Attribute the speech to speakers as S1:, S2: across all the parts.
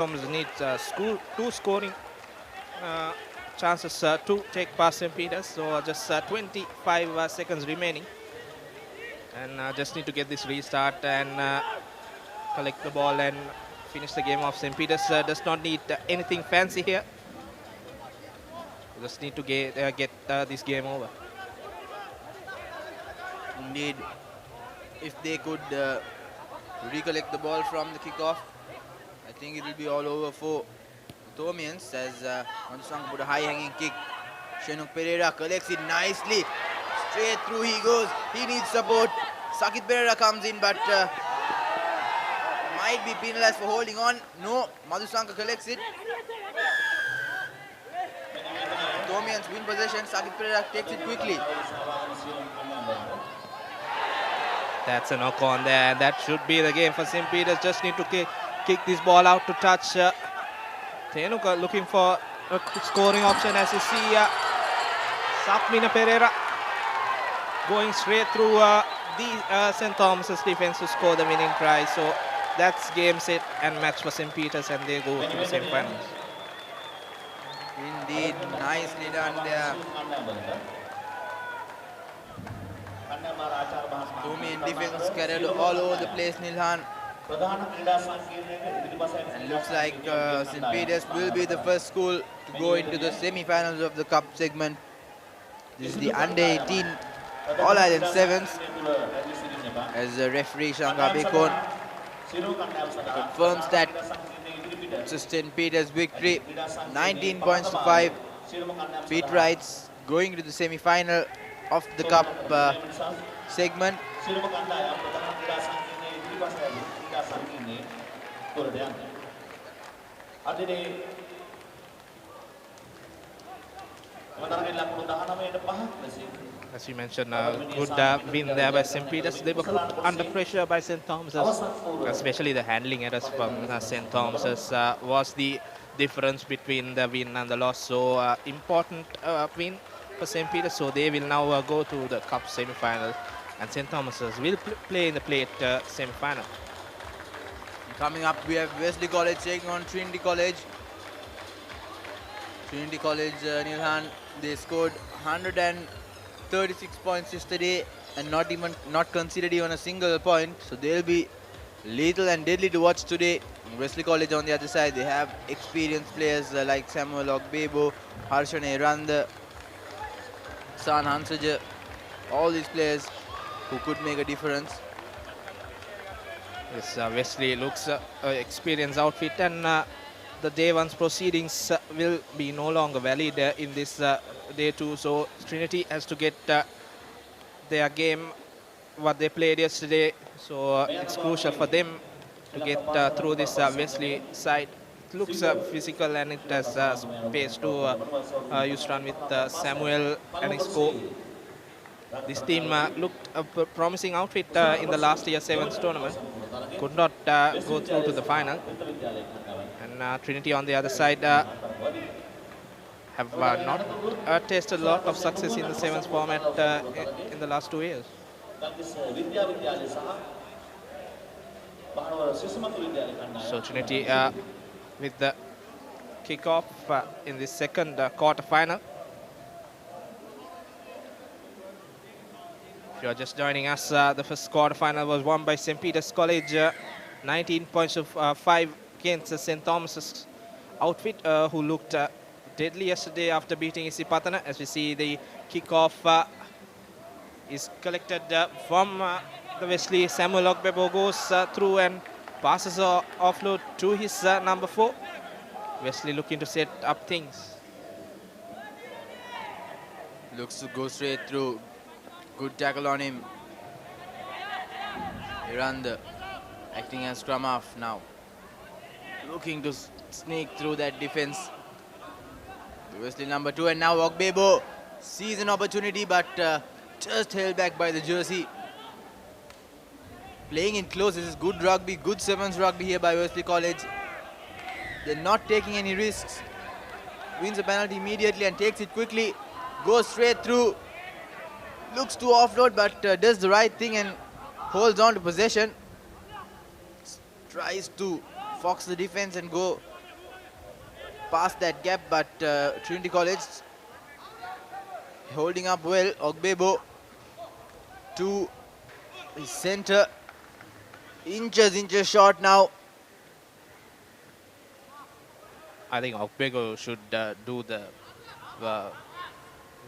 S1: Thomas needs two scoring uh, chances to take past St. Peters. So just 25 seconds remaining. And just need to get this restart and collect the ball and finish the game off. St. Peters does not need anything fancy here. Just need to get this game over.
S2: Indeed, if they could recollect the ball from the kickoff, I think it will be all over for Thomians as Madhusanga put a high-hanging kick. Shenuk Pereira collects it nicely. Straight through he goes. He needs support. Sakit Pereira comes in, but might be penalized for holding on. No, Madhusanga collects it. Thomians win possession. Sakit Pereira takes it quickly.
S1: That's a knock on there, and that should be the game for St. Peters. Just need to kick this ball out to touch. Tenuka looking for a scoring option as you see Sakmina Pereira going straight through the St. Thomas's defense to score the winning try. So that's game, set and match for St. Peters, and they go to the semi-finals.
S2: Indeed, nicely done there. Thomian defense carried all over the place, Nilhan. And looks like St. Peters will be the first school to go into the semi-finals of the cup segment. This is the under-18 All Island Sevens, as referee Shankar Bekon confirms that it's a St. Peters victory, 19 points to 5. Pete Wrights going to the semi-final of the cup segment.
S1: As you mentioned, good win there by St. Peters. They were put under pressure by St. Thomas's, especially the handling errors from St. Thomas's was the difference between the win and the loss. So important win for St. Peters. So they will now go to the cup semi-final, and St. Thomas's will play in the plate semi-final.
S2: Coming up, we have Wesley College taking on Trinity College. Trinity College, Nilhan, they scored 136 points yesterday and not conceded even a single point. So they'll be lethal and deadly to watch today. Wesley College on the other side, they have experienced players like Samuel Ogbebo, Harshane Randa, San Hansaja, all these players who could make a difference.
S1: Yes, Wesley looks experienced outfit, and the day one's proceedings will be no longer valid in this day two. So Trinity has to get their game, what they played yesterday. So it's crucial for them to get through this Wesley side. It looks physical, and it has space to use run with Samuel and Isco. This team looked a promising outfit in the last year Sevens tournament. Could not go through to the final. And Trinity on the other side have not tasted a lot of success in the Sevens format in the last 2 years. So Trinity with the kickoff in the second quarter final. If you are just joining us, the first quarter final was won by St. Peters College, 19 points of 5 against St. Thomas's outfit, who looked deadly yesterday after beating Isipatana. As we see, the kickoff is collected from the Wesley. Samuel Ogbebo goes through and passes offload to his number 4. Wesley looking to set up things.
S2: Looks to go straight through. Good tackle on him. Iranda acting as scrum half now. Looking to sneak through that defense. Wesley number 2, and now Ogbebo sees an opportunity, but just held back by the jersey. Playing in close. This is good rugby, good sevens rugby here by Wesley College. They're not taking any risks. Wins a penalty immediately and takes it quickly. Goes straight through. Looks to offload, but does the right thing and holds on to possession. Tries to fox the defense and go past that gap, but Trinity College holding up well. Ogbebo to his center. Inches short now.
S1: I think Ogbego should do the uh,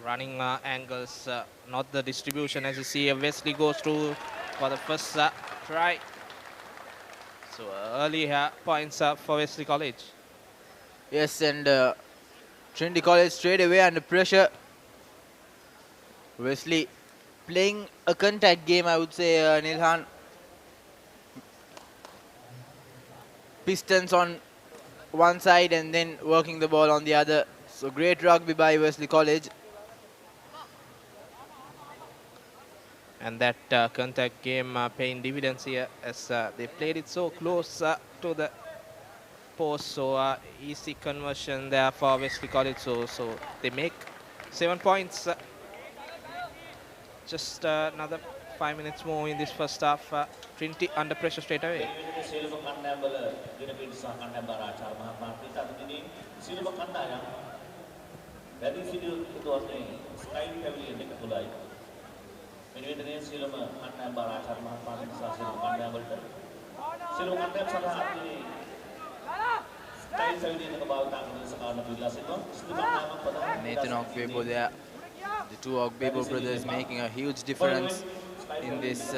S1: running angles, not the distribution. As you see, Wesley goes through for the first try. So early points for Wesley College.
S2: Yes, and Trinity College straight away under pressure. Wesley playing a contact game, I would say, Nilhan. Pistons on one side and then working the ball on the other. So great rugby by Wesley College.
S1: And that contact game paying dividends here as they played it so close to the post. So easy conversion there for Wesley College. So they make 7 points. Just another 5 minutes more in this first half. Trinity under pressure straight away.
S2: Nathan Ogbebo there. The two Ogbebo brothers making a huge difference in this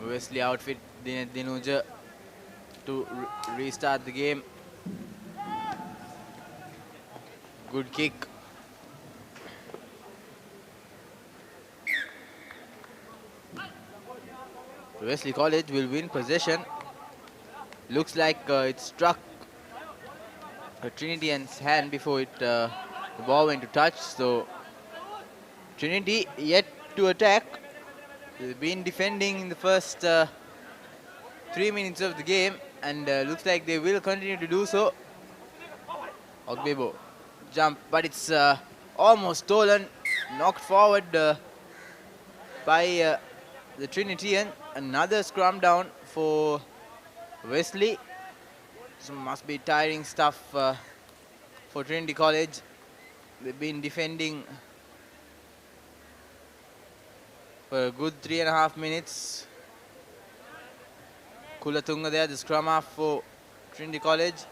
S2: Wesley outfit. Dinuja to restart the game. Good kick. Wesley College will win possession. Looks like it struck Trinitian's hand before the ball went to touch. So Trinity yet to attack. They've been defending in the first 3 minutes of the game, and looks like they will continue to do so. Ogbebo jump, but it's almost stolen, knocked forward by the Trinitian. Another scrum down for Wesley. So must be tiring stuff for Trinity College. They've been defending for a good 3.5 minutes. Kulatunga there, the scrum half for Trinity College.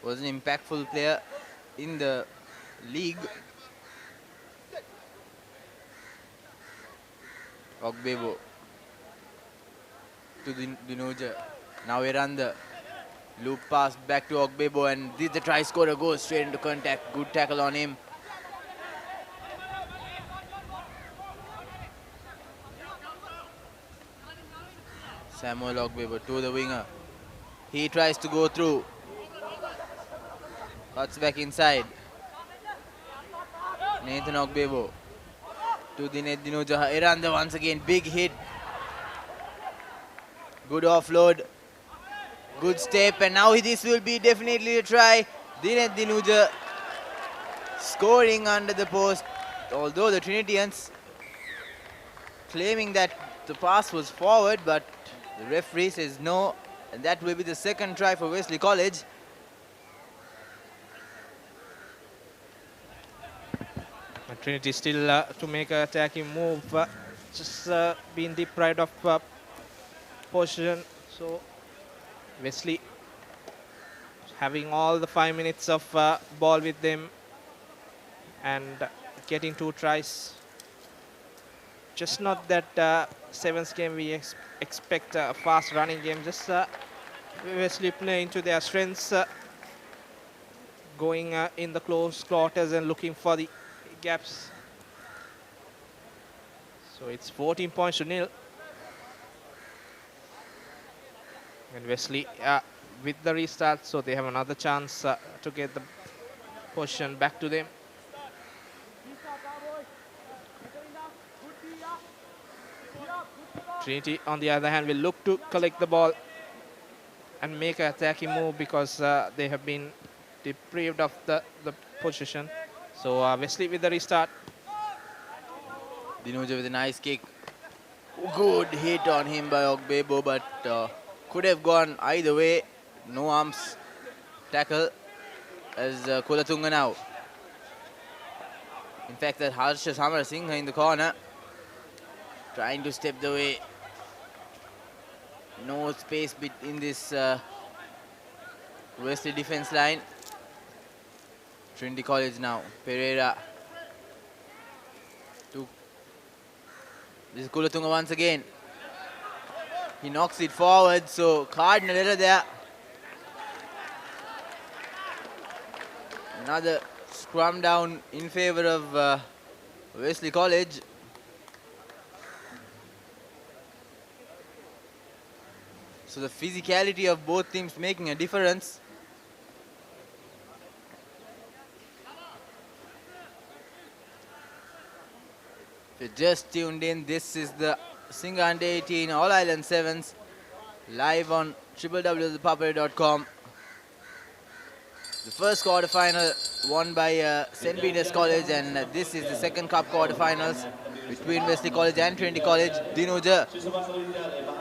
S2: Was an impactful player in the league. Ogbebo to Dinuja. Now we run the loop pass back to Ogbebo, and the try scorer goes straight into contact. Good tackle on him. Samuel Ogbebo to the winger. He tries to go through. Cuts back inside. Nathan Ogbebo to Dinet Dinuja. Iranda once again, big hit. Good offload. Good step, and now this will be definitely a try. Dinet Dinuja scoring under the post. Although the Trinitians claiming that the pass was forward, but the referee says no, and that will be the second try for Wesley College.
S1: Trinity still to make an attacking move, just being deprived of position. So Wesley having all the 5 minutes of ball with them and getting 2 tries. Just not that sevens game we expect a fast running game. Just Wesley playing to their strengths, going in the close quarters and looking for the gaps. So it's 14 points to nil. And Wesley with the restart, so they have another chance to get the position back to them. Trinity, on the other hand, will look to collect the ball and make an attacking move because they have been deprived of the position. So Wesley with the restart.
S2: Dinuja with a nice kick. Good hit on him by Ogbebo, but Could have gone either way. No arms tackle as Kulatunga now. In fact, that Harsha Samarasinghe in the corner, trying to step the way. No space in this Wesley defense line. Trinity College now. Pereira. This is Kulatunga once again. He knocks it forward, so cardinal error there. Another scrum down in favor of Wesley College. So the physicality of both teams making a difference. If you just tuned in, this is the Singa Under 18 All Island Sevens live on www.ThePapare.com. The first quarterfinal won by St. Peter's College, and this is the second cup quarterfinals between Wesley College and Trinity College. Dinuja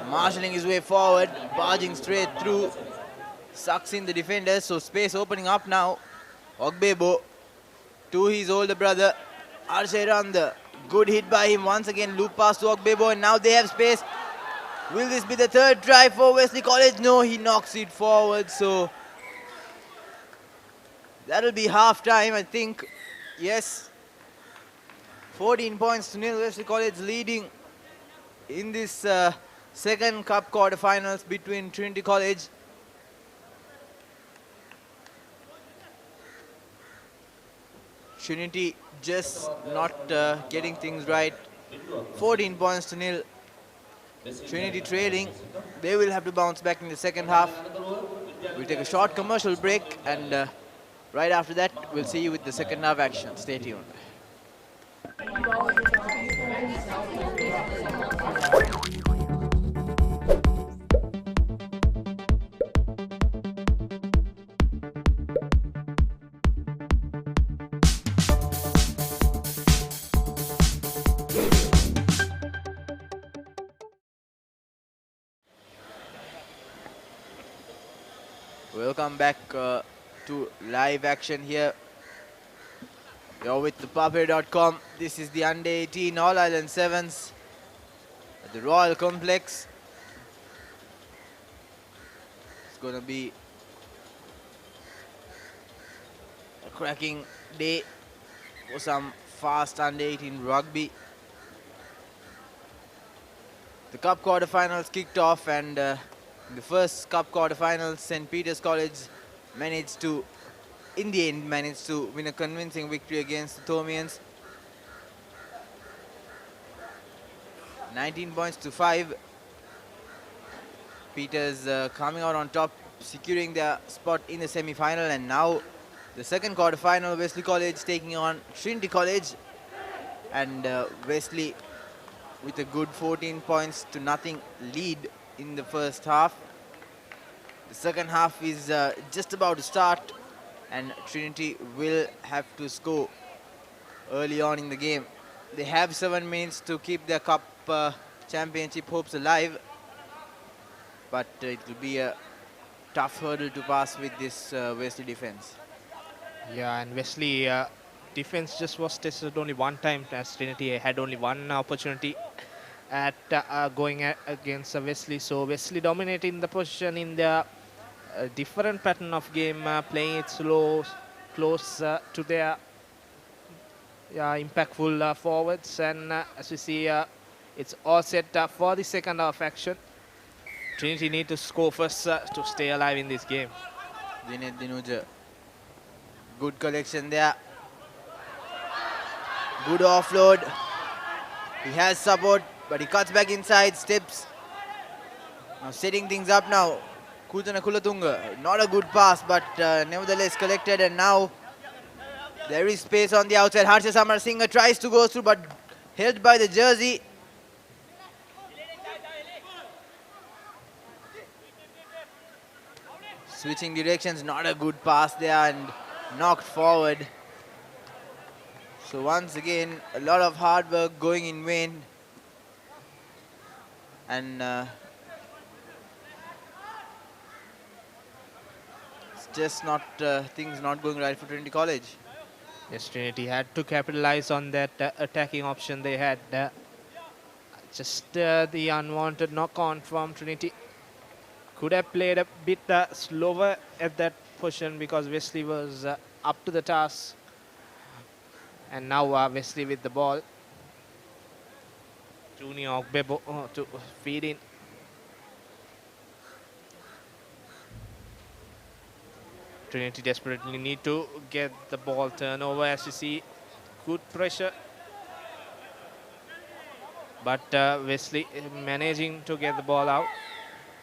S2: marshalling his way forward, barging straight through, sucks in the defenders, so space opening up now. Ogbebo to his older brother, Arshairanda. Good hit by him once again, loop pass to Ogbebo, and now they have space. Will this be the third try for Wesley College? No, he knocks it forward, so that'll be half time, I think. Yes. 14 points to nil. Wesley College leading in this second cup quarterfinals between Trinity College. Trinity just not getting things right. 14 points to nil. Trinity trailing. They will have to bounce back in the second half. We'll take a short commercial break, and right after that, we'll see you with the second half action. Stay tuned. Welcome back to live action here. You're with ThePapare.com. This is the Under 18 All Island Sevens at the Royal Complex. It's going to be a cracking day for some fast Under 18 rugby. The Cup quarterfinals kicked off, and in the first Cup quarterfinals, St. Peter's College managed to win a convincing victory against the Thomians. 19 points to 5. Peters coming out on top, securing their spot in the semi-final, and now the second quarterfinal, Wesley College taking on Trinity College, and Wesley with a good 14 points to nothing lead in the first half. The second half is just about to start, and Trinity will have to score early on in the game. They have 7 minutes to keep their cup championship hopes alive, but it will be a tough hurdle to pass with this Wesley defense.
S1: Yeah, and Wesley defense just was tested only one time, as Trinity had only one opportunity at going against Wesley. So Wesley dominating the position in their different pattern of game, playing it slow, close to their impactful forwards. And as we see, it's all set for the second half action. Trinity need to score first to stay alive in this game.
S2: Dinesh Dinuja. Good collection there. Good offload. He has support, but he cuts back inside, steps. Now setting things up now. Kutana Kulatunga. Not a good pass, but nevertheless collected, and now there is space on the outside. Harsha Samarasinghe tries to go through, but held by the jersey. Switching directions, not a good pass there, and knocked forward. So once again, a lot of hard work going in vain. And just not things not going right for Trinity College.
S1: Yes, Trinity had to capitalize on that attacking option they had. Just the unwanted knock-on from Trinity. Could have played a bit slower at that position because Wesley was up to the task. And now Wesley with the ball. Junior Ogbebo to feed in. Trinity desperately need to get the ball turnover, as you see. Good pressure. But Wesley managing to get the ball out.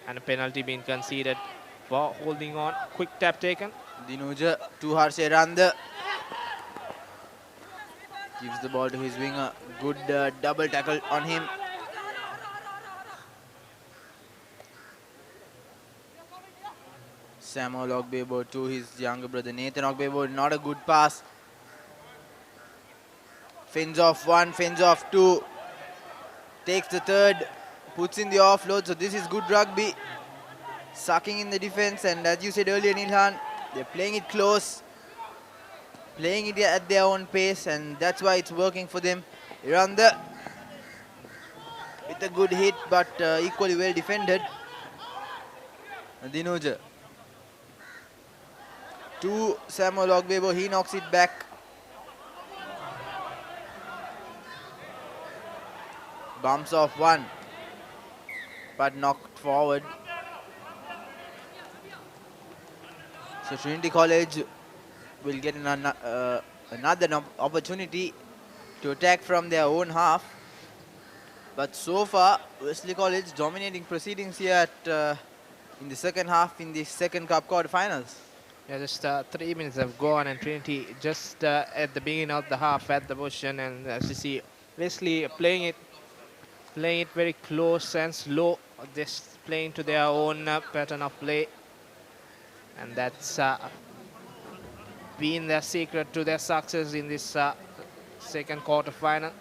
S1: And a penalty being conceded for holding on. Quick tap taken.
S2: Dinuja too harsh Randa gives the ball to his winger. Good double tackle on him. Samuel Ogbebo to his younger brother Nathan Ogbebo. Not a good pass. Fins off one, fins off two. Takes the third. Puts in the offload. So this is good rugby. Sucking in the defense. And as you said earlier, Nilhan, they're playing it close. Playing it at their own pace. And that's why it's working for them. Iranda with a good hit, but equally well defended. Dinuja to Samuel Ogbebo, he knocks it back. Bumps off one, but knocked forward. So Trinity College will get another opportunity to attack from their own half. But so far, Wesley College dominating proceedings here at in the second half in the second cup quarterfinals.
S1: Yeah, just 3 minutes have gone, and Trinity just at the beginning of the half at the position, and as you see, Wesley playing it very close and slow, just playing to their own pattern of play, and that's been their secret to their success in this second quarter final.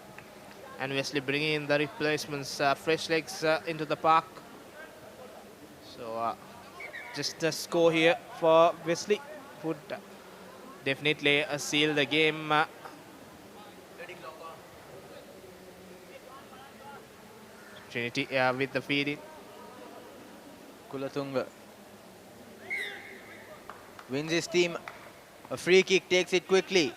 S1: And Wesley bringing in the replacements, fresh legs into the park. So just a score here for Wesley would definitely seal the game. Trinity with the feed-in.
S2: Kulatunga wins his team a free kick, takes it quickly.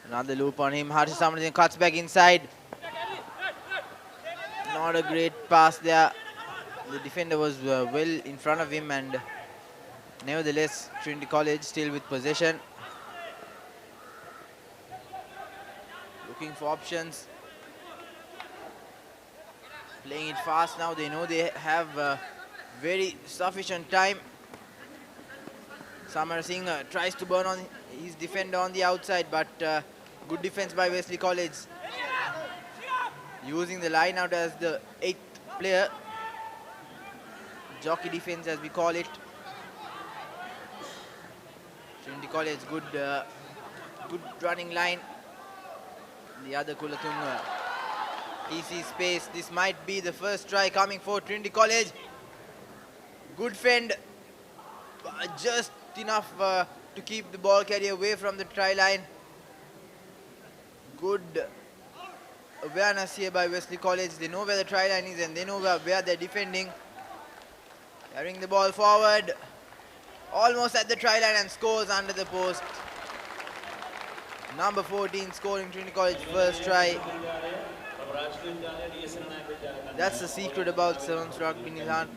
S2: Another loop on him. Harsh Samarjan cuts back inside. Not a great pass there. The defender was well in front of him, and nevertheless, Trinity College still with possession. Looking for options. Playing it fast now. They know they have very sufficient time. Samar Singh tries to burn on his defender on the outside, but good defense by Wesley College. Using the line out as the 8th player. Jockey defense as we call it. Trinity College, good running line. The other Kulatung, he sees space. This might be the first try coming for Trinity College. Good fend, just enough to keep the ball carrier away from the try line. Good awareness here by Wesley College. They know where the try line is and they know where they're defending. Carrying the ball forward, almost at the try line, and scores under the post. Number 14 scoring Trinity College first try. That's the secret about sevens rugby, Nilhan.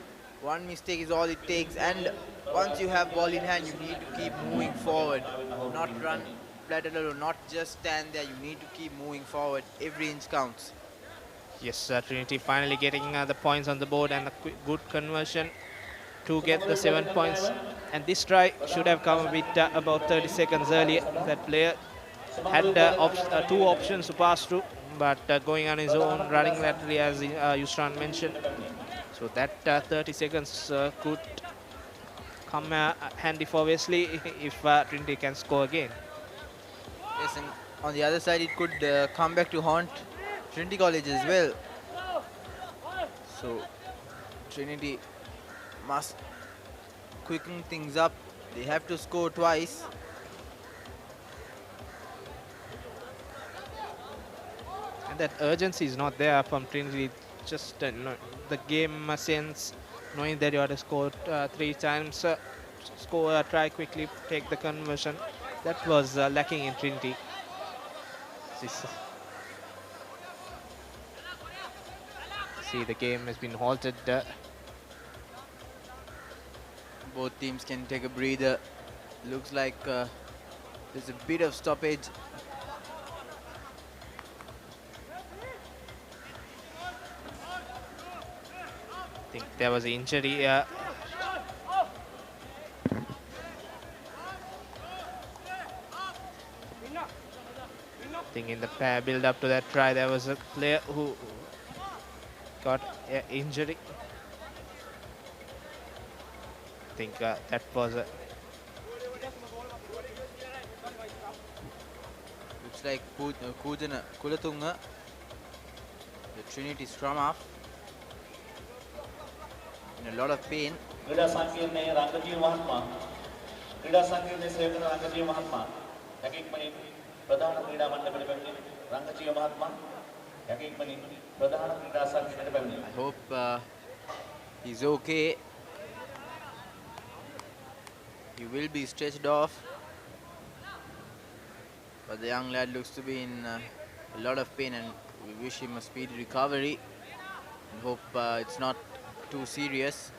S2: One mistake is all it takes, and once you have ball in hand, you need to keep moving forward, not run flat or not just stand there. You need to keep moving forward. Every inch counts.
S1: Yes, Trinity finally getting the points on the board, and a good conversion to get the 7 points. And this try should have come with about 30 seconds earlier. That player had 2 options to pass through, but going on his own, running laterally, as Yusran mentioned. So that 30 seconds could come handy for Wesley if Trinity can score again.
S2: Yes, and on the other side, it could come back to haunt Trinity College as well. So Trinity must quicken things up. They have to score twice.
S1: And that urgency is not there from Trinity. Just the game sense, knowing that you have to score 3 times, score, try quickly, take the conversion. That was lacking in Trinity. See, the game has been halted.
S2: Both teams can take a breather. Looks like there's a bit of stoppage.
S1: I think there was an injury. I think in the pair build up to that try, there was a player who got an injury. I think that was a.
S2: Looks like Kulatunga, the Trinity scrum half, in a lot of pain.
S3: क्रीडा संकीर्णයේ රංගජීව මහත්මයා क्रीडा संकीर्णයේ සේවක රංගජීව මහත්මයා යකික්මනින් ප්‍රධාන ක්‍රීඩා මණ්ඩපයට පැමිණි රංගජීව මහත්මයා යකික්මනින් ප්‍රධාන ක්‍රීඩා සංකීර්ණයට පැමිණි.
S2: I hope he's okay. He will be stretched off, but the young lad looks to be in a lot of pain, and we wish him a speedy recovery and hope it's not too serious.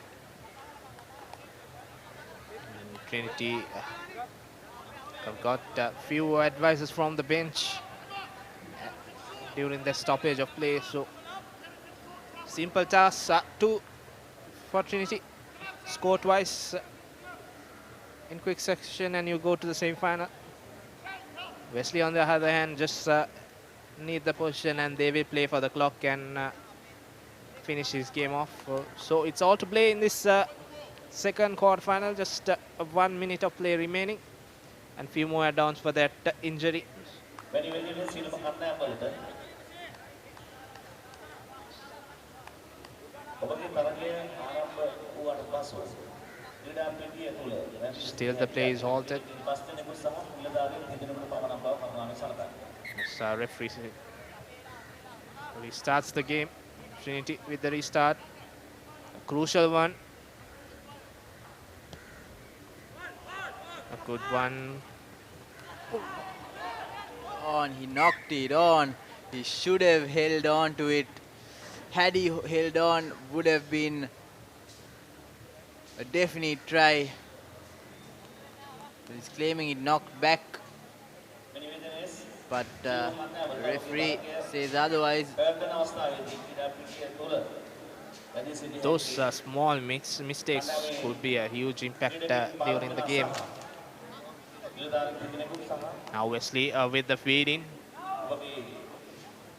S1: And Trinity have got a few advices from the bench during the stoppage of play. So simple task for Trinity. Score twice in quick succession and you go to the semi-final. Wesley on the other hand just need the position and they will play for the clock and finish his game off. So it's all to play in this second quarter-final. Just 1 minute of play remaining and few more add-ons for that injury. Still the play is halted. Referee restarts the game. Trinity with the restart. A crucial one. A good one.
S2: On, he knocked it on. He should have held on to it. Had he held on, would have been a definite try. But he's claiming it knocked back. But the referee says otherwise.
S1: Those small mistakes could be a huge impact during the game. Now Wesley with the feed in.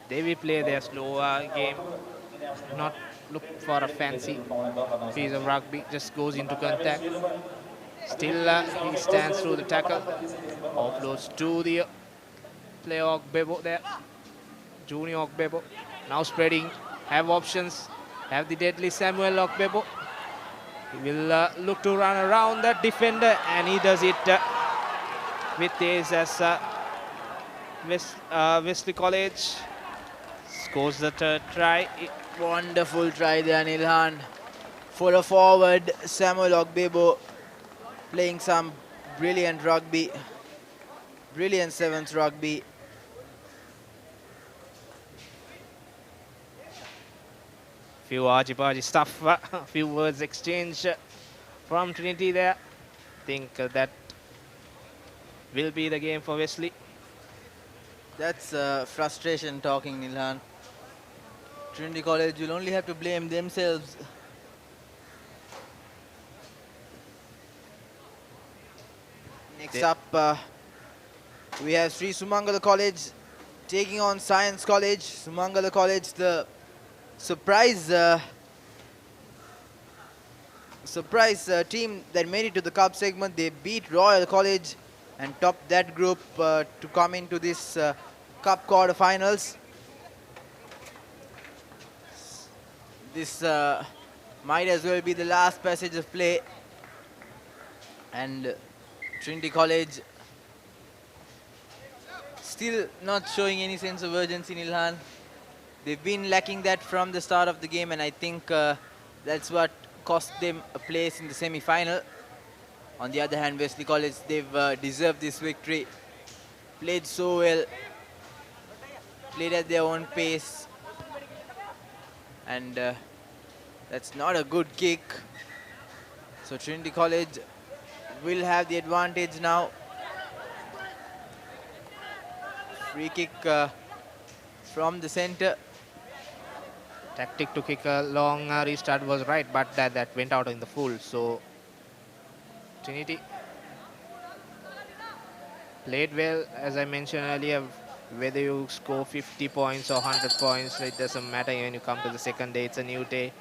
S1: They will play their slower game, not look for a fancy piece of rugby, just goes into contact. Still he stands through the tackle, offloads to the player Ogbebo there, Junior Ogbebo. Now spreading, have options, have the deadly Samuel Ogbebo. He will look to run around that defender and he does it with ace as Wesley College scores the third try.
S2: Wonderful try there, Nilhan. For a forward, Samuel Ogbebo playing some brilliant rugby, brilliant sevens rugby.
S1: Few argy-bargy stuff, few words exchanged from Trinity there. Think that will be the game for Wesley.
S2: That's frustration talking, Nilhan. Trinity College will only have to blame themselves. Next up, we have Sri Sumangala College taking on Science College. Sumangala College, the surprise team that made it to the cup segment. They beat Royal College and topped that group to come into this cup quarterfinals. This might as well be the last passage of play. And Trinity College still not showing any sense of urgency, Nilhan. They've been lacking that from the start of the game, and I think that's what cost them a place in the semi-final. On the other hand, Wesley College, they've deserved this victory. Played so well, played at their own pace, and that's not a good kick. So Trinity College will have the advantage now. Free kick from the center.
S1: Tactic to kick a long restart was right, but that went out in the full. So Trinity played well, as I mentioned earlier. Whether you score 50 points or 100 points, it doesn't matter when you come to the second day. It's a new day.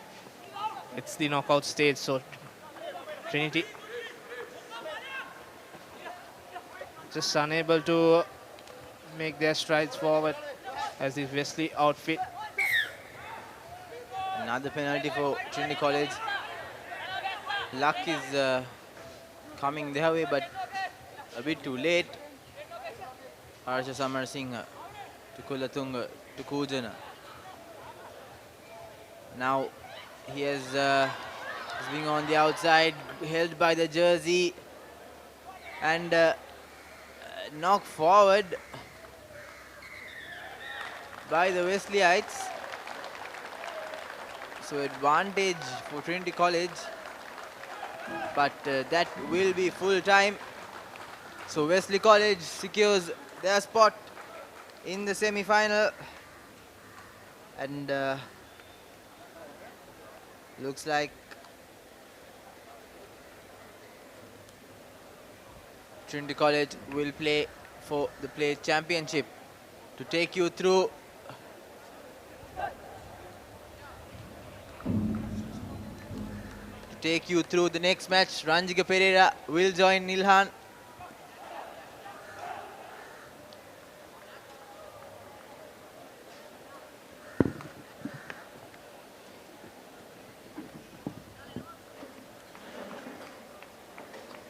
S1: It's the knockout stage, so Trinity just unable to make their strides forward as this Wesley outfit.
S2: Another penalty for Trinity College. Luck is coming their way, but a bit too late. Harsha Samar Singh to Kulatunga to Kujana. Now he has is being on the outside, held by the jersey, and knocked forward by the Wesleyites. So advantage for Trinity College, but that will be full time. So Wesley College secures their spot in the semi-final, and looks like Trinity College will play for the play championship. To take you through the next match, Ranjika Pereira will join Nilhan.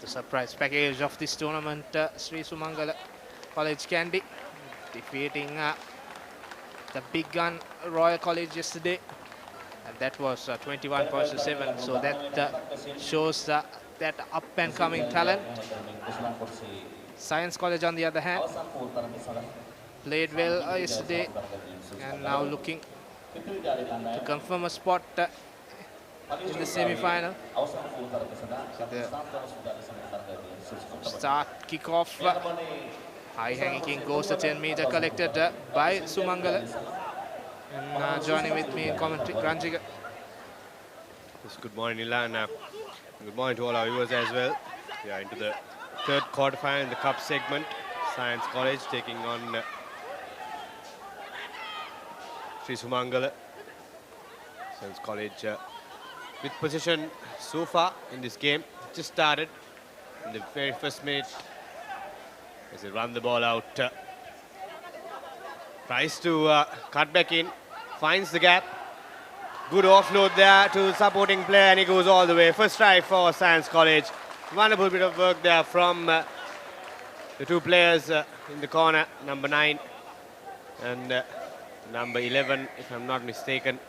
S1: The surprise package of this tournament, Sri Sumangala College Candy defeating the big gun Royal College yesterday, and that was 21 versus 7. So that shows that up and coming talent. Science College, on the other hand, played well yesterday and now looking to confirm a spot in the semi-final. The start kickoff, high hanging kick goes to 10-meter, collected by Sumangala. And joining with me in commentary, Ranjika.
S4: Yes, good morning, Nilan. Good morning to all our viewers as well. We are into the third quarterfinal in the cup segment. Science College taking on Sri Sumangala. Science College with possession so far in this game. Just started in the very first minute as they run the ball out. Tries to cut back in, finds the gap. Good offload there to supporting player, and he goes all the way. First try for Science College. Wonderful bit of work there from the two players in the corner, number 9 and number 11, if I'm not mistaken.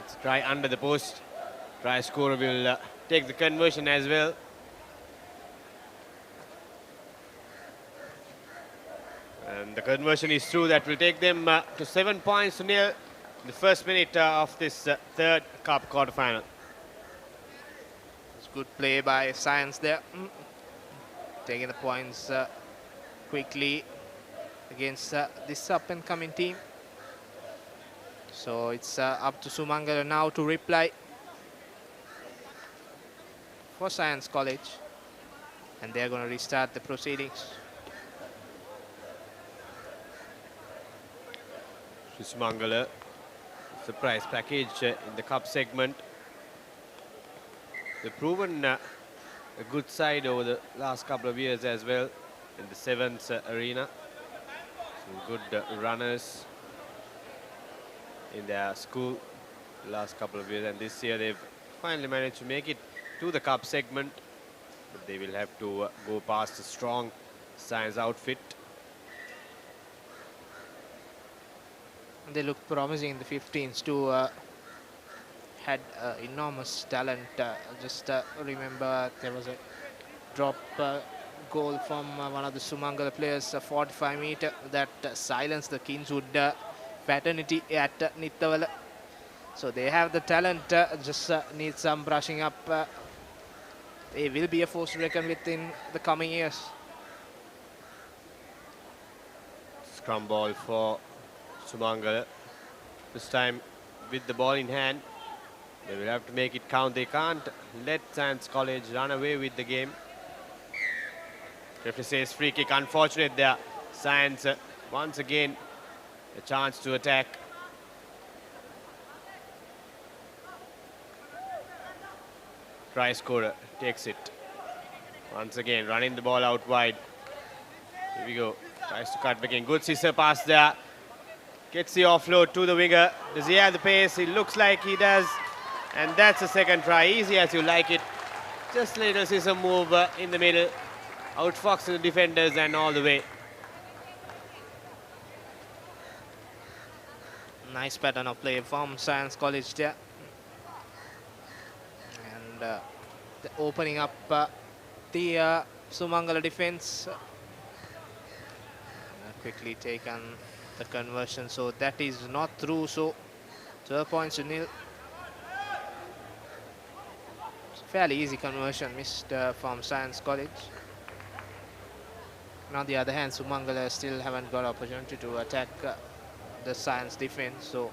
S4: It's a try under the post. Try scorer will take the conversion as well. And the conversion is through. That will take them to 7 points to nil in the first minute of this third cup quarterfinal.
S1: It's good play by Science there. Taking the points quickly against this up-and-coming team. So it's up to Sumangala now to reply for Science College. And they're going to restart the proceedings.
S4: Sumangala, surprise package in the cup segment. They've proven a good side over the last couple of years as well in the sevens arena. Some good runners in their school. last couple of years, and this year they've finally managed to make it to the cup segment. But they will have to go past a strong Science outfit.
S1: They look promising in the 15s too. Had enormous talent. Just remember there was a drop goal from one of the Sumangala players, 45 meter, that silenced the Kingswood fraternity at Nittavala. So they have the talent, just need some brushing up. They will be a force to reckon with in the coming years.
S4: Scrum ball for Sumangala. This time with the ball in hand. They will have to make it count. They can't let Science College run away with the game. Referee says free kick. Unfortunate there. Science once again a chance to attack. Try scorer takes it. Once again running the ball out wide. Here we go. Tries to cut back in. Good scissor pass there. Gets the offload to the winger. Does he have the pace? It looks like he does. And that's a second try. Easy as you like it. Just a little scissor move in the middle. Outfox the defenders and all the way.
S1: Nice pattern of play from Science College there. And the opening up the Sumangala defense. Quickly taken the conversion, so that is not through. So 12 points to nil. Fairly easy conversion missed from Science College. And on the other hand, Sumangala still haven't got opportunity to attack the Science defense. So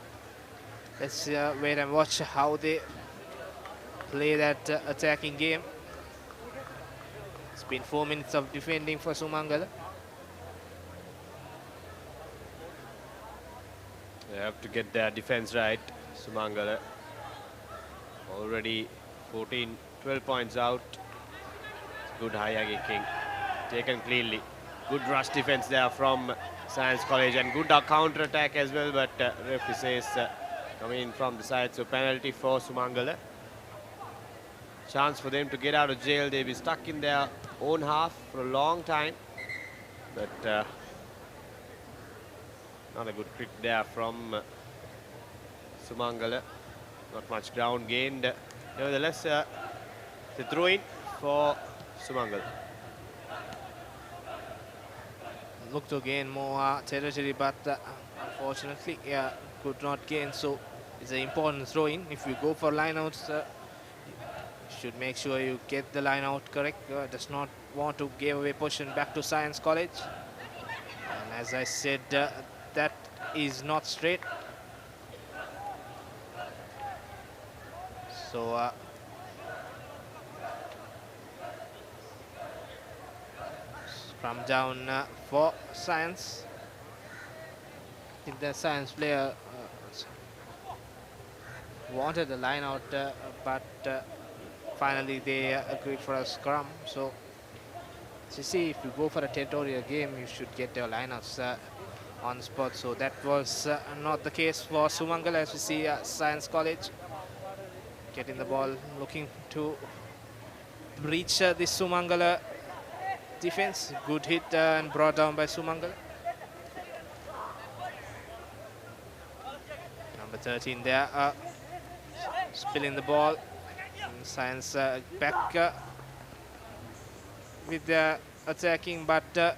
S1: let's wait and watch how they play that attacking game. It's been 4 minutes of defending for Sumangala.
S4: They have to get their defense right. Sumangala already 12 points out. Good high kicking, taken cleanly. Good rush defense there from Science College and good counter attack as well. But referee says coming in from the side, so penalty for Sumangala. Chance for them to get out of jail. They'll be stuck in their own half for a long time. But not a good kick there from Sumangala. Not much ground gained. Nevertheless, the throw-in for Sumangala.
S1: Look to gain more territory, but unfortunately, could not gain. So it's an important throw-in. If you go for line-outs, you should make sure you get the line-out correct. Does not want to give away possession back to Science College. And as I said, that is not straight. So scrum down for Science. I think the Science player wanted the line out, but finally they agreed for a scrum. So you see, if you go for a territorial game, you should get your lineouts on the spot. So that was not the case for Sumangala, as we see Science College getting the ball, looking to breach this Sumangala defense. Good hit and brought down by Sumangala. Number 13 there, spilling the ball. And Science back with the attacking, but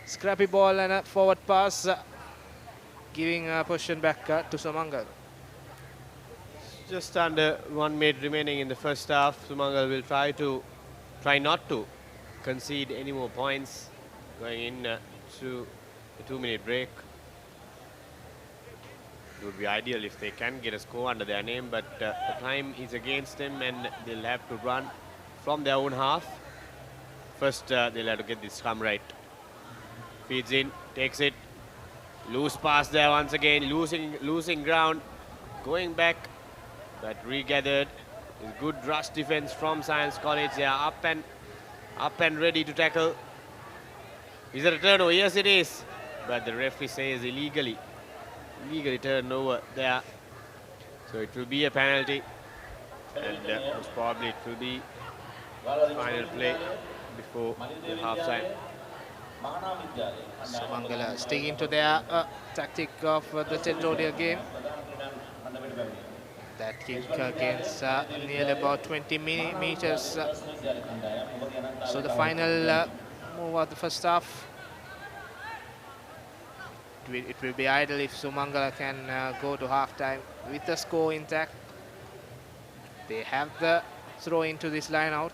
S1: scrappy ball and a forward pass, giving possession back to Sumangala.
S4: Just under 1 minute remaining in the first half. Sumangala will try not to concede any more points going in to the 2-minute break. It would be ideal if they can get a score under their name, but the time is against them and they'll have to run from their own half. First, they'll have to get this scrum right. Feeds in, takes it. Loose pass there once again, losing ground. Going back, but regathered. Good rush defense from Science College. They are up and ready to tackle. Is it a turnover? Yes, it is. But the referee says illegally turn over there. So it will be a penalty, and most probably it will be final play before the half time.
S1: Sumangala sticking to their tactic of the territorial game. That kick against nearly about 20 meters. So the final move of the first half. It will be ideal if Sumangala can go to half-time with the score intact. They have the throw into this line out.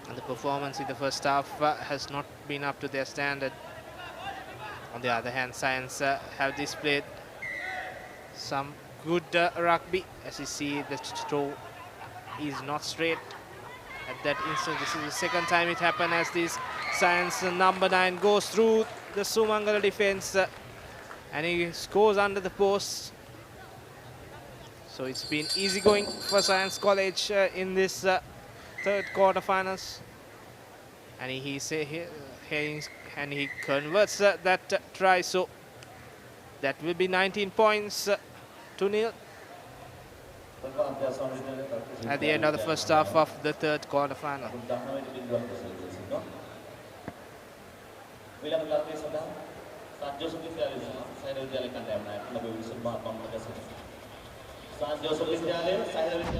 S1: And the performance in the first half has not been up to their standard. On the other hand, Science have displayed some good rugby. As you see, the throw is not straight. At that instant, this is the second time it happened as this Science number 9 goes through the Sumangala defense and he scores under the post. So it's been easy going for Science College in this third quarterfinals, and he converts that try. So that will be 19 points to nil at the end of the first half of the third quarterfinal.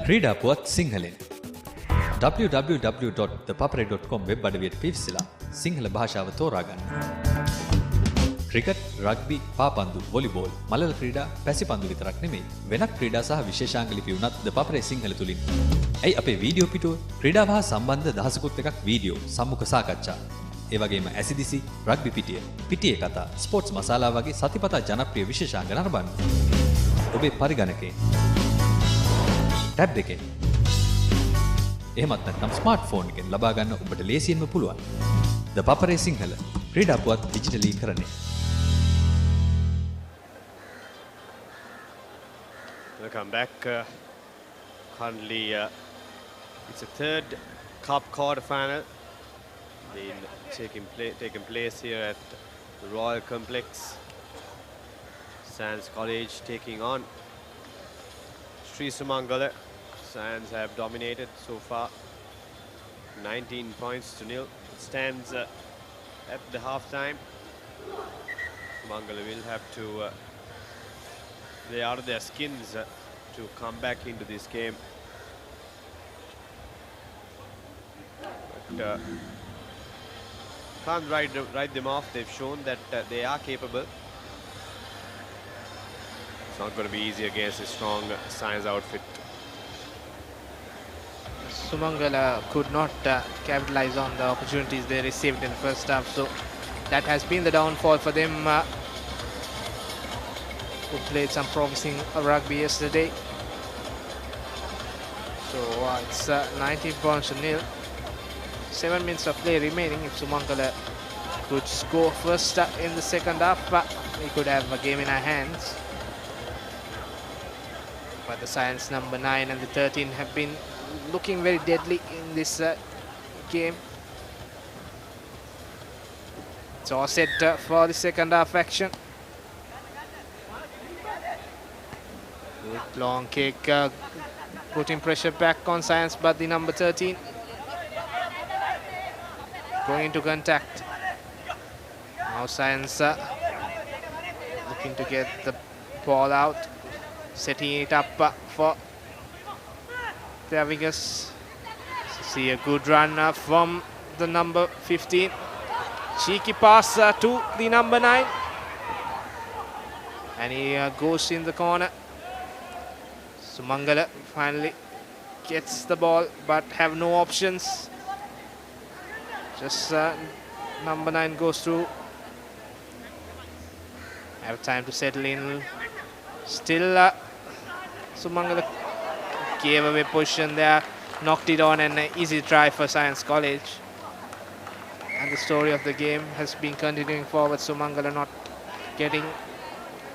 S5: ක්‍රීඩා පුවත් සිංහලෙන් www.thepapare.com web අඩවියට පිවිසලා Sinhala භාෂාව තෝරාගන්න. Cricket, rugby, පාපන්දු, volleyball, මලල ක්‍රීඩා, පැසිපන්දු විතරක් නෙමෙයි වෙනත් ක්‍රීඩා සහ විශේෂාංග ලිපි උනත් The Papare සිංහල තුලින්. ඇයි අපේ වීඩියෝ පිටුව ක්‍රීඩාව හා සම්බන්ධ දහසකුත් එකක් වීඩියෝ, සම්මුඛ සාකච්ඡා. ඒ වගේම ඇසිදිසි, රග්බි පිටිය, පිටියේ කතා, ස්පෝර්ට්ස් මසාලා වගේ සතිපතා ජනප්‍රිය විශේෂාංග නරඹන්න. ඔබේ පරිගණකේ ටැබ් එකෙන් එහෙමත් නැත්නම් ස්මාර්ට්ෆෝන් එකෙන් ලබා ගන්න ඔබට ලේසියෙන්ම පුළුවන්. The Papare සිංහල ක්‍රීඩා පුවත් ඩිජිටලීකරණය.
S4: Welcome back. Currently, it's a third cup quarter-final taking place here at the Royal Complex. Sands College taking on Sri Sumangala. Sands have dominated so far, 19 points to nil. It stands at the half-time. Sumangala will have to lay out of their skins to come back into this game. But can't write them off. They've shown that they are capable. It's not going to be easy against a strong Science outfit.
S1: Sumangala could not capitalize on the opportunities they received in the first half, so that has been the downfall for them. Who played some promising rugby yesterday. So it's 19 points to nil. 7 minutes of play remaining. If Sumangala could score first in the second half, we could have a game in our hands. But the Science number 9 and the 13 have been looking very deadly in this game. It's all set for the second half action. Long kick, putting pressure back on Science, but the number 13 going into contact. Now Science looking to get the ball out, setting it up for their wingers. See a good run from the number 15. Cheeky pass to the number 9. And he goes in the corner. Sumangala finally gets the ball but have no options. Just number 9 goes through. Have time to settle in. Still Sumangala gave away position there, knocked it on, and an easy try for Science College. And the story of the game has been continuing forward. Sumangala not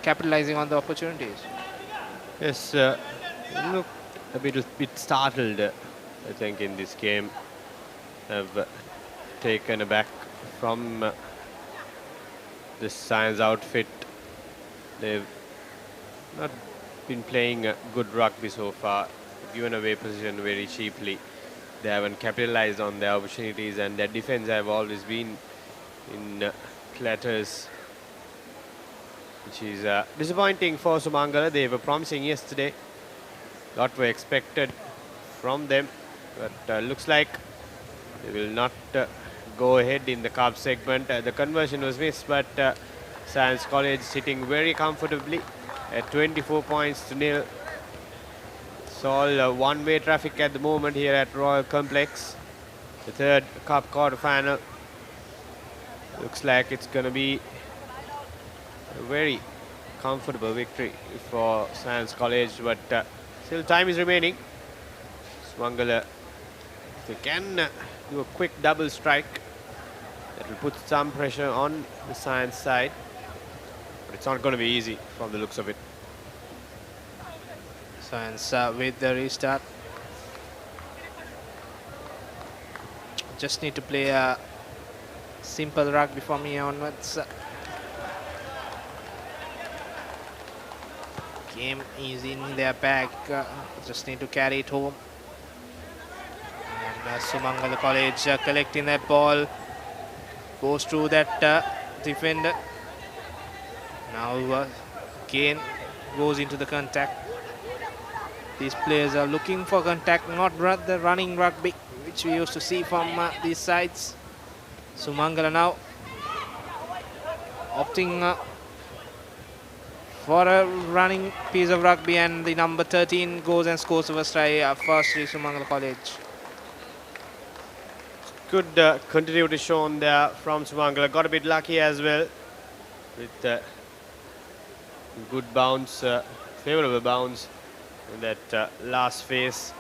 S1: capitalizing on the opportunities.
S4: Yes, look a bit startled, I think, in this game. Have taken aback from this Science outfit. They've not been playing good rugby so far, given away position very cheaply. They haven't capitalized on their opportunities, and their defense have always been in clatters, which is disappointing for Sumangala. They were promising yesterday. Lot were expected from them, but looks like they will not go ahead in the cup segment. The conversion was missed, but Science College sitting very comfortably at 24 points to nil. It's all one-way traffic at the moment here at Royal Complex. The third cup quarter-final. Looks like it's going to be a very comfortable victory for Science College, but still time is remaining. Sumangala, if they can do a quick double strike, that will put some pressure on the Science side, but it's not going to be easy from the looks of it.
S1: Science with the restart. Just need to play a simple rugby from here onwards. Game is in their bag. Just need to carry it home. And Sumangala College collecting that ball. Goes through that defender. Now again goes into the contact. These players are looking for contact, not the running rugby, which we used to see from these sides. Sumangala now opting for a running piece of rugby, and the number 13 goes and scores the first try for Sri Sumangala College.
S4: Good continuity shown there from Sumangala. Got a bit lucky as well with good bounce, favourable bounce in that last phase,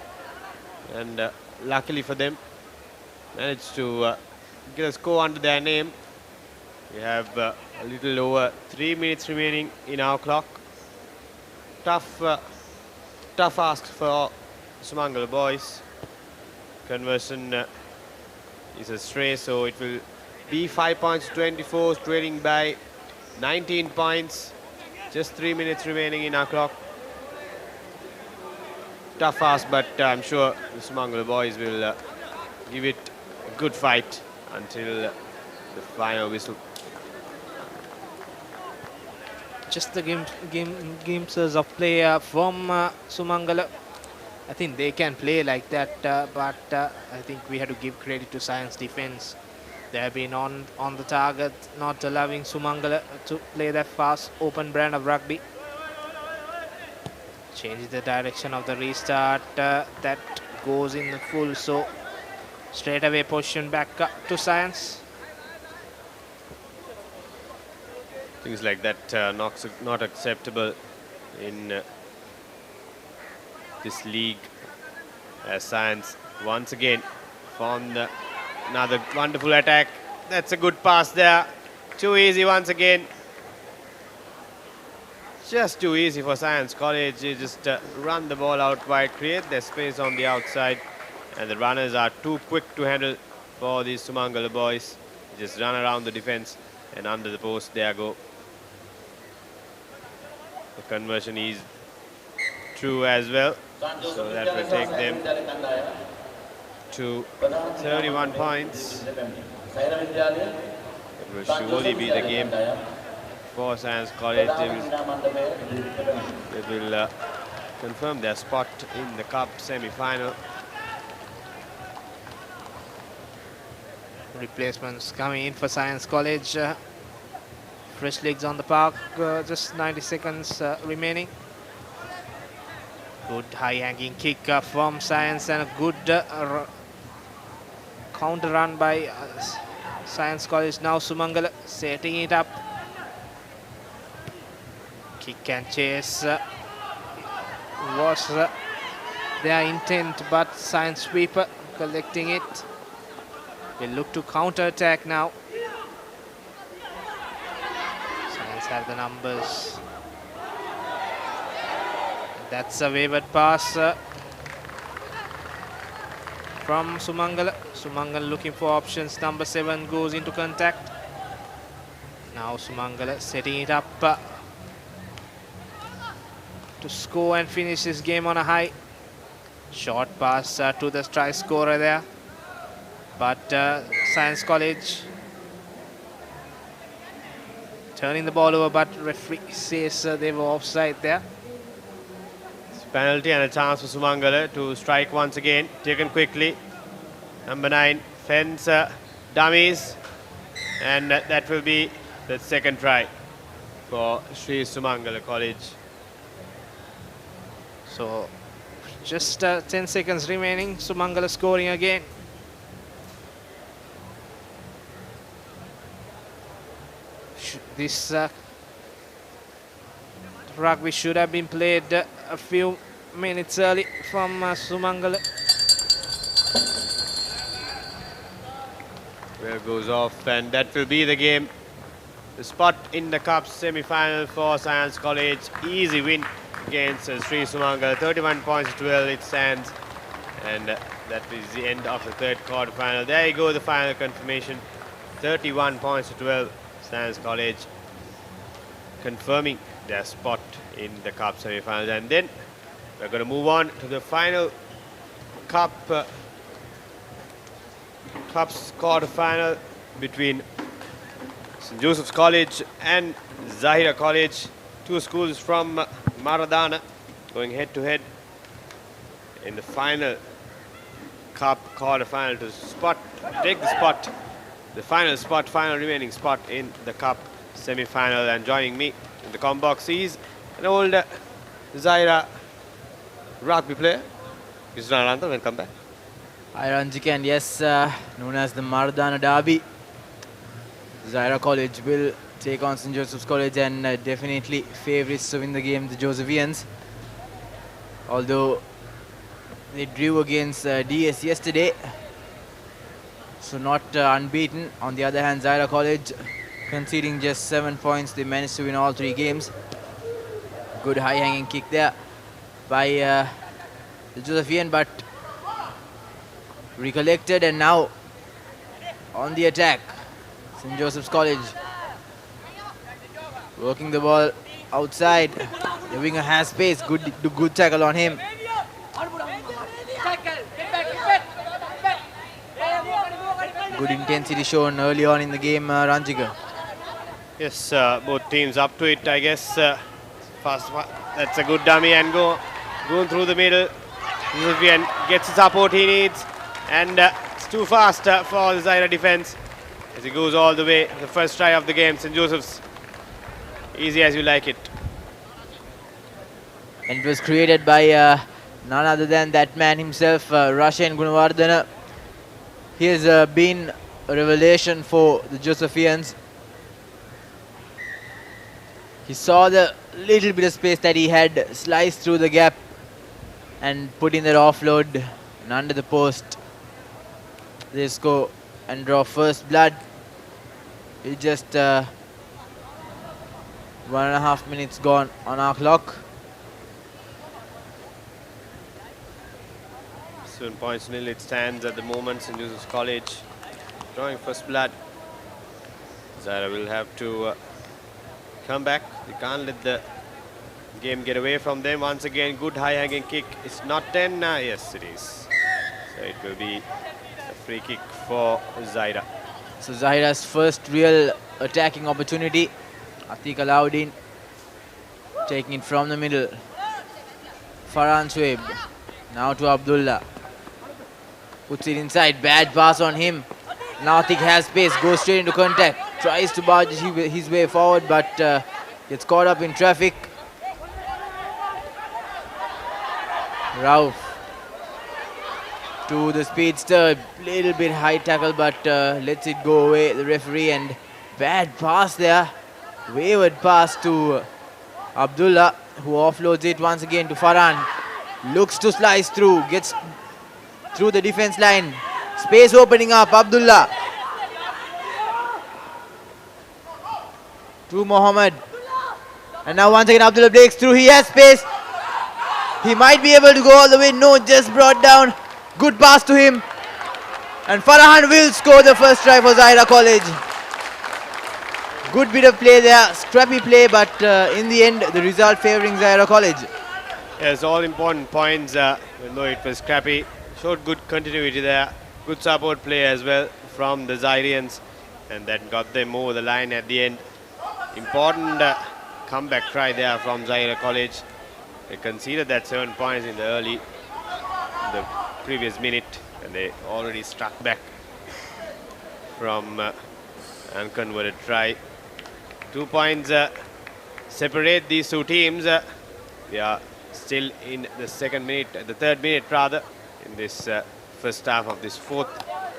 S4: and luckily for them managed to get a score under their name. We have a little over 3 minutes remaining in our clock. Tough ask for Sumangala boys. Conversion is a stray, so it will be 5 points to 24, trailing by 19 points. Just 3 minutes remaining in our clock. Tough ask, but I'm sure the Sumangala boys will give it a good fight until the final whistle.
S1: Just the glimpses of play from Sumangala. I think they can play like that, but I think we have to give credit to Science defense. They have been on the target, not allowing Sumangala to play that fast, open brand of rugby. Change the direction of the restart. That goes in full, so straight away position back up to Science.
S4: Things like that not acceptable in this league, as Science once again formed another wonderful attack. That's a good pass there. Too easy once again. Just too easy for Science College. They just run the ball out wide, create their space on the outside, and the runners are too quick to handle for these Sumangala boys. Just run around the defense and under the post, there go. The conversion is true as well, so that will take them to 31 points. It will surely be the game for Science College. They will confirm their spot in the cup semi-final.
S1: Replacements coming in for Science College. Fresh legs on the park, just 90 seconds remaining. Good high-hanging kick from Science, and a good counter run by Science College. Now Sumangala setting it up. Kick and chase was their intent, but Science sweeper collecting it. They look to counter-attack now. Science have the numbers. That's a wayward pass from Sumangala. Sumangala looking for options. Number 7 goes into contact. Now Sumangala setting it up. to score and finish this game on a high. Short pass to the try scorer there. But Science College turning the ball over, but referee says they were offside there.
S4: Penalty and a chance for Sumangala to strike once again. Taken quickly. Number 9, fence dummies. And that will be the second try for Sri Sumangala College.
S1: So just 10 seconds remaining. Sumangala scoring again. This rugby should have been played a few minutes early from Sumangala.
S4: Well, goes off, and that will be the game. The spot in the cup semi-final for Science College. Easy win against Sri Sumangala. 31 points to 12 it stands. And that is the end of the third quarter final. There you go, the final confirmation. 31 points to 12. Science College confirming their spot in the cup semi-finals. And then we're going to move on to the final cup Cup's quarter-final between St. Joseph's College and Zahira College. Two schools from Maradana going head-to-head in the final Cup quarter-final to take the spot, the final remaining spot in the Cup semi-final. And joining me in the comm box is an old Zahira rugby player. Mr. Ananta, welcome back.
S2: Hi Ranjika, and yes, known as the Maradana Derby, Zahira College will take on St. Joseph's College, and definitely favourites to win the game, the Josephians. Although they drew against DS yesterday, so not unbeaten. On the other hand, Zahira College conceding just 7 points, they managed to win all 3 games. Good high-hanging kick there by the Josephian, but recollected, and now on the attack, St. Joseph's College working the ball outside. The winger has space. Good tackle on him. Good intensity shown early on in the game, Ranjika.
S4: Yes, both teams up to it, I guess. That's a good dummy and going through the middle. Vivian gets the support he needs. And it's too fast for the Zahira defense as he goes all the way. The first try of the game, St. Joseph's. Easy as you like it.
S2: And it was created by none other than that man himself, Rashan Gunawardana. He has been a revelation for the Josephians. He saw the little bit of space that he had, sliced through the gap and put in that offload and under the post. They score and draw first blood. It's just 1.5 minutes gone on our clock.
S4: 7 points nil it stands at the moment. St. Joseph's College drawing first blood. Zahira will have to come back. They can't let the game get away from them. Once again, good high-hanging kick. It's not 10. Yes, it is. So it will be a free kick for Zahira.
S2: So Zahira's first real attacking opportunity. Atiq Alauddin taking it from the middle. Farhan Swaib now to Abdullah. Puts it inside. Bad pass on him. Now Atiq has space. Goes straight into contact. Tries to barge his way forward, but gets caught up in traffic. Rauf to the speedster, little bit high tackle, but lets it go away, the referee, and bad pass there. Wayward pass to Abdullah, who offloads it once again to Farhan. Looks to slice through, gets through the defense line. Space opening up, Abdullah. To Mohammed. And now once again Abdullah breaks through, he has space. He might be able to go all the way. No, just brought down. Good pass to him. And Farhan will score the first try for Zahira College. Good bit of play there. Scrappy play, but in the end, the result favouring Zahira College.
S4: Yes, all important points, even though it was scrappy. Showed good continuity there. Good support play as well from the Zairians. And that got them over the line at the end. Important comeback try there from Zaire College. They conceded that 7 points in the previous minute. And they already struck back from unconverted try. 2 points separate these two teams. We are still in the the third minute rather, in this first half of this fourth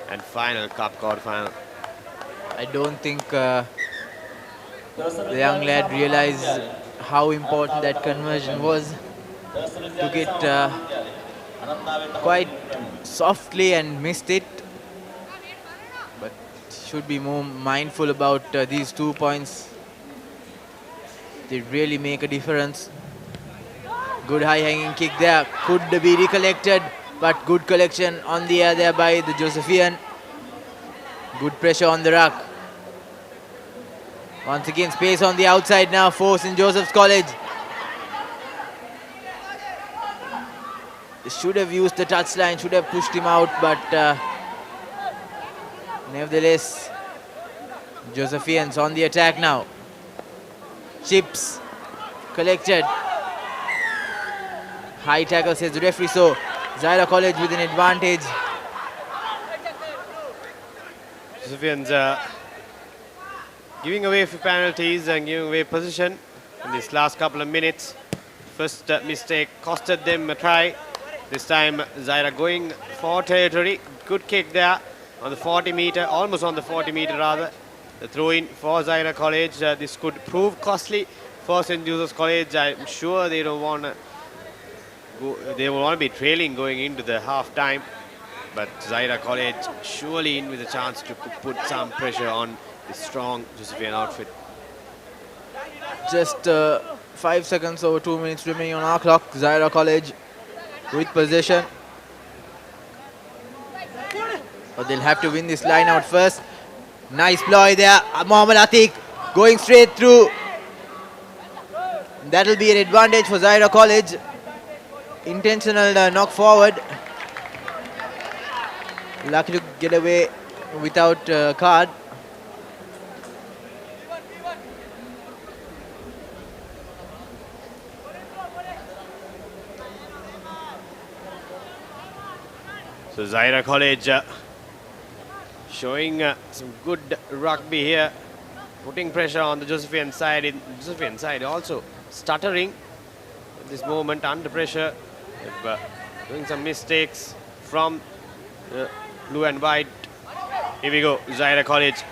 S4: and final cup quarterfinal.
S2: I don't think the young lad realized how important that conversion was. Took it quite softly and missed it. But should be more mindful about these 2 points. They really make a difference. Good high hanging kick there. Could be recollected, but good collection on the air there by the Josephian. Good pressure on the ruck. Once again, space on the outside now for St. Joseph's College. Should have used the touchline, should have pushed him out, but nevertheless, Josephians on the attack now. Chips collected. High tackle, says the referee, so Zaira College with an advantage.
S4: Josefians giving away for penalties and giving away position in these last couple of minutes. First mistake costed them a try. This time Zaira going for territory. Good kick there on the 40 meter, almost on the 40 meter rather. The throw in for Zaira College. This could prove costly for St. Joseph's College. I'm sure they don't want to go, they will want to be trailing going into the half time. But Zaira College surely in with a chance to put some pressure on the strong Josephian outfit.
S2: Just 5 seconds over 2 minutes remaining on our clock. Zaira College with possession. But they'll have to win this line out first. Nice ploy there. Mohammad Atik going straight through. That'll be an advantage for Zaira College. Intentional knock forward. Lucky to get away without card.
S4: So Zaira College showing some good rugby here, putting pressure on the Josephian side. Also stuttering at this moment under pressure, doing some mistakes from blue and white. Here we go, Zaira College.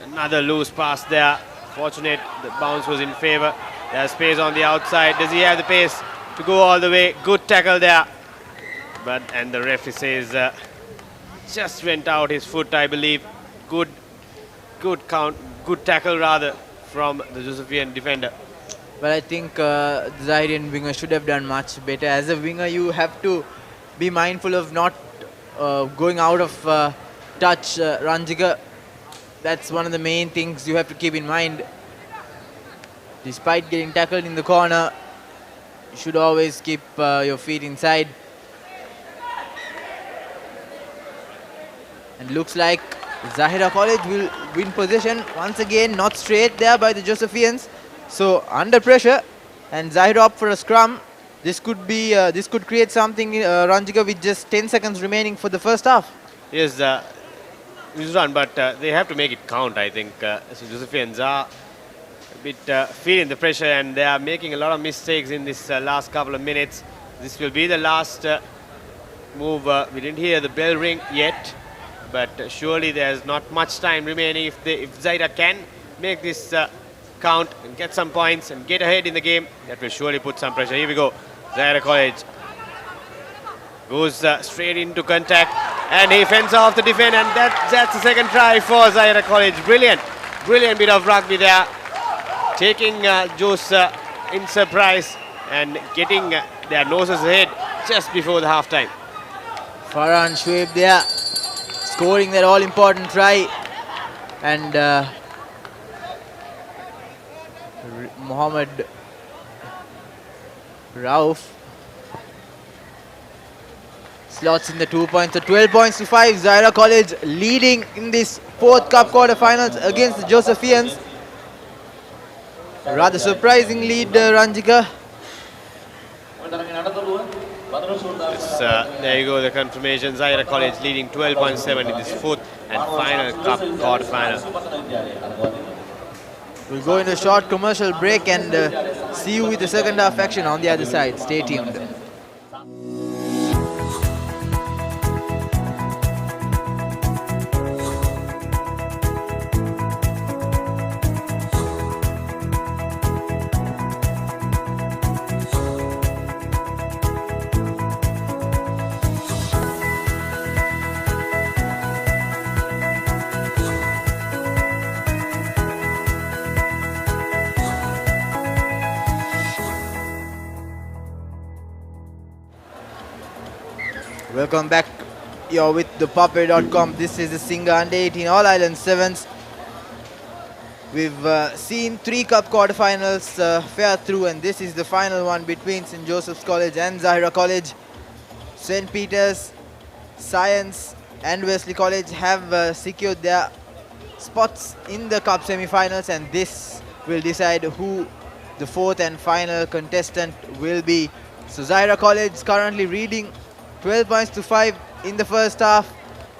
S4: Another loose pass there. Fortunate, the bounce was in favor. There's space on the outside. Does he have the pace to go all the way? Good tackle there. And the referee says just went out his foot, I believe. Good tackle rather from the Josephian defender.
S2: But I think the Zairian winger should have done much better. As a winger, you have to be mindful of not going out of touch. Ranjika, that's one of the main things you have to keep in mind. Despite getting tackled in the corner, you should always keep your feet inside. And looks like Zahira College will win possession once again. Not straight there by the Josephians. So under pressure, and Zahira up for a scrum. This could create something, Ranjika, with just 10 seconds remaining for the first half.
S4: Yes, this run, but they have to make it count, I think. So Josephians are a bit feeling the pressure, and they are making a lot of mistakes in this last couple of minutes. This will be the last move. We didn't hear the bell ring yet, but surely there's not much time remaining. If Zaira can make this count and get some points and get ahead in the game, that will surely put some pressure. Here we go. Zaira College goes straight into contact, and he fends off the defender, and that's the second try for Zaira College. Brilliant bit of rugby there, taking Jos in surprise and getting their noses ahead just before the half time.
S2: Farhan Shoaib there, scoring that all-important try, and Rauf slots in the 2 points. So 12 points to 5. Zaira College leading in this fourth cup quarterfinals against the Josephians. Rather surprising lead, Ranjika.
S4: Yes, there you go, the confirmation. Zaira College leading 12.7 in this fourth and final cup quarterfinal.
S2: We'll go into a short commercial break and see you with the second half action on the other side. Stay tuned. Welcome back. You're with ThePapare.com. This is the Singa Under 18 All Island Sevens. We've seen 3 cup quarterfinals fare through, and this is the final one between St. Joseph's College and Zahira College. St. Peter's, Science and Wesley College have secured their spots in the cup semi-finals, and this will decide who the fourth and final contestant will be. So Zahira College is currently leading 12 points to 5 in the first half,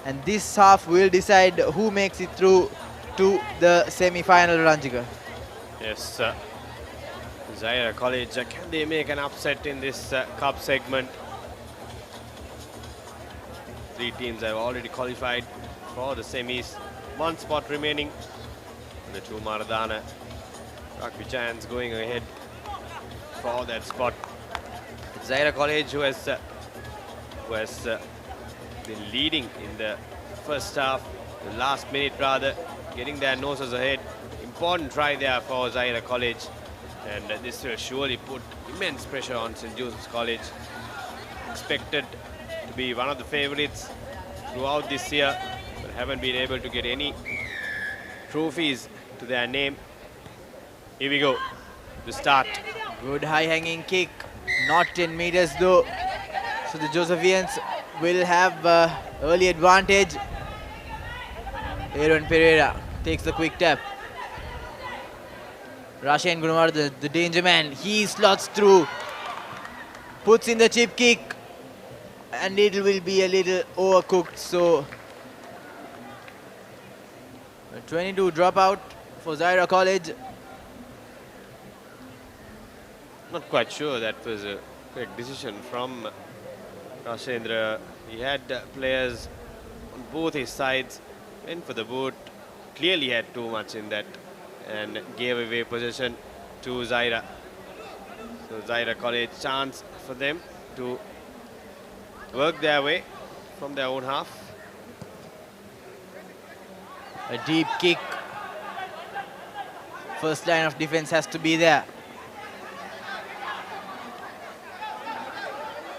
S2: and this half will decide who makes it through to the semi-final, Ranjika.
S4: Yes, Zaira College, can they make an upset in this cup segment? 3 teams have already qualified for the semis. 1 spot remaining. The 2 Maradana Rugby Giants going ahead for that spot. Zaira College, who has been leading in the first half, the last minute rather, getting their noses ahead. Important try there for Zaira College, and this will surely put immense pressure on St. Joseph's College. Expected to be one of the favourites throughout this year, but haven't been able to get any trophies to their name. Here we go, the start.
S2: Good high hanging kick, not 10 meters though. So the Josephians will have early advantage. Aaron Pereira takes the quick tap. Rashan Gunawar, the danger man, he slots through, puts in the chip kick, and it will be a little overcooked. So a 22 dropout for Zaira College.
S4: Not quite sure that was a correct decision from Rashendra. He had players on both his sides, went for the boot, clearly had too much in that and gave away possession to Zaira. So Zaira College, chance for them to work their way from their own half.
S2: A deep kick. First line of defense has to be there.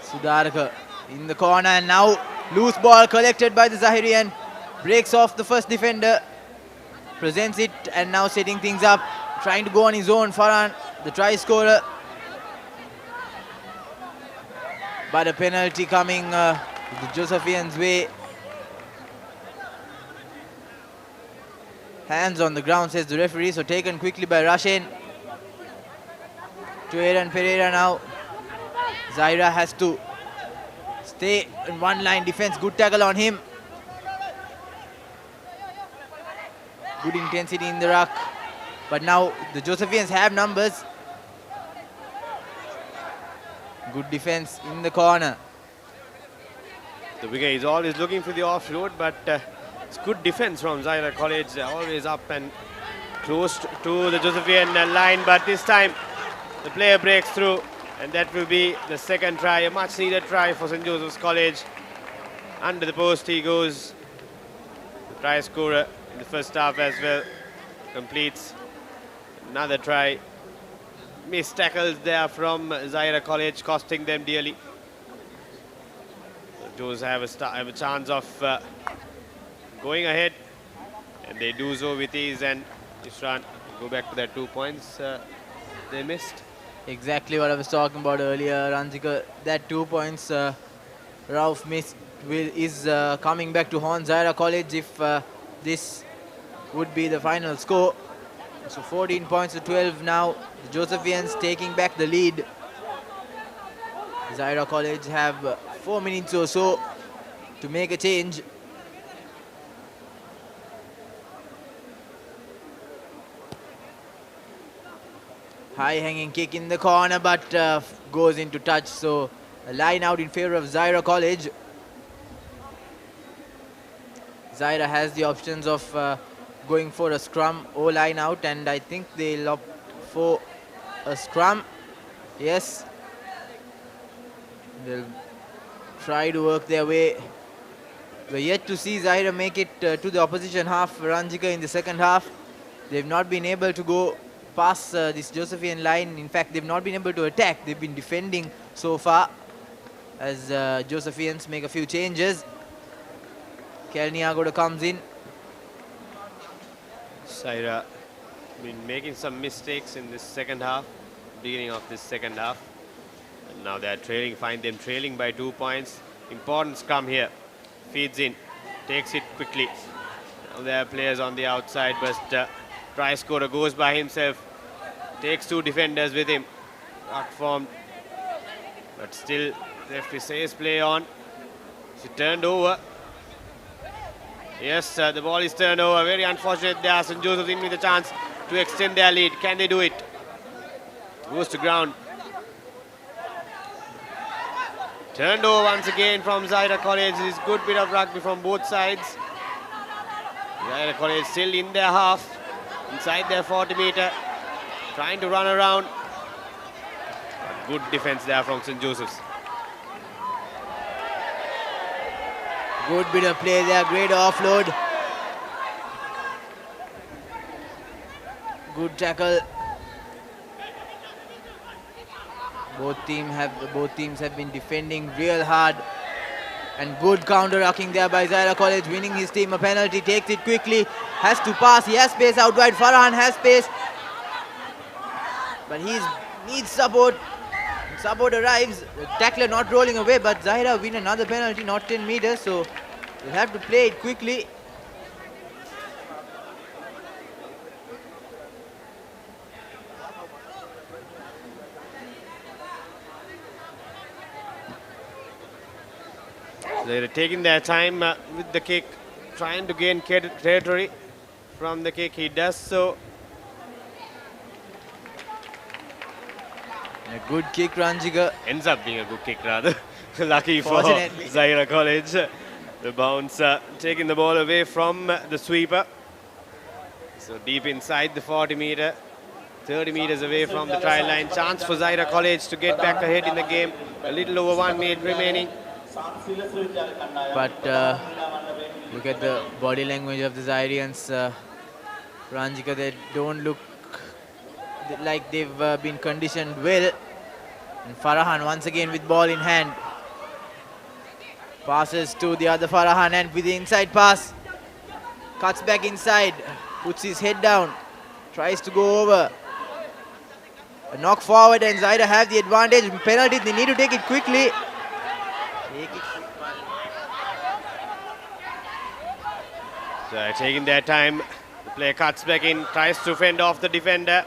S2: Sudarka in the corner, and now loose ball collected by the Zahirian. Breaks off the first defender, presents it, and now setting things up, trying to go on his own. Farhan, the try scorer, but a penalty coming the Josephians' way. Hands on the ground, says the referee, so taken quickly by Rashan. To Aaron Pereira now. Zaira has to stay in one line defense. Good tackle on him. Good intensity in the ruck. But now the Josephians have numbers. Good defense in the corner.
S4: The wicket is always looking for the offload, but it's good defense from Zaira College. They're always up and close to the Josephian line, but this time the player breaks through, and that will be the second try, a much needed try for St. Joseph's College. Under the post he goes. The try scorer in the first half as well completes another try. Missed tackles there from Zaira College, costing them dearly. The Joes have a chance of going ahead, and they do so with ease, and Ishran go back to their 2 points they missed.
S2: Exactly what I was talking about earlier, Ranjika. That 2 points Rauf missed is coming back to haunt Zaira College if this would be the final score. So 14 points to 12 now. The Josephians taking back the lead. Zaira College have 4 minutes or so to make a change. High hanging kick in the corner, but goes into touch. So a line out in favor of Zaira College. Zaira has the options of going for a scrum or line out, and I think they'll opt for a scrum. Yes. They'll try to work their way. We're yet to see Zaira make it to the opposition half, Ranjika, in the second half. They've not been able to go past this Josephian line. In fact, they've not been able to attack. They've been defending so far as Josephians make a few changes. Kelniagoda comes in.
S4: Zaira been making some mistakes in this second half, beginning of this second half. And now they're trailing, find them trailing by 2 points. Important scrum here. Feeds in, takes it quickly. Now there are players on the outside, but try scorer goes by himself. Takes 2 defenders with him. Not formed. But still, referee says play on. She turned over. Yes, the ball is turned over. Very unfortunate there. St. Joseph's in with a chance to extend their lead. Can they do it? Goes to ground. Turned over once again from Zaira College. This is good bit of rugby from both sides. Zaira College still in their half, inside their 40 meter, trying to run around. Good defense there from St. Joseph's.
S2: Good bit of play there, great offload. Good tackle. Both teams have been defending real hard. And good counter-rucking there by Zaira College, winning his team a penalty, takes it quickly, has to pass, he has space out wide, Farhan has space. But he needs support. Support arrives, the tackler not rolling away, but Zaira win another penalty, not 10 meters, so they'll have to play it quickly.
S4: They're taking their time with the kick, trying to gain territory from the kick. He does so.
S2: A good kick, Ranjika.
S4: Ends up being a good kick rather. Lucky for
S2: Fortunately.
S4: Zaira College. The bounce taking the ball away from the sweeper. So deep inside the 40 meter, 30 meters away from the try line. Chance for Zaira College to get back ahead in the game. A little over 1 minute remaining.
S2: But look at the body language of the Zairians, Ranjika. They don't look like they've been conditioned well. And Farhan once again with ball in hand. Passes to the other Farhan and with the inside pass. Cuts back inside, puts his head down, tries to go over. A knock forward and Zaira have the advantage. Penalty, they need to take it quickly.
S4: So taking their time, the player cuts back in, tries to fend off the defender.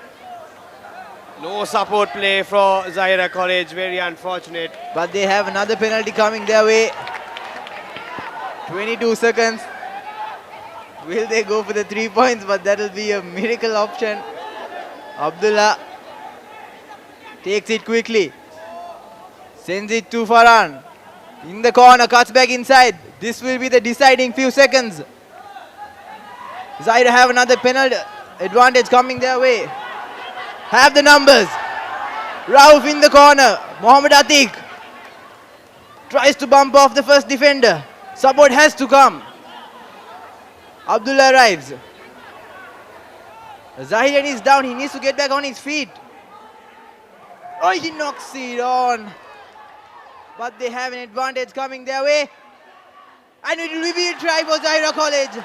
S4: No support play for Zaira College, very unfortunate.
S2: But they have another penalty coming their way. 22 seconds. Will they go for the 3 points? But that will be a miracle option. Abdullah takes it quickly. Sends it to Farhan. In the corner, cuts back inside. This will be the deciding few seconds. Zaira have another penalty advantage coming their way. Have the numbers. Rauf in the corner. Mohammad Atiq tries to bump off the first defender. Support has to come. Abdullah arrives. Zahiran is down. He needs to get back on his feet. Oh, he knocks it on. But they have an advantage coming their way. And it will be a try for Zaira College.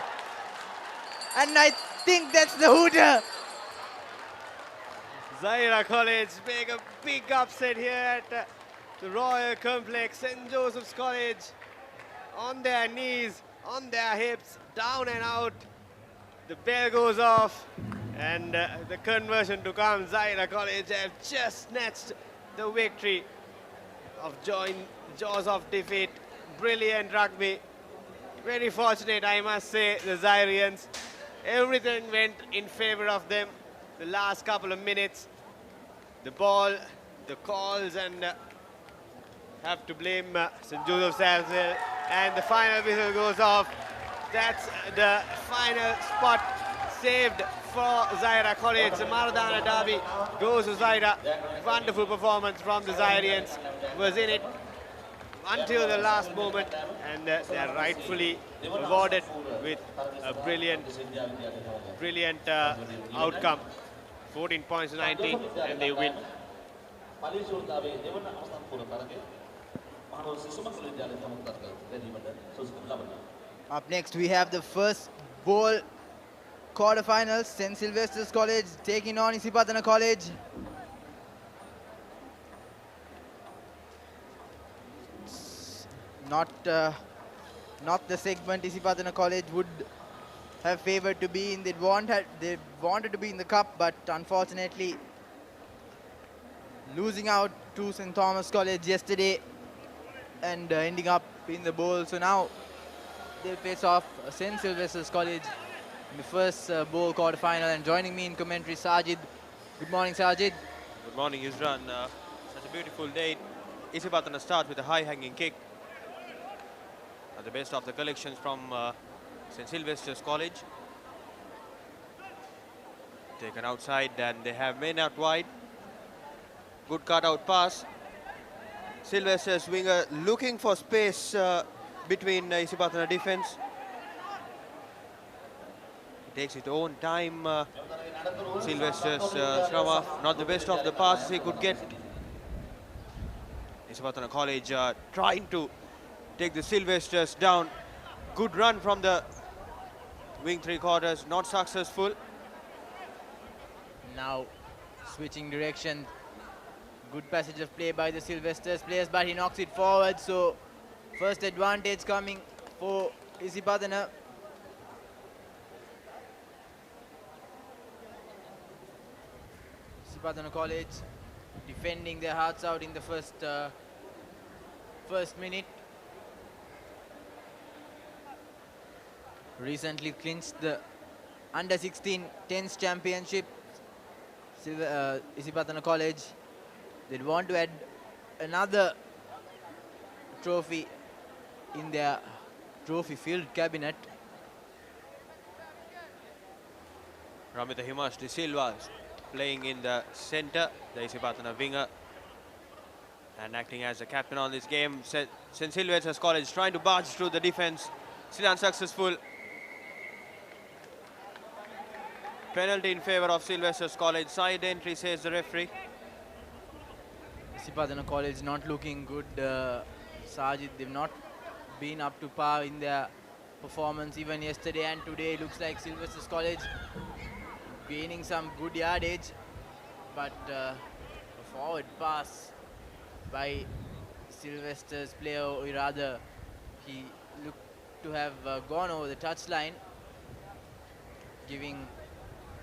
S2: And I think that's the hooter.
S4: Zaira College make a big upset here at the Royal Complex. St. Joseph's College on their knees, on their hips, down and out. The bell goes off and the conversion to come. Zaira College have just snatched the victory of jaws of defeat. Brilliant rugby. Very fortunate, I must say, the Zairians. Everything went in favor of them. The last couple of minutes, the ball, the calls, and have to blame St. Joseph's as well. And the final whistle goes off. That's the final spot saved for Zaira College. The Maradona derby goes to Zaira. Wonderful performance from the Zairians. Was in it until the last moment, and they are rightfully rewarded with a brilliant outcome. 14 points to 19, and they win.
S2: Up next, we have the first bowl quarterfinals. St. Sylvester's College taking on Isipatana College. Not the segment Isipatana College would have favored to be in. They wanted to be in the cup, but unfortunately losing out to St. Thomas College yesterday and ending up in the bowl. So now they'll face off St. Sylvester's College in the first bowl quarterfinal. And joining me in commentary, Sajid. Good morning, Sajid.
S6: Good morning, Yusran. Such a beautiful day. Isipatana start with a high-hanging kick. The best of the collections from St. Sylvester's College. Taken outside and they have men out wide. Good cut-out pass. Sylvester's winger looking for space between Isipatana defense. He takes his own time. Sylvester's Shrama, not the best of the passes he could get. Isipatana College trying to take the Sylvesters down. Good run from the wing three quarters, not successful.
S2: Now switching direction. Good passage of play by the Sylvesters players, but he knocks it forward. So first advantage coming for Isipatana. Isipatana College defending their hearts out in the first minute. Recently clinched the under-16 10s championship. Isipatana College, they'd want to add another trophy in their trophy-filled cabinet.
S6: Ramita Himash De Silva playing in the center, the Isipatana winger, and acting as the captain on this game. St. Sylvester's College trying to barge through the defense, still unsuccessful. Penalty in favor of Sylvester's College. Side entry, says the referee.
S2: Isipatana College not looking good, Sajid. They've not been up to par in their performance even yesterday and today. Looks like Sylvester's College gaining some good yardage, but a forward pass by Sylvester's player, or rather he looked to have gone over the touchline, giving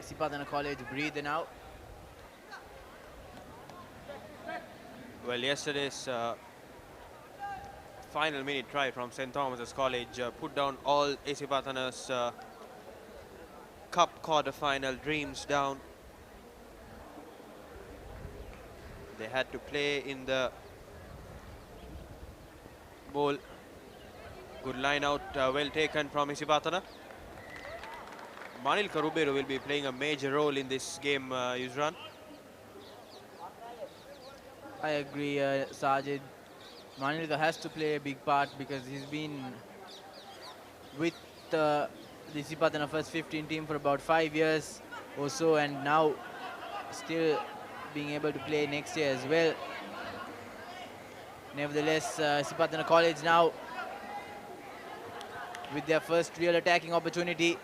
S2: Isipatana College a breather now.
S6: Well, yesterday's final minute try from St. Thomas's College put down all Isipatana's cup quarter-final dreams down. They had to play in the bowl. Good line out, well taken from Isipatana. Manil Karuberu will be playing a major role in this game, Yusran.
S2: I agree, Sajid. Manilka has to play a big part because he's been with the Isipatana first 15 team for about 5 years or so, and now still being able to play next year as well. Nevertheless, Isipatana College now with their first real attacking opportunity.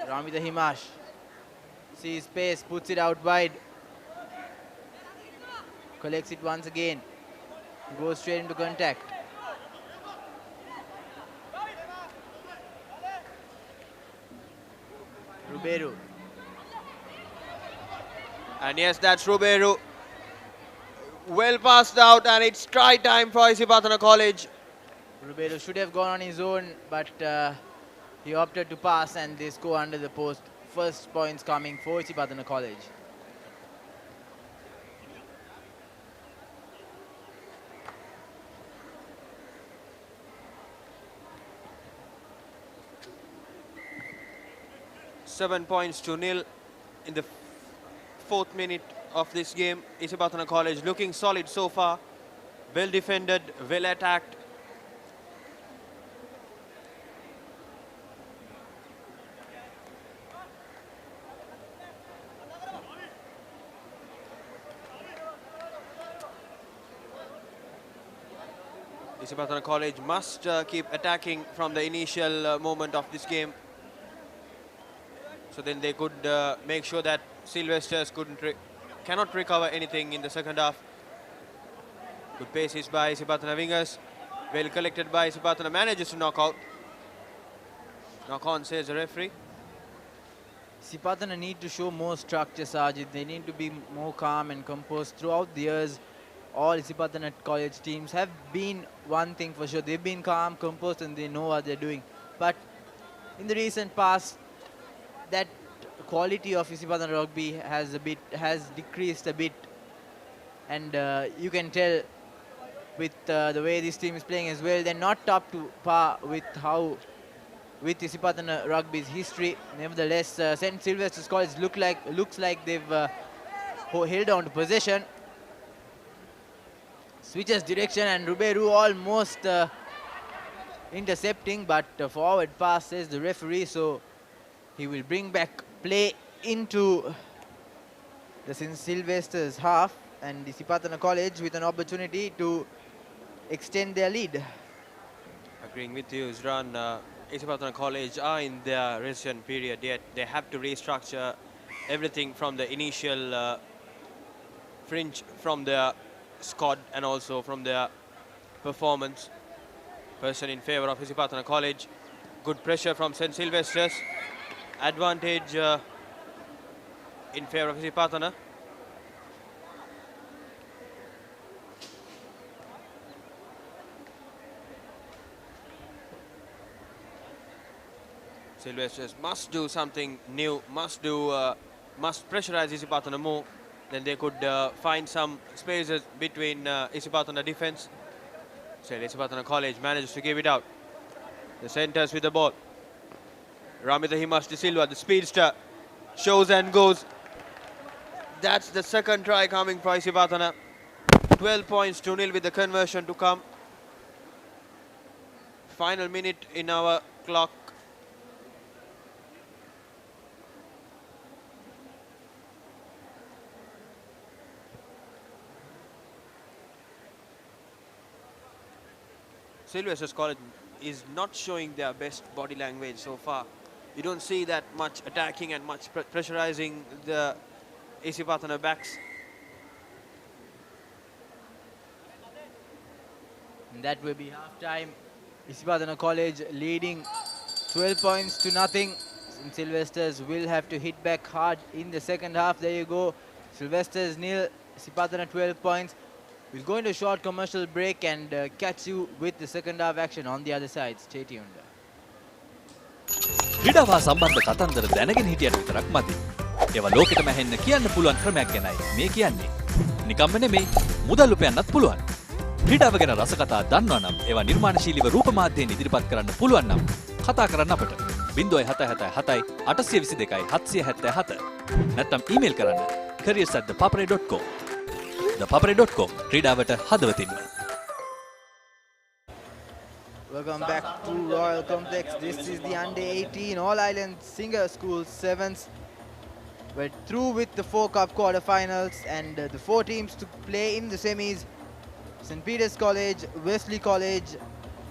S2: Ramita Himash sees pace, puts it out wide. Collects it once again. Goes straight into contact. Ruberu.
S6: And yes, that's Ruberu. Well passed out, and it's try time for Isipatana College.
S2: Ruberu should have gone on his own, but he opted to pass, and they score under the post. First points coming for Isipatana College.
S6: $7-0 in the 4th minute of this game. Isipatana College looking solid so far. Well defended, well attacked. Isipatana College must keep attacking from the initial moment of this game. So then they could make sure that Sylvesters cannot recover anything in the second half. Good paces by Isipatana wingers. Well collected by Isipatana, manages to knock out. Knock on, says the referee.
S2: Isipatana need to show more structure, Sajid. They need to be more calm and composed. Throughout the years, all Isipatana College teams have been one thing for sure. They've been calm, composed, and they know what they're doing. But in the recent past, that quality of Isipatana Rugby has decreased a bit, and you can tell with the way this team is playing as well. They're not up to par with Isipatana Rugby's history. Nevertheless, St. Sylvester's College looks like they've held on to possession. Switches direction, and Ruberu almost intercepting, but forward pass, says the referee, so he will bring back play into the St. Sylvester's half, and Isipatana College with an opportunity to extend their lead.
S6: Agreeing with you, Zran. Isipatana College are in their recession period yet. They have to restructure everything from the initial fringe, from their squad, and also from their performance. Person in favor of Isipatana College. Good pressure from St. Sylvester's. Advantage in favor of Isipatana. Sylvesters must do something new, must pressurize Isipatana more. Then they could find some spaces between Isipatana defense. So Isipatana College manages to give it out. The centers with the ball. Ramita Himash De Silva, the speedster, shows and goes. That's the second try coming for Isipatana. 12-0 with the conversion to come. Final minute in our clock. Sylvester's College is not showing their best body language so far. You don't see that much attacking and much pressurizing the Isipatana backs.
S2: And that will be half-time. Isipatana College leading 12-0. And Sylvesters will have to hit back hard in the second half. There you go. Sylvesters nil, Isipatana 12 points. We'll go into a short commercial break and catch you with the second half action on the other side. Stay tuned.
S5: ක්‍රීඩාව සම්බන්ධ කතන්දර දැනගෙන හිටියට විතරක් මදි. ඒවා ලෝකෙටම ඇහෙන්න කියන්න පුළුවන් ක්‍රමයක් ගැනයි මේ කියන්නේ. නිකම්ම නෙමෙයි, මුදල් උපයන්නත් පුළුවන්. ක්‍රීඩාව ගැන රසකතා දන්නවා නම් ඒවා නිර්මාණශීලීව රූප මාධ්‍යයෙන් ඉදිරිපත් කරන්න පුළුවන් නම් කතා කරන්න අපට 0777 822 777 නැත්නම් ඊමේල් කරන්න careers@thepapare.com. ThePapare.com ක්‍රීඩාවට හදවතින්ම.
S2: Welcome back to Royal Complex. This is the Under-18 All-Island Singer School Sevens. We're through with the 4 Cup quarterfinals, and the 4 teams to play in the semis: St. Peter's College, Wesley College,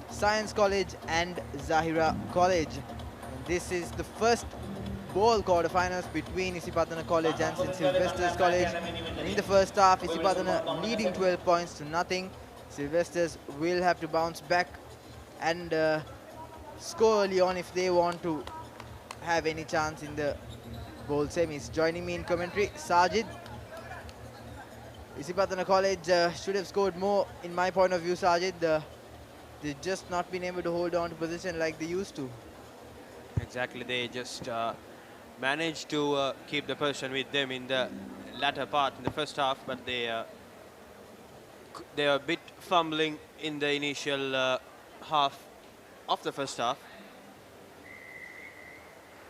S2: Science College, and Zahira College. And this is the first football quarterfinals between Isipatana College and St. Sylvester's College. And in the first half, Isipatana leading 12 points to nothing. Sylvesters will have to bounce back and score early on if they want to have any chance in the bowl semis. Joining me in commentary, Sajid. Isipatana College should have scored more, in my point of view, Sajid. They've just not been able to hold on to position like they used to.
S6: Exactly, they just managed to keep the possession with them in the latter part in the first half, but they are a bit fumbling in the initial half of the first half.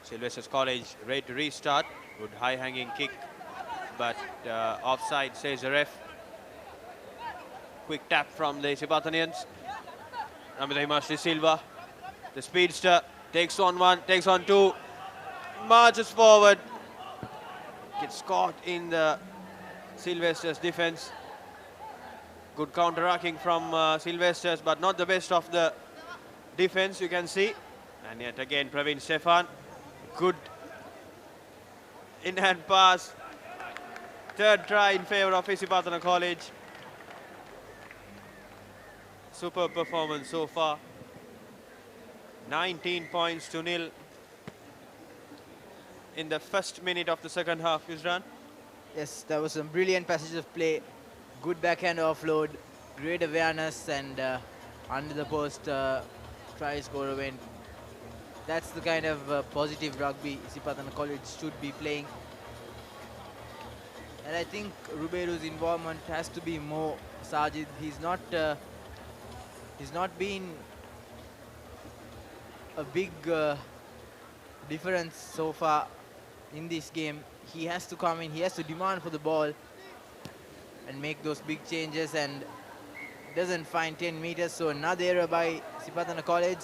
S6: Sylvester's College ready to restart. Good high-hanging kick, but offside, says the ref. Quick tap from the Isipatanians. Ramitahimas De Silva, the speedster, takes on one, takes on two, marches forward, gets caught in the Sylvester's defense. Good counter-attacking from Sylvester's, but not the best of the defense, you can see. And yet again, Praveen Stefan, good in-hand pass. Third try in favor of Isipatana College. Superb performance so far. 19 points to nil in the first minute of the second half, Yusran.
S2: Yes, there was some brilliant passages of play. Good backhand offload, great awareness, and under the post try score win. That's the kind of positive rugby Isipatana College should be playing. And I think Ruberu's involvement has to be more. Sajid, he's not been a big difference so far in this game. He has to come in, he has to demand for the ball and make those big changes, and doesn't find 10 meters. So another error by Isipatana College.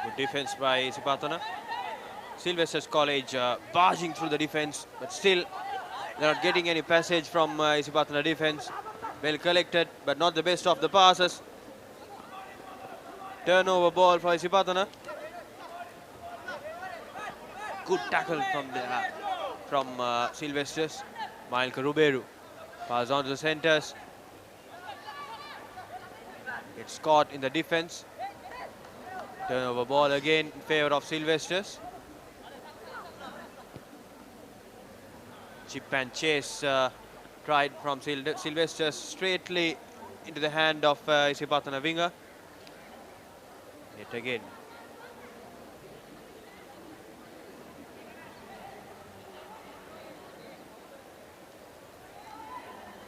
S6: Good defense by Isipatana. Sylvester's College barging through the defense, but still they're not getting any passage from Isipatana defense. Well collected, but not the best of the passes. Turnover ball for Isipatana. Good tackle from Sylvester's. Mailka Ruberu. Pass on to the centers. It's caught in the defense. Turnover ball again in favor of Sylvester's. Chip and chase tried from Sylvester's straightly into the hand of Isipatana winger. Yet again.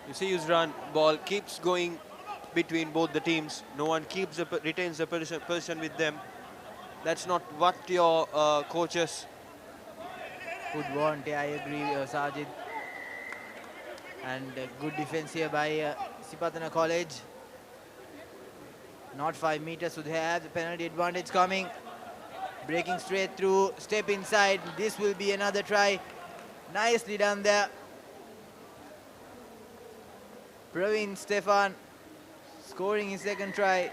S6: You see, Yusran, ball keeps going between both the teams. No one retains the position with them. That's not what your coaches
S2: Would want, I agree, Sajid. And good defense here by Isipatana College. Not 5 meters, so they have the penalty advantage coming. Breaking straight through, step inside. This will be another try. Nicely done there. Praveen Stefan scoring his second try.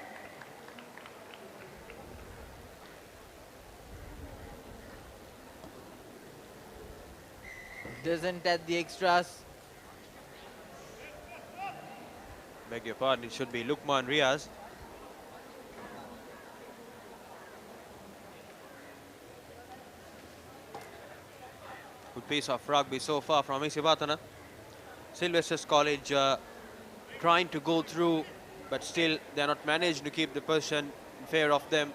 S2: Doesn't add the extras.
S6: Beg your pardon, it should be Lukman Riaz. Good piece of rugby so far from Isipatana. Sylvester's College trying to go through, but still they're not managed to keep the possession in favor of them.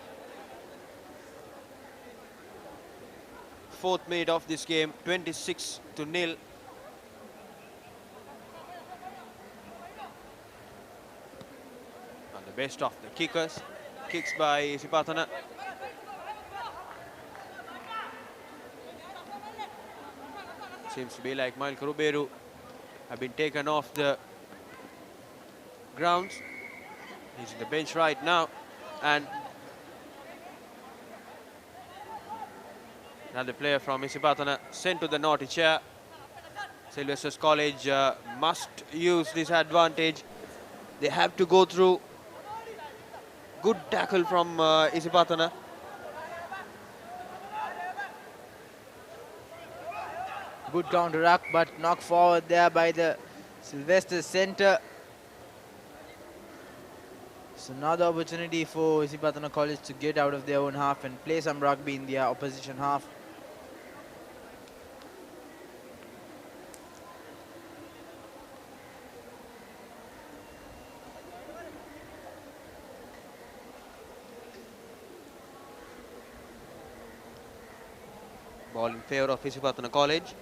S6: Fourth minute of this game, 26-0. And the best of the kickers. Kicks by Isipatana. Seems to be like Mailka Ruberu have been taken off the grounds. He's in the bench right now. And another player from Isipatana sent to the naughty chair. Sylvester's College must use this advantage. They have to go through. Good tackle from Isipatana.
S2: Good counter-ruck, but knocked forward there by the Sylvester centre. So another opportunity for Isipatana College to get out of their own half and play some rugby in their opposition half.
S6: Ball in favour of Isipatana College.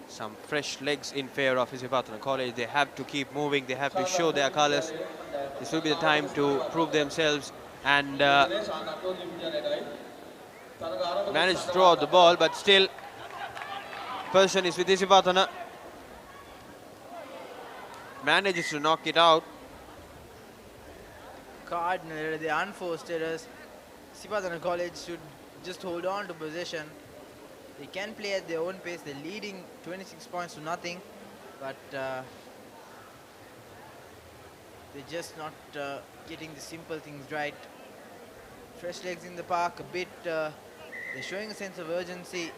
S6: Some fresh legs in favour of Isipatana College. They have to keep moving. They have to show their colours. This will be the time to prove themselves and manage to throw out the ball, but still possession is with Isipatana. Manages to knock it out.
S2: Cardinal, the unforced errors. Isipatana College should just hold on to possession. They can play at their own pace. They're leading 26 points to nothing, but they're just not getting the simple things right. Fresh legs in the park, a bit. They're showing a sense of urgency.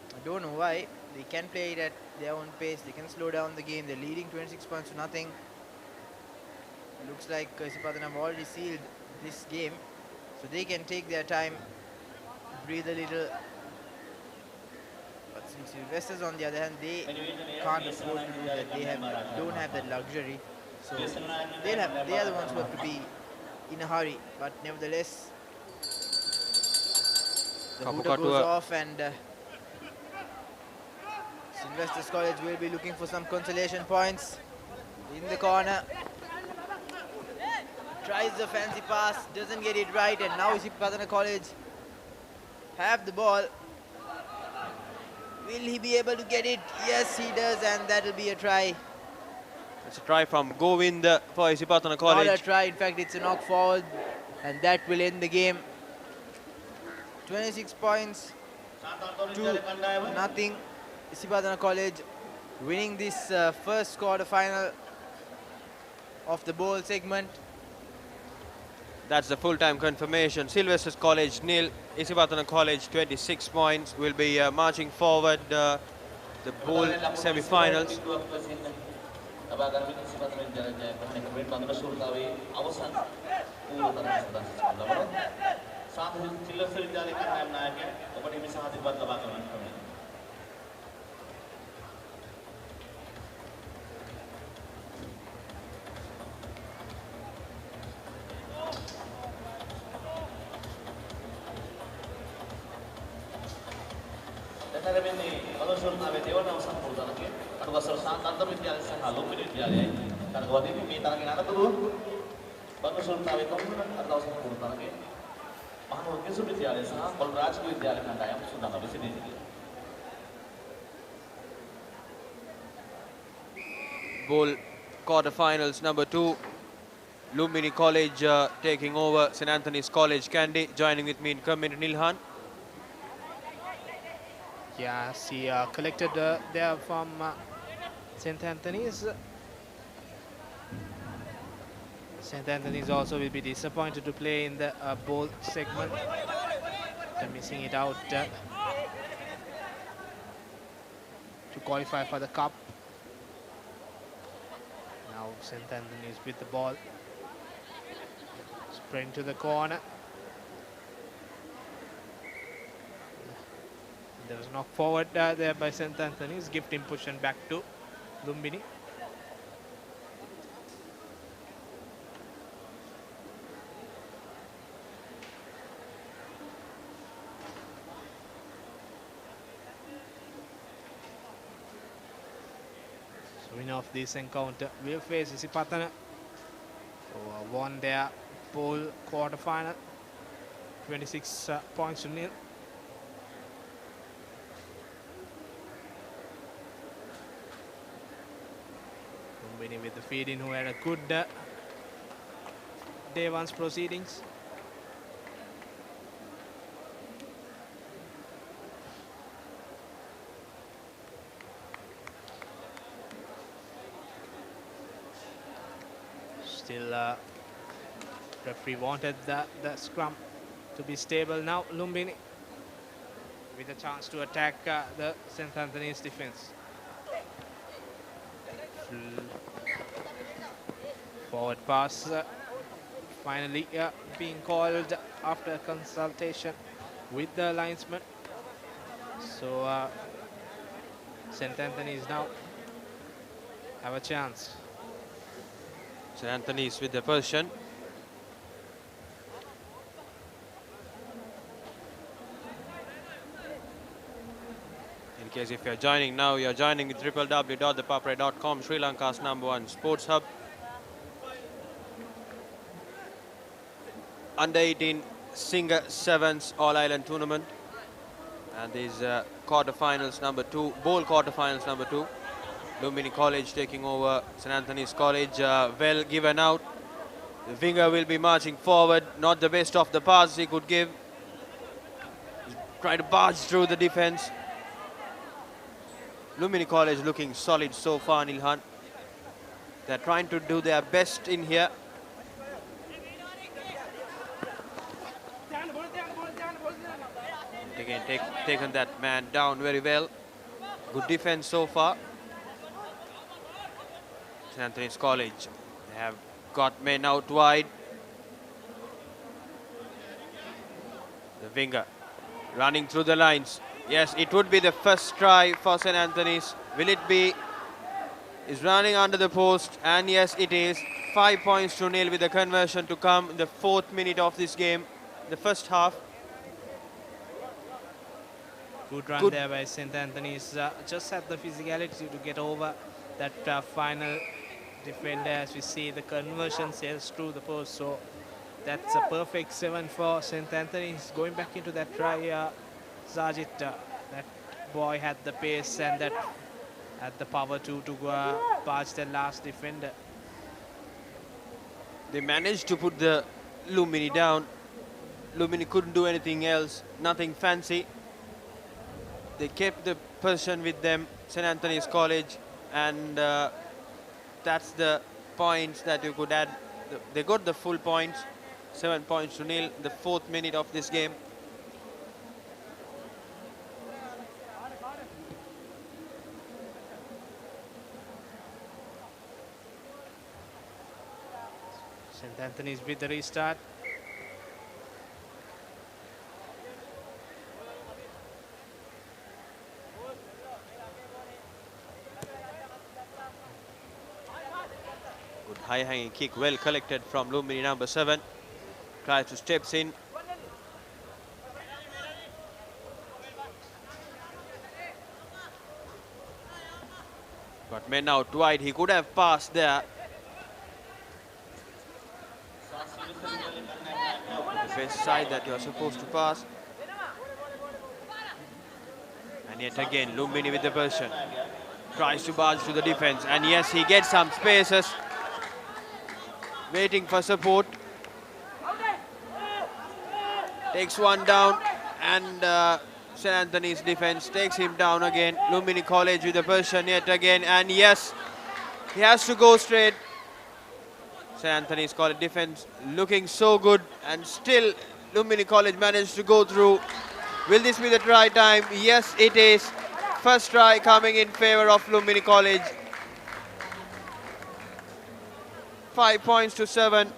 S2: I don't know why. They can play it at their own pace. They can slow down the game. They're leading 26 points to nothing. It looks like Isipatana have already sealed this game, so they can take their time, breathe a little. But since Sylvesters, on the other hand, they can't afford to do that. They don't have that luxury, so they are the ones who have to be in a hurry. But nevertheless, the hooter goes off, and Sylvesters College will be looking for some consolation points in the corner. Tries the fancy pass, doesn't get it right, and now Isipatana College have the ball. Will he be able to get it? Yes, he does, and that will be a try.
S6: It's a try from Govind for Isipatana College.
S2: Not a try, in fact, it's a knock forward, and that will end the game. 26 points to nothing. Isipatana College winning this first quarter final of the bowl segment.
S6: That's the full-time confirmation. Sylvester's College 0, Isipatana College 26 points. Will be marching forward the bowl semi-finals. Bowl quarterfinals number 2. Lumbini College taking over St. Anthony's College Kandy. Joining with me in commentary, Nilhan.
S1: Yeah, she collected there from St. Anthony's. St. Anthony's also will be disappointed to play in the bowl segment. They're missing it out to qualify for the cup. Now St. Anthony's with the ball. Sprint to the corner. There was a knock forward there by St. Anthony's. Gifting push and back to Lumbini. So winner of this encounter will face Isipatana, who won their bowl quarter-final, 26 points to 0. Lumbini with the feed-in, who had a good day one's proceedings. Still, referee wanted the scrum to be stable. Now Lumbini with a chance to attack the St. Anthony's defense. Forward pass finally being called after consultation with the linesman. So St. Anthony's now have a chance.
S6: St. Anthony's with the possession. In case if you're joining now, you're joining with www.thepapare.com, Sri Lanka's #1 sports hub. Under 18 Singer Sevens All Island Tournament. And these quarterfinals #2, bowl quarterfinals #2. Lumbini College taking over St. Anthony's College. Well given out. The winger will be marching forward. Not the best of the pass he could give. Try to barge through the defense. Lumbini College looking solid so far, Nilhan. They're trying to do their best in here. Again, taken that man down very well. Good defense so far. St. Anthony's College, they have got men out wide. The winger running through the lines. Yes, it would be the first try for St. Anthony's. Will it be? Is running under the post, and yes, it is. 5 points to nil with the conversion to come in the 4th minute of this game, the first half.
S1: Good run there by St. Anthony's. Just had the physicality to get over that final defender. As we see, the conversion sails through the post. So that's a perfect 7 for St. Anthony's. Going back into that try, Sajid, that boy had the pace and that had the power to barge the last defender.
S6: They managed to put the Lumbini down. Lumbini couldn't do anything else, nothing fancy. They kept the possession with them, St. Anthony's College, and that's the points that you could add. They got the full points, 7 points to nil, the 4th minute of this game.
S1: St. Anthony's with the restart.
S6: Good high-hanging kick, well collected from Lumbini #7. Tries to steps in. Got men out wide. He could have passed there. The best side that you're supposed to pass. And yet again, Lumbini with the possession. Tries to barge to the defense. And yes, he gets some spaces. Waiting for support. Takes one down. And St. Anthony's defense takes him down again. Lumbini College with the possession yet again. And yes, he has to go straight. St. Anthony's College defense looking so good, and still Lumbini College managed to go through. Will this be the try time? Yes, it is. First try coming in favor of Lumbini College. 5 points to 7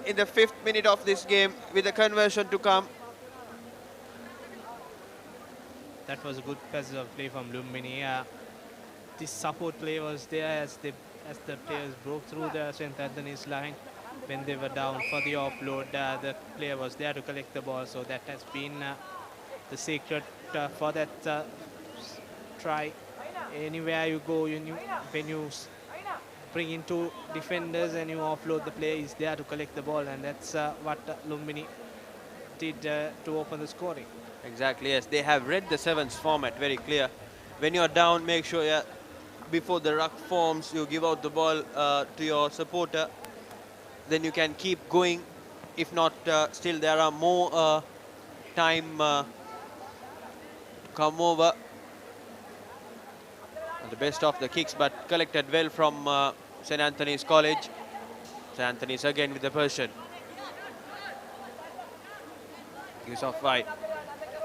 S6: in the 5th minute of this game with the conversion to come.
S1: That was a good passage of play from Lumbini. The support play was there as the players broke through the St. Anthony's line. When they were down for the offload, the player was there to collect the ball. So that has been the secret for that try. Anywhere you go, when you bring in 2 defenders and you offload, the player is there to collect the ball, and that's what Lumbini did to open the scoring.
S6: Exactly, yes. They have read the sevens format very clear. When you're down, make sure before the ruck forms, you give out the ball to your supporter. Then you can keep going. If not, still there are more time to come over. And the best of the kicks, but collected well from St. Anthony's College. St. Anthony's again with the possession. Gives off wide.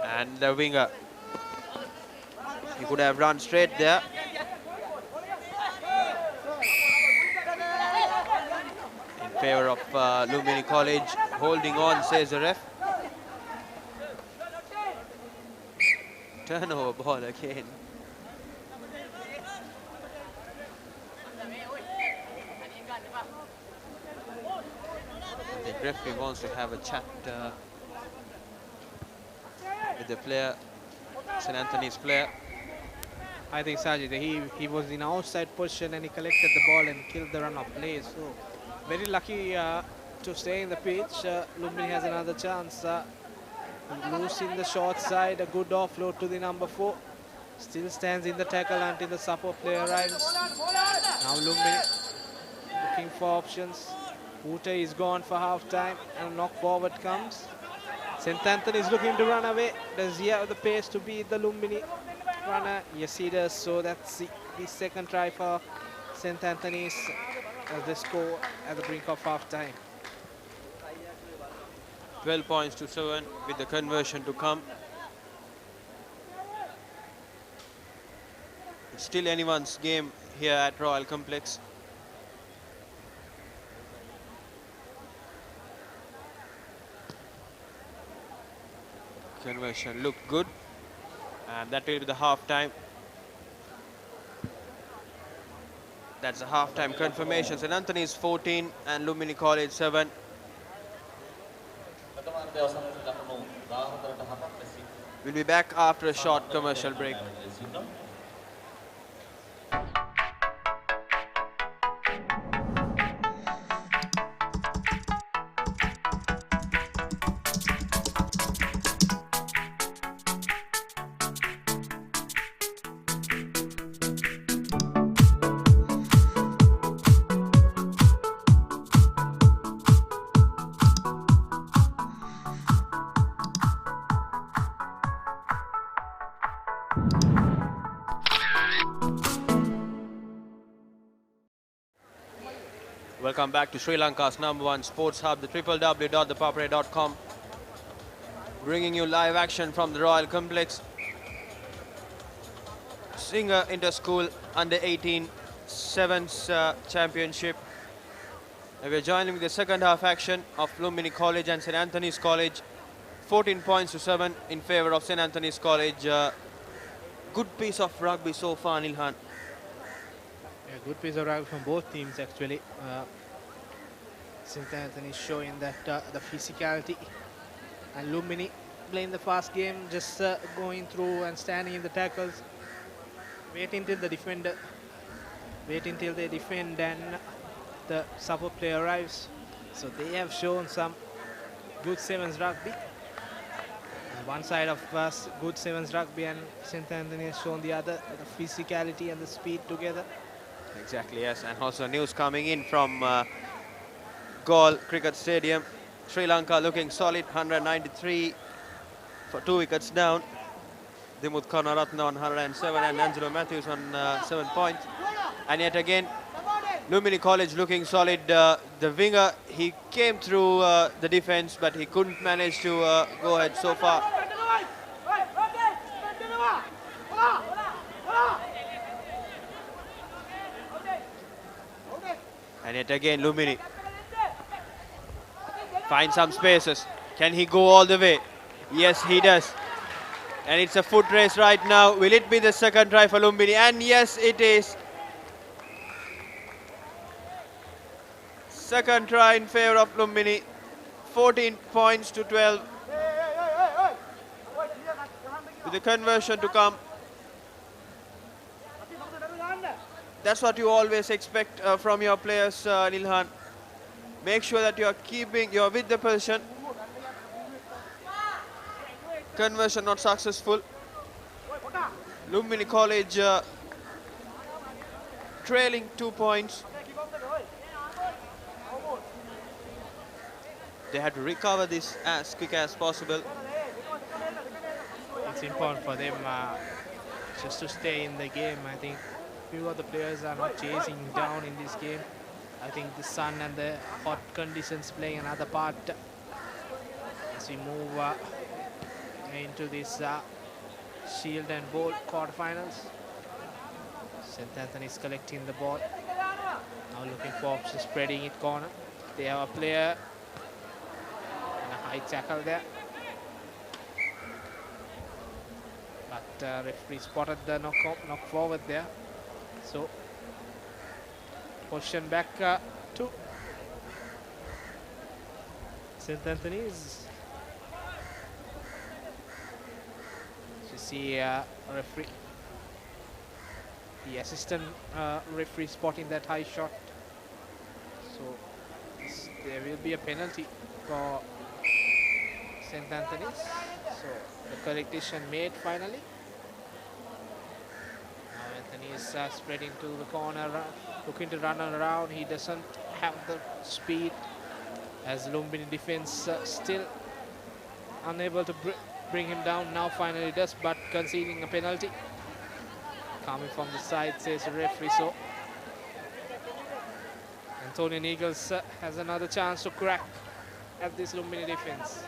S6: And the winger. He could have run straight there. In favour of Lumini College. Holding on, says the ref. Turnover ball again. The referee wants to have a chat with the player, St. Anthony's player.
S1: I think Sajid, he was in outside position and he collected the ball and killed the run of play. So very lucky to stay in the pitch. Lumbini has another chance. Loose in the short side, a good offload to the number 4. Still stands in the tackle until the support player arrives. Now Lumbini looking for options. Hooter is gone for half time and knock forward comes. St. Anthony is looking to run away. Does he have the pace to beat the Lumbini runner? Yes, he does. So that's the second try for St. Anthony's as they score at the brink of half time.
S6: 12 points to 7 with the conversion to come. It's still anyone's game here at Royal Complex. Conversion looked good, and that will be the half time. That's a half time confirmation. St. Anthony's 14 and Lumini College 7. We'll be back after a short commercial break. Welcome back to Sri Lanka's #1 sports hub, the www.thepapare.com. Bringing you live action from the Royal Complex. Singer Inter-School Under-18 Sevens Championship. And we're joining with the second half action of Lumini College and St. Anthony's College. 14 points to 7 in favour of St. Anthony's College. Good piece of rugby so far, Nilhan.
S1: Yeah, good piece of rugby from both teams actually. St. Anthony showing that the physicality, and Lumini playing the fast game, just going through and standing in the tackles, waiting till the defender, waiting till they defend and the support player arrives. So they have shown some good sevens rugby. And one side of us, good sevens rugby, and St. Anthony has shown the other, the physicality and the speed together.
S6: Exactly, yes. And also news coming in from Galle Cricket Stadium. Sri Lanka looking solid, 193 for 2 wickets down. Dimut Karunaratne on 107 and Angelo Matthews on 7 points. And yet again, Lumini College looking solid. The winger, he came through the defense, but he couldn't manage to go ahead so far. And yet again, Lumini finds some spaces. Can he go all the way? Yes, he does. And it's a foot race right now. Will it be the second try for Lumbini? And yes, it is. Second try in favour of Lumbini. 14 points to 12. With the conversion to come. That's what you always expect from your players, Nilhan. Make sure that you're with the position. Conversion not successful. Lumbini College trailing 2 points. They had to recover this as quick as possible.
S1: It's important for them just to stay in the game. I think few of the players are not chasing down in this game. I think the sun and the hot conditions playing another part as we move into this Shield and Bowl quarterfinals. St. Anthony's collecting the ball. Now looking for options, spreading it corner. They have a player and a high tackle there. But referee spotted the knock forward there. So position back to St. Anthony's. You see referee, the assistant referee spotting that high shot. So there will be a penalty for St. Anthony's. So the correction made finally. Now Anthony is spreading to the corner, looking to run around. He doesn't have the speed as Lumbini defense still unable to bring him down. Now finally does, but conceding a penalty. Coming from the side, says the referee. So Anthonian Eagles has another chance to crack at this Lumbini defense.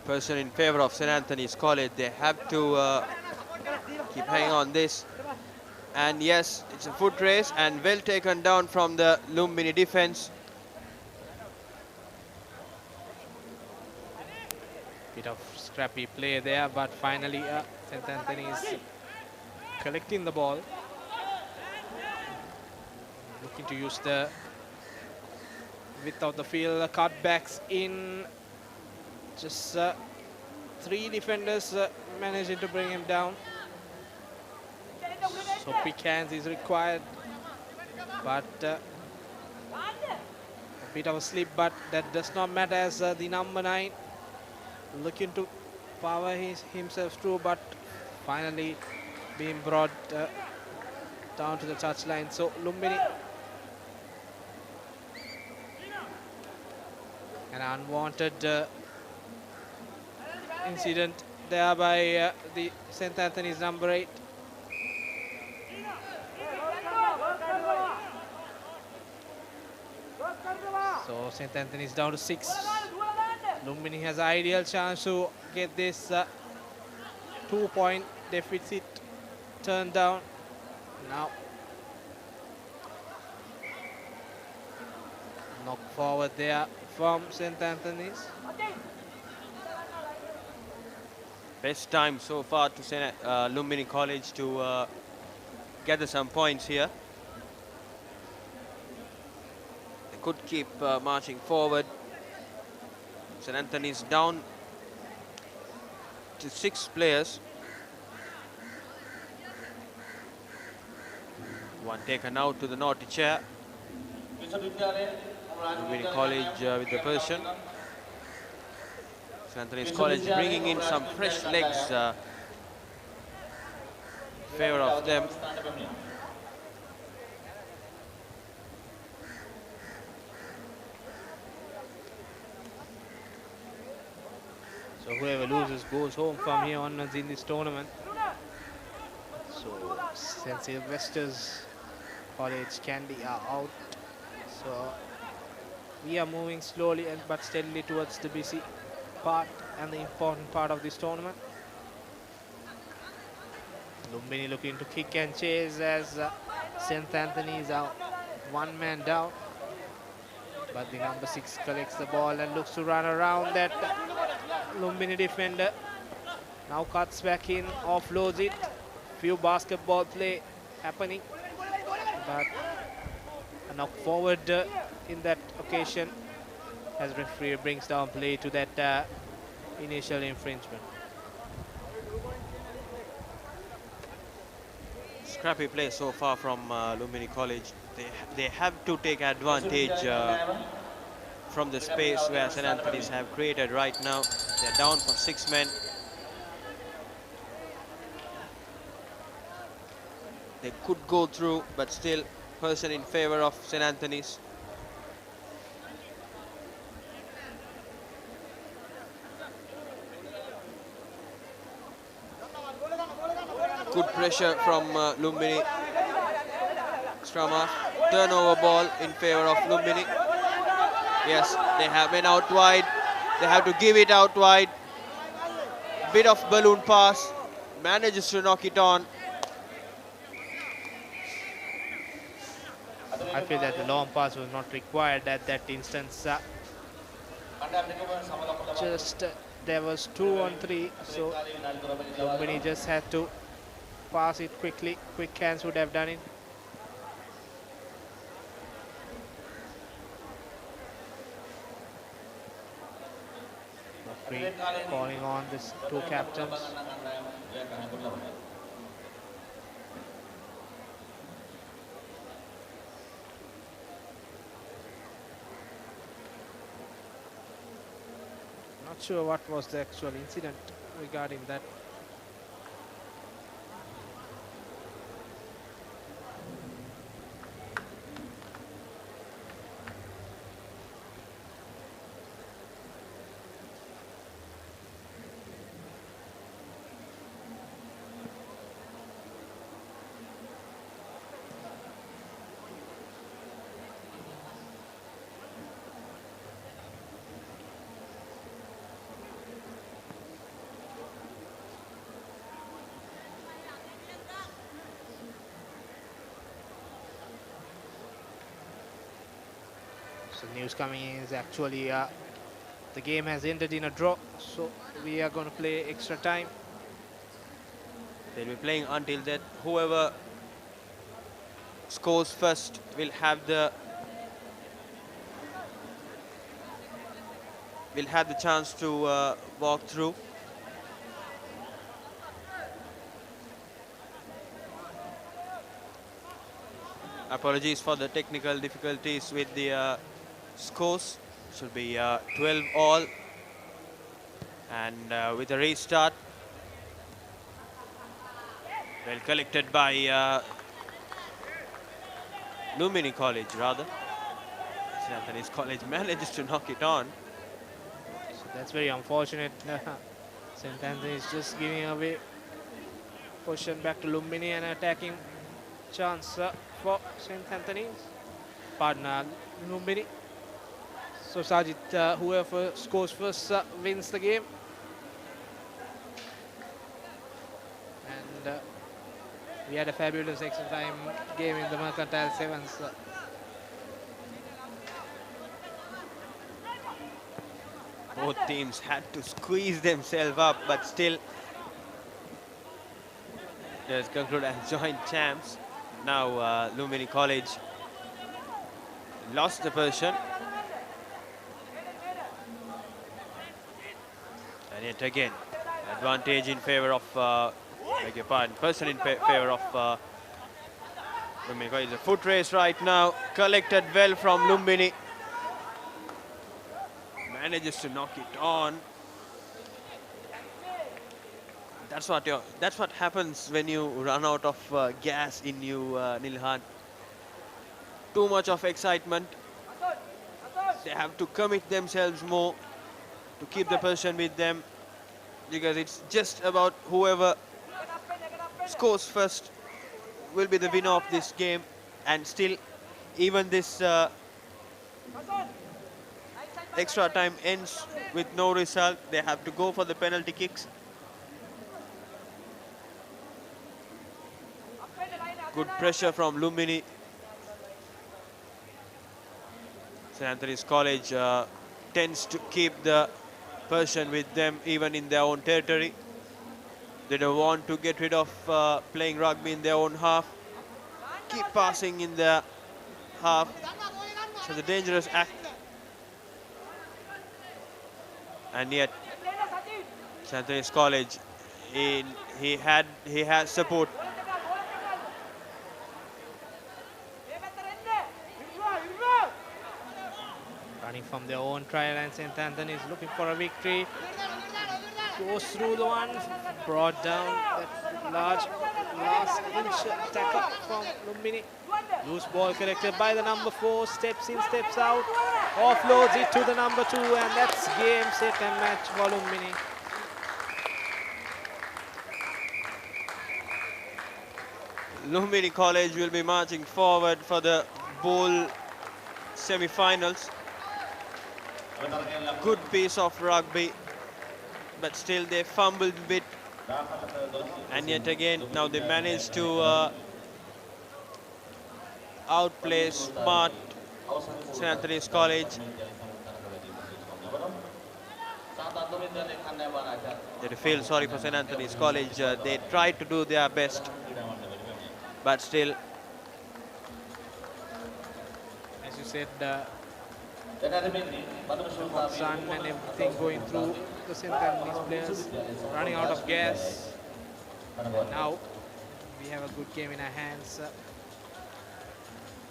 S6: Person in favor of St. Anthony's College. They have to keep hanging on this. And yes, it's a foot race and well taken down from the Lumbini defense.
S1: Bit of scrappy play there, but finally St. Anthony is collecting the ball. Looking to use the width of the field, cutbacks in. Just 3 defenders managing to bring him down. So quick hands is required, but a bit of a slip, but that does not matter as the number 9 looking to power himself through, but finally being brought down to the touchline. So Lumbini, an unwanted incident there by the St. Anthony's number 8. So St. Anthony's down to 6. Lumbini has an ideal chance to get this 2-point deficit turned down. Now knock forward there from St. Anthony's.
S6: Best time so far to Lumbini College to gather some points here. They could keep marching forward. St. Anthony's down to 6 players. One taken out to the naughty chair. Lumbini College with the position. St. Anthony's College bringing in some fresh legs in favor of them.
S1: So whoever loses goes home from here onwards in this tournament. So St. Sylvester's College Candy are out. So we are moving slowly but steadily towards the busy part and the important part of this tournament. Lumbini looking to kick and chase as St. Anthony's out, 1 man down. But the number 6 collects the ball and looks to run around that Lumbini defender. Now cuts back in, offloads it. Few basketball play happening, but a knock forward in that occasion as referee brings down play to that initial infringement.
S6: Scrappy play so far from Lumbini College. They have to take advantage from the space where St. Anthony's have created right now. They're down for 6 men. They could go through, but still person in favor of St. Anthony's. Good pressure from Lumbini. Scrum half turnover ball in favor of Lumbini. Yes, they have been out wide. They have to give it out wide. Bit of balloon pass. Manages to knock it on.
S1: I feel that the long pass was not required at that instance. Just there was 2 on 3, so Lumbini just had to pass it quickly. Quick hands would have done it. Referee calling on these two captains. Not sure what was the actual incident regarding that. So news coming in is actually the game has ended in a draw, so we are going to play extra time.
S6: They'll be playing until that. Whoever scores first will have the chance to walk through. Apologies for the technical difficulties with the scores. Should be 12 all. And with a restart, well collected by Lumbini College, rather. St. Anthony's College manages to knock it on.
S1: So that's very unfortunate. St. Anthony is just giving away position back to Lumbini and attacking chance for St. Anthony's. Pardon, Lumbini. So Sajid, whoever scores first wins the game. And we had a fabulous extra time game in the Mercantile Sevens.
S6: Both teams had to squeeze themselves up, but still just conclude as joint champs. Now Lumbini College lost the position. And yet again, advantage in favor of, beg your pardon, person in favor of Lumbini College. It's a foot race right now, collected well from Lumbini. Manages to knock it on. That's what happens when you run out of gas in you, Nilhan. Too much of excitement. They have to commit themselves more to keep the position with them, because it's just about whoever scores first will be the winner of this game. And still, even this extra time ends with no result. They have to go for the penalty kicks. Good pressure from Lumbini. St. Anthony's College tends to keep the position with them even in their own territory. They don't want to get rid of playing rugby in their own half. Keep passing in their half. So the dangerous act. And yet, St. Anthony's College, he has support.
S1: Running from their own trial, and St. Anthony is looking for a victory. Goes through the one, brought down that large last inch tackle from Lumbini. Loose ball collected by the number 4, steps in, steps out, offloads it to the number 2, and that's game, set and match for Lumbini.
S6: Lumbini College will be marching forward for the bowl semi-finals. Good piece of rugby, but still they fumbled a bit. And yet again, now they managed to outplay smart St. Anthony's College. They feel sorry for St. Anthony's College. They tried to do their best, but still,
S1: as you said, hot sun and everything going through the St. Anthony's players, running out of gas. And now we have a good game in our hands.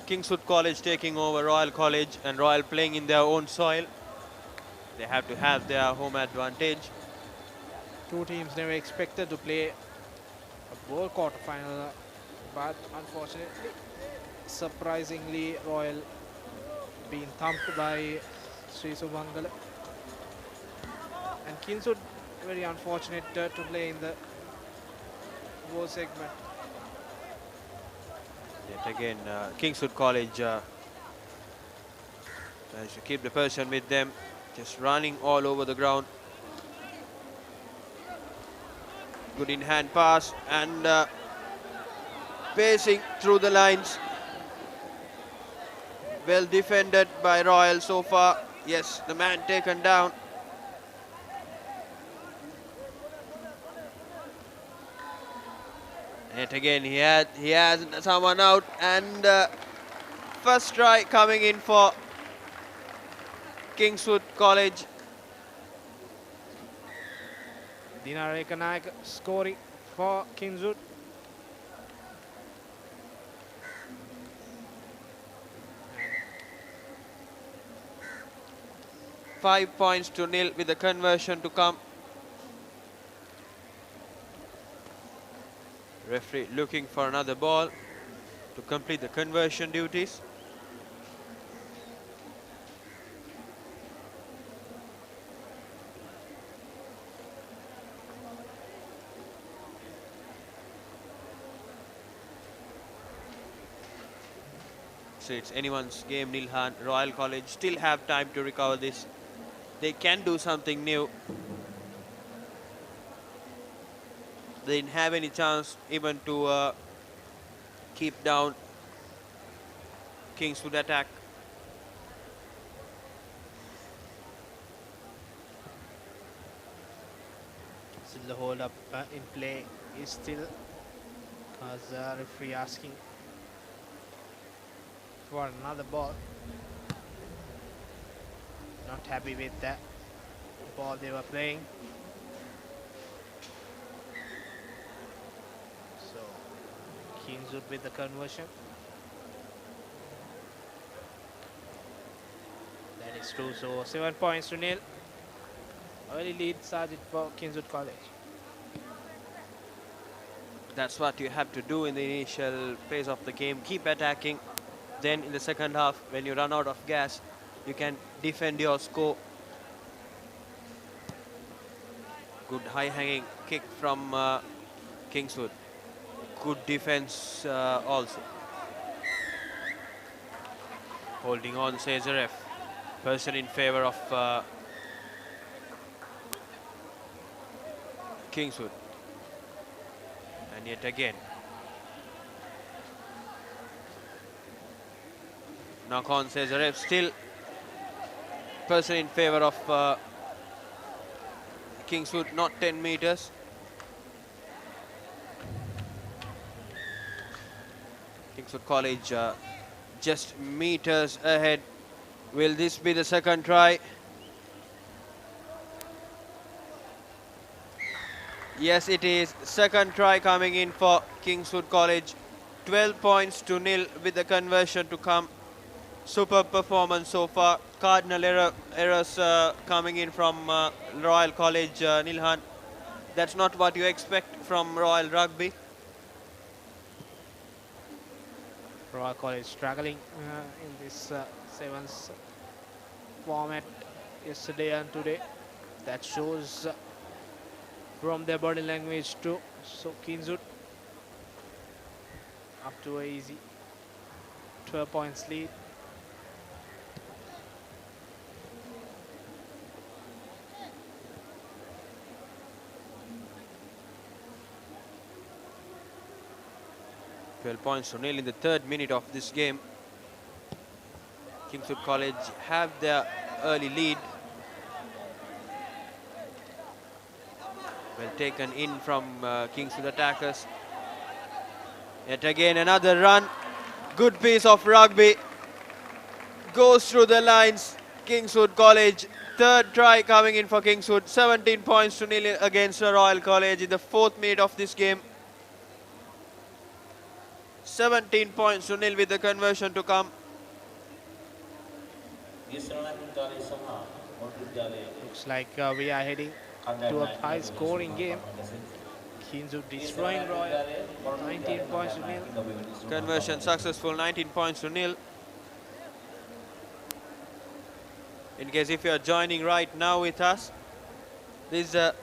S6: Kingswood College taking over Royal College, and Royal playing in their own soil. They have to have their home advantage.
S1: Two teams never expected to play a bowl quarterfinal, but unfortunately, surprisingly, Royal being thumped by Sri Subangala. And Kingswood very unfortunate to play in the bowl segment.
S6: Yet again, Kingswood College managed to keep the person with them, just running all over the ground. Good in-hand pass and pacing through the lines. Well defended by Royal so far. Yes, the man taken down. Yet again, he has someone out, and first try coming in for Kingswood College.
S1: Dinara Ekanayak scoring for Kingswood.
S6: And 5 points to nil with the conversion to come. Referee looking for another ball to complete the conversion duties. So it's anyone's game, Nilhan. Royal College still have time to recover this. They can do something new. They didn't have any chance even to keep down Kingswood attack.
S1: Still the hold up in play is still, as referee asking for another ball. Not happy with that ball they were playing. So Kingswood with the conversion. That is true. So 7 points to nil. Early lead started for Kingswood College.
S6: That's what you have to do in the initial phase of the game. Keep attacking. Then in the second half, when you run out of gas, you can defend your score. Good high-hanging kick from Kingswood. Good defense also. Holding on, says the ref. Person in favor of Kingswood. And yet again, knock on, says the ref. Still person in favor of Kingswood, not 10 meters. Kingswood College just meters ahead. Will this be the second try? Yes, it is. Second try coming in for Kingswood College. 12 points to nil with the conversion to come. Superb performance so far. Cardinal errors coming in from Royal College, Nilhan. That's not what you expect from Royal Rugby.
S1: Royal College struggling in this sevens format yesterday and today. That shows from their body language too. So Kingswood up to a easy 12 points lead.
S6: £12 in the third minute of this game. Kingswood College have their early lead. Well taken in from Kingswood attackers. Yet again another run. Good piece of rugby. Goes through the lines. Kingswood College. Third try coming in for Kingswood. 17 points to nil against the Royal College in the fourth minute of this game. 17 points to nil with the conversion to come.
S1: Looks like we are heading to a high scoring game. Kingswood destroying Royal. 19 points to nil.
S6: Conversion successful, 19 points to nil. In case if you are joining right now with us, this is a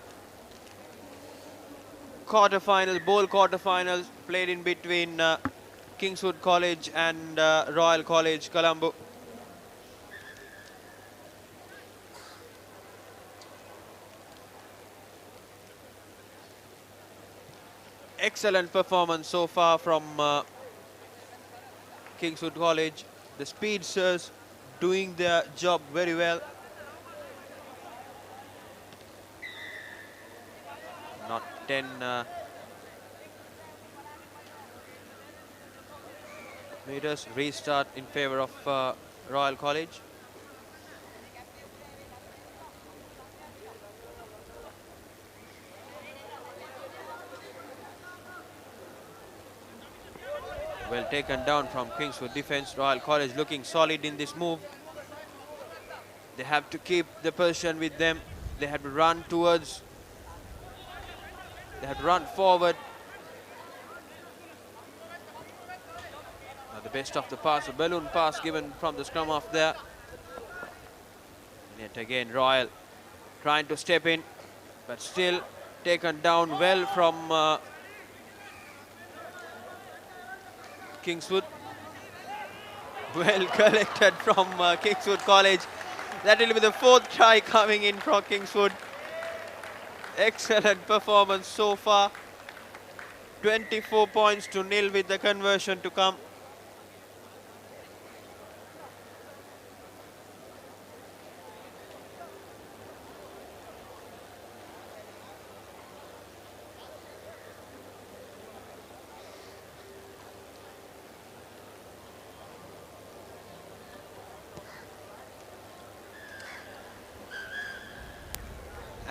S6: quarterfinal, bowl quarterfinals played in between Kingswood College and Royal College, Colombo. Excellent performance so far from Kingswood College. The speedsters doing their job very well. Not 10 meters. Restart in favor of Royal College. Well taken down from Kingswood defense. Royal College looking solid in this move. They have to keep the position with them. They have to run towards. They have to run forward. Now the best of the pass, a balloon pass given from the scrum half there. And yet again Royal trying to step in, but still taken down well from Kingswood. Well collected from Kingswood College. That will be the fourth try coming in from Kingswood. Excellent performance so far. 24 points to nil with the conversion to come.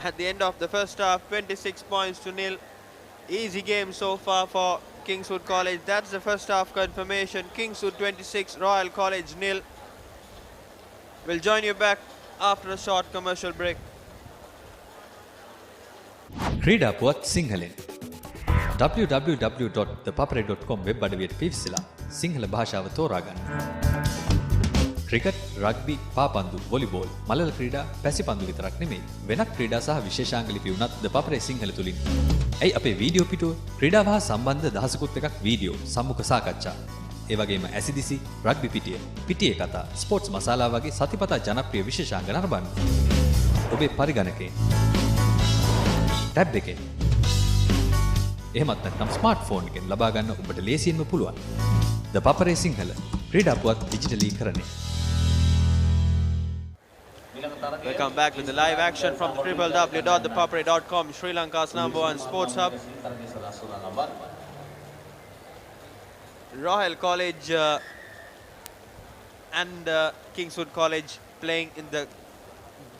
S6: At the end of the first half, 26 points to nil. Easy game so far for Kingswood College. That's the first half confirmation. Kingswood 26, Royal College nil. We'll join you back after a short commercial break.
S5: ක්‍රීඩා පුවත් සිංහලෙන් www.thepapare.com web අඩවියට පිවිසලා Sinhala භාෂාව තෝරාගන්න. Cricket, rugby, පාපන්දු, volleyball, මලල ක්‍රීඩා, පැසිපන්දු විතරක් නෙමෙයි වෙනත් ක්‍රීඩා සහ විශේෂාංග ලිපි උනත් ThePapare සිංහල තුලින්. ඇයි අපේ වීඩියෝ පිටුව ක්‍රීඩාව හා සම්බන්ධ දහසකුත් එකක් වීඩියෝ, සම්මුඛ සාකච්ඡා. ඒ වගේම ඇසිදිසි, රග්බි පිටිය, පිටියේ කතා, ස්පෝර්ට්ස් මසාලා වගේ සතිපතා ජනප්‍රිය විශේෂාංග නරඹන්න. ඔබේ පරිගණකයෙන් ටැබ් එකෙන් එහෙමත් නැත්නම් ස්මාර්ට්ෆෝන් එකෙන් ලබා ගන්න ඔබට ලේසියෙන්ම පුළුවන්. ThePapare සිංහල ක්‍රීඩා පුවත් ඩිජිටලීකරණය.
S6: Welcome back with the live action from www.thepapare.com, Sri Lanka's #1 sports hub. Royal College and Kingswood College playing in the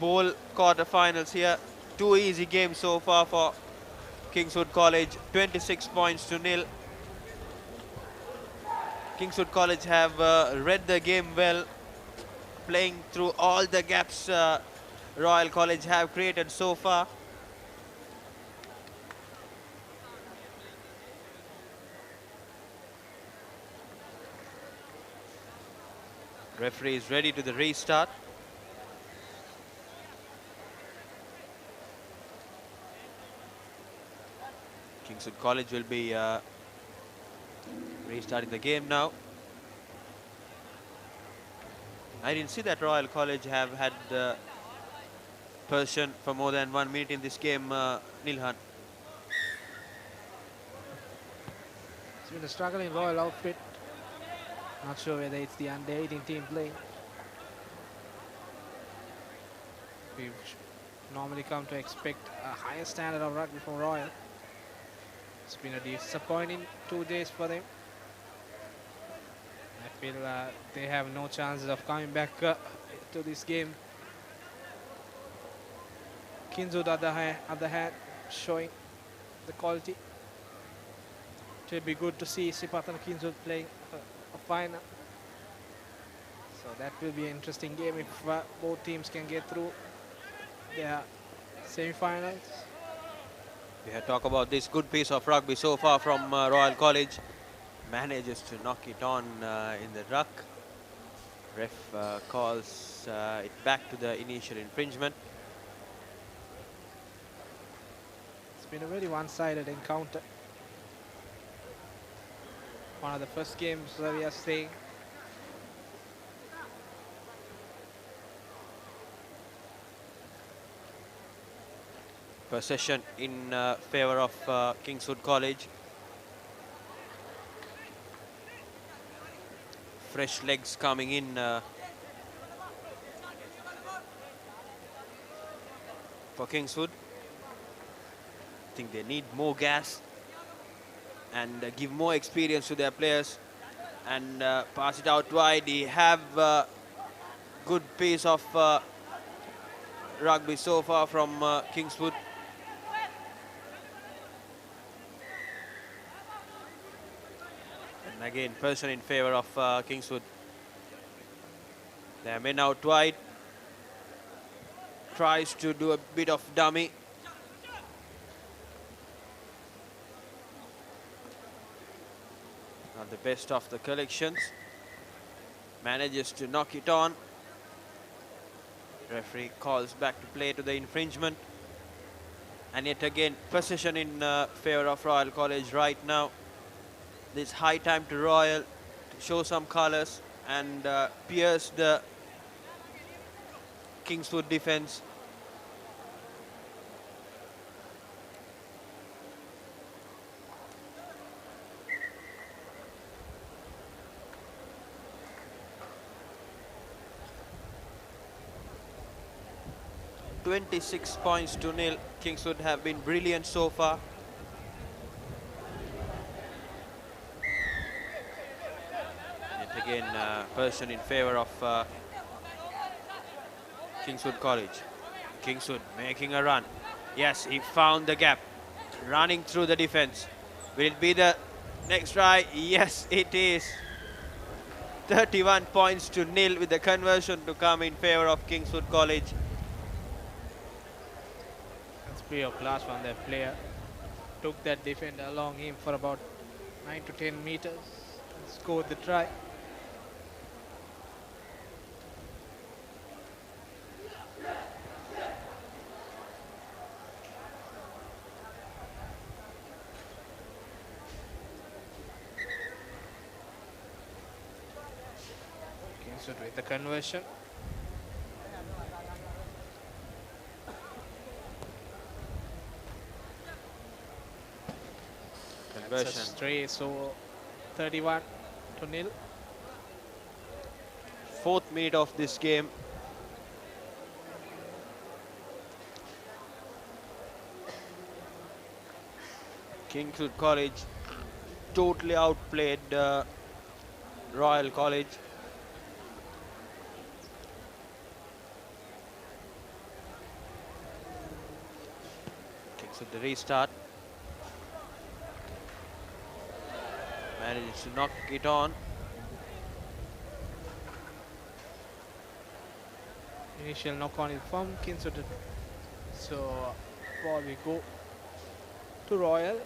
S6: bowl quarterfinals here. Two easy games so far for Kingswood College, 26 points to nil. Kingswood College have read the game well, playing through all the gaps Royal College have created so far. Referee is ready to the restart. Kingswood College will be restarting the game now. I didn't see that Royal College have had possession for more than 1 minute in this game, Nilhan.
S1: It's been a struggling Royal outfit. Not sure whether it's the under 18 team playing. We've normally come to expect a higher standard of rugby from Royal. It's been a disappointing 2 days for them. I feel they have no chances of coming back to this game. Kinzu, on the other hand, showing the quality. It will be good to see Sipathan Kinzu playing a final. So that will be an interesting game if both teams can get through their semi-finals.
S6: We had talked about this good piece of rugby so far from Royal College. Manages to knock it on in the ruck. Ref calls it back to the initial infringement.
S1: It's been a very one-sided encounter. One of the first games that we are seeing.
S6: Possession in favor of Kingswood College. Fresh legs coming in for Kingswood. I think they need more gas and give more experience to their players and pass it out wide. They have good piece of rugby so far from Kingswood. And again, person in favor of Kingswood. They are men out wide. Tries to do a bit of dummy. Not the best of the collections. Manages to knock it on. Referee calls back to play to the infringement. And yet again, possession in favor of Royal College right now. This high time to Royal to show some colours and pierce the Kingswood defence. (26-0) Kingswood have been brilliant so far. Yet again, person in favour of Kingswood College. Kingswood making a run. Yes, he found the gap. Running through the defence. Will it be the next try? Yes, it is. 31-0 with the conversion to come in favour of Kingswood College.
S1: Of class from their player. Took that defender along him for about 9 to 10 meters and scored the try. Kingswood with the conversion. That's a stray, so 31-0.
S6: 4th minute of this game. Kingswood College totally outplayed Royal College. Kingswood the restart. Manages to knock it on.
S1: Initial knock on is from Kingswood. So ball will go to Royal.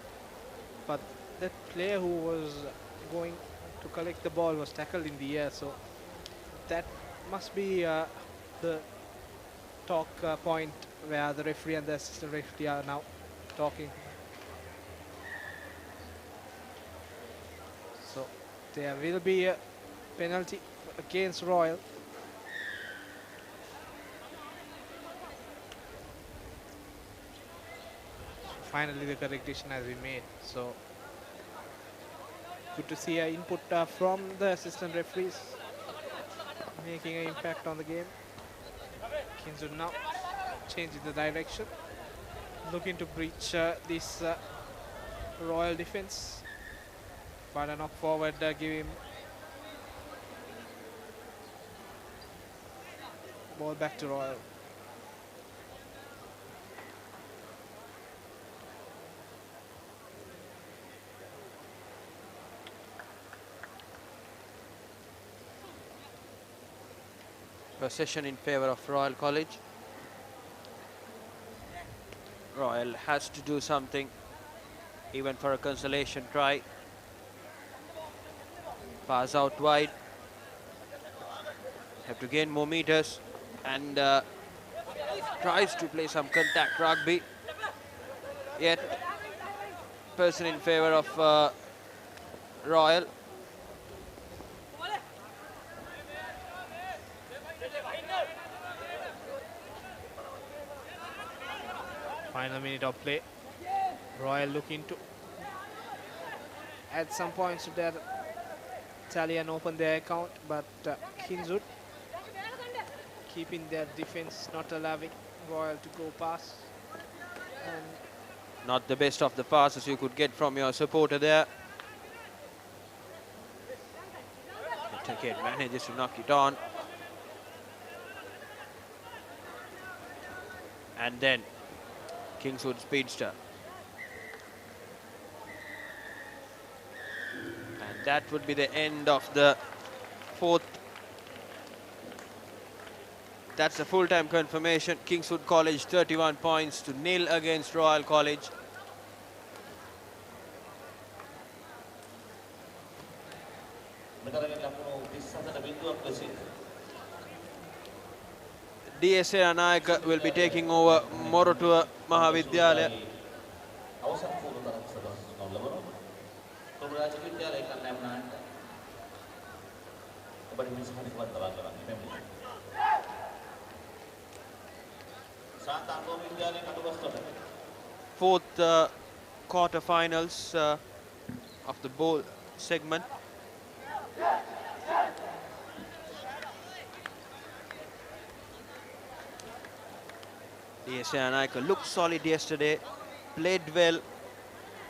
S1: But that player who was going to collect the ball was tackled in the air. So that must be the talk point where the referee and the assistant referee are now talking. So there will be a penalty against Royal. finally the correct decision has been made. So good to see an input from the assistant referees making an impact on the game. Kingswood now changing the direction, looking to breach this Royal defense, but a knock forward give him ball back to Royal.
S6: Possession in favour of Royal College. Royal has to do something, even for a consolation try. Pass out wide. Have to gain more meters, and tries to play some contact rugby. Yet, person in favour of Royal.
S1: Final minute of play. Royal looking to add some points to their tally and open their account, but Kingswood keeping their defense, not allowing Royal to go past. And
S6: Not the best of the passes you could get from your supporter there. But again, manages to knock it on. And then Kingswood speedster. And that would be the end of the fourth. That's a full-time confirmation. Kingswood College 31 points to 0 against Royal College.
S3: මෙතරගෙන් ලකුණු 27 බිඳුවක් ලෙසින්
S6: DSA Anayaka will be taking over Morotua Mahavidyalaya.
S3: අවසන් පූර්ව තරග සදහස් නොලබන කොමරාජ විද්‍යාලය කණ්ඩායම නායක ඔබට මිනිස්සුන්ට වත්ලා කරන්නේ මෙන්න. සාන්තාංගෝ විද්‍යාලය කඩුවස්තොට.
S6: Fourth quarter-finals of the bowl segment. DSA Anayaka looked solid yesterday, played well,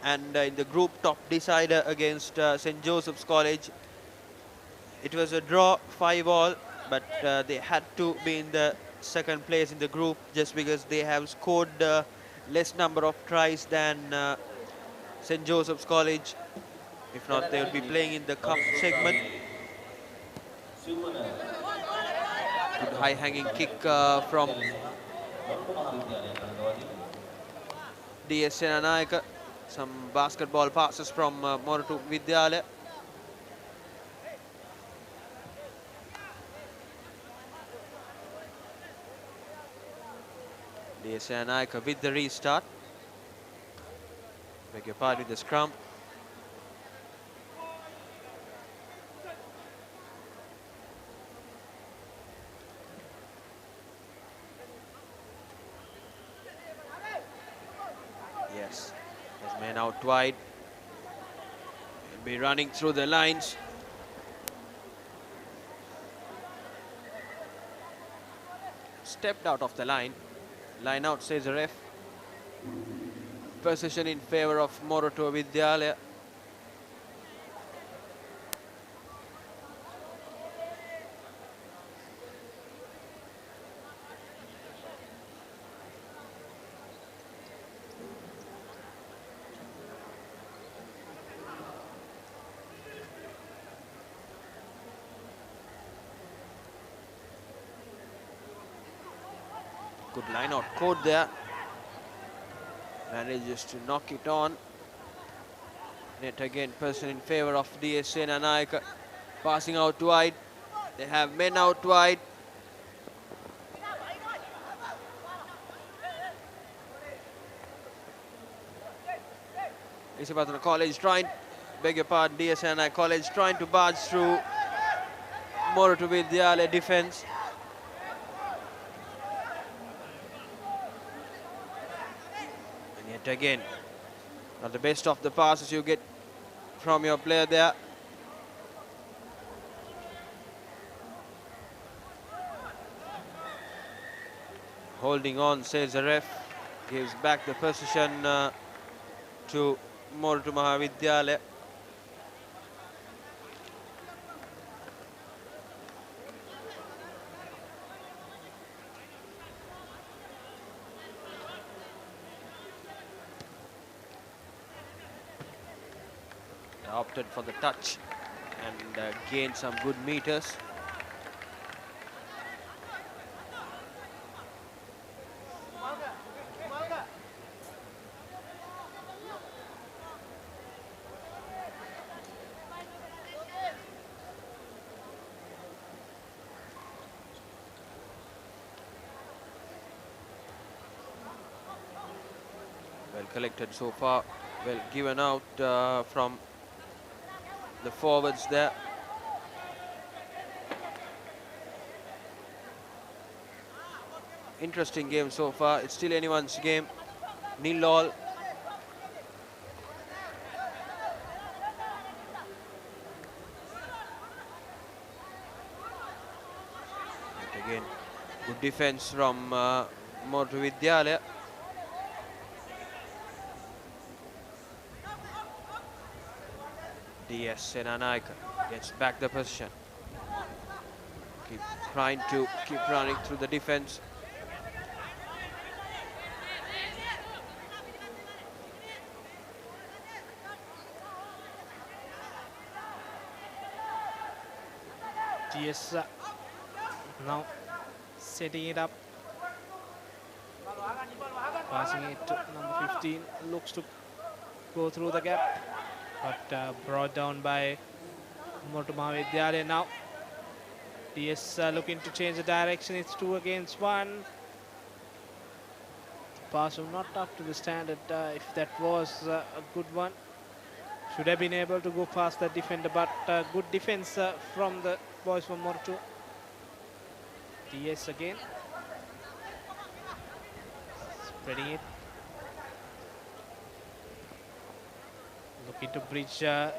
S6: and in the group top decider against St. Joseph's College, it was a draw 5-all, but they had to be in the second place in the group just because they have scored less number of tries than St. Joseph's College. If not, they would be playing in the cup segment. Good high-hanging kick from DSA Anayaka. Some basketball passes from Morotu Vidyalaya. DSA Anayaka with the restart. Beg your pardon, with the scrum. Yes, his man out wide. He'll be running through the lines. Stepped out of the line. Line out, says the ref. Possession in favour of Morotua Vidyalaya. Good line out code there. Manages to knock it on. Net again, person in favour of DSA Anayaka. Passing out wide. They have men out wide. Isipatana College trying, beg your pardon, DSA Anayaka College trying to barge through Morotu Vidyalaya defence. But again, not the best of the passes you get from your player there. Holding on, says the ref. Gives back the position to Mortu Mahavidyalaya. Opted for the touch and gained some good meters. Well collected so far, well given out from the forwards there. Interesting game so far. It's still anyone's game. 0-0. And again, good defense from Mortu Vidyalaya. DS Senanaika gets back the position. Keep trying to keep running through the defense.
S1: GS now setting it up. Passing it to number 15. Looks to go through the gap, but brought down by Mortu Mahavidyalaya now. DS looking to change the direction. It's 2 against 1. Pass was not up to the standard. If that was a good one, should have been able to go past the defender, but good defense from the boys from Mortu. DS again. Spreading it. Looking to bridge the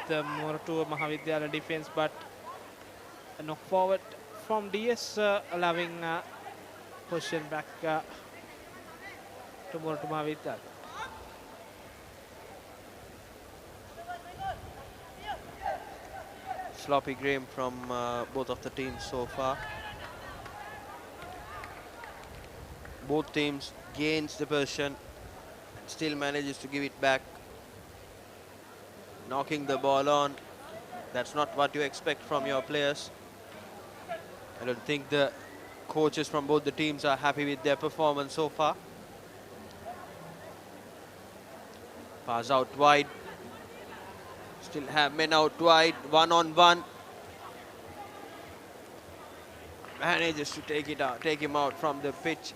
S1: Mortu Mahavidyalaya defense, but a knock forward from DS, allowing position back to Mortu Mahavidyalaya.
S6: Sloppy game from both of the teams so far. Both teams gains the possession, still manages to give it back. Knocking the ball on. That's not what you expect from your players. I don't think the coaches from both the teams are happy with their performance so far. Pass out wide. Still have men out wide, 1-on-1. Manages to take it out, take him out from the pitch.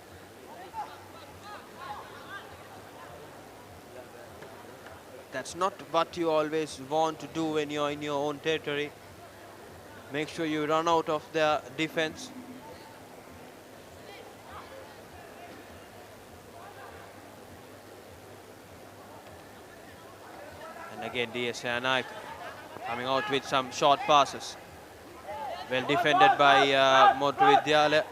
S6: That's not what you always want to do when you're in your own territory. Make sure you run out of their defense. And again, DSA Naik coming out with some short passes. Well defended by Mortu Vidyalaya.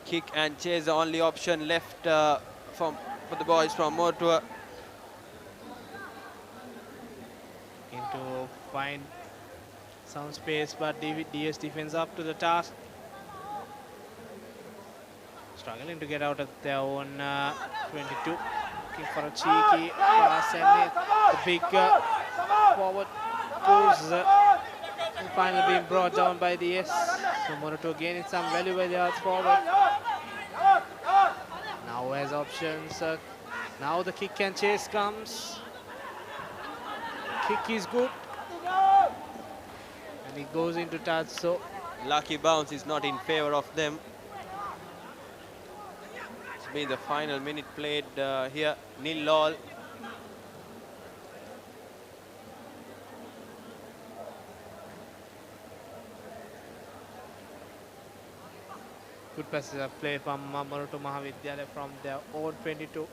S6: Kick and chase the only option left for the boys from Mortu.
S1: To find some space, but DS defense up to the task. Struggling to get out of their own 22. Looking for a cheeky pass, and the big forward goes and finally being brought down by DS. So Mortu gaining some valuable yards forward. Now has options. Now the kick and chase comes. Kick is good, and he goes into touch. So
S6: lucky bounce is not in favor of them. It's been the final minute played here. 0-0.
S1: Good passage of play from Marutu Mahavidyalaya from their own 22.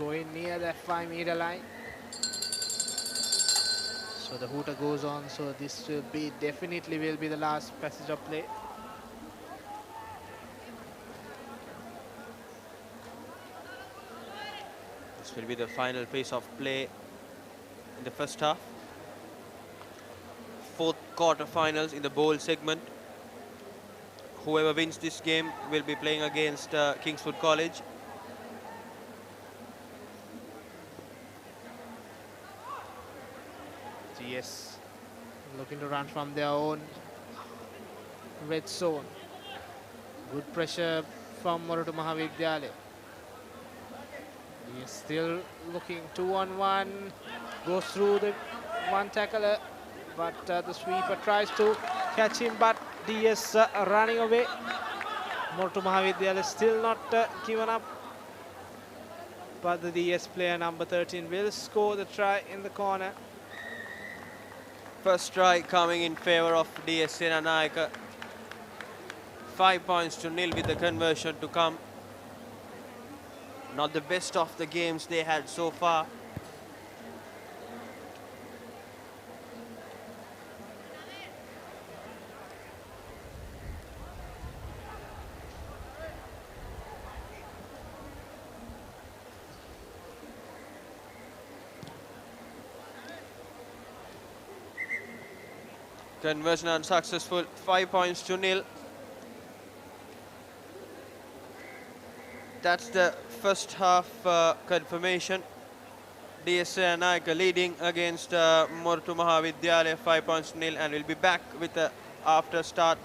S1: Going near that 5-meter line. So the hooter goes on. So this will be definitely will be the last passage of play.
S6: This will be the final piece of play in the first half. Fourth quarter-finals in the bowl segment. Whoever wins this game will be playing against Kingswood College.
S1: GS looking to run from their own red zone. Good pressure from Marutu Mahavidyalaya. He is still looking 2-on-1. Goes through the one tackler, but the sweeper tries to catch him, but DS running away. Marutu Mahavidyalaya still not given up. But the DS player number 13 will score the try in the corner.
S6: First try coming in favor of DS Senanayaka. 5 points to nil with the conversion to come. Not the best of the games they had so far. Conversion unsuccessful, 5 points to nil. That's the first half confirmation. DS Naika leading against Marutu Mahavidyalaya 5 points to nil, and we'll be back with the after start.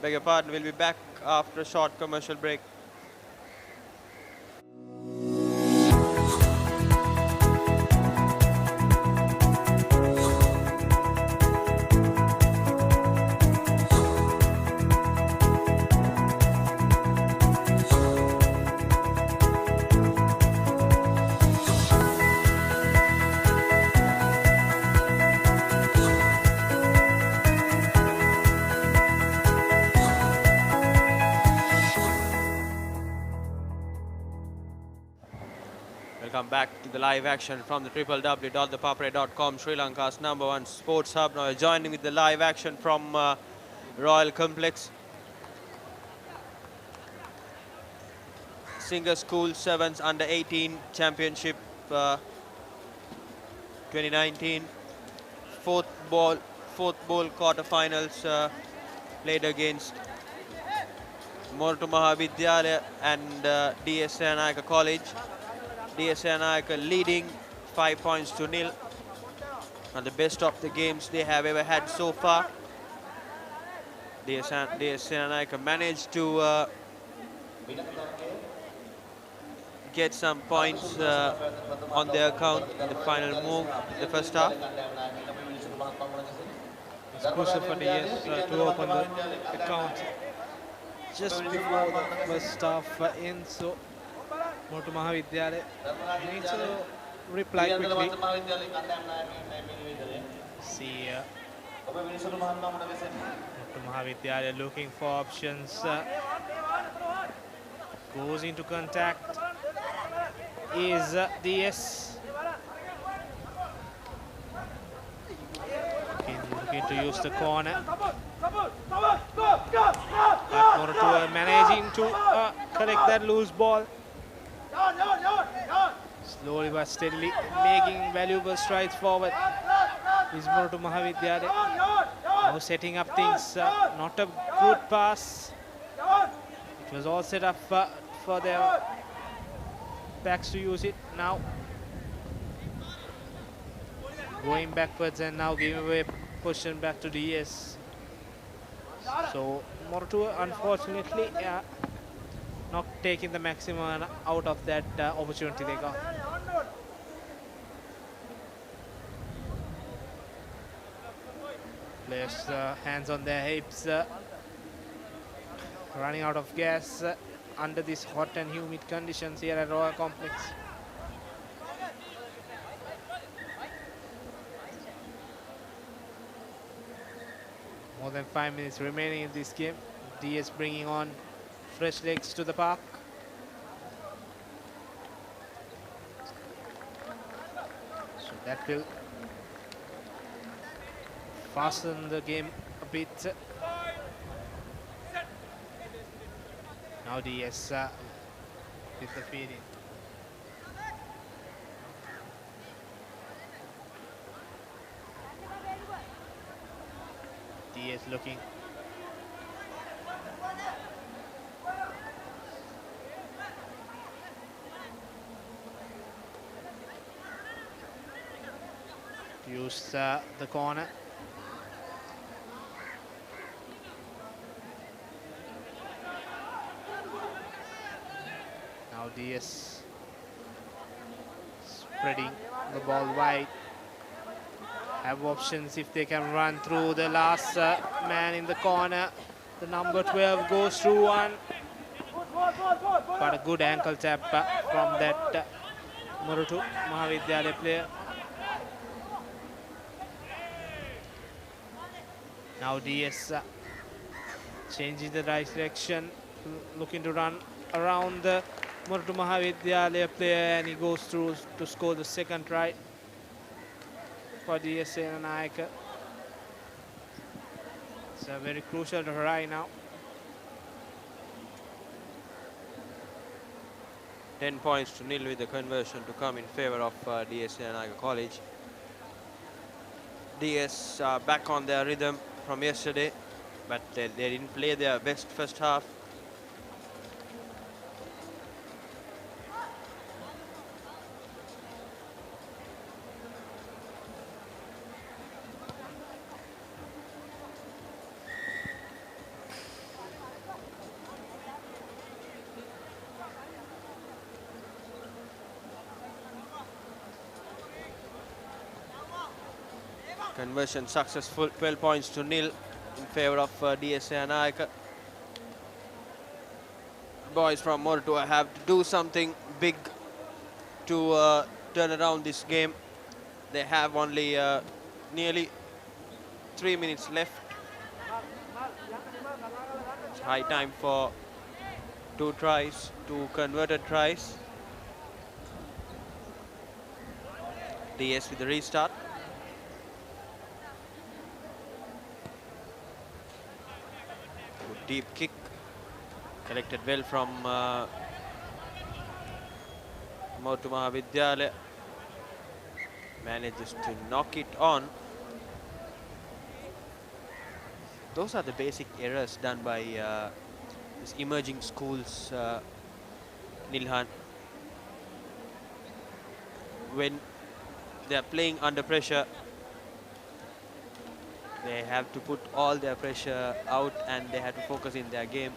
S6: Beg your pardon, we'll be back after a short commercial break. Welcome back to the live action from the www.thepapare.com, Sri Lanka's #1 sports hub. Now joining with the live action from Royal Complex. Singer School Sevens Under 18 Championship 2019. Fourth ball quarterfinals played against Marutu Mahavidyalaya and DS Naika College. DS Naika leading 5 points to nil. And the best of the games they have ever had so far. DS Naika managed to get some points on their account in the final move in the first half.
S1: It's crucial for DS to open the account just before the first half ends. So Marutu Mahavidyalaya needs to reply quickly. See Marutu Mahavidyalaya looking for options. Goes into contact. Is DS looking to use the corner. But Marutu managing to collect that loose ball. Slowly but steadily making valuable strides forward is Marutu Mahavidyalaya. Now setting up things, not a good pass. It was all set up for their backs to use it. Now going backwards and now giving away position back to DS. So Marutu unfortunately not taking the maximum out of that opportunity they got. Players hands on their hips, running out of gas under these hot and humid conditions here at Royal Complex. More than 5 minutes remaining in this game. DS bringing on fresh legs to the park. So that will fasten the game a bit. Now DS with the feeding. DS looking. Use the corner. Now DS spreading the ball wide. Have options if they can run through the last man in the corner. The number 12 goes through one. But a good ankle tap from that Murutu Mahavidyalaya player. Now DS changing the direction, looking to run around the Murutu Mahavidyalaya player, and he goes through to score the second try for DS Senanayaka. It's a very crucial try now.
S6: 10 points to nil with the conversion to come in favor of DS Naga College. DS back on their rhythm from yesterday, but they didn't play their best first half. Conversion successful, 12 points to nil in favor of DSA Anayaka. Boys from Mortua have to do something big to turn around this game. They have only nearly 3 minutes left. It's high time for 2 tries, 2 converted tries. DS with the restart. Deep kick, collected well from Motu Mahavidyalaya. Manages to knock it on. Those are the basic errors done by these emerging schools, Nilhan. When they are playing under pressure, they have to put all their pressure out and they have to focus in their game.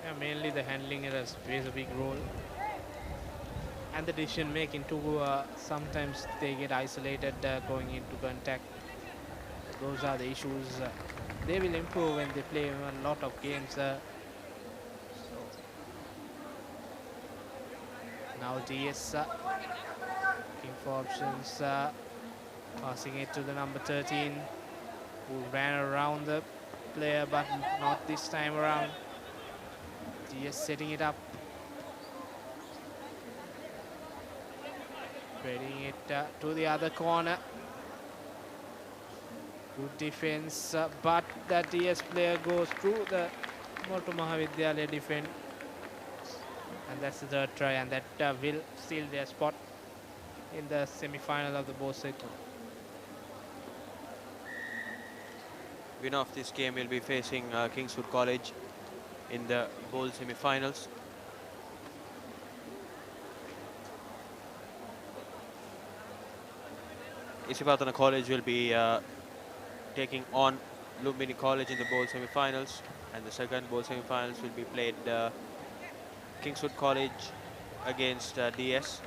S1: Yeah, mainly the handling errors plays a big role. And the decision making too, sometimes they get isolated going into contact. Those are the issues. They will improve when they play a lot of games. Now DS looking for options, passing it to the number 13, who ran around the player, but not this time around. DS setting it up, spreading it to the other corner. Good defense, but the DS player goes through the Motu Mahavidyalaya defense. And that's the third try, and that will seal their spot in the semi-final of the bowl circle.
S6: Winner of this game will be facing Kingswood College in the bowl semi-finals. Isipatana College will be taking on Lumbini College in the bowl semi-finals, and the second bowl semi-finals will be played Kingswood College against DS.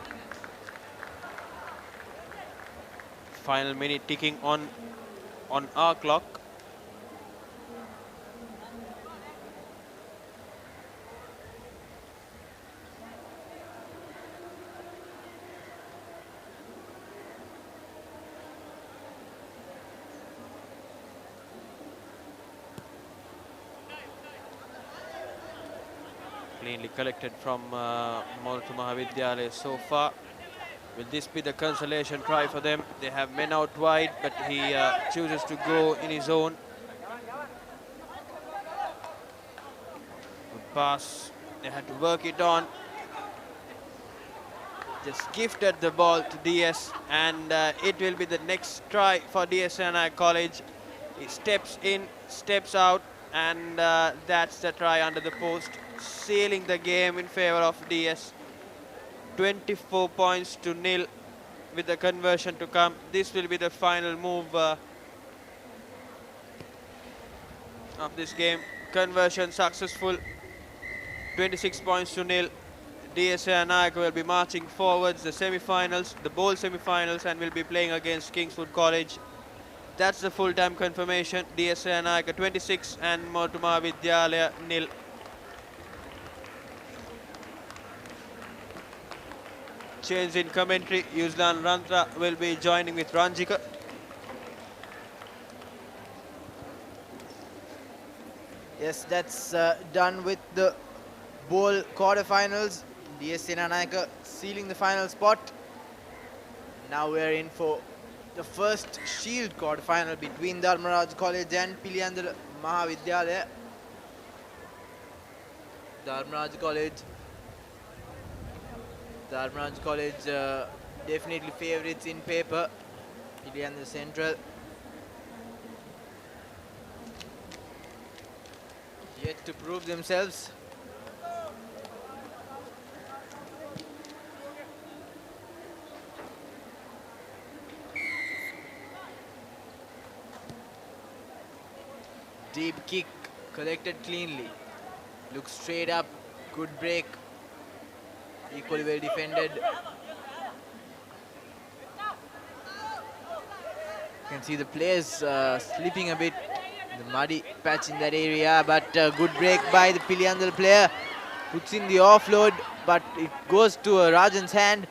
S6: Final minute ticking on our clock. Cleanly collected from Moltu Mahavidyalaya so far. Will this be the consolation try for them? They have men out wide, but he chooses to go in his own. Good pass. They had to work it on. Just gifted the ball to DS, and it will be the next try for DSNI College. He steps in, steps out, and that's the try under the post, sealing the game in favor of DS. 24 points to nil with the conversion to come. This will be the final move of this game. Conversion successful. 26 points to nil. DSA Nayak will be marching forwards the semi-finals, the bowl semi-finals, and will be playing against Kingswood College. That's the full-time confirmation. DSA Nayak 26 and Moltu Vidyalaya nil. Change in commentary. Yuzlan Rantra will be joining with Ranjika.
S2: Yes, that's done with the bowl quarterfinals. DSA Nanaika sealing the final spot. Now we're in for the first Shield quarterfinal between Dharmaraj College and Piliyandala Mahavidyalaya. Dharmaraj College definitely favourites in paper. Piliyandala Central yet to prove themselves. Deep kick, collected cleanly. Looks straight up, good break. Equally well defended. You can see the players slipping a bit, the muddy patch in that area, but good break by the Piliyandal player. Puts in the offload, but it goes to Rajan's hand.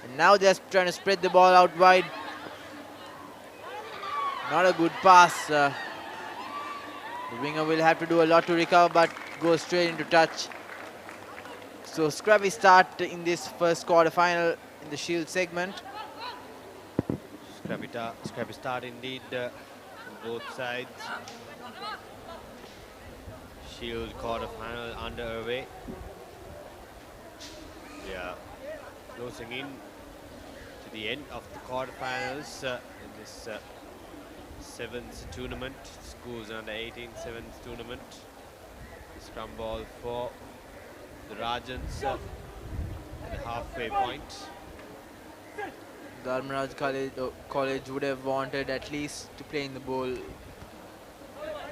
S2: And now they're trying to spread the ball out wide. Not a good pass. The winger will have to do a lot to recover, but goes straight into touch. So scrappy start in this first quarter final in the Shield segment.
S4: Scrappy start indeed on both sides. Shield quarter-final underway. Yeah, closing in to the end of the quarterfinals in this seventh tournament, schools under 18 seventh tournament. The scrum ball for the Rajans at the halfway point.
S2: Dharmaraj College would have wanted at least to play in the bowl.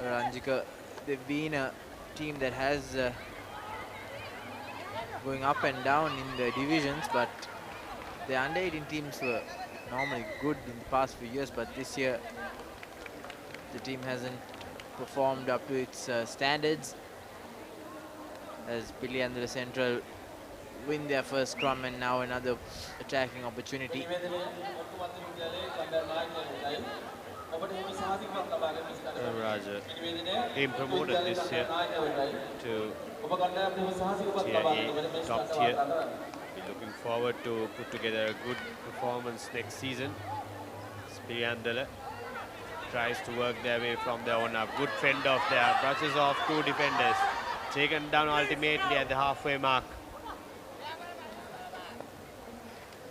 S2: Ranjika, they've been a team that has going up and down in the divisions, but the under 18 teams were normally good in the past few years, but this year the team hasn't performed up to its standards, as Piliyandala Central win their first scrum and now another attacking opportunity.
S4: Raja being promoted this year to Tier A, top tier. We're looking forward to put together a good performance next season. Piliyandala tries to work their way from their own up. Good fend off there, brushes off two defenders. Taken down ultimately at the halfway mark.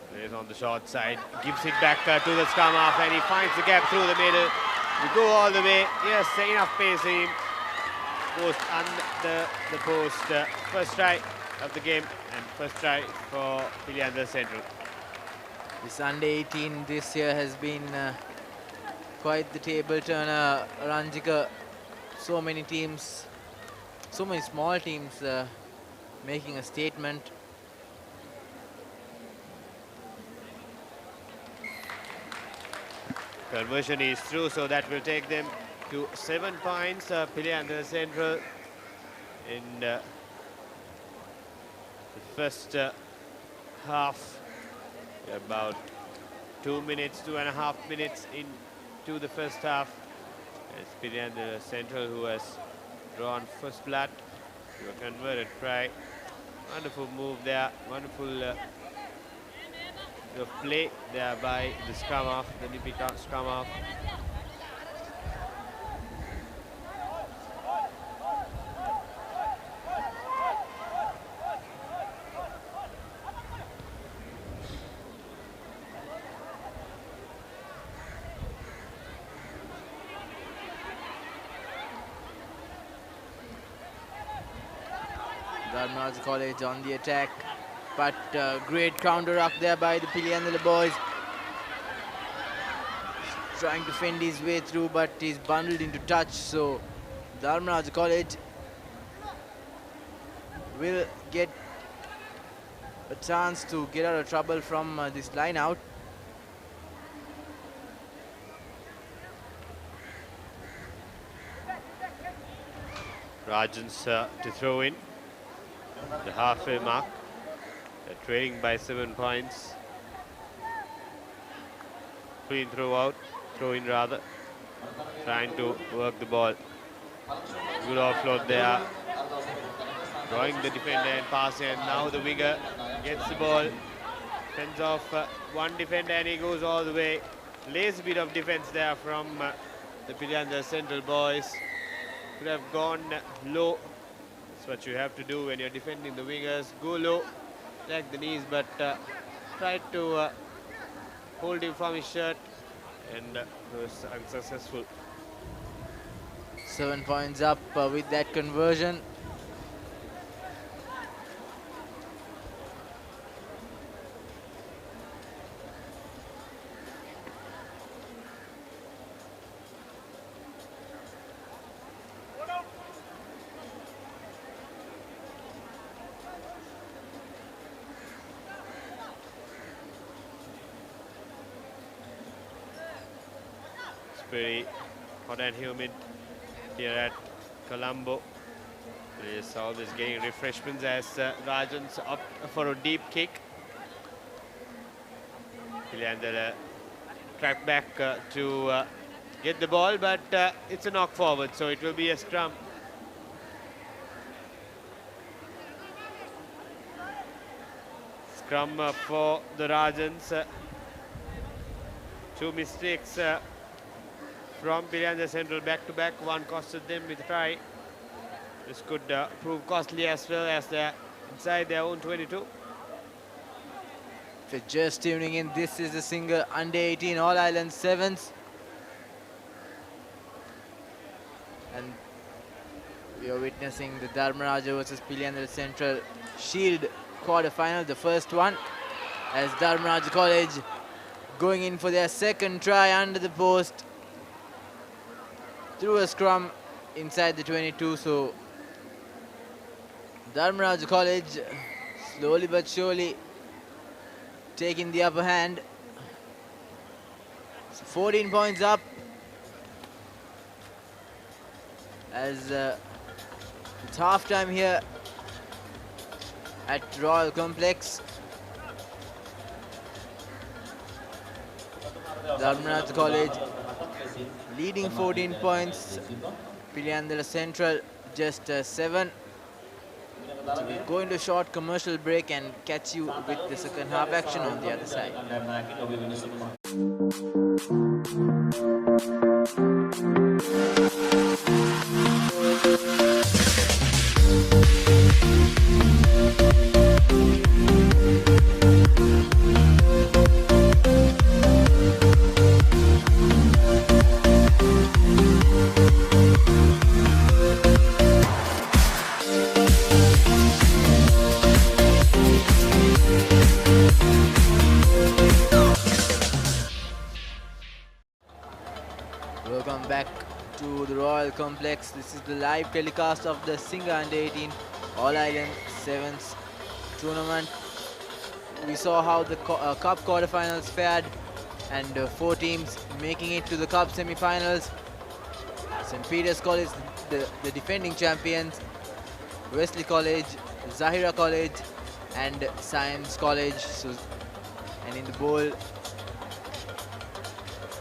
S4: Plays on the short side, gives it back to the scrum half, and he finds the gap through the middle. We go all the way. Yes, enough pace in. Post under the post. First try of the game and first try for Piliyandala Central.
S2: This under 18 this year has been quite the table turner. Ranjika, so many teams, so many small teams making a statement.
S4: Conversion is through, so that will take them to 7 points. Piliyandala Central in the first half. About 2.5 minutes into the first half. It's Piliyandala Central who has drawn first blood. to a converted try. Wonderful move there. Wonderful bit of play there by the scrum half, the Nipita scrum half.
S2: Dharmraj College on the attack, but great counter ruck there by the Piliandala boys. Trying to fend his way through, but he's bundled into touch. So Dharmraj College will get a chance to get out of trouble from this line out.
S4: Rajans to throw in the halfway mark. They're trailing by 7 points. Clean throw in rather. Trying to work the ball. Good offload there. Drawing the defender and passing, and now the winger gets the ball. Fends off one defender and he goes all the way. Lazy bit of defense there from the Piliandala Central boys. Could have gone low. That's what you have to do when you're defending the wingers. Go low, attack the knees, but tried to hold him from his shirt and was unsuccessful.
S2: 7 points up with that conversion.
S4: Very hot and humid here at Colombo. It is always getting refreshments as Rajans up for a deep kick. Piliandala track back to get the ball, but it's a knock forward, so it will be a scrum. Scrum for the Rajans. 2 mistakes from Piliandala Central back-to-back. One costed them with a try. This could prove costly as well as they're inside their own 22.
S2: If you're just tuning in, this is the Singer Under 18 All Ireland Sevens. And we are witnessing the Dharmaraja versus Piliandala Central Shield quarter-final, the first one, as Dharmaraja College going in for their second try under the post through a scrum inside the 22. So Dharmaraja College slowly but surely taking the upper hand. So 14 points up as it's half time here at Royal Complex. Dharmaraja College leading 14 points. Piliandala Central just 7. So we'll go into a short commercial break and catch you with the second half action on the other side. Welcome back to the Royal Complex. This is the live telecast of the Singer Under 18 All Ireland Sevens tournament. We saw how the Cup quarterfinals fared, and 4 teams making it to the Cup semi-finals. St. Peter's College, the defending champions, Wesley College, Zahira College, and Science College. So, and in the bowl,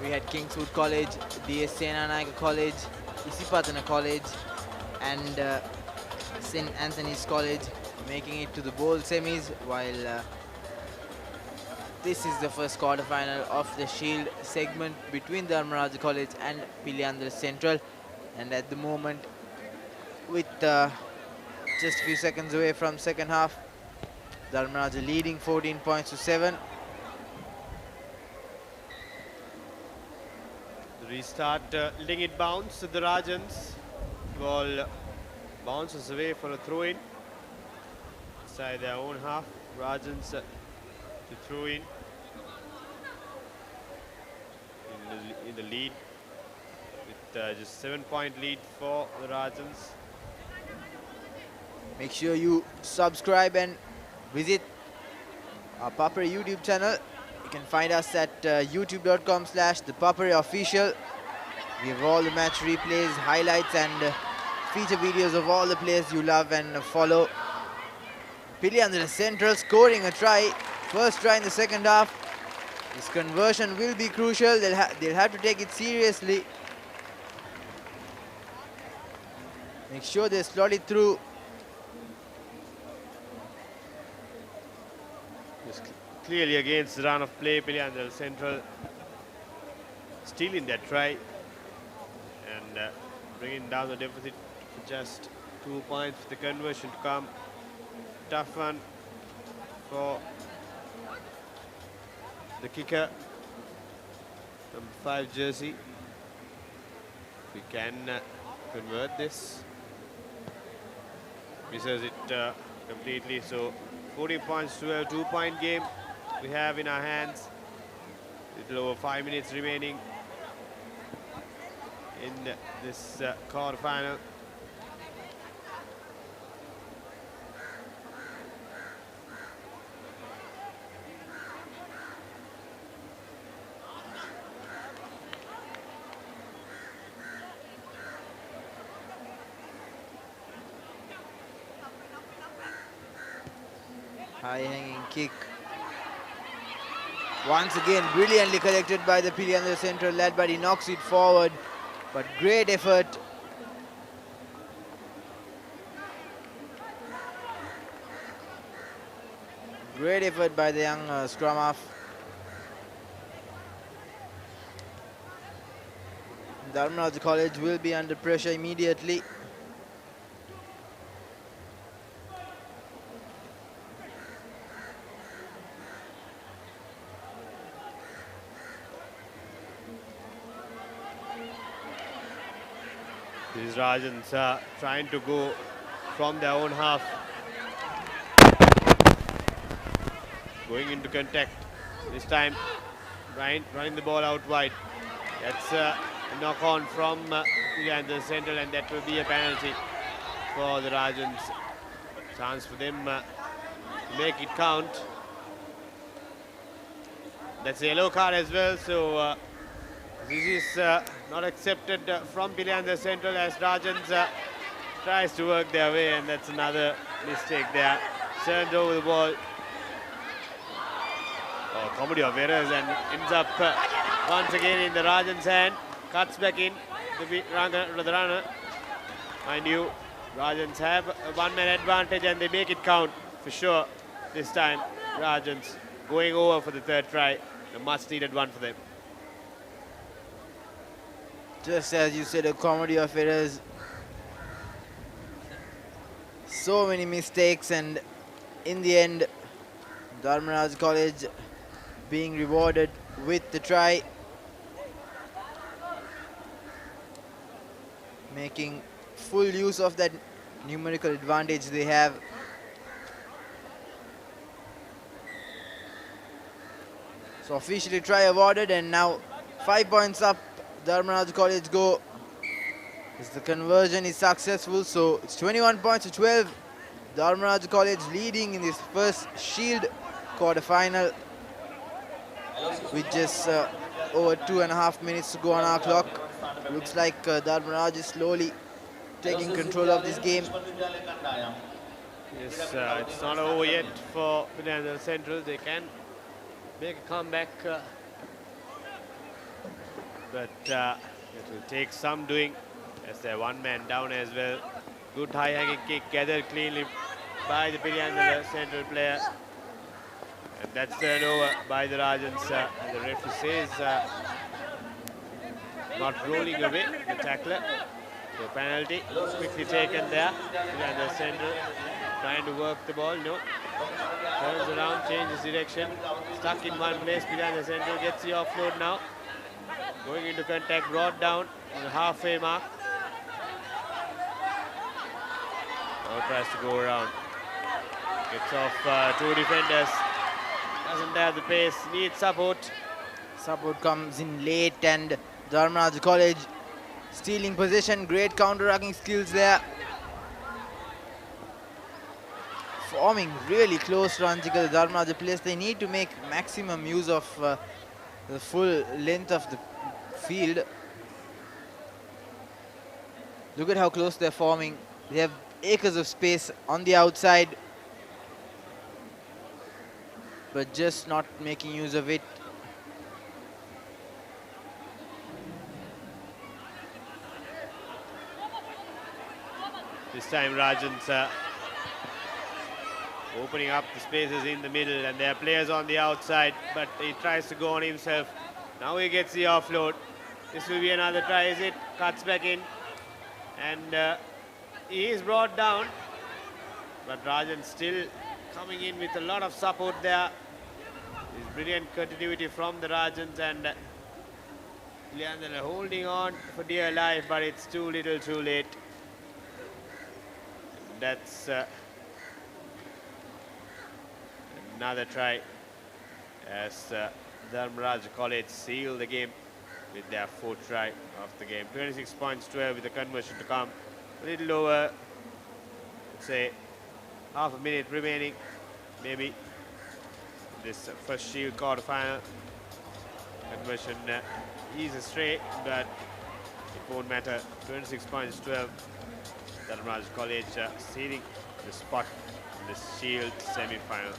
S2: we had Kingswood College, DS Senanayaka College, Isipatana College, and St. Anthony's College making it to the bowl semis, while this is the first quarterfinal of the Shield segment between Dharmaraja College and Piliandra Central. And at the moment, with just a few seconds away from second half, Dharmaraja leading 14 points to 7.
S4: The restart, letting it bounce to the Rajans. Ball bounces away for a throw-in inside their own half. Rajans to throw in the lead with just 7-point lead for the Rajans.
S2: Make sure you subscribe and visit our ThePapare YouTube channel. You can find us at youtube.com/ThePapare official. We have all the match replays, highlights and feature videos of all the players you love and follow. Piliandra Central scoring a try, first try in the second half. This conversion will be crucial. They'll have to take it seriously. Make sure they slot it through.
S4: Just clearly against the run of play, Piliandra Central stealing that try and bringing down the deficit to just 2 points for the conversion to come. Tough one for the kicker, number 5 jersey. If we can convert this, misses it completely. So 40 points to a 2-point game we have in our hands. Little over 5 minutes remaining in this quarterfinal.
S2: High hanging kick. Once again, brilliantly collected by the Piliandra Central lad, but he knocks it forward. But great effort. Great effort by the young scrum half. Dharmaraja College will be under pressure immediately.
S4: These Rajans are trying to go from their own half. Going into contact. This time, running the ball out wide. That's a knock on from Piliandra Central, and that will be a penalty for the Rajans. Chance for them to make it count. That's a yellow card as well, so this is not accepted from Piliandra Central as Rajans tries to work their way, and that's another mistake there. Turns over the ball. Oh, comedy of errors, and ends up once again in the Rajans' hand. Cuts back in the runner. Mind you, Rajans have a one-man advantage and they make it count for sure this time. Rajans going over for the third try. A much-needed one for them.
S2: Just as you said, a comedy of errors. So many mistakes, and in the end, Dharmaraja College being rewarded with the try. Making full use of that numerical advantage they have. So officially try awarded, and now 5 points up. Dharmaraja College go as the conversion is successful, so it's 21 points to 12. Dharmaraja College leading in this first Shield quarterfinal with just over 2.5 minutes to go on our clock. Looks like Dharmaraja is slowly taking control of this game.
S4: Yes, it's not over yet for Piliandra Central. They can make a comeback, but it will take some doing as they're one man down as well. Good high hanging kick gathered cleanly by the Piriandala central player. And that's turned over by the Rajans. The referee says not rolling away the tackler. So penalty quickly taken there. Piriandala central trying to work the ball. No. Turns around, changes direction. Stuck in one place. Piriandala central gets the offload now. Going into contact, brought down on the halfway mark. Now tries to go around. Gets off two defenders. Doesn't have the pace, needs support.
S2: Support comes in late and Dharmaraj College stealing possession. Great counter-attacking skills there. Forming really close to Ranjika, the Dharmaraj players. They need to make maximum use of the full length of the field. Look at how close they're forming. They have acres of space on the outside, but just not making use of it.
S4: This time Rajans opening up the spaces in the middle, and there are players on the outside, but he tries to go on himself. Now he gets the offload. This will be another try, is it? Cuts back in, and he is brought down, but Rajan still coming in with a lot of support there. This brilliant continuity from the Rajans, and Leandra holding on for dear life, but it's too little too late. That's another try as Dharmaraj College seal the game with their fourth try of the game. 26 points, 12 with the conversion to come. A little over, let's say, half a minute remaining, maybe. This first Shield quarter-final. Conversion is astray, but it won't matter. 26 points, 12. Dharmaraj College sealing the spot in the Shield semi-final.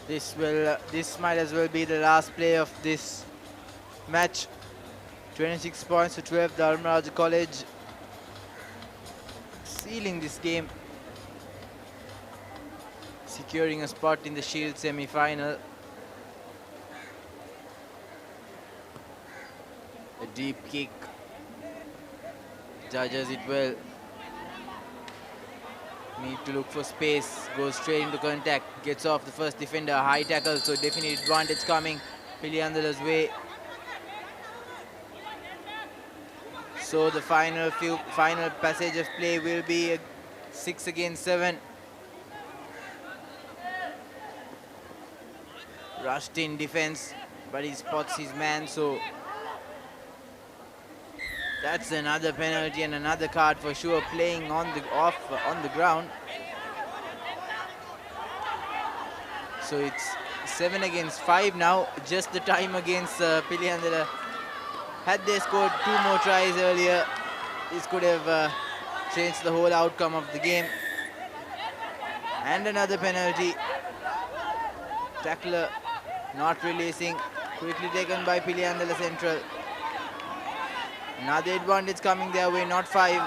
S2: This might as well be the last play of this match. 26 points to 12. Dharmaraj College sealing this game, securing a spot in the Shield semi-final. A deep kick, judges it well. Need to look for space, goes straight into contact, gets off the first defender, high tackle, so definite advantage coming Piliandala's way. So the final passage of play will be a 6 against 7. Rushed in defense, but he spots his man, so that's another penalty and another card for sure, playing on the ground. So it's 7 against 5 now, just the time against Piliandala. Had they scored 2 more tries earlier, this could have changed the whole outcome of the game. And another penalty. Tackler not releasing, quickly taken by Piliandala Central. Another advantage coming their way, not 5.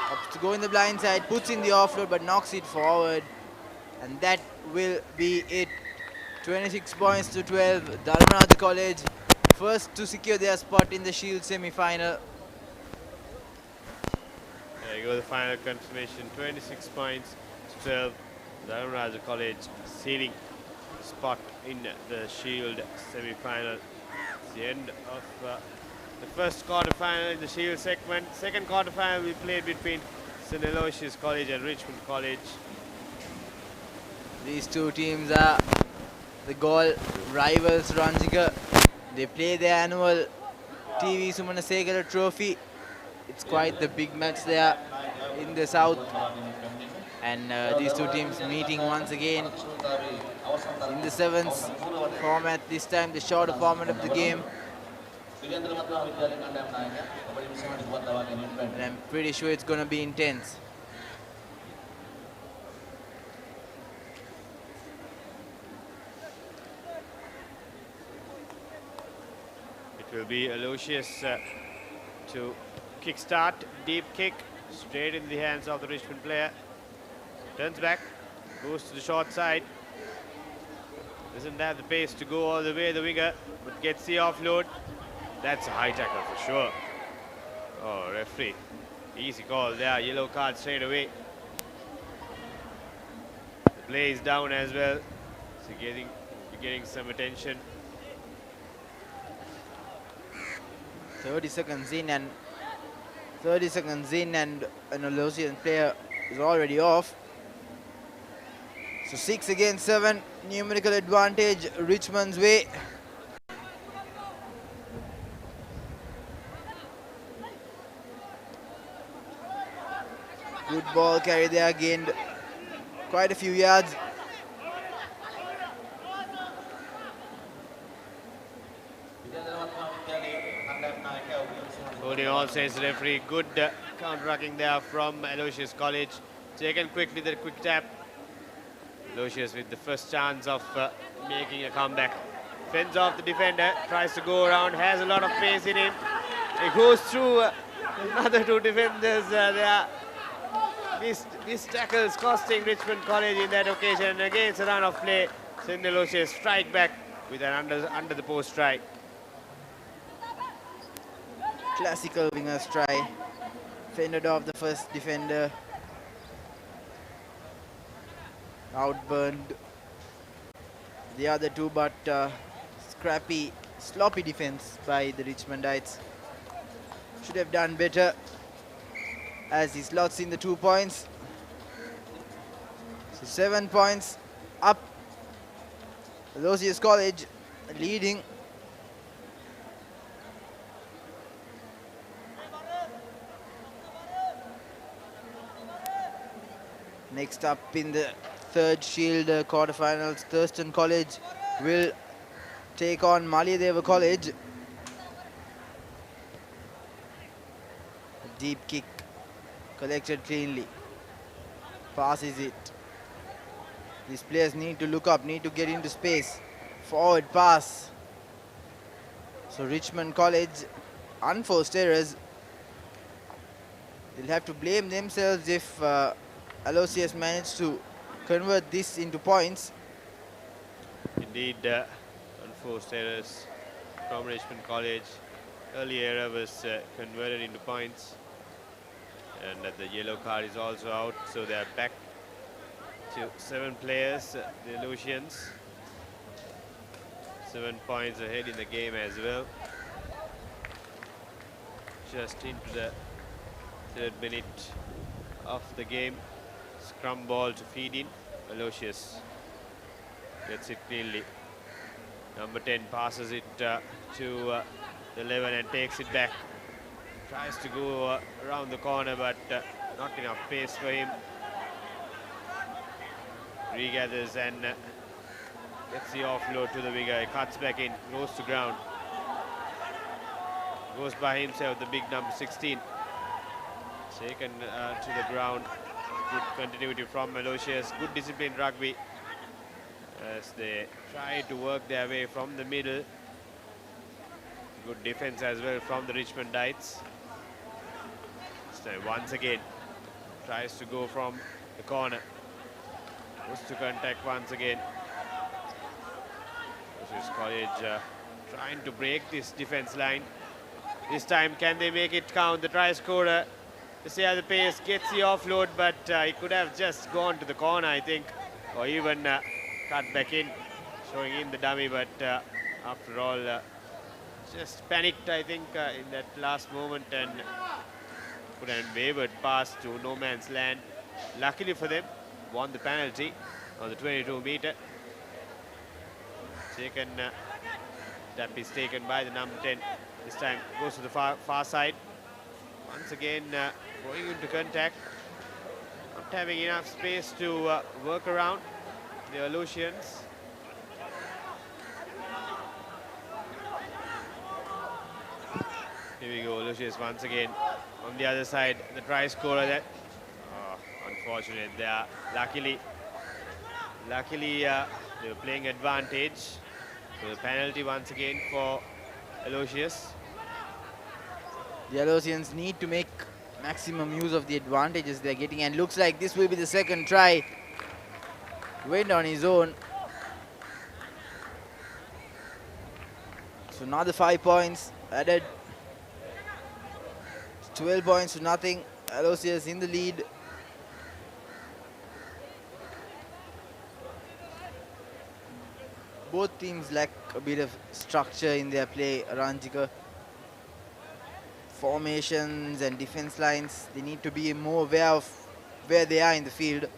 S2: Opts to go in the blind side, puts in the offload but knocks it forward. And that will be it. 26 points to 12. Dharmaraj College first to secure their spot in the Shield semi-final.
S4: There you go, the final confirmation. 26 points to 12. Dharmaraj College sealing the spot in the Shield semi-final. It's the end of the first quarter-final in the Shield segment. Second quarter-final we played between St. Aloysius College and Richmond College.
S2: These two teams are the goal rivals Ranjika. They play their annual TV Sumanasegara Trophy. It's quite the big match there in the south. And these two teams meeting once again in the 7th format. This time the shorter format of the game. And I'm pretty sure it's going to be intense.
S4: It will be Aloysius to kickstart. Deep kick straight in the hands of the Richmond player. Turns back, goes to the short side. Doesn't have the pace to go all the way, the winger, but gets the offload. That's a high tackle for sure. Oh, referee. Easy call there, yellow card straight away. The play is down as well. So getting some attention.
S2: 30 seconds in and an Aloysian player is already off. So 6 against 7, numerical advantage Richmond's way. Good ball carry there, gained quite a few yards.
S4: Holding on, says the referee. Good counter-rucking there from Aloysius College. Taken quickly, the quick tap. Aloysius with the first chance of making a comeback. Fends off the defender, tries to go around, has a lot of pace in him. He goes through another two defenders there. Missed tackles costing Richmond College in that occasion. Again, it's a run of play. Send Aloysius strike back with an under the post try.
S2: Classical winger's try. Fended off the first defender. Outburned the other two, but scrappy, sloppy defense by the Richmondites. Should have done better as he slots in the 2 points. So 7 points up. Aloysius College leading. Next up in the third Shield quarterfinals, Thurston College will take on Maliyadeva College. A deep kick collected cleanly. Passes it. These players need to look up, need to get into space. Forward pass. So Richmond College, unforced errors. They'll have to blame themselves if Aloysius managed to convert this into points.
S4: Indeed, unforced errors from Richmond College. Early error was converted into points. And the yellow card is also out, so they are back to 7 players, the Aloysians. 7 points ahead in the game as well. Just into the 3rd minute of the game. Scrum ball to feed in. Aloysius gets it cleanly. Number 10 passes it to the 11 and takes it back. Tries to go around the corner, but not enough pace for him. Regathers and gets the offload to the winger. He cuts back in, goes to ground. Goes by himself, the big number 16. Taken to the ground. Good continuity from Aloysius. Good disciplined rugby as they try to work their way from the middle. Good defense as well from the Richmondites. This time once again tries to go from the corner. Goes to contact once again. This is College trying to break this defense line. This time, can they make it count? The try scorer, to see the pace, gets the offload, but he could have just gone to the corner, I think, or even cut back in, showing him the dummy, but after all, just panicked, I think, in that last moment and put an wayward pass to no man's land. Luckily for them, won the penalty on the 22-meter. Taken, tap is taken by the number 10. This time goes to the far side. Once again, going into contact. Not having enough space to work around the Aloysians. Here we go, Aloysius once again on the other side. The try scorer that, unfortunate there. Luckily, they were playing advantage. So the penalty once again for Aloysius.
S2: The Alosians need to make maximum use of the advantages they're getting, and looks like this will be the second try. Went on his own. So another 5 points added. 12 points to nothing. Aloysius in the lead. Both teams lack a bit of structure in their play, Ranjika. Formations and defense lines, they need to be more aware of where they are in the field.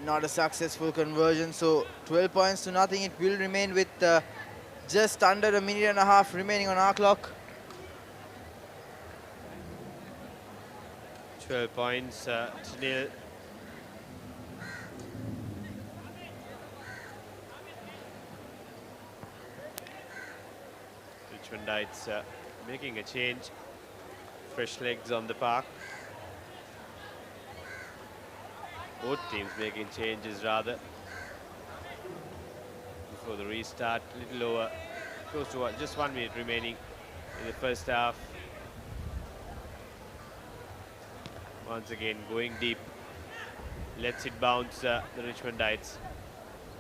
S2: Not a successful conversion, so 12 points to nothing. It will remain with just under a minute and a half remaining on our clock.
S4: 12 points to nil. Richmondites making a change. Fresh legs on the park. Both teams making changes rather. Before the restart, a little over, close to just 1 minute remaining in the first half. Once again going deep. Lets it bounce the Richmondites.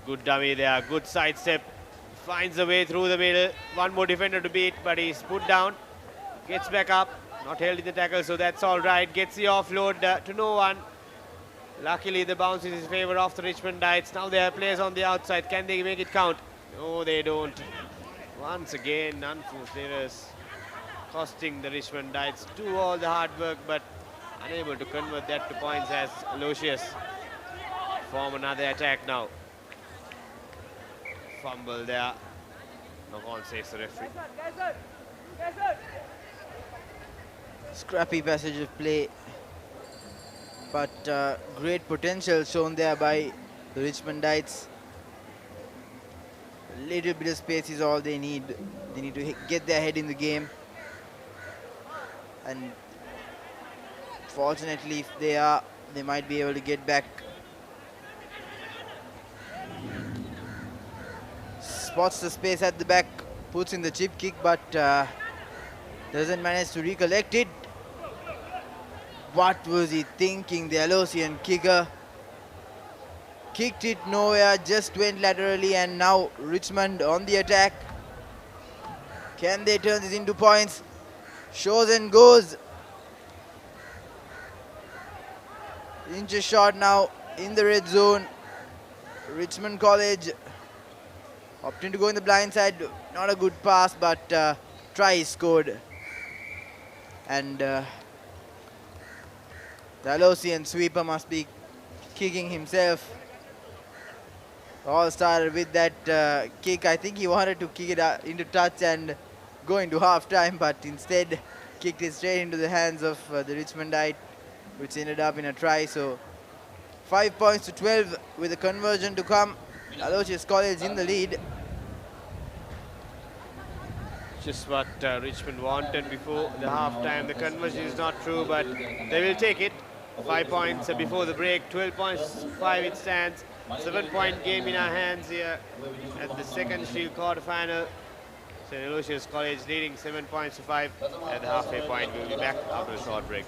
S4: Good dummy there, good sidestep. Finds a way through the middle. One more defender to beat, but he's put down. Gets back up. Not held in the tackle, so that's all right. Gets the offload to no one. Luckily, the bounce is in favor of the Richmondites. Now there are players on the outside. Can they make it count? No, they don't. Once again, unforced errors costing the Richmondites. Do all the hard work, but unable to convert that to points as Aloysius form another attack now. Fumble there. Knock on, saves the referee.
S2: Scrappy passage of play, but great potential shown there by the Richmondites. A little bit of space is all they need. They need to get their head in the game, and fortunately, if they are, they might be able to get back. Spots the space at the back, puts in the chip kick, but doesn't manage to recollect it. What was he thinking? The Aloysian kicker kicked it nowhere, just went laterally, and now Richmond on the attack. Can they turn this into points? Shows and goes. Inch a shot now in the red zone. Richmond College opting to go in the blind side. Not a good pass, but try is scored. And the Aloysian sweeper must be kicking himself. All started with that kick. I think he wanted to kick it into touch and go into half time, but instead kicked it straight into the hands of the Richmondite, which ended up in a try. So 5 points to 12 with a conversion to come. Aloysius College in the lead.
S4: Just what Richmond wanted before the half-time. The conversion is not true, but they will take it. 5 points before the break, 12 points, 5 it stands. 7-point game in our hands here at the second Shield quarter-final. St. Aloysius College leading 7 points to 5 at the halfway point. We'll be back after a short break.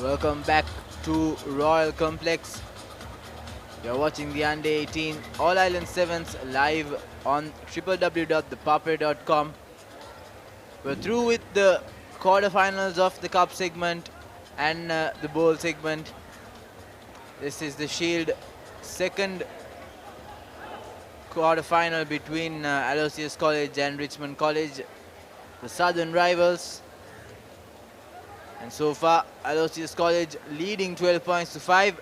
S2: Welcome back to Royal Complex. You're watching the Under 18 All Island Sevens live on www.thepapare.com. We're through with the quarterfinals of the Cup segment and the Bowl segment. This is the Shield second quarter-final between Aloysius College and Richmond College, the southern rivals. And so far, Aloysius College leading 12 points to 5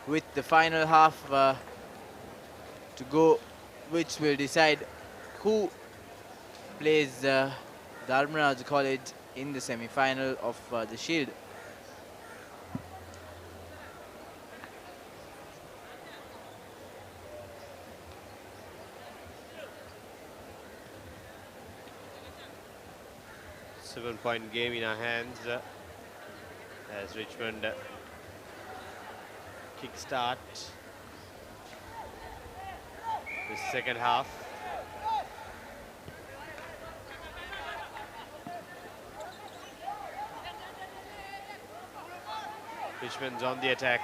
S2: with the final half to go, which will decide who plays Dharmaraj College in the semi-final of the Shield.
S4: Seven-point game in our hands as Richmond kickstart the second half. Richmond's on the attack.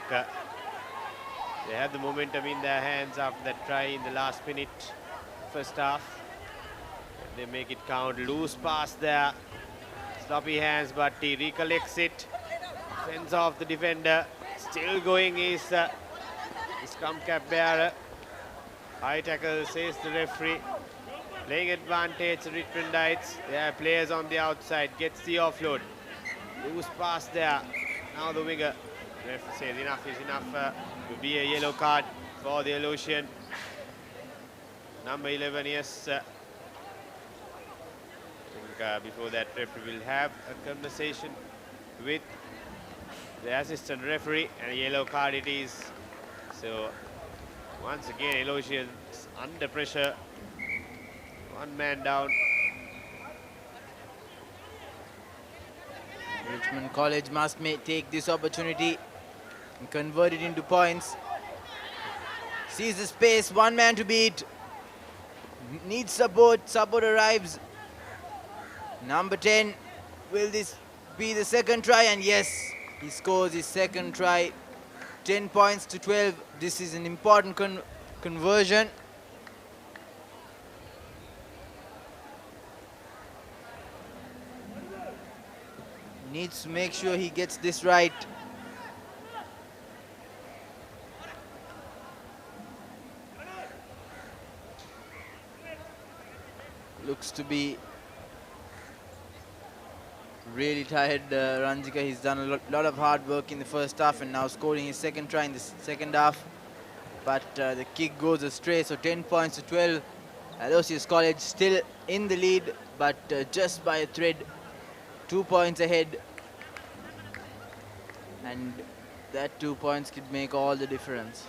S4: They have the momentum in their hands after that try in the last minute, first half. They make it count. Loose pass there. Sloppy hands, but he recollects it. Fends off the defender. Still going is the scrum cap bearer. High tackle, says the referee. Playing advantage, Richmondites. There are players on the outside. Gets the offload. Loose pass there. Now the winger. Referee says enough is enough. Will be a yellow card for the Aloysian. Number 11, yes. Before that, referee will have a conversation with the assistant referee, and a yellow card it is. So once again, Aloysians under pressure. One man down.
S2: Richmond College must take this opportunity and convert it into points. Sees the space, one man to beat. Needs support, support arrives. Number 10, will this be the second try? And yes, he scores his second try. 10 points to 12. This is an important conversion. Needs to make sure he gets this right. Looks to be really tired, Ranjika. He's done a lot of hard work in the first half and now scoring his second try in the second half. But the kick goes astray, so 10 points to 12. Aloysius College still in the lead, but just by a thread, 2 points ahead. And that 2 points could make all the difference.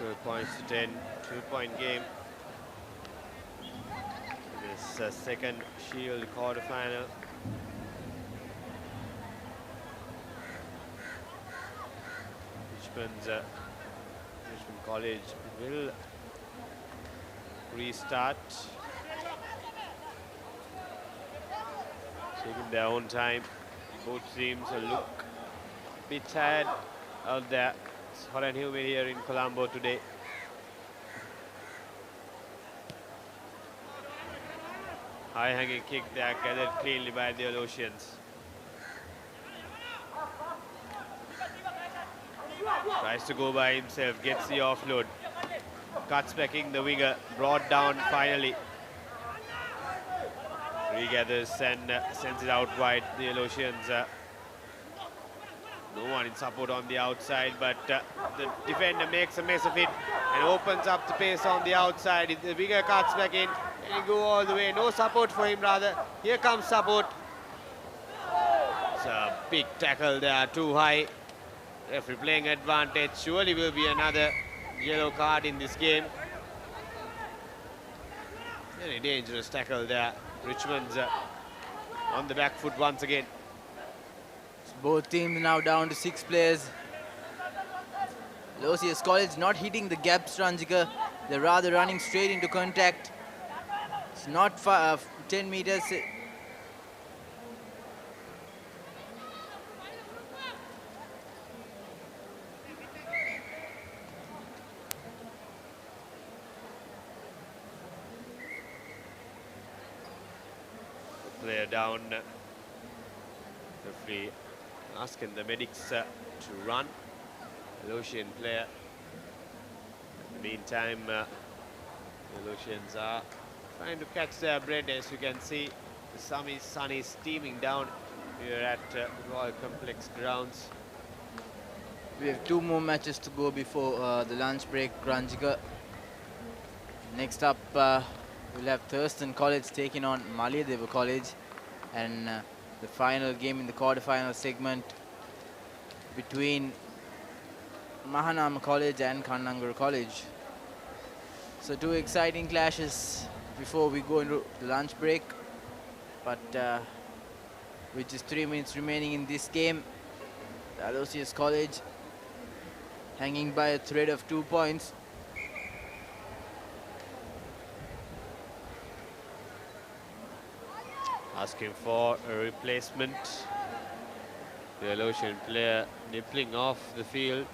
S4: 12 points to 10, 2-point game. This second Shield quarter-final. Richmond College will restart. Taking their own time. Both teams look a bit tired out there. It's hot and humid here in Colombo today. High-hanging kick there, gathered cleanly by the Aloysians. Tries to go by himself, gets the offload. Cuts backing the winger, brought down finally. Regathers and sends it out wide. The Aloysians, no one in support on the outside, but the defender makes a mess of it and opens up the pace on the outside. The winger cuts back in and go all the way. No support for him, rather. Here comes support. It's a big tackle there, too high. Referee playing advantage. Surely will be another yellow card in this game. Very dangerous tackle there. Richmond's on the back foot once again.
S2: So both teams now down to 6 players. Aloysius College not hitting the gaps, Ranjika. They're rather running straight into contact. It's not far, 10 meters.
S4: Player down. Referee asking the medics to run. Aloysian player Meantime, the Lucians are trying to catch their breath. As you can see, the sun is steaming down here at Royal Complex grounds.
S2: We have 2 more matches to go before the lunch break, Ranjika. Next up, we'll have Thurston College taking on Maliyadeva College, and the final game in the quarterfinal segment between Mahanama College and Kannangura College. So 2 exciting clashes before we go into the lunch break, but with just 3 minutes remaining in this game, the Aloysius College hanging by a thread of 2 points.
S4: Asking for a replacement. The Aloysian player nippling off the field.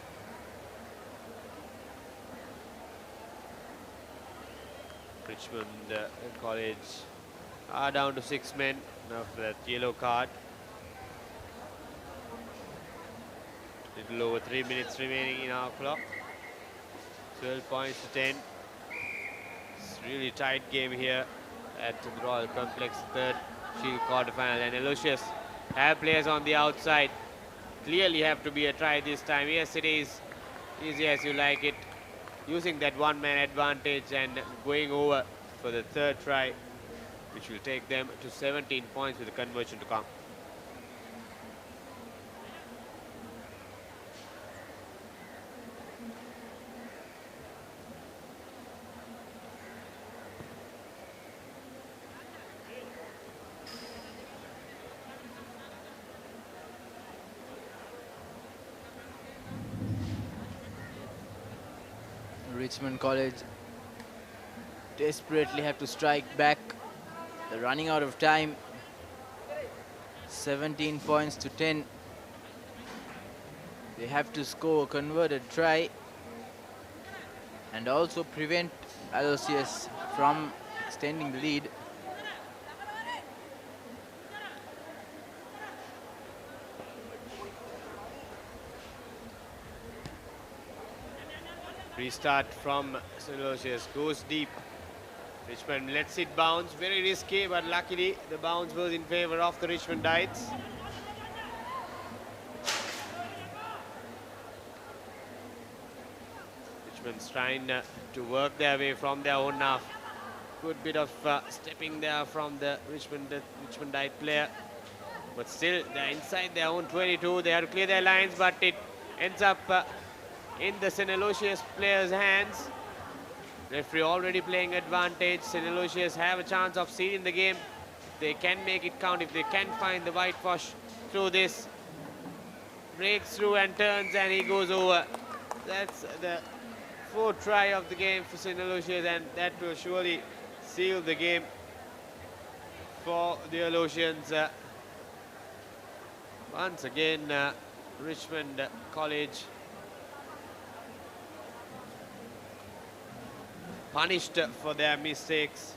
S4: Richmond College are down to 6 men after that yellow card. Little over 3 minutes remaining in our clock. 12 points to 10. It's really tight game here at the Royal Complex, third Shield quarterfinal, and Aloysius have players on the outside. Clearly have to be a try this time. Yes, it is easy as you like it. Using that one-man advantage and going over for the third try, which will take them to 17 points with the conversion to come.
S2: Richmond College desperately have to strike back. They're running out of time. 17 points to 10. They have to score a converted try and also prevent Aloysius from extending the lead.
S4: Restart from St. Aloysius, goes deep. Richmond lets it bounce, very risky, but luckily the bounce was in favor of the Richmondites. Richmond's trying to work their way from their own half. Good bit of stepping there from the Richmondite player. But still, they're inside their own 22. They have to clear their lines, but it ends up in the St. Aloysius players' hands. Referee already playing advantage. St. Aloysius have a chance of sealing the game. They can make it count if they can find the whitewash through this. Breaks through and turns, and he goes over. That's the fourth try of the game for St. Aloysius, and that will surely seal the game for the Aloysians. Once again, Richmond College punished for their mistakes.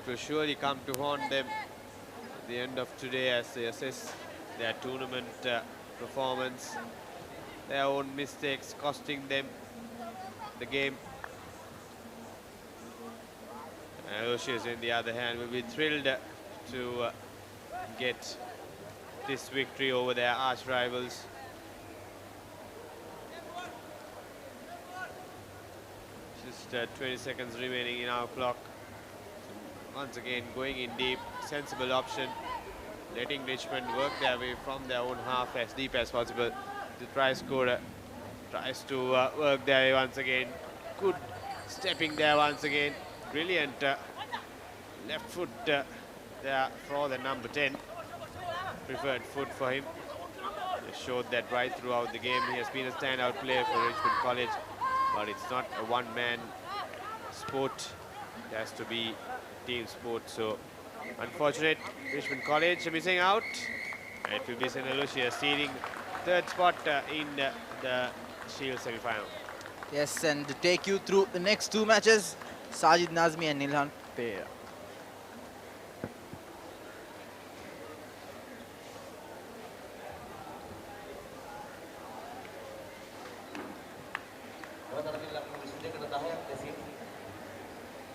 S4: Will surely come to haunt them at the end of today as they assess their tournament performance. Their own mistakes costing them the game. Aloysius, on the other hand, will be thrilled to get this victory over their arch rivals. Just 20 seconds remaining in our clock. Once again, going in deep, sensible option, letting Richmond work their way from their own half as deep as possible. The try scorer tries to work their way once again. Good stepping there once again. Brilliant left foot there for the number 10. Preferred foot for him. He showed that right throughout the game. He has been a standout player for Richmond College, but it's not a one-man sport. It has to be team sport, so unfortunate. Richmond College missing out. It will be St. Aloysius ceding third spot in the Shield semi-final.
S2: Yes, and to take you through the next 2 matches, Sajid Nazmi and Nilhan Pereira.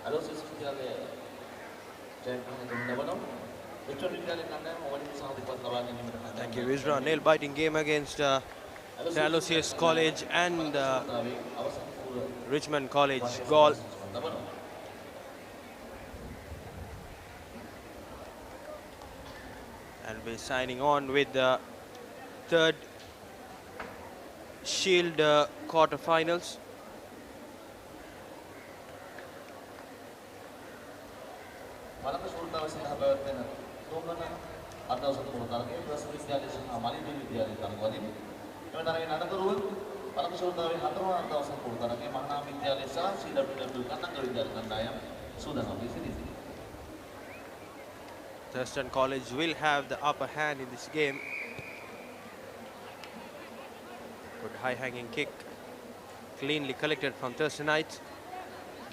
S3: Aloysius විද්‍යාලය ජයග්‍රහණය කරන ලබනවා. U18 විද්‍යාලයේ කණ්ඩායම ovarian සහතිකපත් ලබා ගැනීමට
S6: Thank you, Vizra. Nail-biting game against the Aloysius College and Richmond College. Goal. And we're signing on with the third Shield quarterfinals.
S3: බලක ශුල්තාව සඳහා පැවැත්වෙන තුන්වන අර්ධවසර පුරතරකයේ ප්‍රථම විද්‍යාලය සහ මාලිනී විද්‍යාලය තරගවලින් එම තරගයේ නඩකරුව බලක ශුල්තාවේ හතරවන අර්ධවසර පුරතරකයේ මහානාම විද්‍යාලය සහ CWW කන්නංග විද්‍යාල කණ්ඩායම් සූදානම් වී සිටිති.
S6: Thurston College will have the upper hand in this game. Good high-hanging kick, cleanly collected from Thurstonite.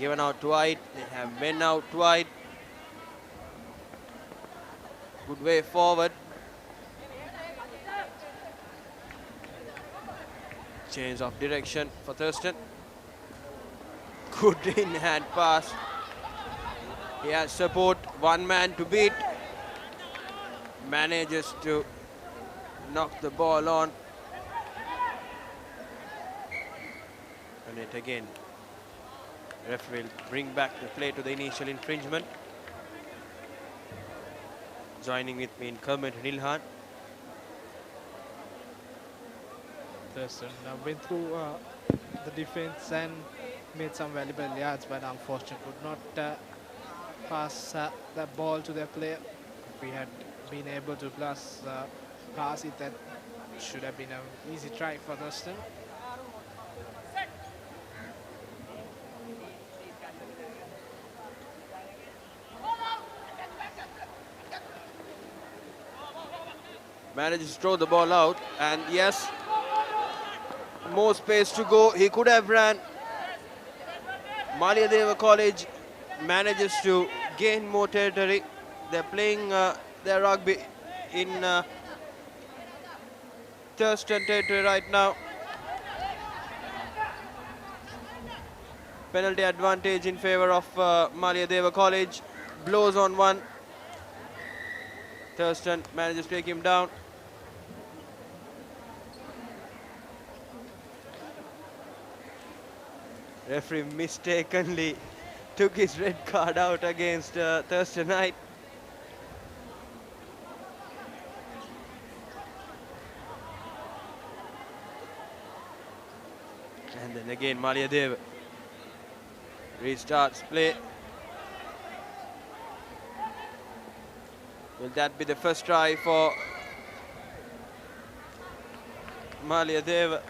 S6: Given out wide, they have men out wide. Good way forward. Change of direction for Thurston. Good in-hand pass. He has support, one man to beat. Manages to knock the ball on. And it again. Referee will bring back the play to the initial infringement. Joining with me in Kermit and Ilhan.
S1: Thurston went through the defense and made some valuable yards, but unfortunately could not pass the ball to their player. If we had been able to pass it, that should have been an easy try for Thurston.
S6: Manages to throw the ball out, and yes, more space to go. He could have ran. Malayadeva College manages to gain more territory. They're playing their rugby in Thurston territory right now. Penalty advantage in favor of Malayadeva College. Blows on one. Thurston manages to take him down. Referee mistakenly took his red card out against Thurstonite. And then again Malayadeva restarts play. Will that be the first try for Malayadeva?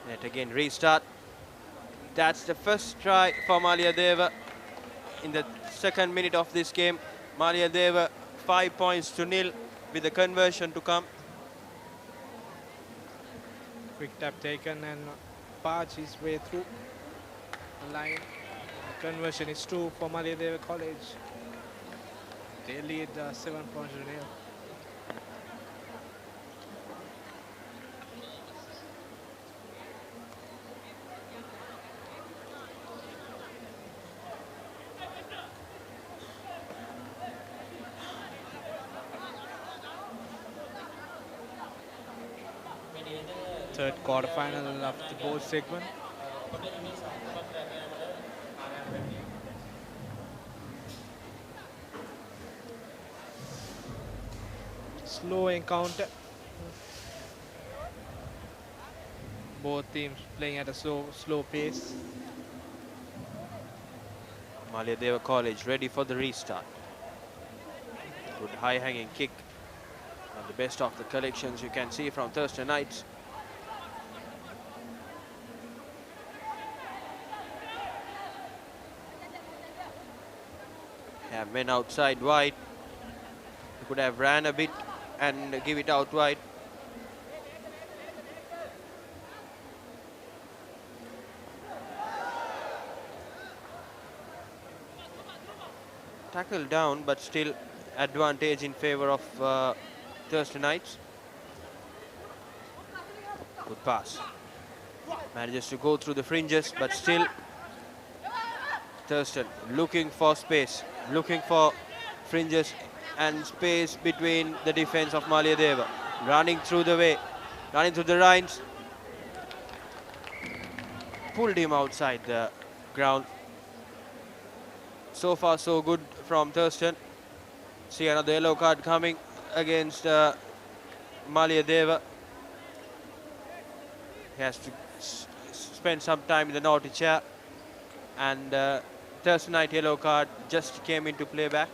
S6: Yet again restart. That's the first try for Malayadeva in the second minute of this game. Malayadeva 5 points to 0 with the conversion to come.
S1: Quick tap taken and Parch his way through the line. The conversion is 2 for Malayadeva College. They lead 7 points to 0. Third quarterfinal of the board segment. Slow encounter. Both teams playing at a slow pace.
S6: Malayadeva College ready for the restart. Good high-hanging kick. And the best of the collections you can see from Thurstonite. Have men outside wide. He could have ran a bit and give it out wide. Tackle down, but still advantage in favor of Thursday Knights. Good pass. Manages to go through the fringes, but still Thurston looking for space, looking for fringes and space between the defense of Malayadeva. Running through the way, running through the lines. Pulled him outside the ground. So far so good from Thurston. See another yellow card coming against Malayadeva. He has to spend some time in the naughty chair, and Thursday night yellow card just came into play back.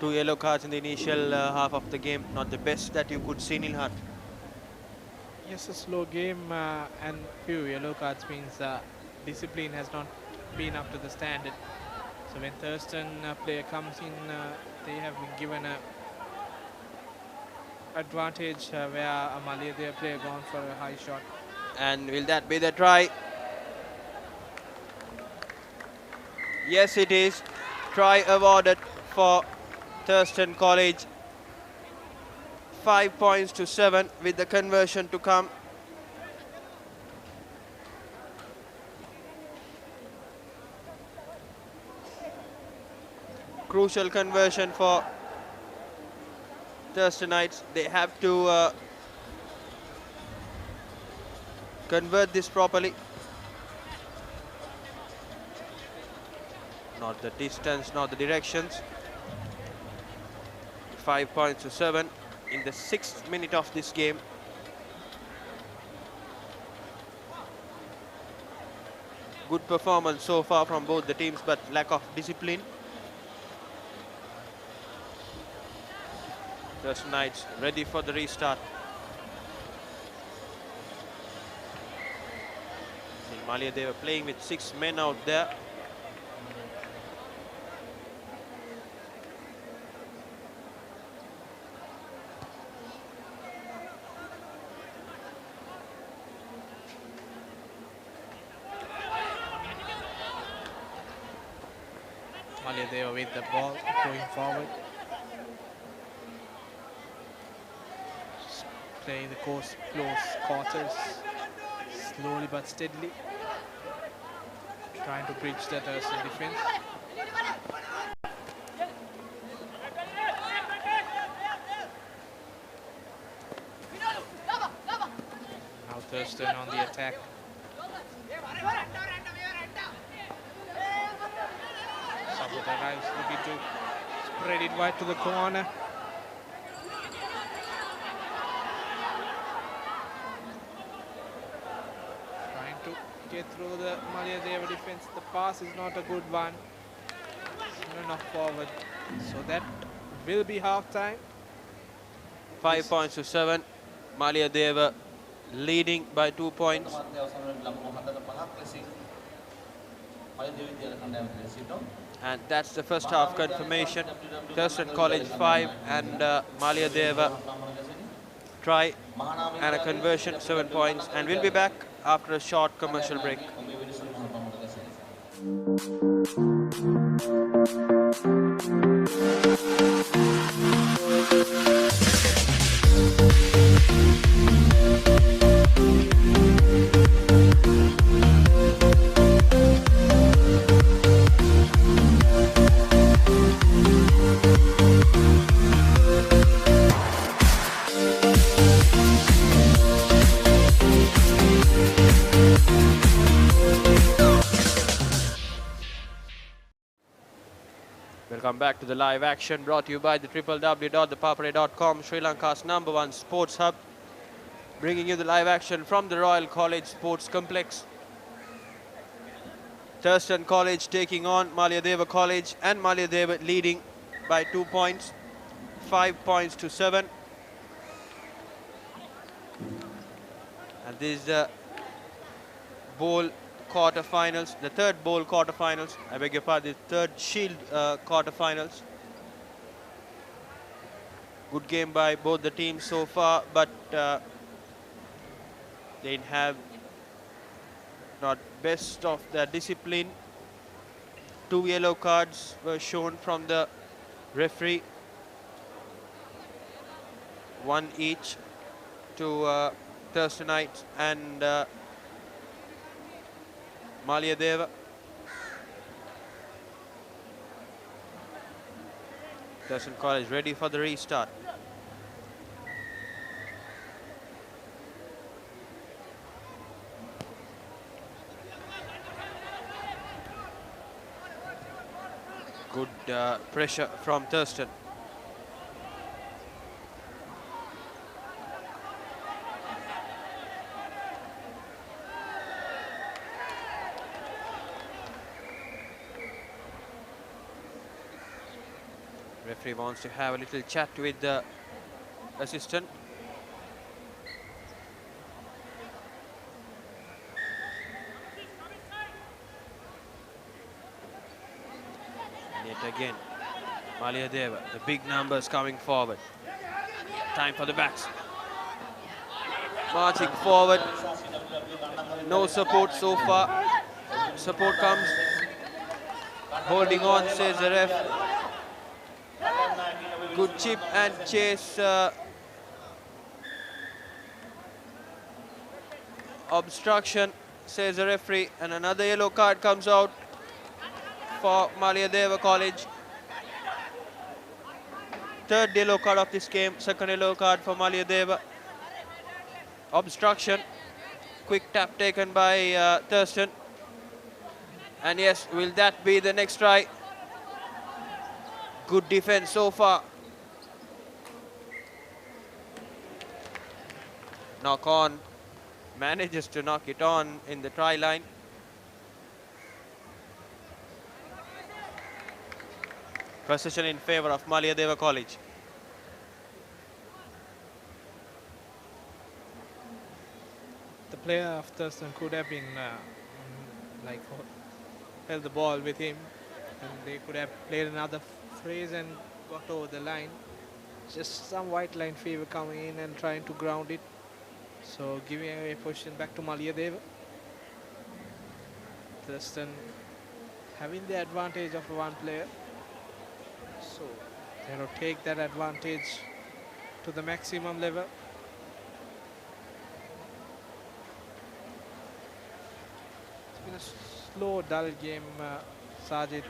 S6: 2 yellow cards in the initial half of the game, not the best that you could see, Nilhan.
S1: Yes, a slow game and few yellow cards means discipline has not been up to the standard. So when Thurston player comes in, they have been given a advantage where a Malayadeva player gone for a high shot.
S6: And will that be the try? Yes, it is. Try awarded for Thurston College. 5 points to 7 with the conversion to come. Crucial conversion for Thurston Knights. They have to convert this properly. Not the distance, not the directions. 5 points to 7 in the 6th minute of this game. Good performance so far from both the teams, but lack of discipline. Thurston Knights ready for the restart. Malayadeva playing with 6 men out there.
S1: Malayadeva with the ball going forward. Just playing the course close quarters, slowly but steadily. Trying to bridge the Thurston defense. Now Thurston on the attack. Support arrives, looking to spread it wide to the corner. Trying to get through the Malayadeva defense. The pass is not a good one. Not enough forward. So that will be half time.
S6: 5 points to 7. Malayadeva leading by 2 points. And that's the first half confirmation. Thurston College 5 and Malayadeva try and a conversion, 7 points. And we'll be back after a short commercial break. Welcome back to the live action brought to you by the www.thepapare.com, Sri Lanka's #1 sports hub, bringing you the live action from the Royal College Sports Complex. Thurston College taking on Malayadeva College, and Malayadeva leading by 2 points, 5 points to 7. And this is the bowl quarterfinals, the third bowl quarterfinals, I beg your pardon, the third shield quarterfinals. Good game by both the teams so far, but they have not best of their discipline. 2 yellow cards were shown from the referee, one each to Thurstonite and Malayadeva. Thurston College ready for the restart. Good pressure from Thurston. Referee wants to have a little chat with the assistant. And yet again, Malayadeva, the big numbers coming forward. Time for the backs. Marching forward. No support so far. Support comes. Holding on, says the ref. Good chip and chase. Obstruction, says the referee. And another yellow card comes out for Malayadeva College. Third yellow card of this game. Second yellow card for Malayadeva. Obstruction. Quick tap taken by Thurston. And yes, will that be the next try? Good defense so far. Knock on. Manages to knock it on in the try line. Possession in favor of Malayadeva College.
S1: The player of Thurston could have been like held the ball with him, and they could have played another phrase and got over the line. Just some white line fever coming in and trying to ground it. So giving away position back to Malayadeva. Thurston having the advantage of one player. So they will take that advantage to the maximum level. It's been a slow, dull game, Sajid.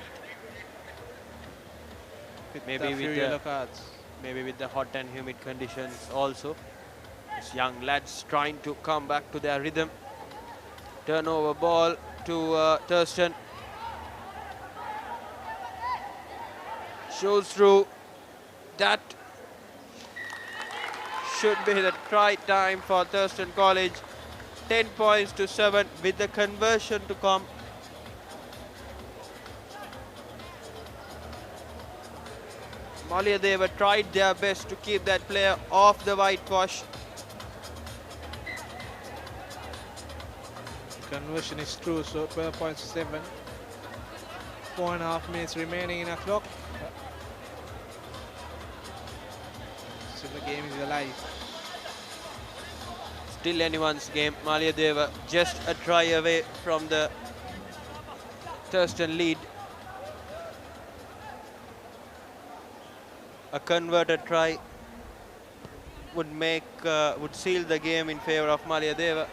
S1: With
S6: Maybe
S1: a few
S6: with
S1: yellow
S6: the
S1: cards.
S6: maybe with the hot and humid conditions also. These young lads trying to come back to their rhythm. Turnover ball to Thurston. Shows through. That should be the try time for Thurston College. 10 points to 7 with the conversion to come. Malayadeva tried their best to keep that player off the whitewash.
S1: Conversion is true, so 12 points to 7. 4.5 minutes remaining in a clock. So the game is alive.
S6: Still anyone's game. Malayadeva just a try away from the Thurston lead. A converted try would seal the game in favor of Malayadeva.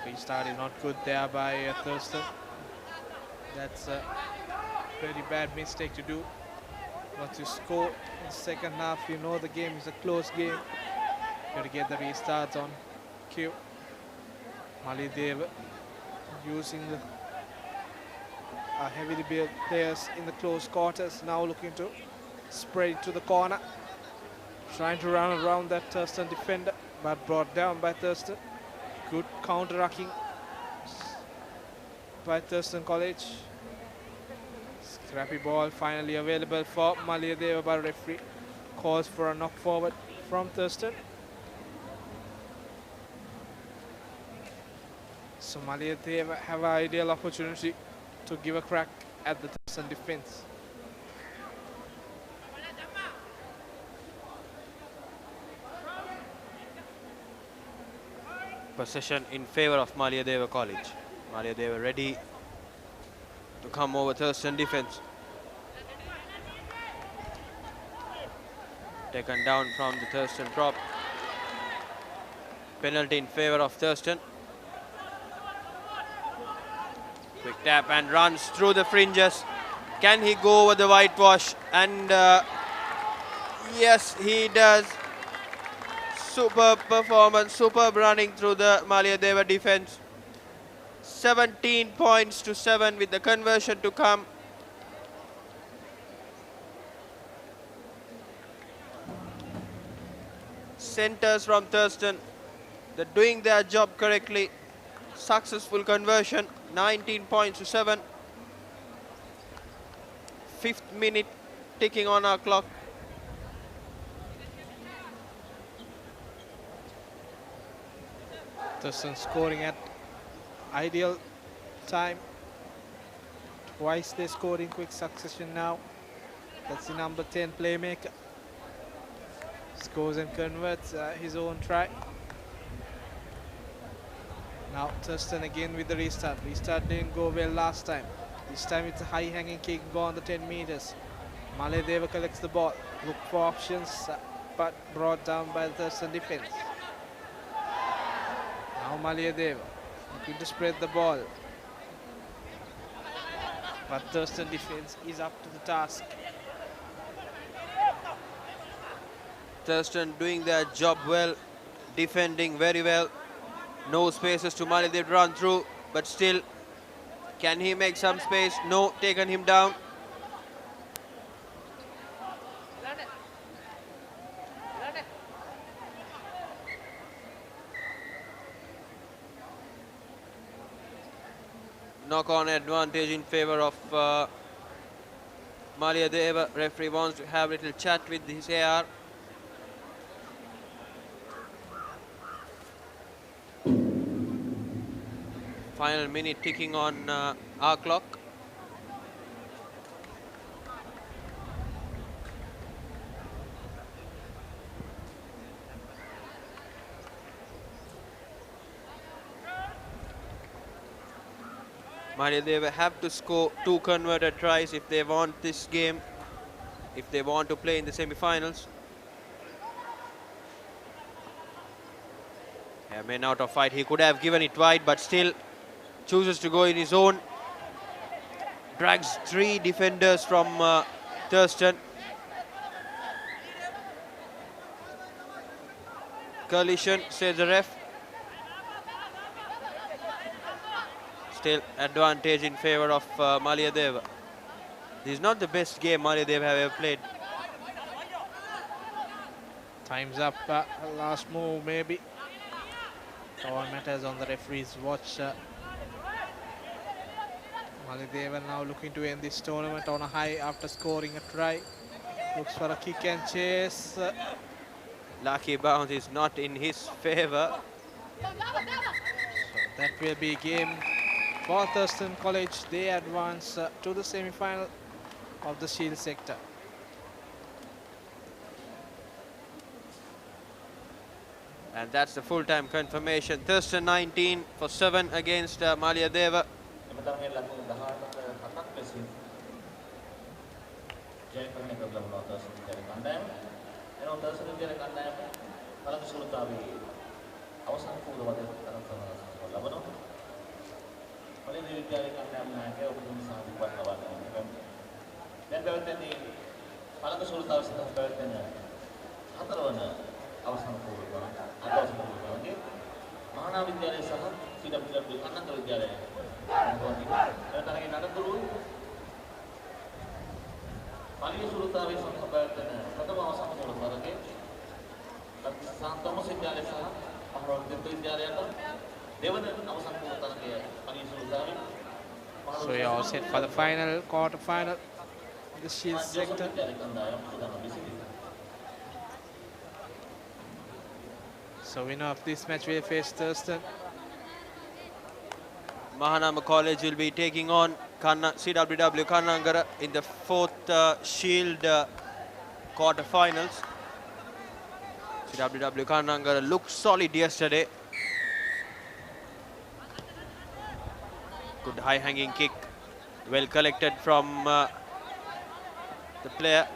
S1: Restart is not good there by Thurston. That's a very bad mistake to do. Once you score in the second half, you know the game is a close game. You got to get the restarts on cue. Malayadeva using the heavily built players in the close quarters, now looking to spread it to the corner. Trying to run around that Thurston defender, but brought down by Thurston. Good counter-rucking by Thurston College. Scrappy ball finally available for Malayadeva, but referee calls for a knock forward from Thurston. So Malayadeva have an ideal opportunity to give a crack at the Thurston defense.
S6: Possession in favour of Malayadeva College. Malayadeva ready to come over Thurston defence. Taken down from the Thurston prop. Penalty in favour of Thurston. Quick tap and runs through the fringes. Can he go over the whitewash? And yes, he does. Superb performance, superb running through the Malayadeva defence. 17 points to 7 with the conversion to come. Centres from Thurston, they're doing their job correctly. Successful conversion, 19 points to 7. 5th minute ticking on our clock.
S1: Thurston scoring at ideal time. Twice they scored in quick succession now. That's the number 10 playmaker. Scores and converts his own try. Now Thurston again with the restart. Restart didn't go well last time. This time it's a high hanging kick, go on the 10 meters. Malayadeva collects the ball. Look for options, but brought down by the Thurston defense. Now Malayadeva looking to spread the ball. But Thurston defense is up to the task.
S6: Thurston doing their job well, defending very well. No spaces to Malayadeva to run through, but still, can he make some space? No, taken him down. Knock-on advantage in favour of Malayadeva. Referee wants to have a little chat with his AR. Final minute ticking on our clock. Malayadeva have to score 2 converted tries if they want this game, if they want to play in the semi-finals. Yeah, man out of fight. He could have given it wide, but still chooses to go in his own. Drags 3 defenders from Thurston. Collision, says the ref. Still advantage in favour of Malayadeva. This is not the best game Malayadeva have ever played.
S1: Time's up. Last move maybe. All matters on the referee's watch. Malayadeva now looking to end this tournament on a high after scoring a try. Looks for a kick and chase.
S6: Lucky bounce is not in his favour.
S1: So that will be game for Thurston College. They advance to the semi-final of the Shield sector.
S6: And that's the full-time confirmation. Thurston 19 for 7 against Malayadeva.
S1: So you're all set for the final, quarter-final, the Shield sector. So winner of this match will face Thurston.
S6: Mahanama College will be taking on CWW Kannangara in the 4th Shield quarter-finals. CWW Kannangara looked solid yesterday. Good high hanging kick. Well collected from the player.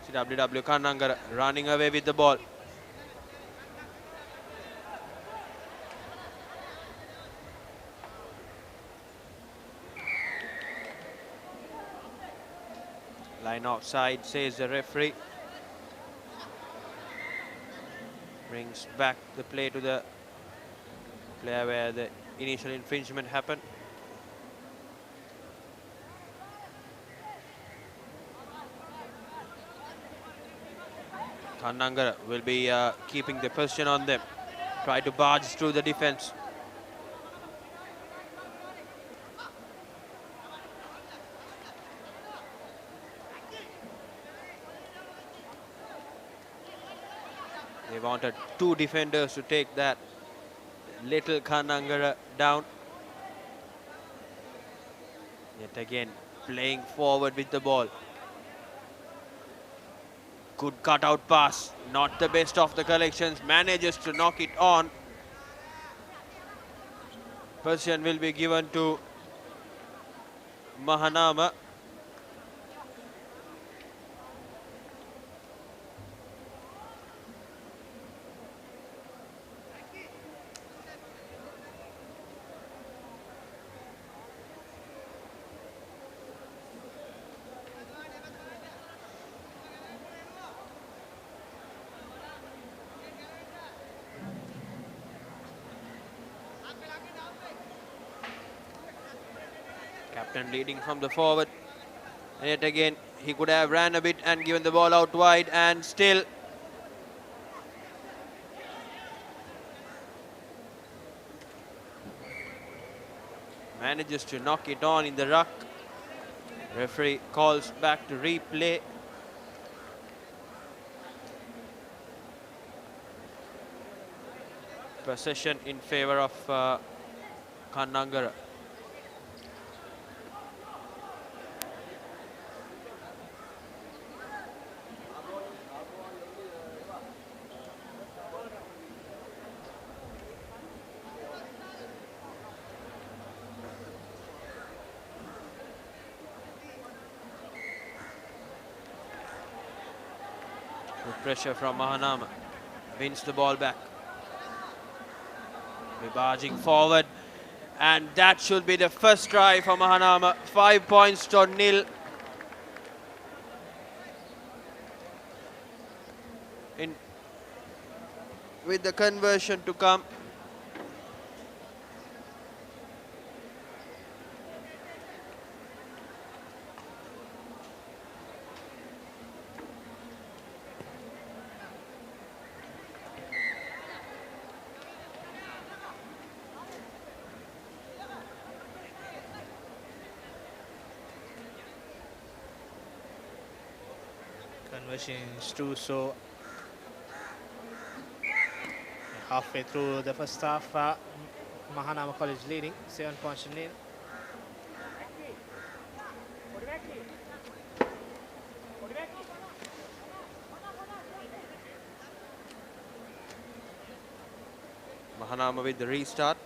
S6: CWW Kannangara running away with the ball. Line outside, says the referee. Brings back the play to the player where the initial infringement happened. Kannangara will be keeping the possession on them. Try to barge through the defense. They wanted two defenders to take that little Kannangara down. Yet again, playing forward with the ball. Good cutout pass, not the best of the collections, manages to knock it on. Possession will be given to Mahanama. Captain leading from the forward. And yet again, he could have ran a bit and given the ball out wide, and still manages to knock it on in the ruck. Referee calls back to replay. Possession in favor of Kannangara. Good pressure from Mahanama. Wins the ball back. We're barging forward. And that should be the first try for Mahanama. 5 points to nil. With the conversion to come.
S1: Conversion is true, so halfway through the first half, Mahanama College leading 7 points to nil.
S6: Mahanama with the restart.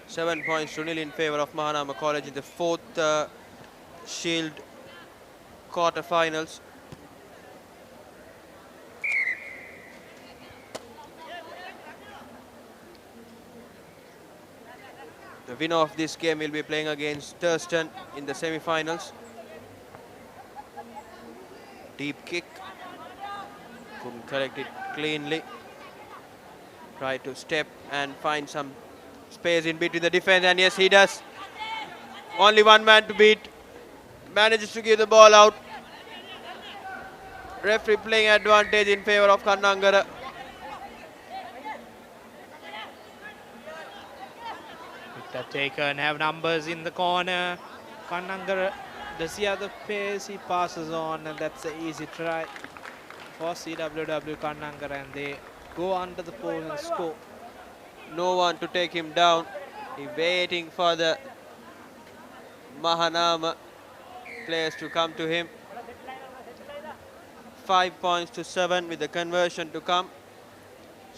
S6: 7 points to nil in favor of Mahanama College in the fourth Shield quarterfinals. The winner of this game will be playing against Thurston in the semi-finals. Deep kick. Couldn't collect it cleanly. Try to step and find some space in between the defense, and yes, he does. Only one man to beat. Manages to give the ball out. Referee playing advantage in favor of Kannangara.
S1: Victor Taker and have numbers in the corner. Kannangara does he have the pace? He passes on, and that's an easy try for CWW Kannangara, and they go under the pole and score.
S6: No one to take him down. He's waiting for the Mahanama players to come to him. 5 points to 7 with the conversion to come.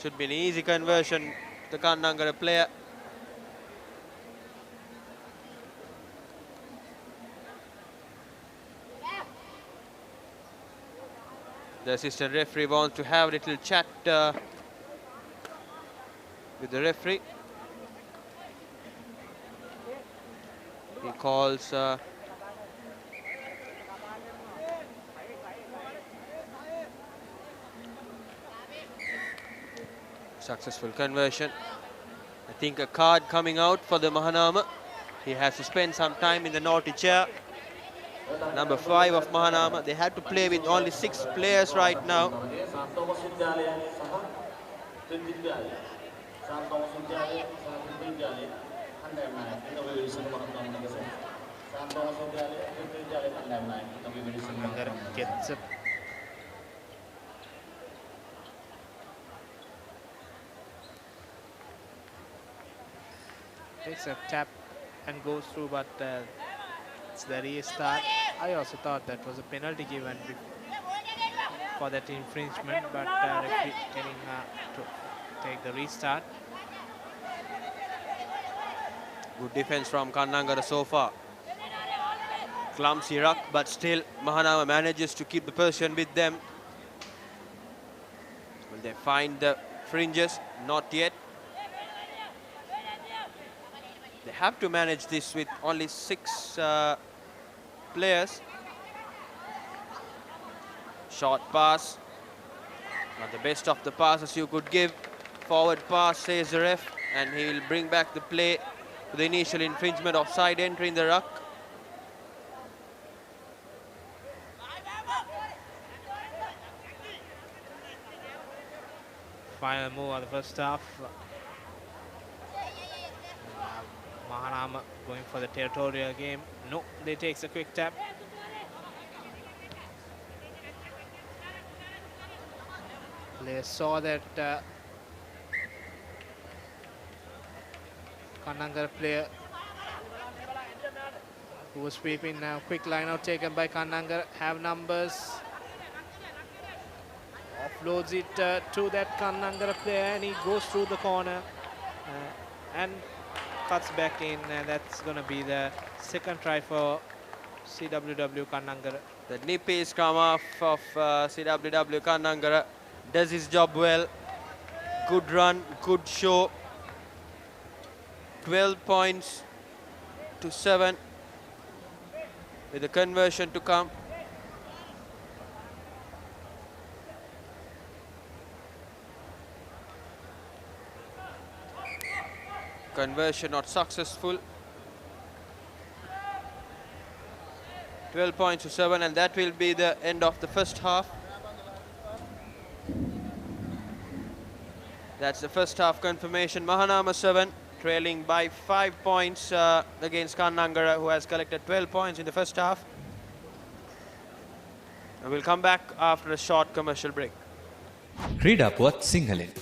S6: Should be an easy conversion to the Kannangara player. The assistant referee wants to have a little chat with the referee. He calls successful conversion. I think a card coming out for the Mahanama. He has to spend some time in the naughty chair. Number 5 of Mahanama. They had to play with only 6 players right now.
S1: Gets it. Takes a tap and goes through, but it's the restart. I also thought that was a penalty given for that infringement, but referee telling to take the restart.
S6: Good defense from Kannangara so far. Clumsy ruck, but still Mahanama manages to keep the possession with them. Will they find the fringes? Not yet. They have to manage this with only 6 players. Short pass. Not the best of the passes you could give. Forward pass, says the ref, and he will bring back the play to the initial infringement of side entry in the ruck.
S1: Final move of the first half. Mahanama going for the territorial game. No, they takes a quick tap. They saw that Kannangara player who was sweeping now. Quick line out taken by Kannangara. Have numbers. Offloads it to that Kannangara player, and he goes through the corner and cuts back in, and that's going to be the second try for CWW Kannangara.
S6: The nippy scrum off of CWW Kannangara does his job well. Good run, good show. 12 points to 7 with the conversion to come. Conversion not successful. 12 points to 7, and that will be the end of the first half. That's the first half confirmation. Mahanama 7, trailing by 5 points against Kannangara, who has collected 12 points in the first half. And we'll come back after a short commercial break.
S5: ක්‍රීඩා පුවත් සිංහලෙන්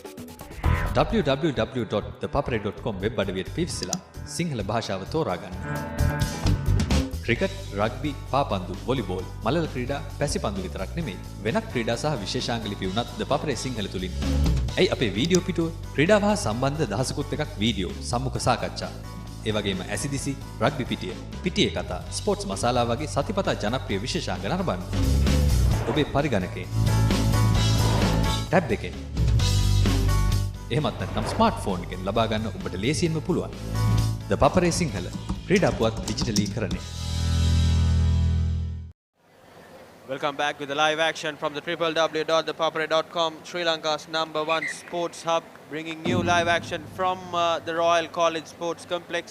S5: www.thepapare.com web අඩවියට පිවිසලා Sinhala භාෂාව තෝරාගන්න. Cricket, rugby, පාපන්දු, volleyball, මලල ක්‍රීඩා, පැසිපන්දු විතරක් නෙමෙයි වෙනත් ක්‍රීඩා සහ විශේෂාංග ලිපි උනත් The Papare සිංහල තුලින්. ඇයි අපේ වීඩියෝ පිටුව ක්‍රීඩාව හා සම්බන්ධ දහසකුත් එකක් වීඩියෝ, සම්මුඛ සාකච්ඡා. ඒ වගේම ඇසිදිසි, රග්බි පිටිය, පිටියේ කතා, ස්පෝර්ට්ස් මසාලා වගේ සතිපතා ජනප්‍රිය විශේෂාංග නරඹන්න. ඔබේ පරිගණකයෙන්, ටැබ් එකෙන්, එහෙමත් නැත්නම් ස්මාර්ට්ෆෝන් එකෙන් ලබා ගන්න ඔබට ලේසියෙන්ම පුළුවන්. The Papare සිංහල ක්‍රීඩා පුවත් ඩිජිටලීකරණය.
S6: Welcome back with the live action from the www.thepapare.com, Sri Lanka's #1 sports hub, bringing new live action from the Royal College Sports Complex.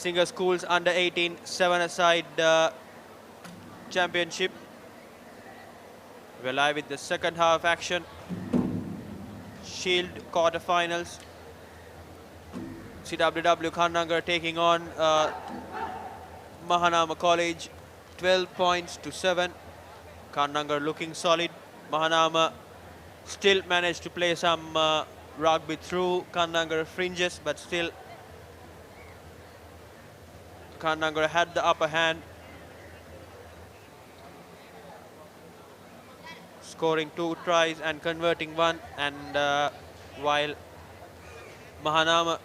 S6: Singer Schools under 18 7-a-side championship. We're live with the second half action. Shield quarterfinals. CWW Kannangara taking on Mahanama College. 12 points to 7. Kannangara looking solid. Mahanama still managed to play some rugby through Kannangara fringes, but still Kannangara had the upper hand, scoring 2 tries and converting 1, and while Mahanama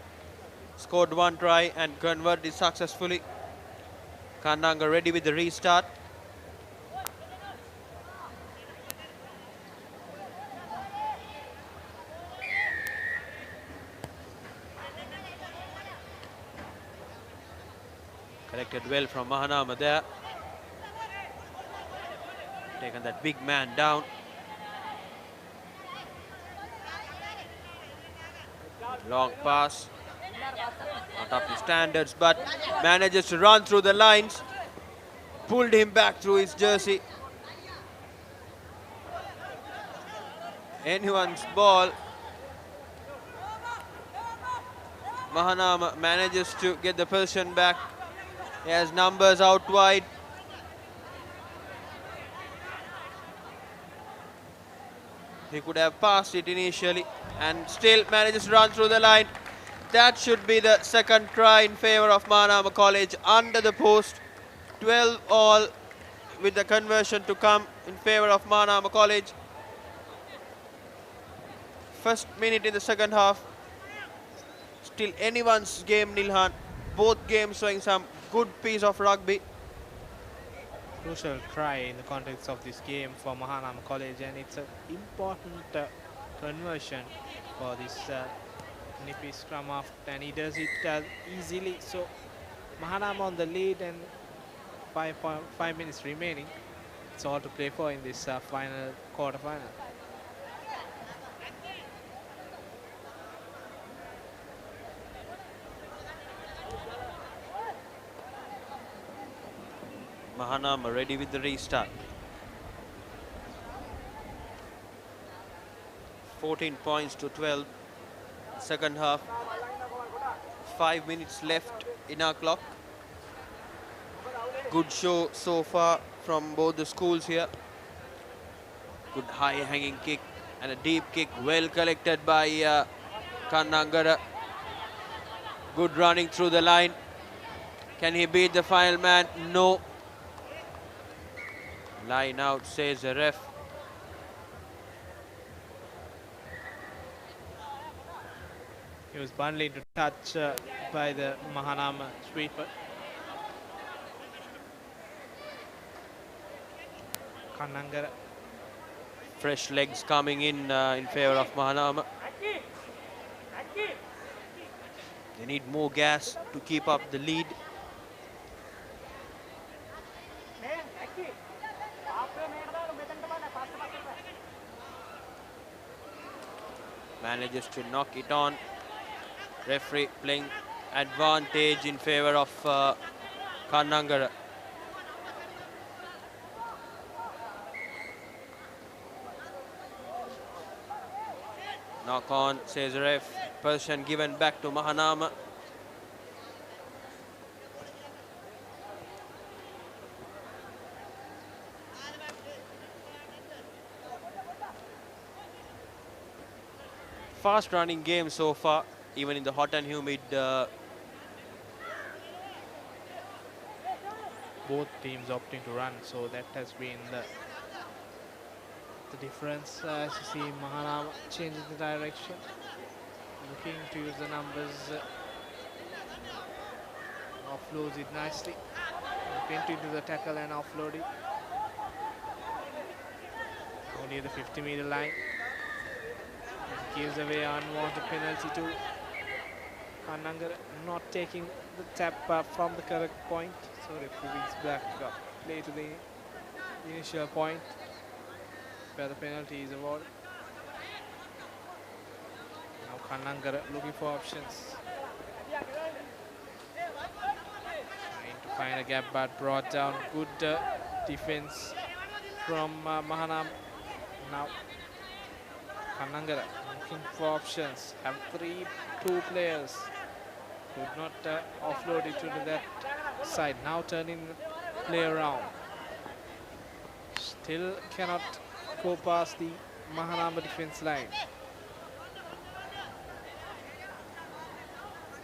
S6: scored 1 try and converted successfully. Kannangara ready with the restart. Collected well from Mahanama there. Taken that big man down. Long pass. Not up to standards, but manages to run through the lines. Pulled him back through his jersey. Anyone's ball. Mahanama manages to get the possession back. He has numbers out wide. He could have passed it initially and still manages to run through the line. That should be the second try in favor of Mahanama College under the post. 12 all with the conversion to come in favor of Mahanama College. First minute in the second half. Still anyone's game, Nilhan. Both games showing some good piece of rugby.
S1: Crucial try in the context of this game for Mahanama College, and it's an important conversion for this nippy scrum half, and he does it easily. So Mahanama on the lead and 5 minutes remaining. It's all to play for in this final quarter-final.
S6: Mahanama ready with the restart. 14 points to 12. Second half. 5 minutes left in our clock. Good show so far from both the schools here. Good high hanging kick and a deep kick, well collected by Kannangara. Good running through the line. Can he beat the final man? No. Line out, says the ref.
S1: He was bundled into touch by the Mahanama sweeper. Kannangara.
S6: Fresh legs coming in favor of Mahanama. They need more gas to keep up the lead. Manages to knock it on. Referee playing advantage in favor of Kannangara. Knock on, says the ref. Possession given back to Mahanama. Fast running game so far, even in the hot and humid.
S1: Both teams opting to run, so that has been the difference. As you see, Mahanama changing the direction, looking to use the numbers. Offloads it nicely. Went into the tackle and offload it. Only the 50-meter line. Gives away unwanted penalty to Kannangara, not taking the tap from the correct point. So referee brings back play to the initial point where the penalty is awarded. Now Kannangara looking for options. Trying to find a gap, but brought down. Good defense from Mahanama. Now Kannangara looking for options. Have two players. Could not offload it to that side. Now turning the play around. Still cannot go past the Mahanama defense line.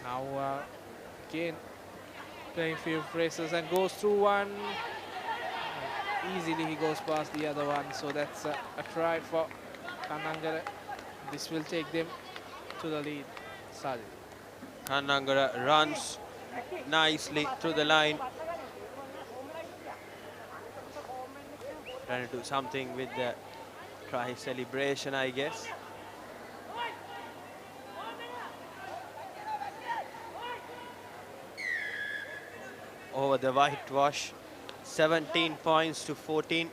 S1: Now again playing few phrases and goes through one. Easily he goes past the other one. So that's a try for Kannangara. This will take them to the lead. Sajid.
S6: Kannangara runs nicely through the line. Trying to do something with the try celebration, I guess. over the whitewash. 17 points to 14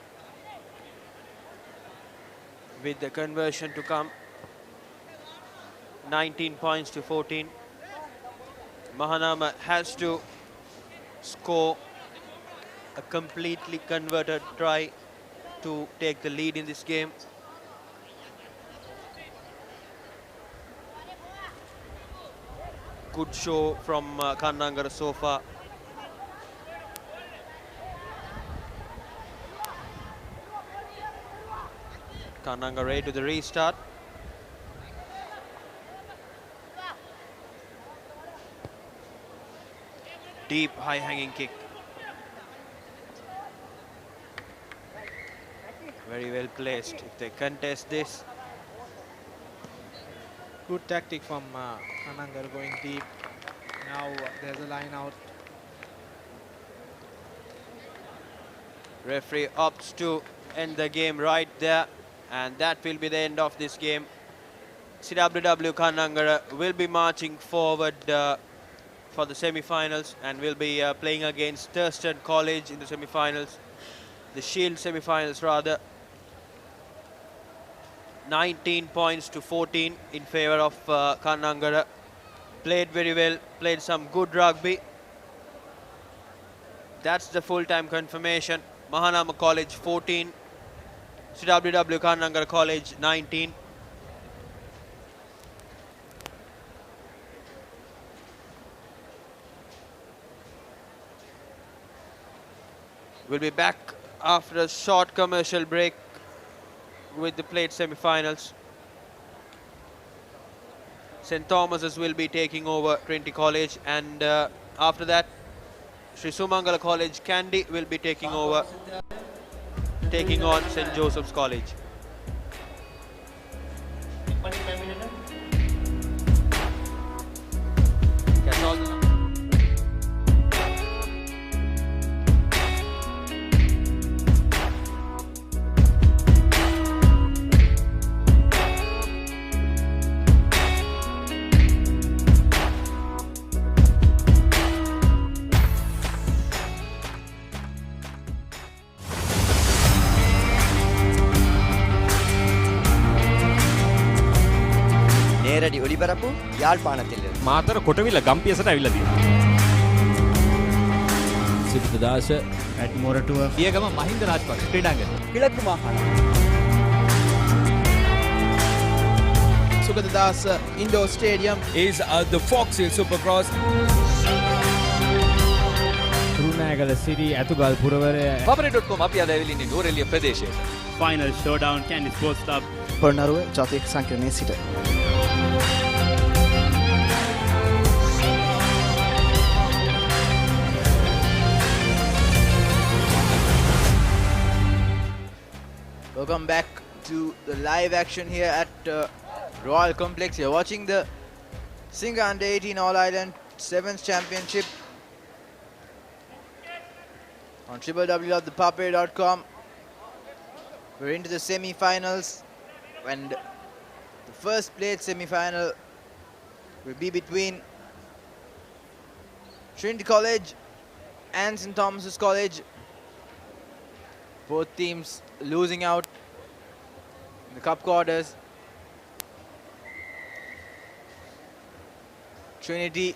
S6: with the conversion to come. 19 points to 14. Mahanama has to score a completely converted try to take the lead in this game. Good show from Kannangara so far. Kannangara ready to the restart. Deep high hanging kick. Very well placed. If they contest this,
S1: Good tactic from Kanangar going deep. Now there's a line out.
S6: referee opts to end the game right there, and that will be the end of this game. CWW Kannangara will be marching forward for the semi-finals and will be playing against Thurston College in the semi-finals, the Shield semi-finals rather. 19 points to 14 in favor of Kannangara. Played very well, played some good rugby. That's the full-time confirmation. Mahanama College 14, CWW Kannangara College 19. We'll be back after a short commercial break with the played semi-finals. St. Thomas's will be taking over Trinity College, and after that, Sri Sumangala College Kandy will be taking over, taking on St. Joseph's College. Catch all the
S7: நேரடி ஒளிபரப்பு யாழ்ப்பாணத்திலிருந்து
S8: මාතර කොටවිල ගම්පියසට ඇවිල්ලා තියෙනවා. සිද්ධාස ඇට්මොරටුව පියගම මහින්ද රාජපක්ෂ ක්‍රීඩාංගණය.
S7: கிழக்கு மாகாணம்
S1: Sugathadas Indoor Stadium
S8: is the Fox Hill Supercross. රුණෑගල Siri ඇතුගල් පුරවරය
S5: papare.com අපි අද ඇවිල්ලා ඉන්නේ නෝරෙලිය ප්‍රදේශයේ.
S8: Final showdown Kandy sports club
S7: Polonnaruwa ජාතික සංකීර්ණයේ සිට
S2: Welcome back to the live action here at Royal Complex. You're watching the Singer Under 18 All Ireland Sevens Championship on www.ThePapare.com. We're into the semi-finals, and the first played semi-final will be between Trinity College and St. Thomas's College. Both teams losing out in the cup quarters. Trinity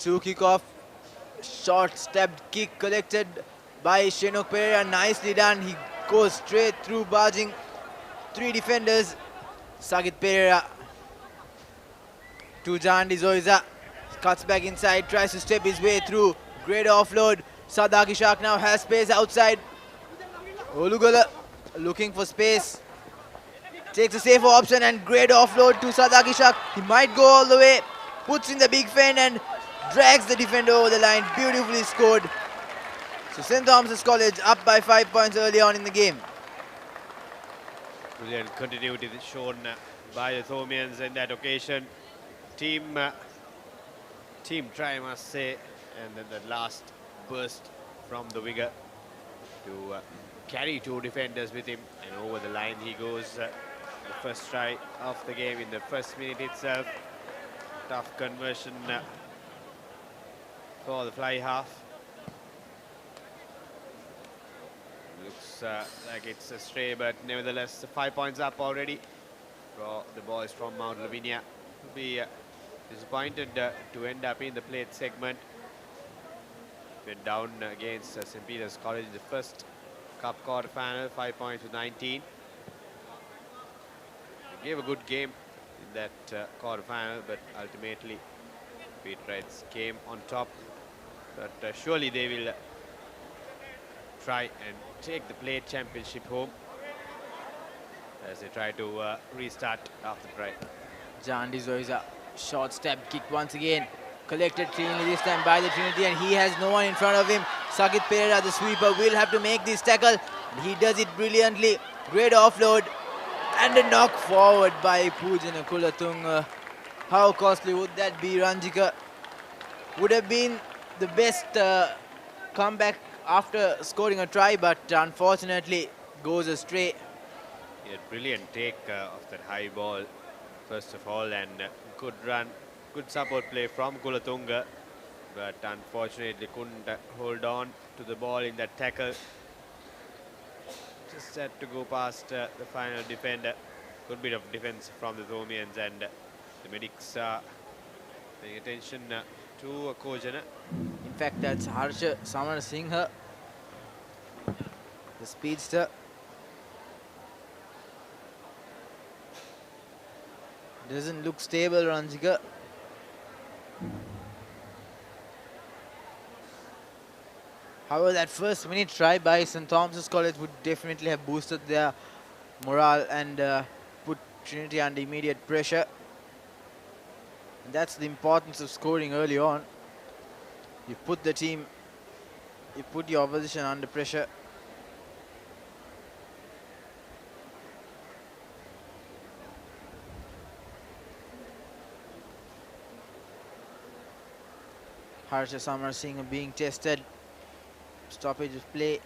S2: to kick off. Short stepped kick collected by Shenok Pereira. Nicely done. He goes straight through, barging three defenders. Sagit Pereira to Jandi Zoiza. Cuts back inside, tries to step his way through. Great offload. Sadaki Shark now has space outside. Olugala looking for space. Takes a safer option and great offload to Sadaki Shark. He might go all the way. Puts in the big fend and drags the defender over the line. Beautifully scored. So St. Thomas's College up by 5 points early on in the game.
S4: Brilliant continuity shown by the Thomians in that occasion. Team try, I must say, and then the last burst from the winger to carry two defenders with him, and over the line he goes. The first try of the game in the first minute itself. Tough conversion for the fly half. Looks like it's a stray, but nevertheless, 5 points up already for the boys from Mount Lavinia. Will be disappointed to end up in the plate segment. Went down against St. Peter's College in the first Cup quarter-final, 5 points to 19. They gave a good game in that quarter-final, but ultimately Pete Reds came on top. But surely they will try and take the plate championship home as they try to restart after try.
S2: John Dizoisa, short step kick once again. Collected cleanly this time by the Trinity, and he has no one in front of him. Sakit Pereira, the sweeper, will have to make this tackle. He does it brilliantly. Great offload. And a knock forward by Pujana Kulatung. How costly would that be, Ranjika? Would have been the best comeback after scoring a try, but unfortunately goes astray.
S4: He had brilliant take of that high ball, first of all, and good run, good support play from Kulatunga, but unfortunately couldn't hold on to the ball in that tackle. Just had to go past the final defender. Good bit of defense from the Thomians, and the medics are paying attention to Kojana.
S2: In fact, that's Harsha Singha, the speedster. Doesn't look stable, Ranjika. However, that first minute try by St. Thomas's College would definitely have boosted their morale and put Trinity under immediate pressure. And that's the importance of scoring early on. You put the team, you put your opposition under pressure. Harsha Singh being tested. Stoppage of play.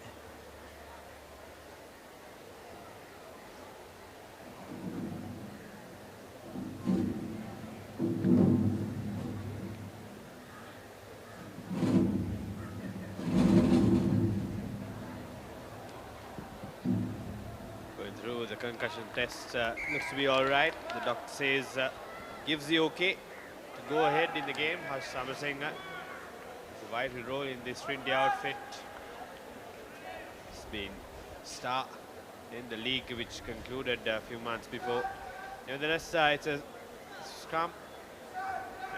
S4: Going through the concussion test, looks to be all right. The doctor says gives the okay to go ahead in the game. Harsh Samarasinghe, a vital role in this Trinity outfit. He's been star in the league, which concluded a few months before. Nevertheless, it's a scrum,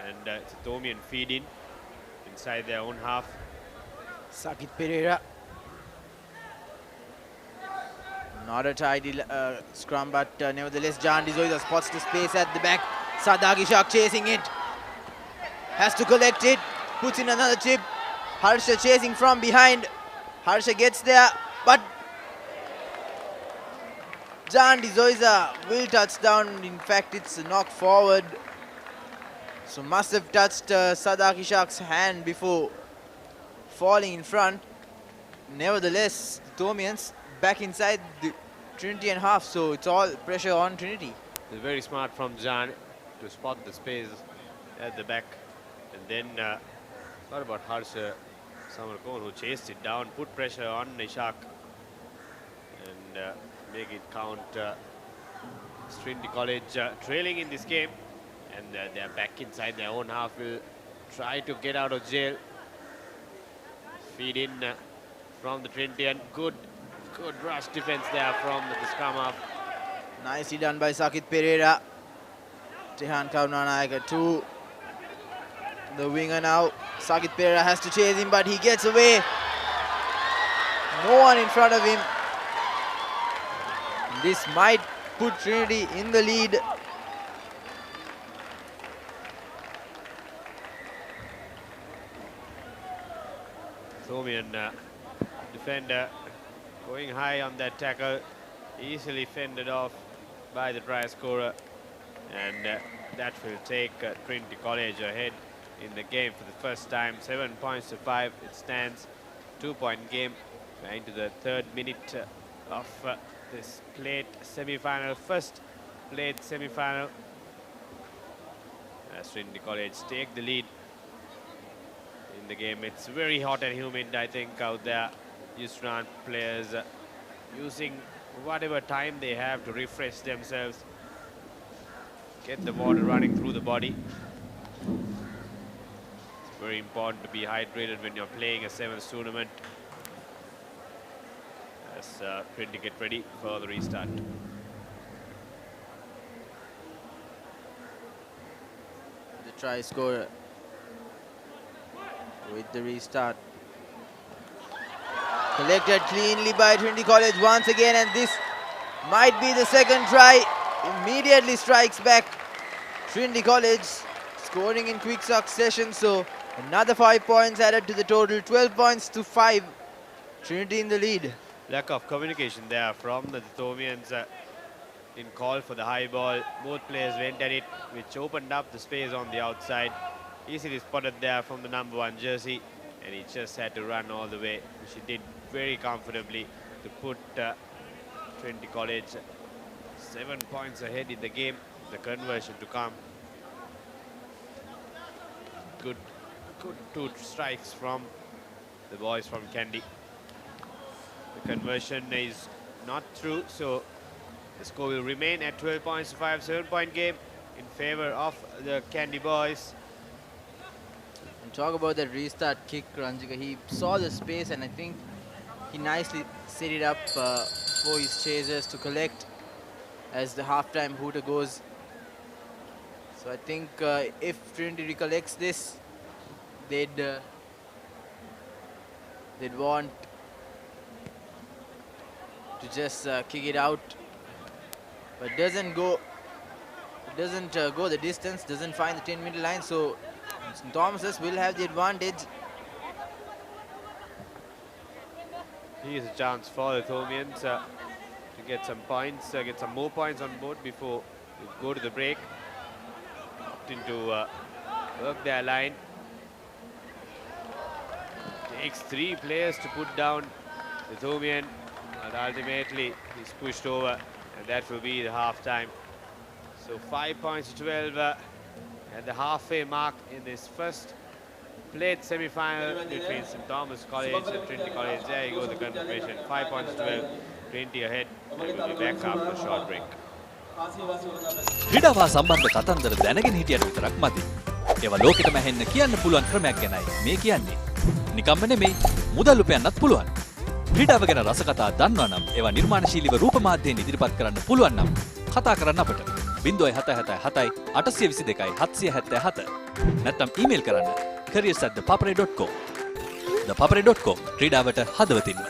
S4: and it's a Thomian feed-in inside their own half.
S2: Sakit Pereira. Not a tidy scrum, but nevertheless, Jan Dizoisa spots the space at the back. Sadagi Shak chasing it. Has to collect it. Puts in another chip. Harsha chasing from behind. Harsha gets there, but Jan Dizoisa will touch down. In fact, it's a knock forward. So must have touched Sadaki Shak's hand before falling in front. Nevertheless, the Thomians back inside the Trinity and half, so it's all pressure on Trinity.
S4: It's very smart from Jan to spot the space at the back, and then thought about Harsha Samarkon, who chased it down, put pressure on Ishak, and make it count. Trinity College trailing in this game, and they're back inside their own half. Will try to get out of jail. Feed in from the Trinity, and good rush defense there from the scrum half.
S2: Nicely done by Sakit Pereira. Tehan Karunanayaka to the winger now. Sakit Pereira has to chase him, but he gets away. No one in front of him. This might put Trinity in the lead.
S4: Thomian defender going high on that tackle, easily fended off by the try scorer, and that will take Trinity College ahead in the game for the first time. 7 points to 5. It stands 2-point game into the 3rd minute of this plate semi-final, first plate semi-final, as Trinity College take the lead in the game. It's very hot and humid, I think, out there. Used to run players using whatever time they have to refresh themselves, get the water running through the body. It's very important to be hydrated when you're playing a sevens tournament. As Trinity get ready for the restart.
S2: The try scorer with the restart. Collected cleanly by Trinity College once again, and this might be the second try. Immediately strikes back Trinity College, scoring in quick succession. So another 5 points added to the total, 12 points to 5. Trinity in the lead.
S4: Lack of communication there from the Thomians. In call for the high ball. Both players went at it, which opened up the space on the outside. Easily spotted there from the number 1 jersey, and he just had to run all the way, which he did very comfortably to put Trinity College 7 points ahead in the game. The conversion to come. Good 2 strikes from the boys from Kandy. The conversion is not through, so the score will remain at 12 points to 5, 7-point game in favor of the Kandy boys.
S2: And talk about that restart kick, Ranjika. He saw the space, and I think he nicely set it up for his chasers to collect as the halftime hooter goes. So I think if Trinity recollects this, they'd want to just kick it out. But doesn't go the distance, doesn't find the 10-meter line, so St. Thomas's will have the advantage.
S4: Here's a chance for the Thomians to get some points, get some more points on board before we go to the break. Opting to work their line. Takes 3 players to put down the Thomian, but ultimately he's pushed over, and that will be the half-time. So 5 points to 12 at the halfway mark in this first played semi-final between St. Thomas College and Trinity College. There you go, the confirmation. 5 points to 12, 20 ahead. And we'll be back after a short break.
S5: ක්‍රීඩාව සම්බන්ධ කතන්දර දැනගෙන හිටියට විතරක් මදි. ඒවා ලෝකෙටම ඇහෙන්න කියන්න පුළුවන් ක්‍රමයක් ගැනයි මේ කියන්නේ. නිකම්ම නෙමෙයි, මුදල් උපයන්නත් පුළුවන්. ක්‍රීඩාව ගැන රසකතා දන්නවා නම් ඒවා නිර්මාණශීලීව රූප මාධ්‍යයෙන් ඉදිරිපත් කරන්න පුළුවන් නම් කතා කරන්න අපට 0777 822 777 නැත්නම් ඊමේල් කරන්න careers@thepapare.com. thepapare.com ක්‍රීඩාවට හදවතින්ම.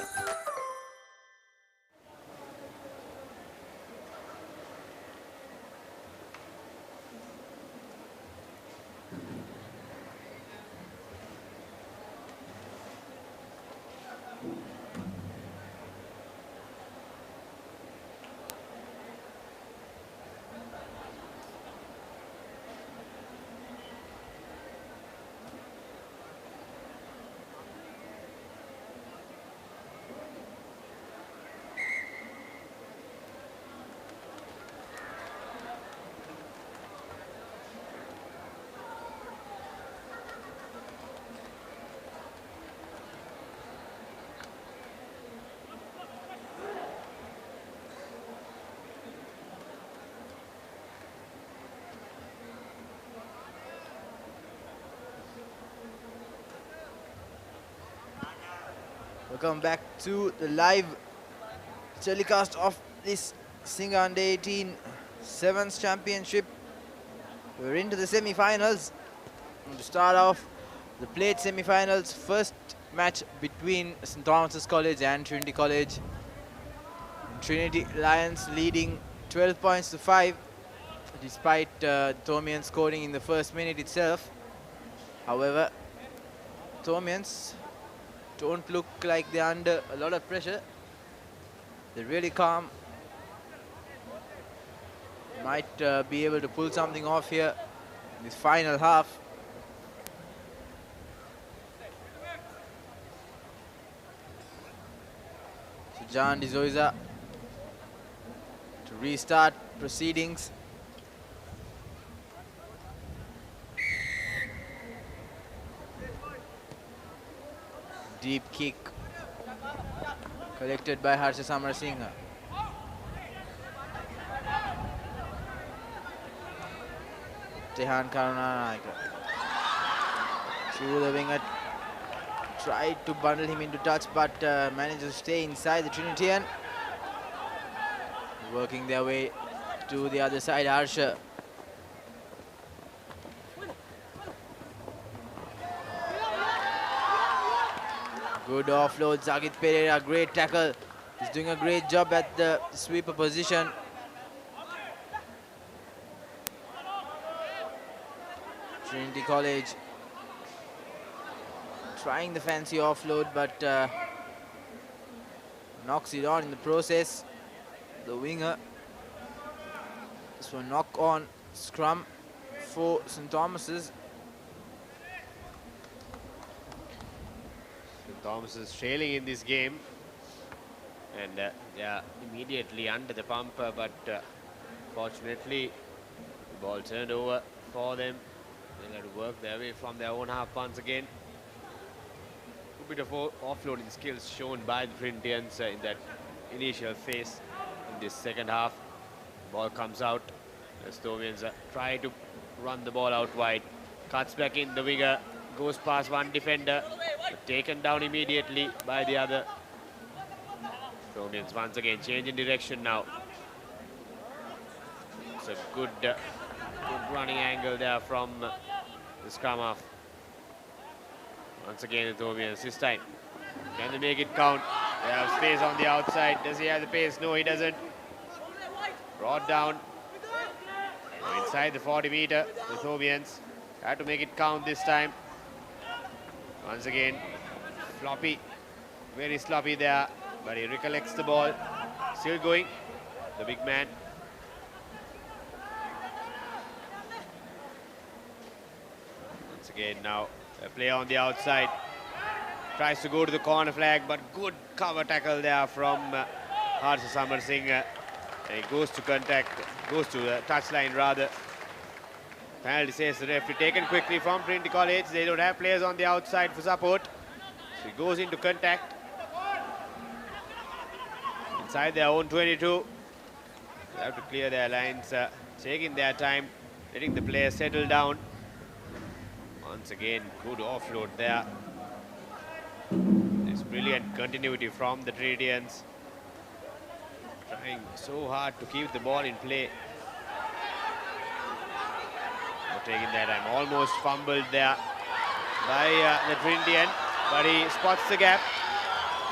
S2: Welcome back to the live telecast of this Singer Under 18 Sevens Championship. We're into the semi-finals. And to start off, the played semi-finals, first match between St. Thomas's College and Trinity College. And Trinity Lions leading 12 points to 5, despite Thomians scoring in the first minute itself. However, Thomians don't look like they're under a lot of pressure. They're really calm. Might be able to pull something off here in this final half. So John D'Souza to restart proceedings. Deep kick Collected by Harsha Samarasinghe. Tehan Karunanayake. Through the winger. Tried to bundle him into touch, but managed to stay inside the Trinitian. Working their way to the other side, Harsha. Good offload, Zagit Pereira, great tackle. He's doing a great job at the sweeper position. Trinity College trying the fancy offload, but knocks it on in the process. The winger. So knock on scrum for St. Thomas's.
S4: St. Thomas is trailing in this game, and they are immediately under the pump, but fortunately the ball turned over for them. They'll have to work their way from their own half once again. A bit of offloading skills shown by the Trinitians in that initial phase. In this second half, ball comes out. The Estonians try to run the ball out wide. Cuts back in, the winger goes past one defender, but taken down immediately by the other. Estonians once again changing direction now. It's a good running angle there from the scrum half. Once again, the Ethiopians this time. Can they make it count? They have space on the outside. Does he have the pace? No, he doesn't. Brought down. Inside the 40-meter, the Ethiopians had to make it count this time. Once again, floppy, very sloppy there, but he recollects the ball. Still going, the big man. Once again now, a play on the outside. Tries to go to the corner flag, but good cover tackle there from Harsha Samarasinghe. And he goes to contact, goes to the touchline rather. Penalty, says the referee, taken quickly from Trinity College. They don't have players on the outside for support. So he goes into contact. Inside their own 22. They have to clear their lines, taking their time, letting the players settle down. Once again, good offload there. There's brilliant continuity from the Trinitians. Trying so hard to keep the ball in play. Not taking that time. Almost fumbled there by the Trinitian, but he spots the gap.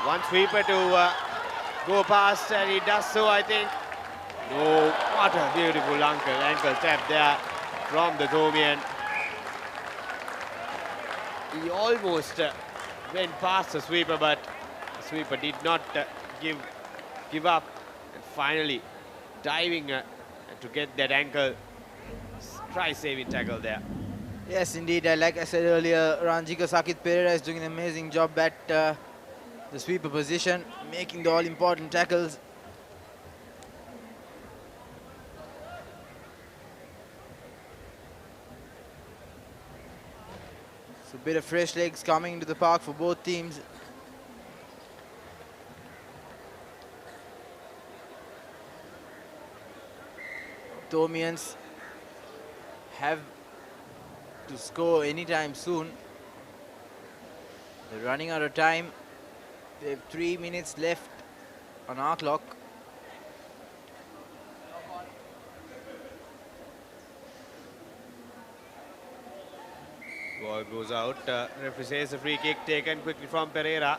S4: One sweeper to go past, and he does so, I think. No, what a beautiful ankle tap there from the Thomian. He almost went past the sweeper, but the sweeper did not give up. And finally, diving to get that ankle, try-saving tackle there.
S2: Yes, indeed. Like I said earlier, Ranjika Sakit Pereira is doing an amazing job at the sweeper position, making the all-important tackles. So a bit of fresh legs coming into the park for both teams. Thomians have to score anytime soon. They're running out of time. They have 3 minutes left on our clock.
S4: Ball goes out. Referee says a free kick taken quickly from Pereira.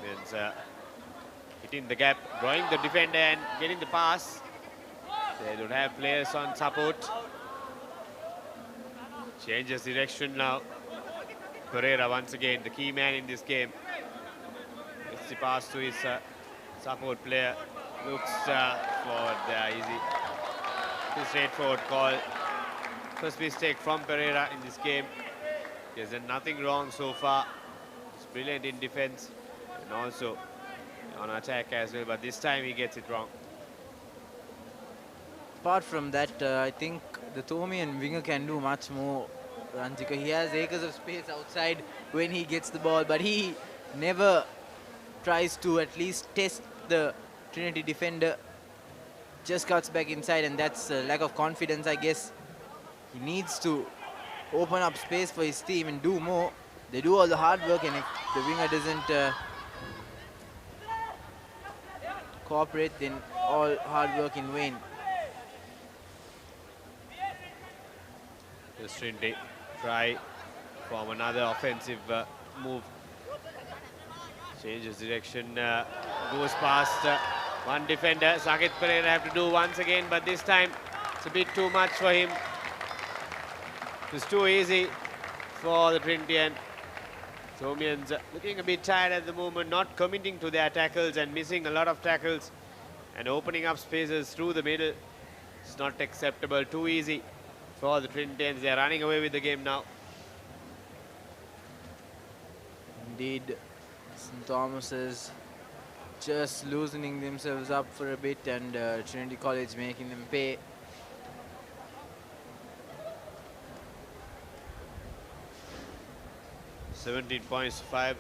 S4: Means hitting the gap, drawing the defender and getting the pass. They don't have players on support. Changes direction now. Pereira once again, the key man in this game. It's the pass to his support player. Looks forward there, easy. Too straightforward call. First mistake from Pereira in this game. He has done nothing wrong so far. He's brilliant in defense and also on attack as well, but this time he gets it wrong.
S2: Apart from that, I think the Thomian winger can do much more. Ranjika, he has acres of space outside when he gets the ball, but he never tries to at least test the Trinity defender. Just cuts back inside, and that's a lack of confidence, I guess. He needs to open up space for his team and do more. They do all the hard work, and if the winger doesn't cooperate, then all hard work in vain.
S4: Just Trinity try from another offensive move. Changes direction, goes past one defender. Sakit Pereira have to do once again, but this time it's a bit too much for him. It was too easy for the Trinitian. Thomians looking a bit tired at the moment, not committing to their tackles and missing a lot of tackles and opening up spaces through the middle. It's not acceptable, too easy for the Trinitians. They are running away with the game now.
S2: Indeed, St. Thomas's just loosening themselves up for a bit, and Trinity College making them pay.
S4: £17 points to 5.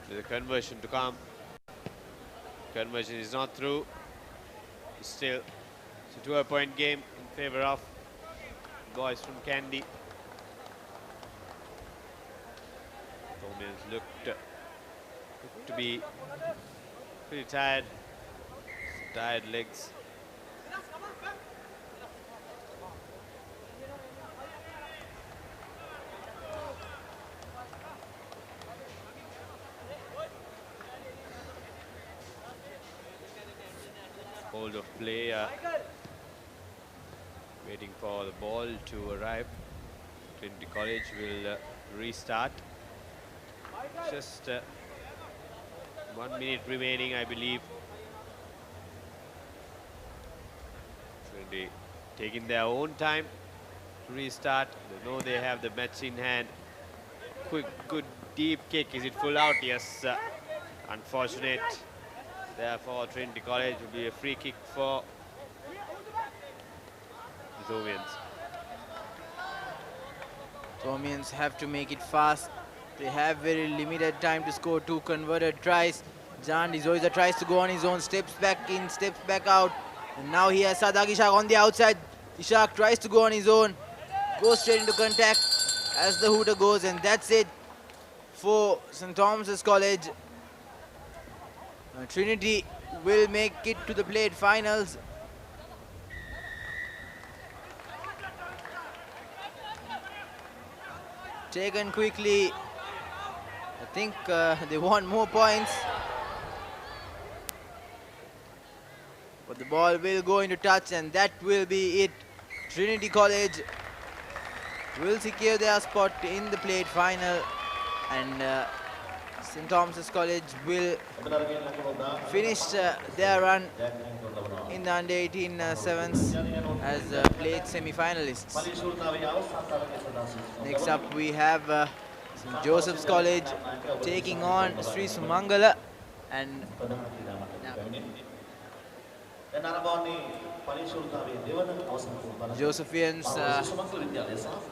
S4: There's a conversion to come. Conversion is not through. Still, it's a 2-point game in favor of boys from Kandy. Thomians looked to be pretty tired. Some tired legs. Hold of play, waiting for the ball to arrive. Trinity College will restart. Just 1 minute remaining, I believe. Trinity taking their own time to restart. They know they have the match in hand. Quick, good, deep kick. Is it full out? Yes. Unfortunate. Therefore, Trinity College will be a free kick for the Thomians.
S2: Thomians have to make it fast. They have very limited time to score 2 converted tries. Jan Dizoiza tries to go on his own, steps back in, steps back out. And now he has Sadak Ishak on the outside. Ishak tries to go on his own, goes straight into contact as the hooter goes, and that's it for St. Thomas's College. Trinity will make it to the plate finals. Taken quickly. I think they want more points. But the ball will go into touch, and that will be it. Trinity College will secure their spot in the plate final, and St. Thomas's College will finish their run in the under-18 sevens as plate semi-finalists. Next up we have St. Joseph's College taking on Sri Sumangala, and Josephians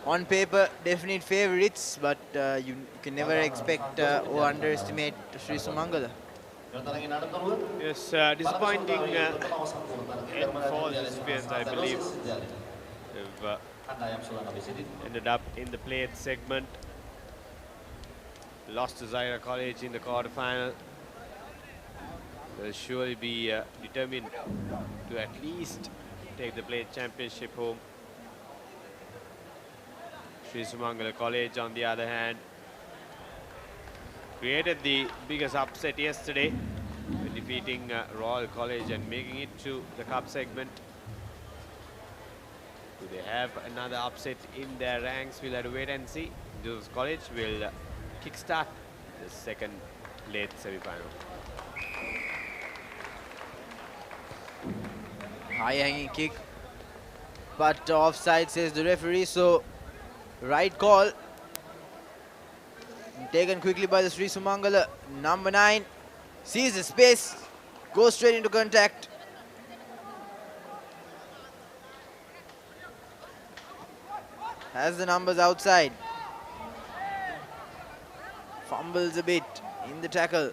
S2: on paper definite favorites, but you can never expect or underestimate Sri Sumangala.
S4: Yes, disappointing end for the Josephines, I believe. They've ended up in the plate segment. Lost to Zaira College in the quarterfinal. They'll surely be determined to at least take the plate championship home. Sri Sumangala College, on the other hand, created the biggest upset yesterday, defeating Royal College and making it to the cup segment. Do they have another upset in their ranks? We'll have to wait and see. Joseph's College will kickstart the second late semi-final.
S2: High hanging kick, but offside says the referee, so right call. Taken quickly by the Sri Sumangala. Number 9 sees the space, goes straight into contact. Has the numbers outside. Fumbles a bit. in the tackle.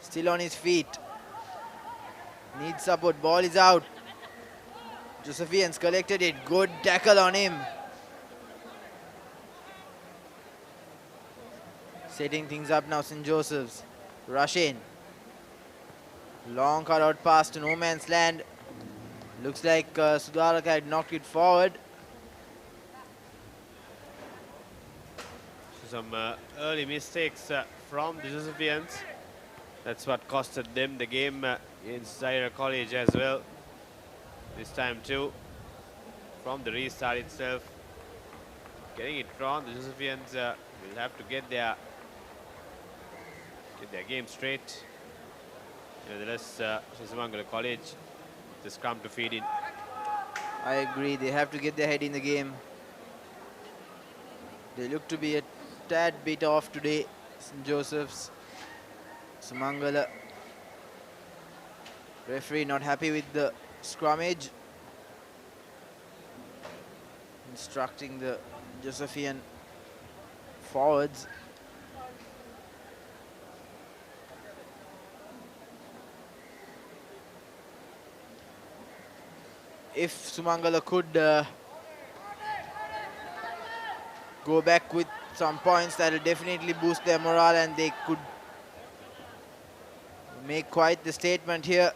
S2: Still on his feet. Needs support. Ball is out. Josephians collected it. Good tackle on him. Setting things up now, St. Joseph's. Rush in. Long cut out pass to no man's land. Looks like Sudarak had knocked it forward.
S4: Some early mistakes from the Josephians. That's what costed them the game in Zaire College as well. This time too, from the restart itself. Getting it wrong, the Josephians will have to get their game straight. Nevertheless, Shishamangala College, the scrum to feed in.
S2: I agree, they have to get their head in the game. They look to be a tad bit off today, St. Joseph's. Sumangala referee not happy with the scrummage. Instructing the Josephian forwards. If Sumangala could go back with some points, that will definitely boost their morale and they could make quite the statement here.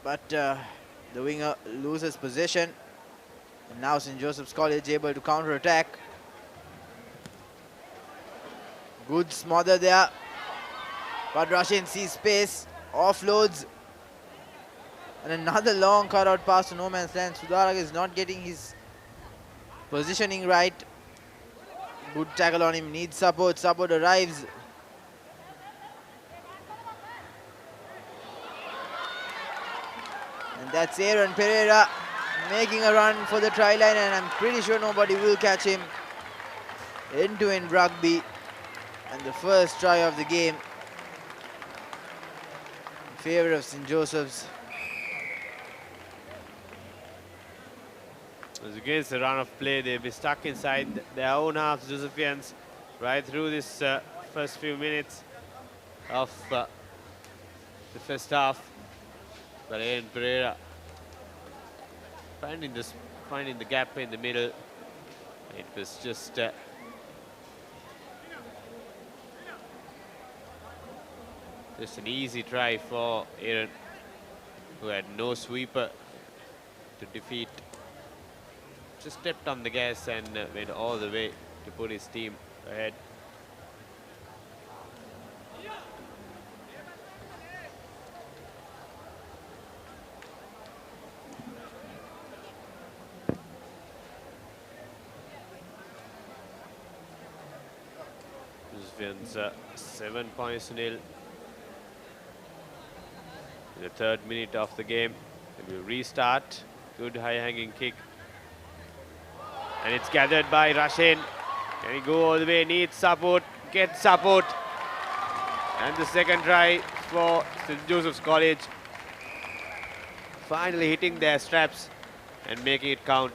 S2: But the winger loses possession. And now St. Joseph's College able to counter-attack. Good smother there. But Russian sees space, offloads. And another long cut-out pass to no man's land. Sudarak is not getting his positioning right. Good tackle on him, needs support. Support arrives. And that's Aaron Pereira making a run for the try line, and I'm pretty sure nobody will catch him. End-to-end rugby, and the first try of the game in favor of St. Joseph's.
S4: As against the run of play, they'll be stuck inside their own half, Josephians, right through this first few minutes of the first half. But Aaron Pereira finding the gap in the middle. It was just an easy try for Aaron, who had no sweeper to defeat. Just stepped on the gas and went all the way to put his team ahead. Wins 7 points to nil in the third minute of the game. They will restart. Good high-hanging kick. And it's gathered by Rashin. Can he go all the way? Needs support. Gets support. And the second try for St. Joseph's College. Finally hitting their straps and making it count.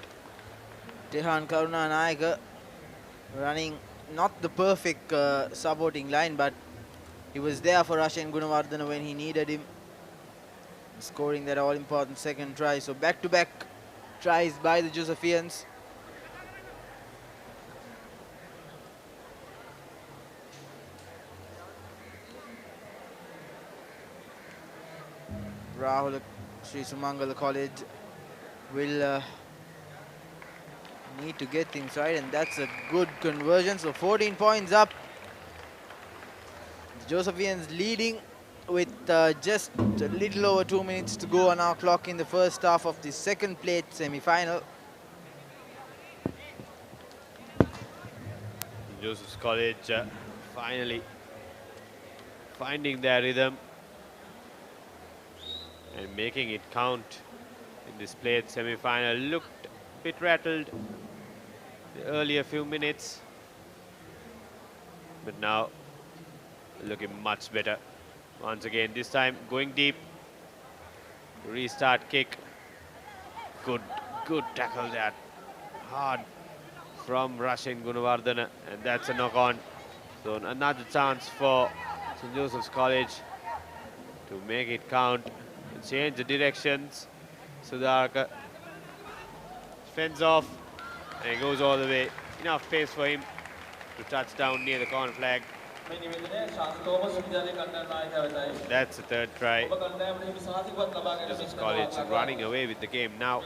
S2: Tehan Karunanayaka running not the perfect supporting line, but he was there for Rashin Gunawardena when he needed him. Scoring that all-important second try. So back-to-back tries by the Josephians. Rahul Sri Sumangala College will need to get things right, and that's a good conversion. So 14 points up. The Josephians leading with just a little over 2 minutes to go on our clock in the first half of the second plate semi-final.
S4: Joseph's College finally finding their rhythm and making it count in this plate semi-final. Looked a bit rattled the earlier few minutes, but now looking much better. Once again, this time going deep. Restart kick. Good tackle there. Hard from Rashin Gunawardena, and that's a knock on. So another chance for St. Joseph's College to make it count and change the directions. Sudarka fends off and he goes all the way. Enough pace for him to touch down near the corner flag. That's the third try. Joseph's College running away with the game now.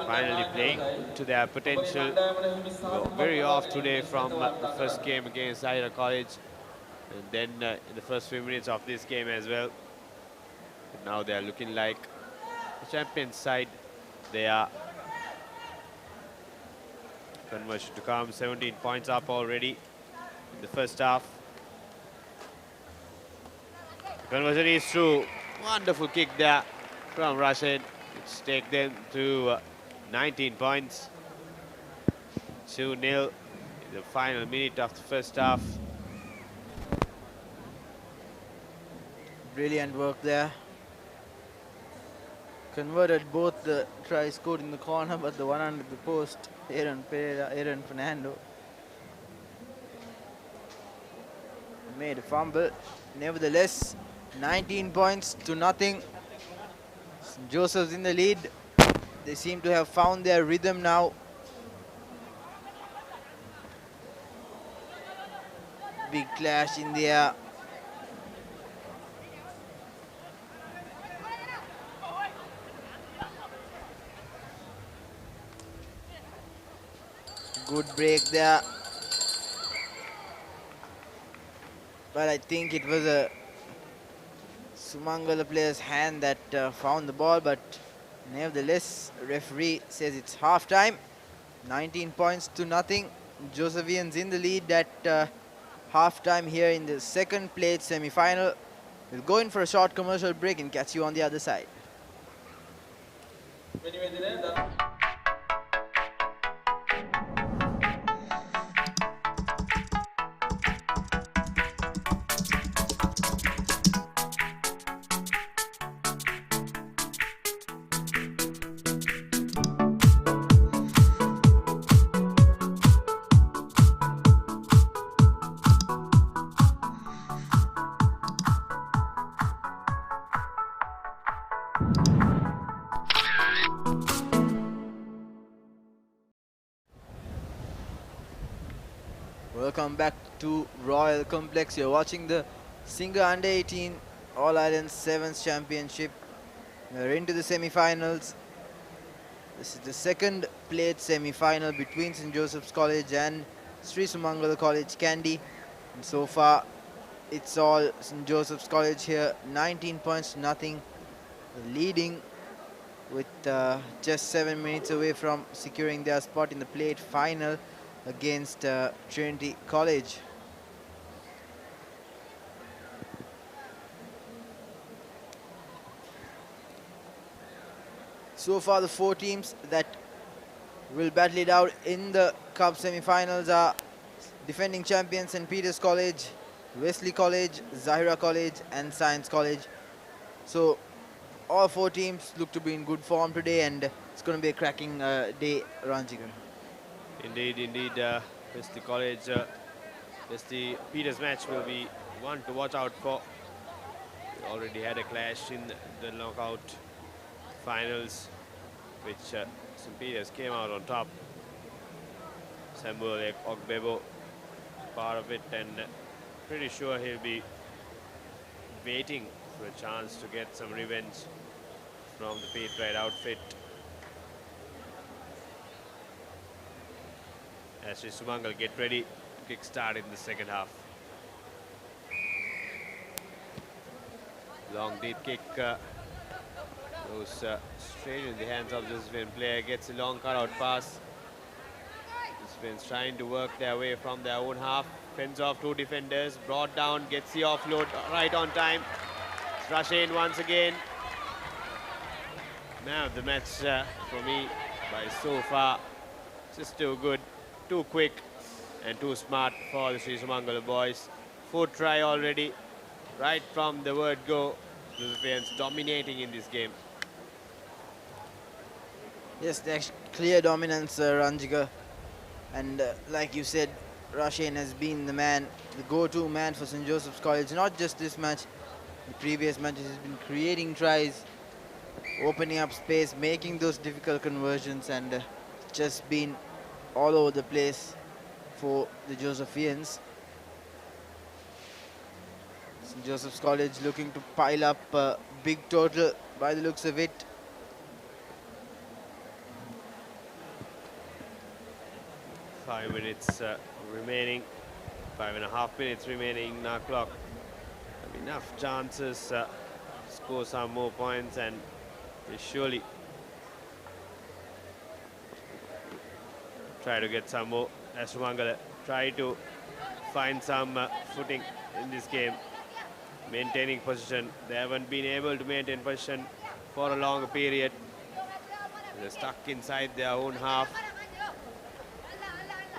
S4: Finally playing to their potential. They were very off today from the first game against Ira College. And then in the first few minutes of this game as well. But now they are looking like the champion side. They are conversion to come, 17 points up already in the first half. The conversion is through. Wonderful kick there from Russian. It's take them to 19 points. 2-0 in the final minute of the first half.
S2: Brilliant work there. Converted both the tries scored in the corner, but the one under the post, Aaron Fernando made a fumble. Nevertheless, 19 points to nothing. St. Joseph's in the lead. They seem to have found their rhythm now. Big clash in the air. Good break there. But I think it was a Sumangala player's hand that found the ball, but nevertheless, referee says it's half time. 19 points to nothing. Josephians in the lead at half time here in the second plate semi-final. We'll go in for a short commercial break and catch you on the other side. Welcome back to Royal Complex. You're watching the Singer Under 18 All Ireland Sevens Championship. We're into the semi-finals. This is the second plate semi-final between St. Joseph's College and Sri Sumangala College Kandy. And so far, it's all St. Joseph's College here. 19 points to nothing, leading with just 7 minutes away from securing their spot in the plate final against Trinity College. So far, the 4 teams that will battle it out in the Cup semi-finals are defending champions St. Peter's College, Wesley College, Zahira College and Science College. So all 4 teams look to be in good form today, and it's going to be a cracking day, Ranjigar.
S4: Indeed, indeed. Wesley College, Wesley Peters match will be one to watch out for. We already had a clash in the knockout finals, which St. Peters came out on top. Samuel Ogbebo part of it, and pretty sure he'll be waiting for a chance to get some revenge from the Pete Pride outfit. As Sri Sumangal get ready to kick-start in the second half. Long deep kick goes straight in the hands of Josephian player, gets a long cutout pass. Josephians trying to work their way from their own half, fends off 2 defenders, brought down, gets the offload right on time. It's rush in once again. Man of the match for me by so far. Just too good, too quick and too smart for the Sri Sumangala boys. 4th try already, right from the word go. Josephians dominating in this game.
S2: Yes, there's clear dominance, Ranjiga. And like you said, Rushen has been the man, the go-to man for St. Joseph's College. Not just this match, the previous matches he's been creating tries, opening up space, making those difficult conversions, and just been all over the place for the Josephians. St. Joseph's College looking to pile up a big total by the looks of it.
S4: Five minutes remaining, 5.5 minutes remaining in our clock. Enough chances to score some more points, and they surely try to get some more as Sumangala try to find some footing in this game, maintaining position. They haven't been able to maintain position for a longer period. They're stuck inside their own half.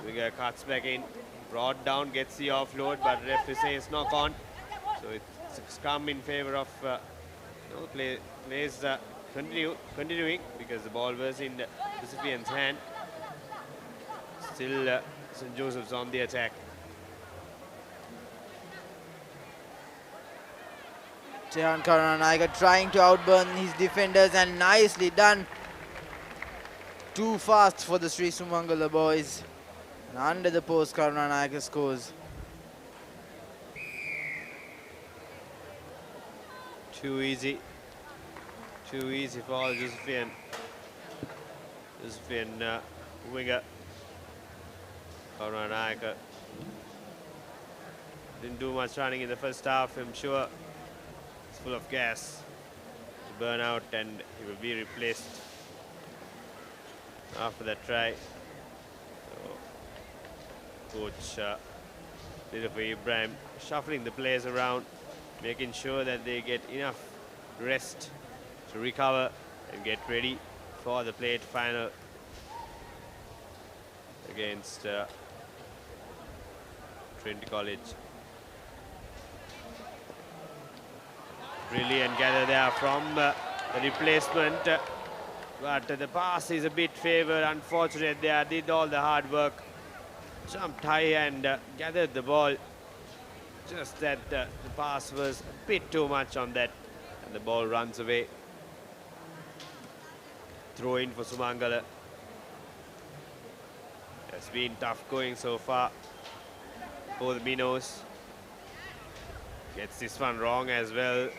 S4: Winger cuts back in, brought down, gets the offload, but referee says knock on. So it's a scrum in favor of plays continuing because the ball was in the recipient's hand. Still St. Joseph's on the attack.
S2: Tehan Karunanaika trying to outburn his defenders, and nicely done. Too fast for the Sri Sumangala boys. And under the post, Karunanaika scores.
S4: Too easy for all Josephian winger. Karunanaika didn't do much running in the first half. I'm sure it's full of gas to burn out, and he will be replaced after that try. So, Coach Nilofer Ibrahim shuffling the players around, making sure that they get enough rest to recover and get ready for the plate final against Trinity College. Brilliant gather there from the replacement, but the pass is a bit favoured. Unfortunate there, did all the hard work, jumped high and gathered the ball. Just that the pass was a bit too much on that, and the ball runs away. Throw in for Sumangala. It's been tough going so far for the Minnows. Gets this one wrong as well.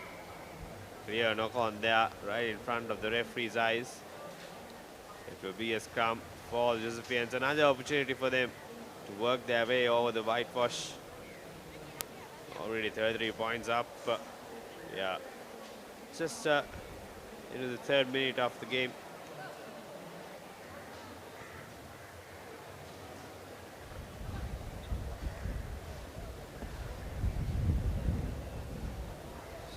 S4: Clear knock on there, right in front of the referee's eyes. It will be a scrum for the Josephians. Another opportunity for them to work their way over the whitewash. Already 33 points up. Yeah, just into the 3rd minute of the game.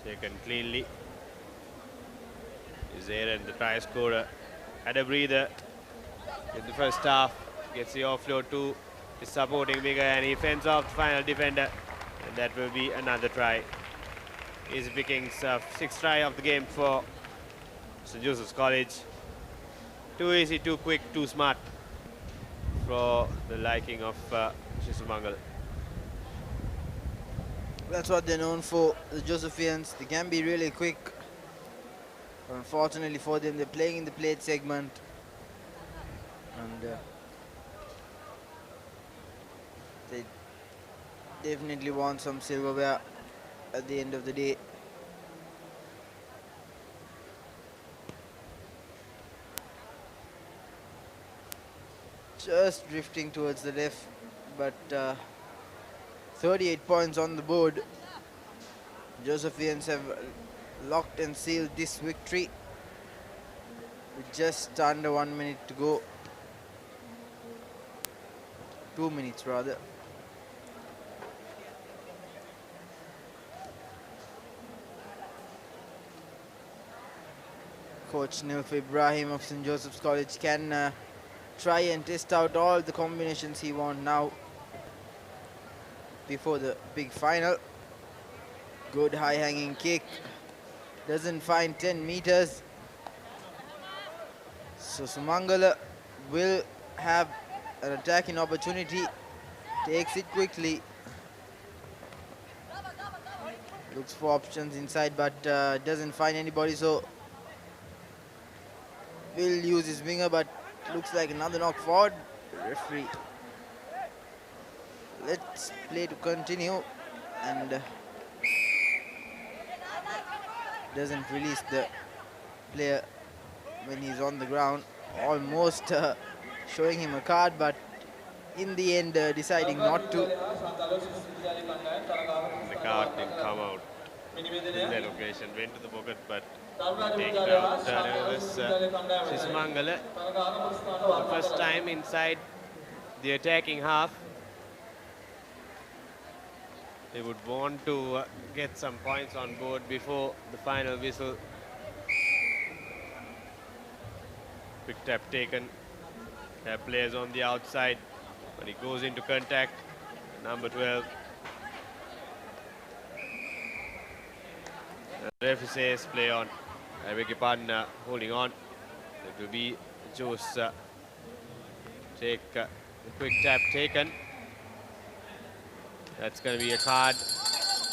S4: Taken cleanly. Is there, and the try scorer had a breather in the first half. Gets the offload to his supporting winger, and he fends off the final defender. And that will be another try. Easy pickings, 6th try of the game for St. Joseph's College. Too easy, too quick, too smart for the liking of Sisumangal.
S2: That's what they're known for, the Josephians. They can be really quick. Unfortunately for them, they're playing in the plate segment. And they definitely want some silverware at the end of the day. Just drifting towards the left, but 38 points on the board. Josephians have locked and sealed this victory with just under 1 minute to go. 2 minutes rather. Coach Nilofer Ibrahim of St. Joseph's College can try and test out all the combinations he wants now before the big final. Good high hanging kick. Doesn't find 10 meters. So Sumangala will have an attacking opportunity. Takes it quickly. Looks for options inside, but doesn't find anybody, so will use his winger, but looks like another knock forward. Referee. Let's play to continue, and doesn't release the player when he's on the ground. Almost showing him a card, but in the end deciding not to.
S4: The card didn't come out in that occasion, went to the pocket, but take it out. There was Sismangala, the first time inside the attacking half. They would want to get some points on board before the final whistle. Quick tap taken. There are players on the outside, but he goes into contact. Number 12. The referee says play on. I beg your pardon, holding on. It will be Joe's take the quick tap taken. That's going to be a card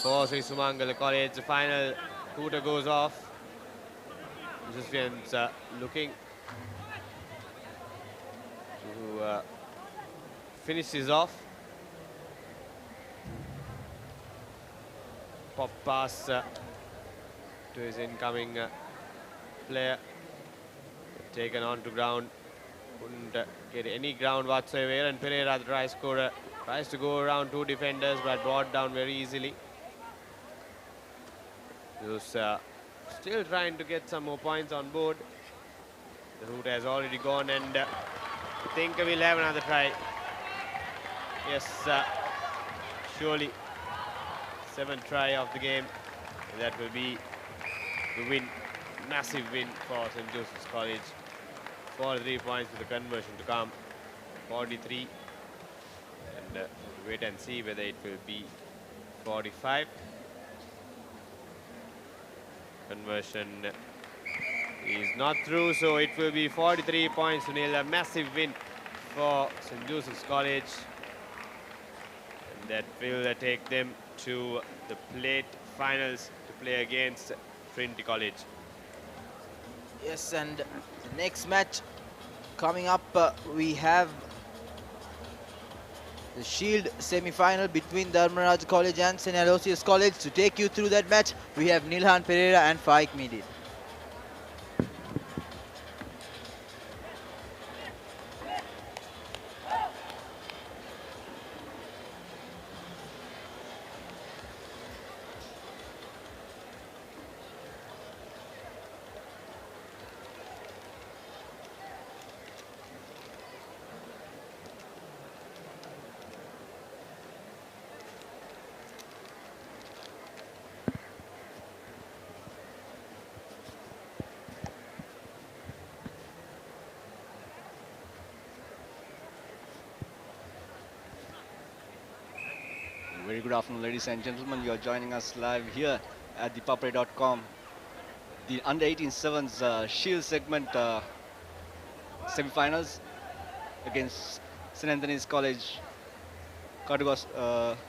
S4: for Sri Sumangala College. The final hooter goes off. Josephines looking to finish this off. Pop pass to his incoming player. Taken on to ground. Couldn't get any ground whatsoever, and Pereira, the try scorer, tries to go around two defenders but brought down very easily. He was still trying to get some more points on board. The route has already gone, and I think we'll have another try. Yes, surely. 7th try of the game. That will be the win. Massive win for St. Joseph's College. 43 points with the conversion to come. 43. And we'll wait and see whether it will be 45. Conversion is not through, so it will be 43 points to nil. A massive win for St. Joseph's College. And that will take them to the plate finals to play against Trinity College.
S2: Yes, and the next match coming up, we have the Shield semi-final between Dharmaraj College and St. Aloysius College. To take you through that match, we have Nilhan Pereira and Faik Midin.
S7: Very good afternoon, ladies and gentlemen. You are joining us live here at ThePapare.com. The under 18 sevens Shield segment semi-finals against St. Anthony's College,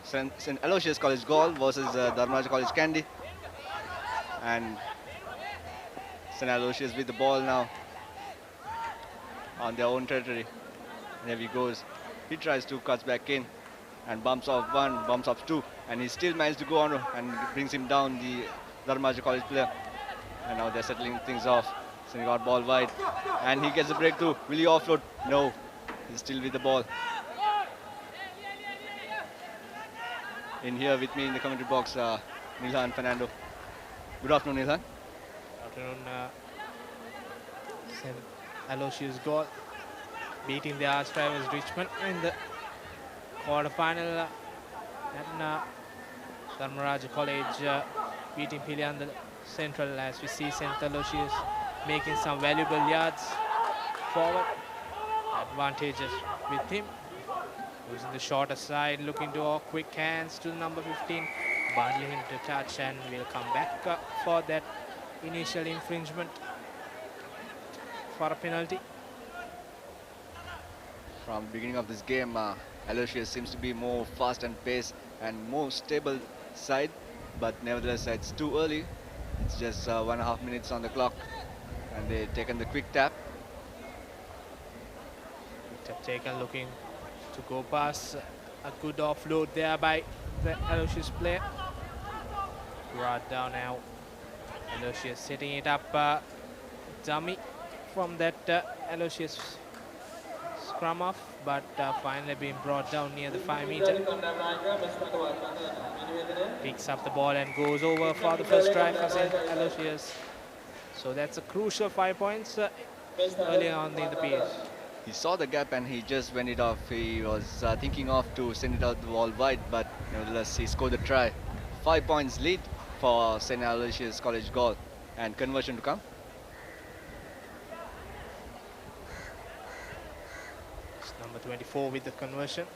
S7: St. Aloysius College Gaul versus Dharmaraj College Kandy. And St. Aloysius with the ball now on their own territory. And there he goes. He tries to cuts back in and bumps off one, bumps off two, and he still managed to go on and brings him down, the Dharmaraj College player. And now they're settling things off. So he got ball wide, and he gets a breakthrough. Will he offload? No, he's still with the ball. In here with me in the commentary box, Nilhan Fernando. Good afternoon, Nilhan.
S1: Good afternoon. St. Aloysius Gaul beating the arch rivals Richmond in the quarter-final, and Dharmaraj College beating Pilianda Central, as we see St. Aloysius making some valuable yards forward. Advantages with him. Using the shorter side, looking to all quick hands to number 15, bundling him to touch, and we'll come back for that initial infringement for a penalty.
S7: From the beginning of this game, Aloysius seems to be more fast and pace and more stable side, but nevertheless it's too early. It's just 1.5 minutes on the clock, and they've taken the quick tap.
S1: Tap taken, looking to go past. A good offload there by the Aloysius player. Brought down now. Aloysius setting it up. Dummy from that Aloysius scrum off, but finally being brought down near the 5-meter. Picks up the ball and goes over for the first try for St. Aloysius. So that's a crucial 5 points early on in the piece.
S7: He saw the gap and he just went it off. He was thinking of to send it out the wall wide, but nevertheless he scored the try. 5 points lead for St. Aloysius College goal, and conversion to come.
S1: It's number 24 with the conversion.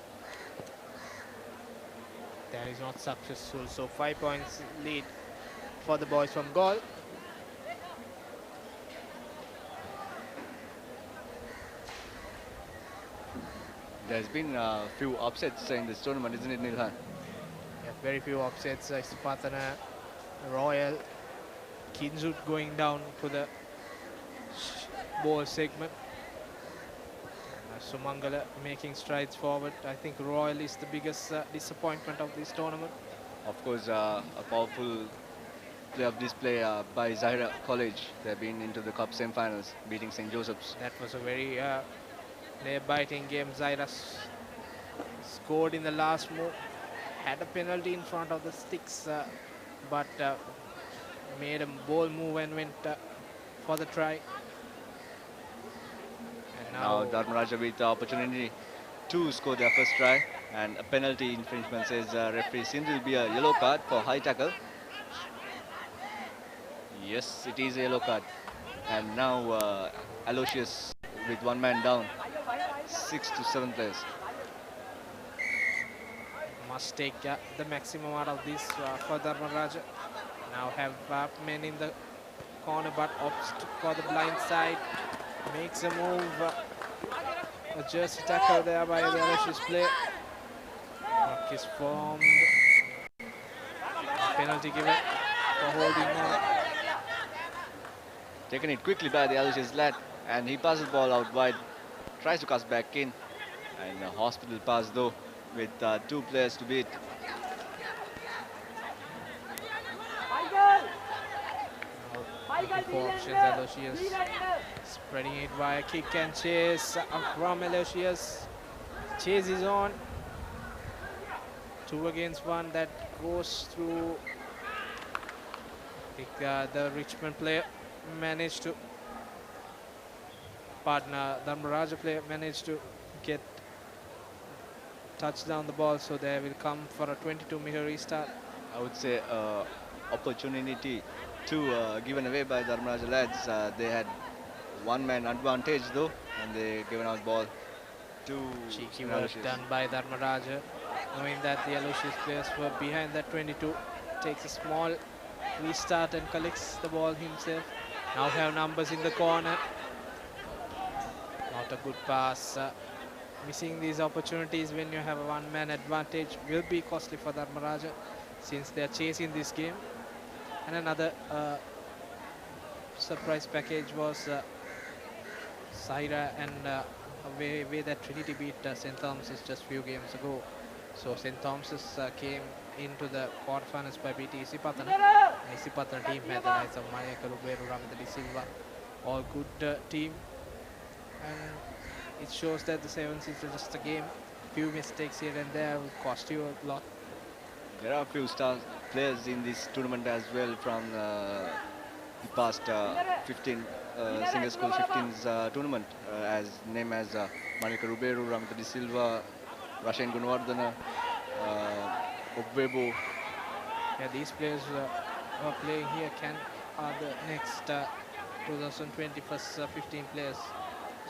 S1: That is not successful, so 5 points lead for the boys from goal.
S7: There's been a few upsets in this tournament, isn't it, Nilhan?
S1: Yeah, very few upsets. Isipatana, Royal, Kinzut going down to the ball segment. Sumangala making strides forward. I think Royal is the biggest disappointment of this tournament.
S7: Of course, a powerful play of display by Zahira College. They've been into the cup semi-finals, beating St. Joseph's.
S1: That was a very nail-biting game. Zaira scored in the last move, had a penalty in front of the sticks, but made a bold move and went for the try. And
S7: Now Dharmaraja with the opportunity to score their first try, and a penalty infringement, says referee. Seems will be a yellow card for high tackle. Yes, it is a yellow card. And now Aloysius with one man down, 6 to 7 players.
S1: must take the maximum out of this for Dharmaraja. Now have men in the corner, but opts for the blind side. Makes a move. A jersey tackle there by the Aloysius player. Ruck is formed. A penalty given for holding on.
S7: Taken it quickly by the Aloysius lad, and he passes the ball out wide. Tries to cast back in, and a hospital pass though, with 2 players to beat.
S1: Looking for options, Aloysius spreading it via kick and chase from Aloysius. Chase is on. 2 against 1, that goes through. I think the Richmond player managed to, partner Dharmaraja player managed to get touch down the ball, so they will come for a 22-meter restart.
S7: I would say opportunity to given away by Dharmaraja lads. They had one man advantage though, and they given out ball to
S1: Cheeky work
S7: Aloysius.
S1: done by Dharmaraja, knowing that the Aloysius players were behind that 22. Takes a small restart and collects the ball himself. Now have numbers in the corner. Not a good pass. Missing these opportunities when you have a one-man advantage will be costly for Dharmaraja, since they are chasing this game. And another surprise package was Saira and way that Trinity beat St. Thomas's just few games ago. So St. Thomas's came into the quarterfinals by beating Isipatana. Isipatana team had the likes of Maya Kaluberu, Ramita De Silva, all good team. And it shows that the sevens is just a game. Few mistakes here and there will cost you a lot.
S7: There are a few star players in this tournament as well from the past 15 single school 15s tournament, as name as Manika Ruberu, Ramita De Silva, Rashan Gunwardana, Ogbebo.
S1: Yeah, these players who are playing here are the next 2020 first 15 players.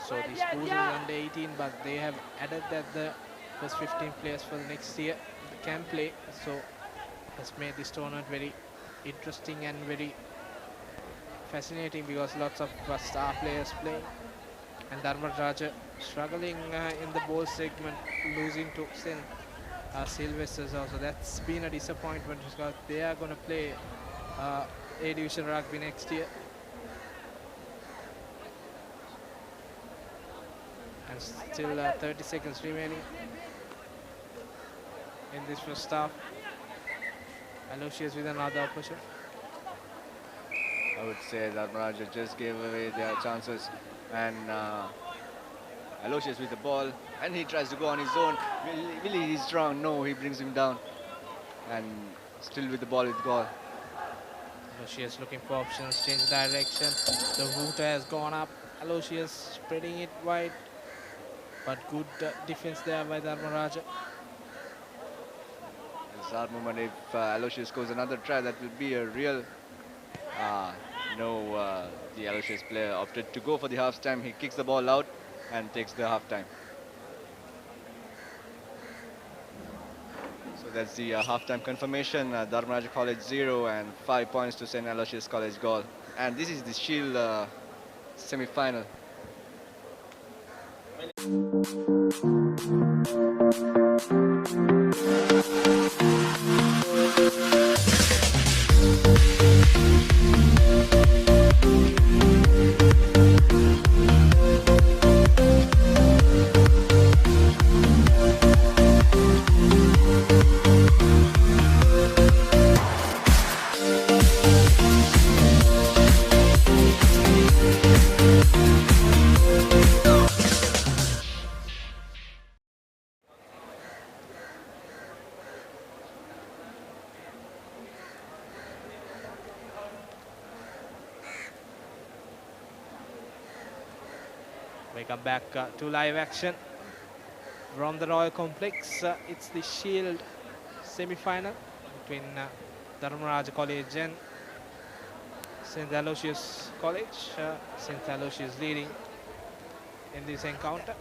S1: So the schools are under 18, but they have added that the first 15 players for the next year can play. So has made this tournament very interesting and very fascinating, because lots of star players playing. And Dharmaraja struggling in the ball segment, losing to St. Sylvester's also. That's been a disappointment because they are going to play A Division Rugby next year. And still 30 seconds remaining in this first half. Aloysius with another opposition.
S7: I would say that Maraja just gave away their chances, and Aloysius with the ball, and he tries to go on his own. Will he's strong? No, he brings him down, and still with the ball with goal.
S1: Aloysius looking for options, change direction. The router has gone up. Aloysius spreading it wide, but good defense there by Dharmaraja.
S7: It's our moment. If Aloysius scores another try, that will be a real. The Aloysius player opted to go for the half time. He kicks the ball out and takes the half time. So that's the half-time confirmation. Dharmaraja College 0 and 5 points to St. Aloysius College goal. And this is the Shield semi-final.
S1: We come back to live action from the Royal Complex. It's the Shield semi-final between Dharmaraja College and St. Aloysius College. St. Aloysius leading in this encounter.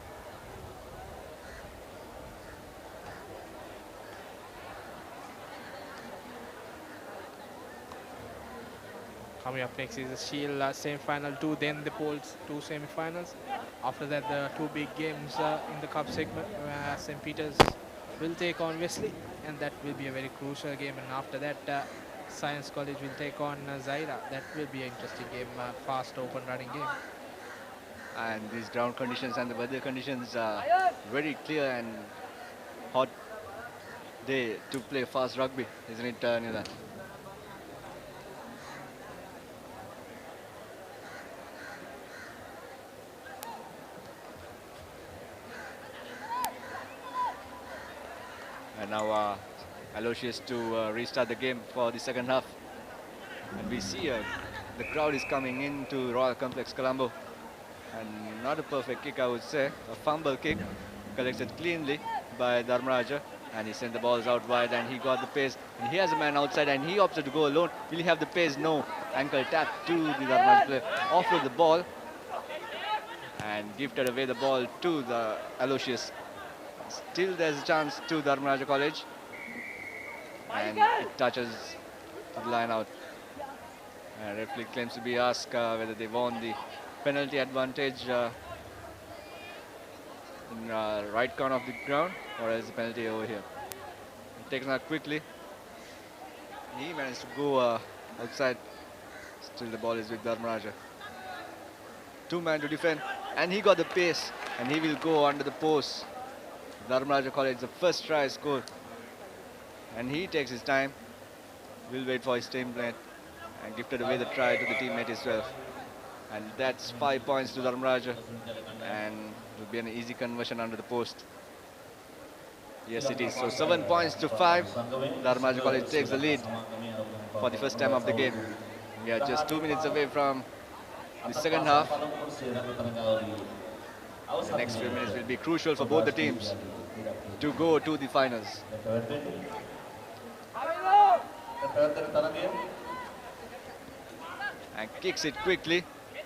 S1: Coming up next is the Shield semi-final 2, then the Poles 2 semi-finals. After that, the 2 big games in the Cup segment, where St. Peter's will take on Wesley, and that will be a very crucial game. And after that, Science College will take on Zaira. That will be an interesting game, fast, open running game.
S7: And these ground conditions and the weather conditions are very clear and hot day to play fast rugby, isn't it, Nilan? And now Aloysius to restart the game for the second half. And we see the crowd is coming into Royal Complex Colombo. And not a perfect kick, I would say. A fumble kick collected cleanly by Dharmaraja. And he sent the balls out wide and he got the pace. And he has a man outside and he opted to go alone. Will he have the pace? No. Ankle tap to the Dharmaraja player. Offload the ball. And gifted away the ball to the Aloysius. Still there's a chance to Dharmaraja College. And it touches the line out. And referee claims to be asked whether they won the penalty advantage in right corner of the ground, or is the penalty over here. He takes out quickly. He managed to go outside. Still the ball is with Dharmaraja. 2 men to defend, and he got the pace, and he will go under the post. Dharmaraja College, the first try scored, and he takes his time. Will wait for his teammate and gifted away the try to the teammate as well. And that's 5 points to Dharmaraja, and it will be an easy conversion under the post. Yes, it is. So 7 points to 5. Dharmaraja College takes the lead for the first time of the game. We are just 2 minutes away from the second half. The next few minutes will be crucial for both the teams to go to the finals. And kicks it quickly,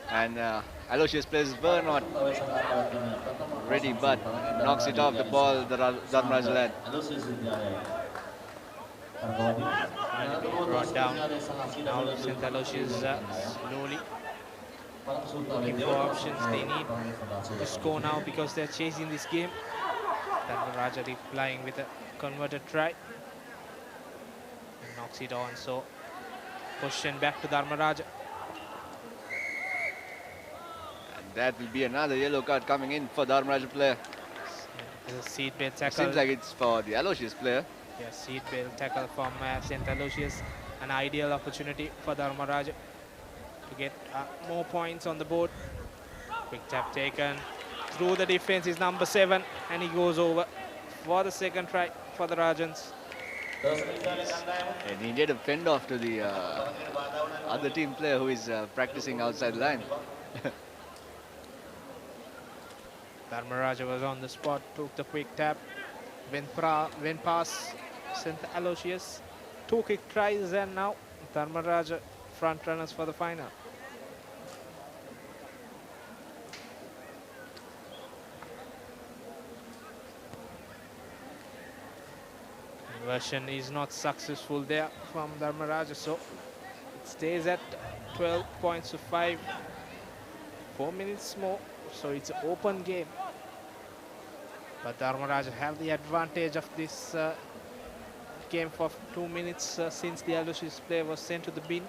S7: and Aloysius players were not ready, but knocks it off the ball. The Dharmaraja lad.
S1: Brought down. Now St. Aloysius slowly Looking for options. They need to score now because they're chasing this game. Dharmaraja replying with a converted try. And knocks it on. So position back to Dharmaraja.
S7: And that will be another yellow card coming in for Dharmaraja player.
S1: There's a seat belt
S7: It
S1: tackle.
S7: seems like it's for the Aloysius player.
S1: Yeah, seat belt tackle from St. Aloysius. An ideal opportunity for Dharmaraja to get more points on the board. Quick tap taken through the defense is number 7, and he goes over for the second try for the Rajans.
S7: And he did a fend off to the other team player who is practicing outside the line.
S1: Dharmaraja was on the spot, took the quick tap, went past St. Aloysius. 2 quick tries, and now Dharmaraja front runners for the final. Conversion is not successful there from Dharmaraja, so it stays at 12 points to 5. 4 minutes more, so it's an open game. But Dharmaraja have the advantage of this game for 2 minutes since the Aloysius player was sent to the bin.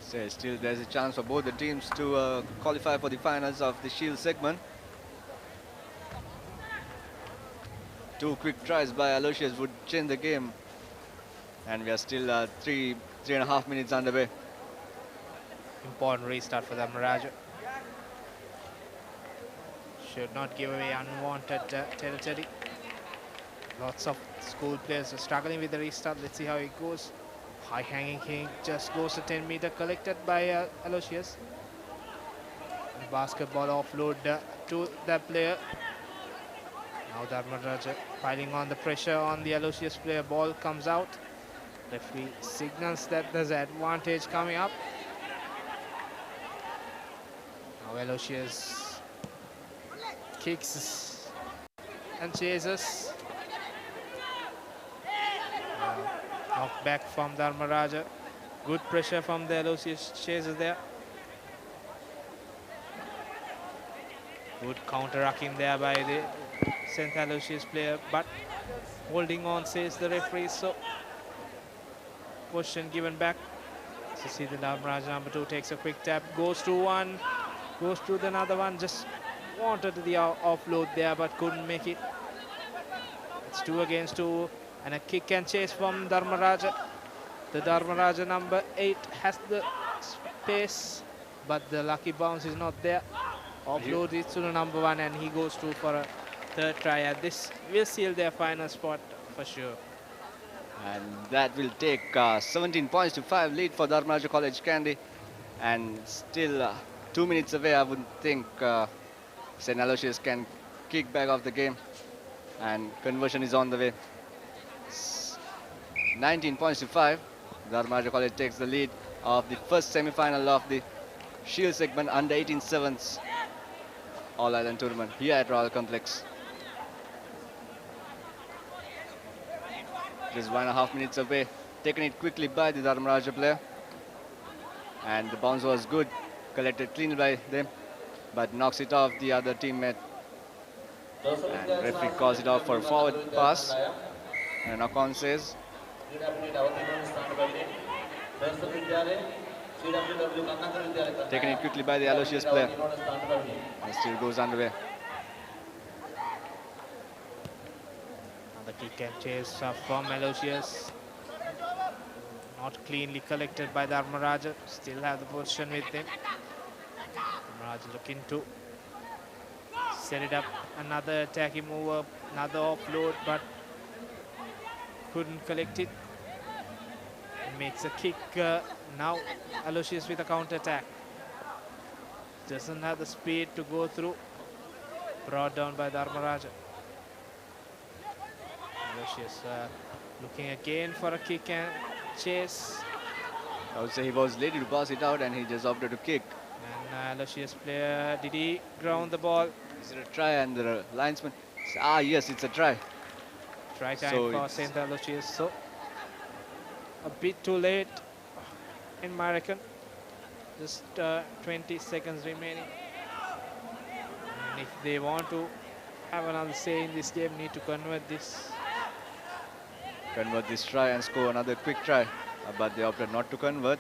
S7: So still there's a chance for both the teams to qualify for the finals of the Shield segment. 2 quick tries by Aloysius would change the game. And we are still 3.5 minutes underway.
S1: Important restart for Dharmaraja. Should not give away unwanted territory. Lots of school players are struggling with the restart. Let's see how it goes. High hanging kick just goes to 10 meter, collected by Aloysius. And basketball offload to that player. Now Dharmaraja piling on the pressure on the Aloysius player. Ball comes out. Referee signals that there's an advantage coming up. Now Aloysius kicks and chases. Knocked back from Dharmaraja. Good pressure from the Aloysius chaser there. Good counter-rucking there by the St. Aloysius player, but holding on, says the referee. So position given back. So see the Dharmaraja number 2 takes a quick tap, goes to one, goes to another one, just wanted the offload there but couldn't make it. It's 2 against 2 and a kick and chase from Dharmaraja. The Dharmaraja number 8 has the space, but the lucky bounce is not there. Offload is to the number 1 and he goes through for a third try, and this will seal their final spot for sure.
S7: And that will take 17 points to 5 lead for Dharmaraja College Kandy. And still 2 minutes away, I would think St. Aloysius can kick back off the game. And conversion is on the way. 19 points to 5. Dharmaraja College takes the lead of the first semi-final of the Shield segment under 18 sevens All Island tournament here at Royal Complex. Just 1.5 minutes away. Taken it quickly by the Dharmaraja player. And the bounce was good. Collected clean by them. But knocks it off the other teammate. And referee calls it off for a forward pass. And knock-on says. Taken it quickly by the Aloysius player. And still goes underway.
S1: The kick and chase from Aloysius. Not cleanly collected by Dharmaraja. Still have the position with him. Dharmaraja looking to set it up. Another attacking move up, another offload, but couldn't collect it. Makes a kick. Now Aloysius with a counter attack. Doesn't have the speed to go through. Brought down by Dharmaraja. Aloysius looking again for a kick and chase.
S7: I would say he was ready to pass it out and he just opted to kick.
S1: And Aloysius player, did he ground the ball?
S7: Is it a try? And the linesman, yes, it's a try.
S1: Try time
S7: So
S1: for
S7: it's-
S1: St. Aloysius. So a bit too late, in my reckon. Just 20 seconds remaining. And if they want to have another say in this game, need to convert this.
S7: Convert this try and score another quick try. But they opted not to convert.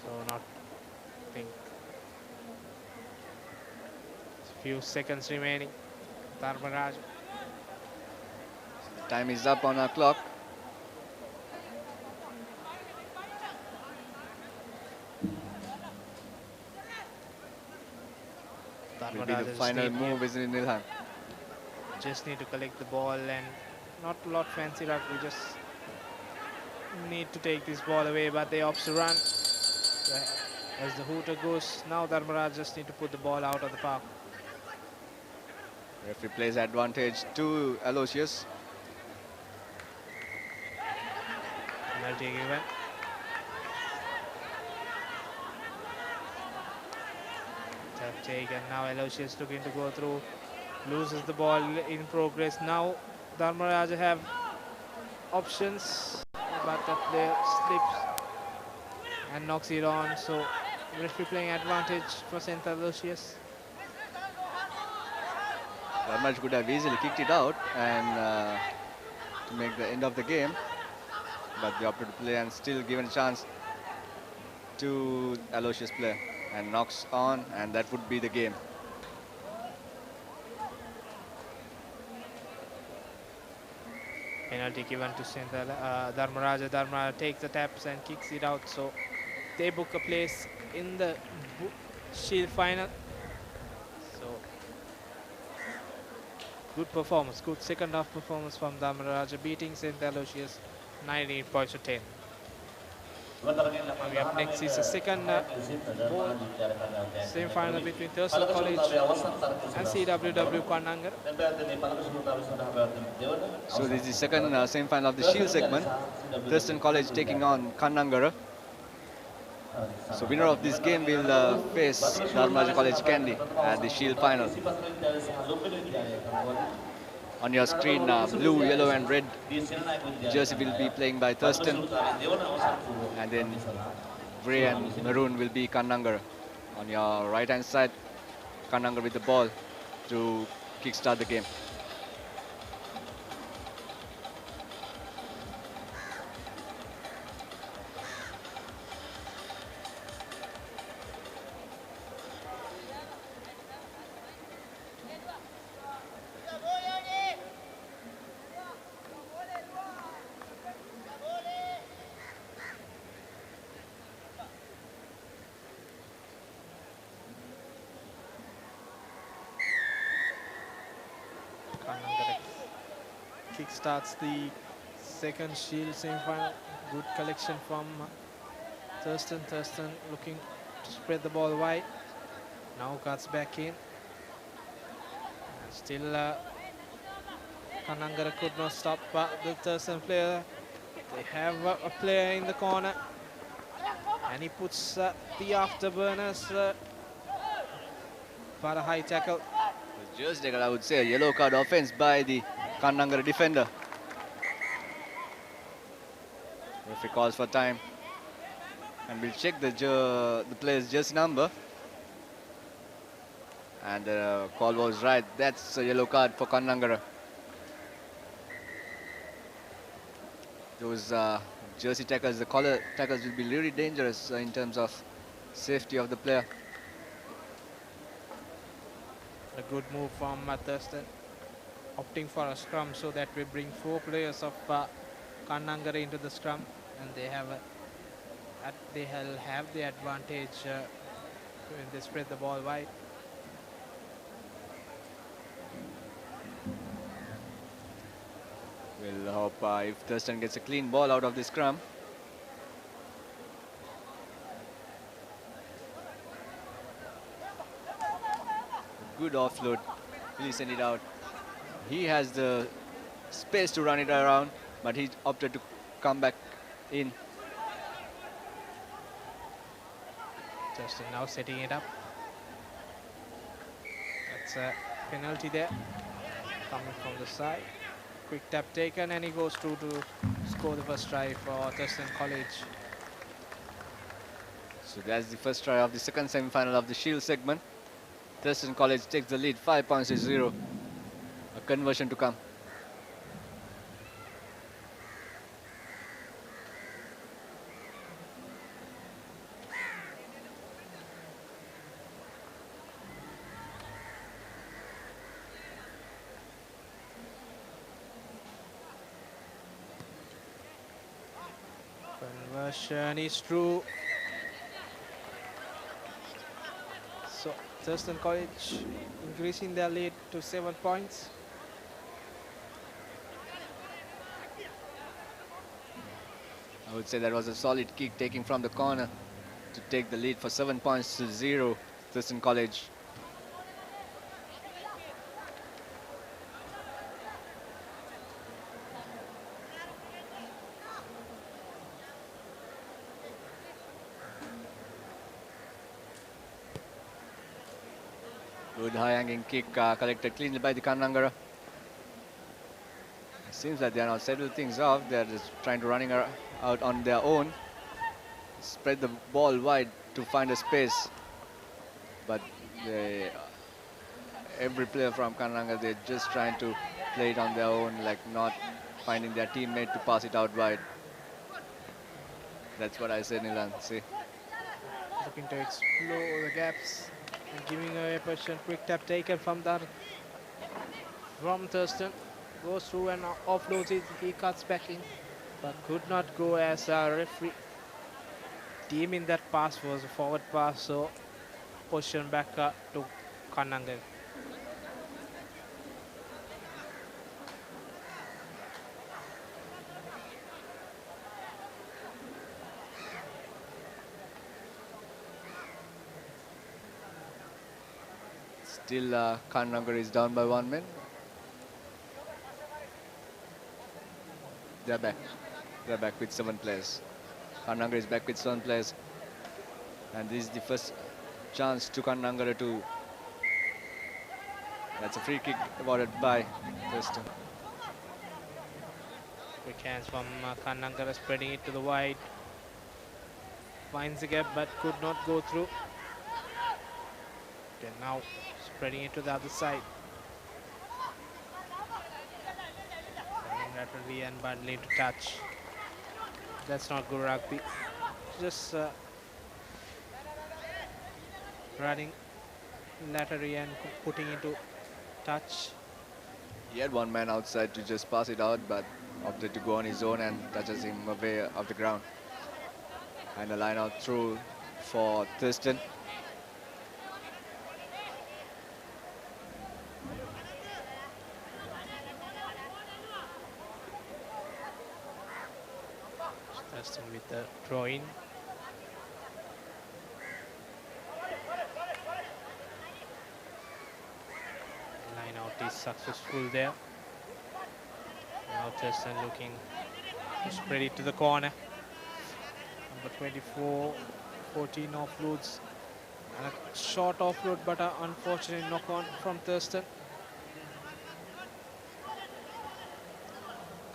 S1: So not think. Few seconds remaining. Dharmaraj.
S7: Time is up on our clock. Will be the final move, isn't it, Nilhan?
S1: Just need to collect the ball and not a lot fancy rugby, just need to take this ball away, but they opt to run. As the hooter goes, now Dharmaraj just need to put the ball out of the park.
S7: Referee plays advantage to Aloysius.
S1: Penalty given. Have taken. Now Aloysius looking to go through, loses the ball in progress. Now Dharmaraj have options, but the player slips and knocks it on. So referee playing advantage for St. Aloysius.
S7: Dharmaraj could have easily kicked it out and to make the end of the game, but they opted to play and still given a chance to Aloysius player and knocks on, and that would be the game.
S1: Penalty given to St. Dharmaraj. Dharmaraj takes the taps and kicks it out. So they book a place in the Shield final. So good performance, good second half performance from Dharmaraj, beating St. Aloysius 19 points to 10. Coming up next is the second semi-final between Thurston College and CWW Kanangara.
S7: So this is the second semi-final of the Shield segment. Thurston College taking on Kanangara. So winner of this game will face Dharmaraj College Kandy at the Shield final. On your screen, blue, yellow and red jersey will be playing by Thurston, and then grey and maroon will be Kanangara. On your right hand side, Kanangara with the ball to kickstart the game.
S1: Starts the second Shield semi-final. Good collection from Thurston. Thurston looking to spread the ball wide. Now cuts back in. And still Kanangara could not stop the Thurston player. They have a player in the corner. And he puts the afterburners for a high tackle.
S7: Just tackle, I would say, a yellow card offense by the Kanangara defender. Referee calls for time, and we'll check the player's jersey number. And the call was right. That's a yellow card for Kanangara. Those jersey tackles, the collar tackles will be really dangerous in terms of safety of the player.
S1: A good move from Thurston, opting for a scrum so that we bring 4 players of Kanangara into the scrum, and they'll have the advantage when they spread the ball wide.
S7: We'll hope if Thurston gets a clean ball out of the scrum. Good offload. Please send it out. He has the space to run it around, but he opted to come back in.
S1: Thurston now setting it up. That's a penalty there, coming from the side. Quick tap taken and he goes through to score the first try for Thurston College.
S7: So that's the first try of the second semi-final of the Shield segment. Thurston College takes the lead 5 points to 0. A conversion to come.
S1: Conversion is true. So Thurston College increasing their lead to 7 points.
S7: I would say that was a solid kick taking from the corner to take the lead for 7 points to 0. Thurston College. Good high hanging kick collected cleanly by the Kanangara. It seems that they are now settled things off. They are just trying to running out on their own. Spread the ball wide to find a space. But every player from Kananga, they're just trying to play it on their own, like not finding their teammate to pass it out wide. That's what I said, Nilan. See?
S1: Looking to explore the gaps and giving away a position. Quick tap taken from Thurston. Goes through and offloads it. He cuts back in, but could not go as a referee deeming that pass was a forward pass. So position back to Kananga.
S7: Still, Kananga is down by 1 man. They're back. They're back with 7 players. Kananga is back with 7 players. And this is the first chance to Kananga to... That's a free kick awarded by Thurston.
S1: Quick hands from Kananga, spreading it to the wide. Finds the gap but could not go through. Okay, now spreading it to the other side. Running laterally and bundling to touch. That's not good rugby. Just running laterally and putting into touch.
S7: He had 1 man outside to just pass it out, but opted to go on his own and touches him away off the ground. And a line out through for Thurston.
S1: Thurston with the throw in. Line out is successful there. Now Thurston looking to spread it to the corner. Number 24, 14 offloads. And a short offload, but an unfortunate knock on from Thurston.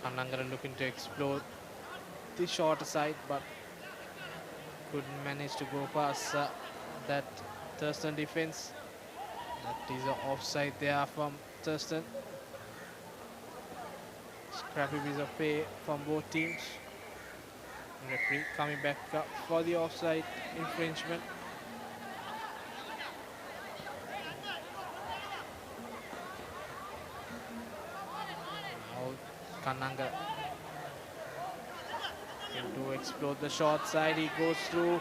S1: Kanangara looking to explore the shorter side, but couldn't manage to go past that Thurston defense. That is an offside there from Thurston. Scrappy piece of play from both teams. Referee coming back up for the offside infringement. Now Kananga to explore the short side. He goes through.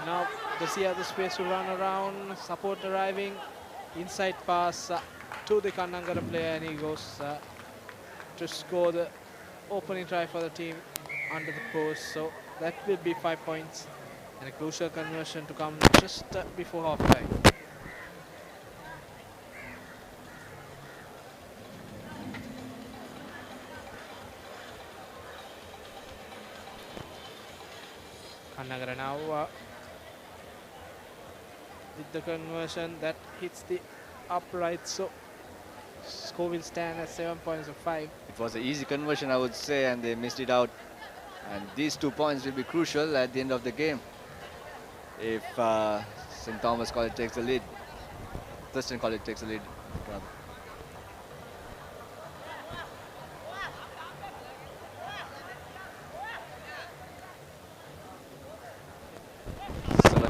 S1: Now does he have the space to run around? Support arriving. Inside pass to the Kanangara player, and he goes to score the opening try for the team under the post. So that will be 5 points and a crucial conversion to come just before half time. Kanagara now with the conversion that hits the upright, so Score will stand at 7 points of 5.
S7: It was an easy conversion, I would say, and they missed it out. And these 2 points will be crucial at the end of the game if St. Thomas College takes the lead. Thurston College takes the lead, rather.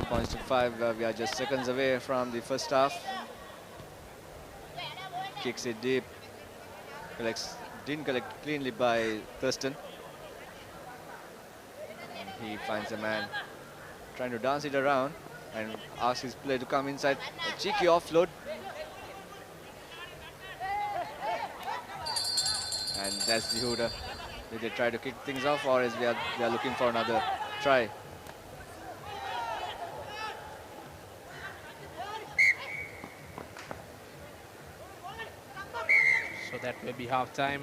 S7: Points to 5. We are just seconds away from the first half. Kicks it deep. Didn't collect cleanly by Thurston. He finds a man trying to dance it around and asks his player to come inside. A cheeky offload. And that's the Huda. Did they try to kick things off, or is they are looking for another try?
S1: So that will be half time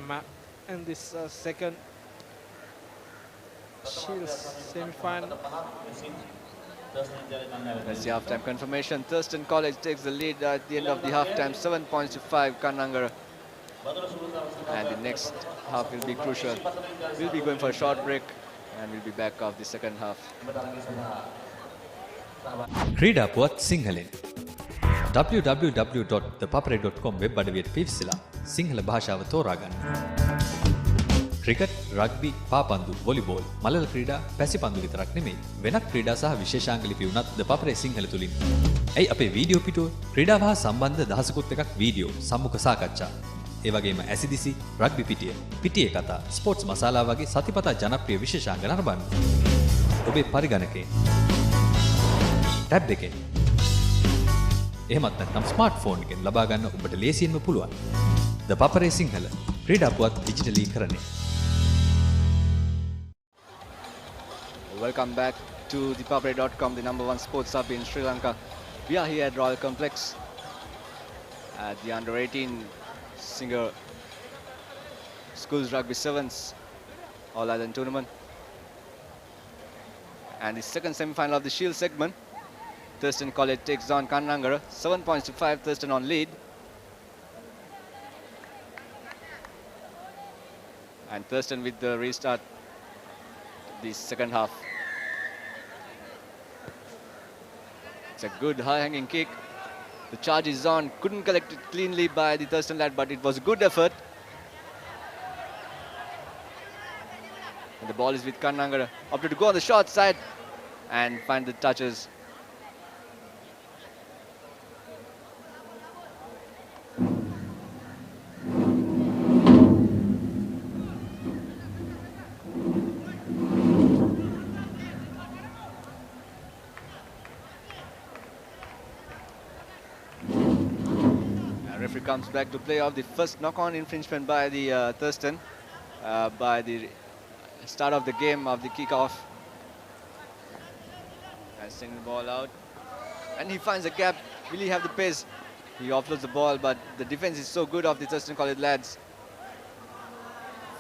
S1: in this second Shield semi-final.
S7: That's the half-time confirmation. Thurston College takes the lead at the end of the half-time, 7 points to 5, Kanangara. And the next half will be crucial. We'll be going for a short break and we'll be back off the second half.
S5: ක්‍රීඩා පුවත් සිංහලෙන් www.thepapare.com web අඩවියට පිවිසලා Sinhala භාෂාව තෝරාගන්න. Cricket, rugby, පාපන්දු, volleyball, මලල ක්‍රීඩා, පැසිපන්දු විතරක් නෙමෙයි වෙනත් ක්‍රීඩා සහ විශේෂාංග ලිපි උනත් The Papare සිංහල තුලින්. ඇයි අපේ වීඩියෝ පිටුව ක්‍රීඩාව හා සම්බන්ධ දහසකුත් එකක් වීඩියෝ, සම්මුඛ සාකච්ඡා. ඒ වගේම ඇසිදිසි, රග්බි පිටිය, පිටියේ කතා, ස්පෝර්ට්ස් මසාලා වගේ සතිපතා ජනප්‍රිය විශේෂාංග නරඹන්න. ඔබේ පරිගණකේ ටැබ් එකෙන් එහෙමත් නැත්නම් ස්මාර්ට්ෆෝන් එකෙන් ලබා ගන්න ඔබට ලේසියෙන්ම පුළුවන්. The Papare සිංහල ක්‍රීඩා පුවත් ඩිජිටලීකරණය.
S7: Welcome back to ThePapare.com, the #1 sports hub in Sri Lanka. We are here at Royal Complex at the under-18 Singer Schools Rugby Sevens All-Island Tournament. And the second semi-final of the Shield segment. Thurston College takes on Kanangara, 7 points to 5, Thurston on lead. And Thurston with the restart the second half. It's a good high-hanging kick. The charge is on, couldn't collect it cleanly by the Thurston lad, but it was a good effort. And the ball is with Kanangara, opted to go on the short side and find the touches. Comes back to play off the first knock-on infringement by the Thurston by the start of the game of the kick-off. And sending the ball out. And he finds a gap. Will he have the pace? He offloads the ball, but the defense is so good of the Thurston College lads.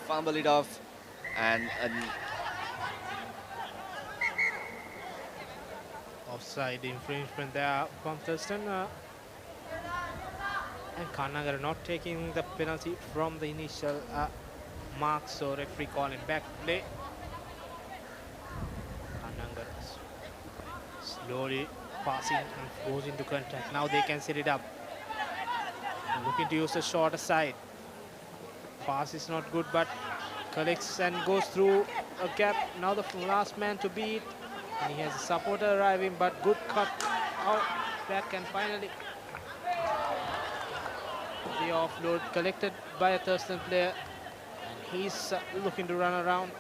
S7: Fumble it off. And
S1: offside infringement there from Thurston. And Kanangara not taking the penalty from the initial mark, so referee calling back play. Kanangara slowly passing and goes into contact. Now they can set it up. Looking to use the shorter side. Pass is not good, but collects and goes through a gap. Now the last man to beat. And he has a supporter arriving, but good cut out back and finally the offload collected by a Thurston player, and he's looking to run around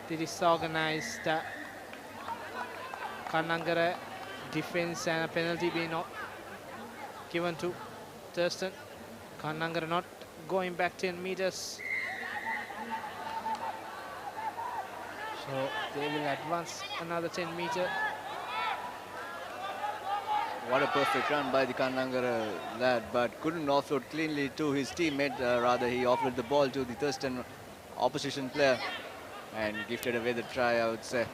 S1: the disorganized Kanangara defense, and a penalty being given to Thurston. Kanangara not going back 10 meters, so they will advance another 10 meter.
S7: What a perfect run by the Kanangara lad, but couldn't offload cleanly to his teammate. Rather, he offloaded the ball to the Thurston opposition player and gifted away the try, I would say.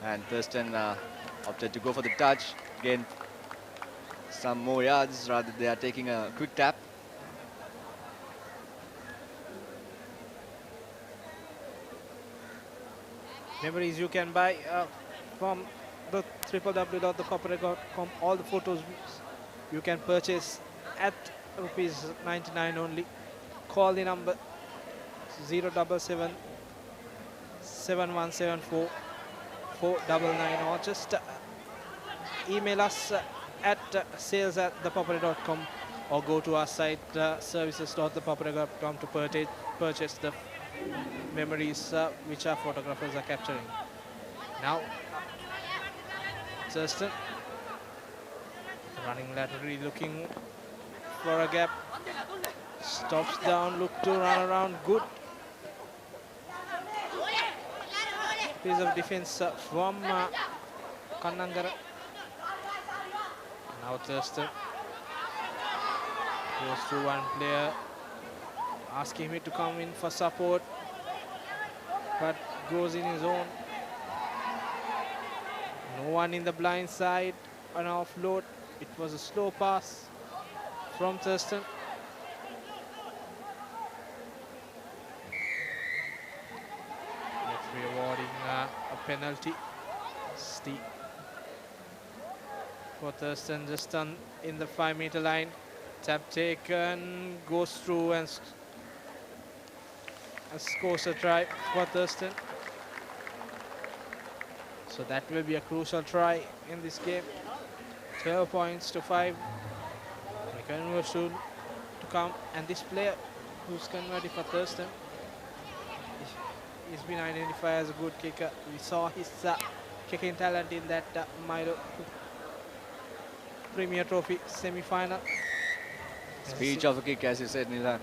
S7: And Thurston opted to go for the touch. Again, some more yards, rather they are taking a quick tap.
S1: Memories you can buy from the www.thepapare.com. All the photos you can purchase at rupees 99 only. Call the number 077 7174 499 or just email us at sales@thepapare.com or go to our site services.thepapare.com to purchase the memories which our photographers are capturing. Now, Thurston running laterally, looking for a gap. Stops down, look to run around. Good piece of defense from Kannangara. Now Thurston goes through one player, asking him to come in for support, but goes in his own. No one in the blind side, an offload. It was a slow pass from Thurston. Referee awarding a penalty. Steep for Thurston, just in the 5-meter line. Tap taken, goes through and scores a try for Thurston. So that will be a crucial try in this game. 12 points to 5. Conversion to come, and this player who's converted for Thurston, he's been identified as a good kicker. We saw his kicking talent in that Milo Premier Trophy semi-final.
S7: Speech of a kick, as you said, Nilan.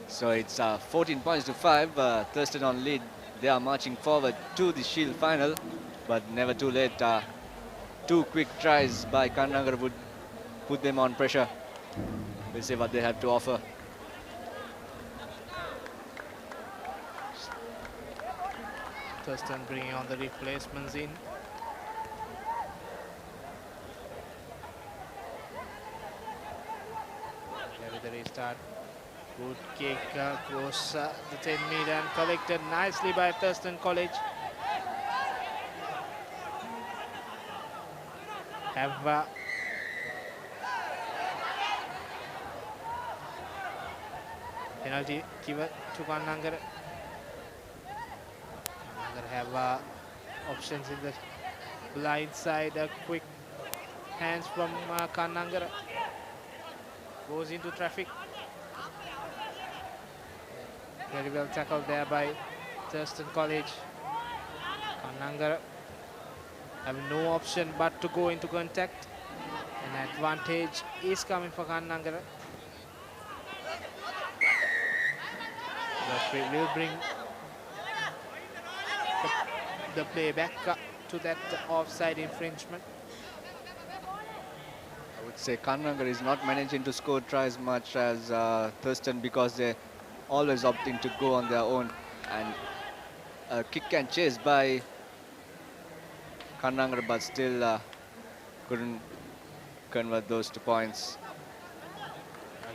S7: So it's 14 points to 5. Thurston on lead. They are marching forward to the Shield final, but never too late. 2 quick tries by Kannangara would put them on pressure. We'll see what they have to offer.
S1: Thurston bringing on the replacements in. There with the restart. Good kick goes the 10-meter and collected nicely by Thurston College. Have penalty given to Kannangara. Kannangara have options in the blind side. Quick hands from Kannangara. Goes into traffic. Very well tackled there by Thurston College. Kannangara have no option but to go into contact. An advantage is coming for Kannangara. Referee will bring the play back to that offside infringement.
S7: I would say Kannangara is not managing to score tries much as Thurston, because they're always opting to go on their own, and a kick and chase by Kannangara, but still couldn't convert those to points.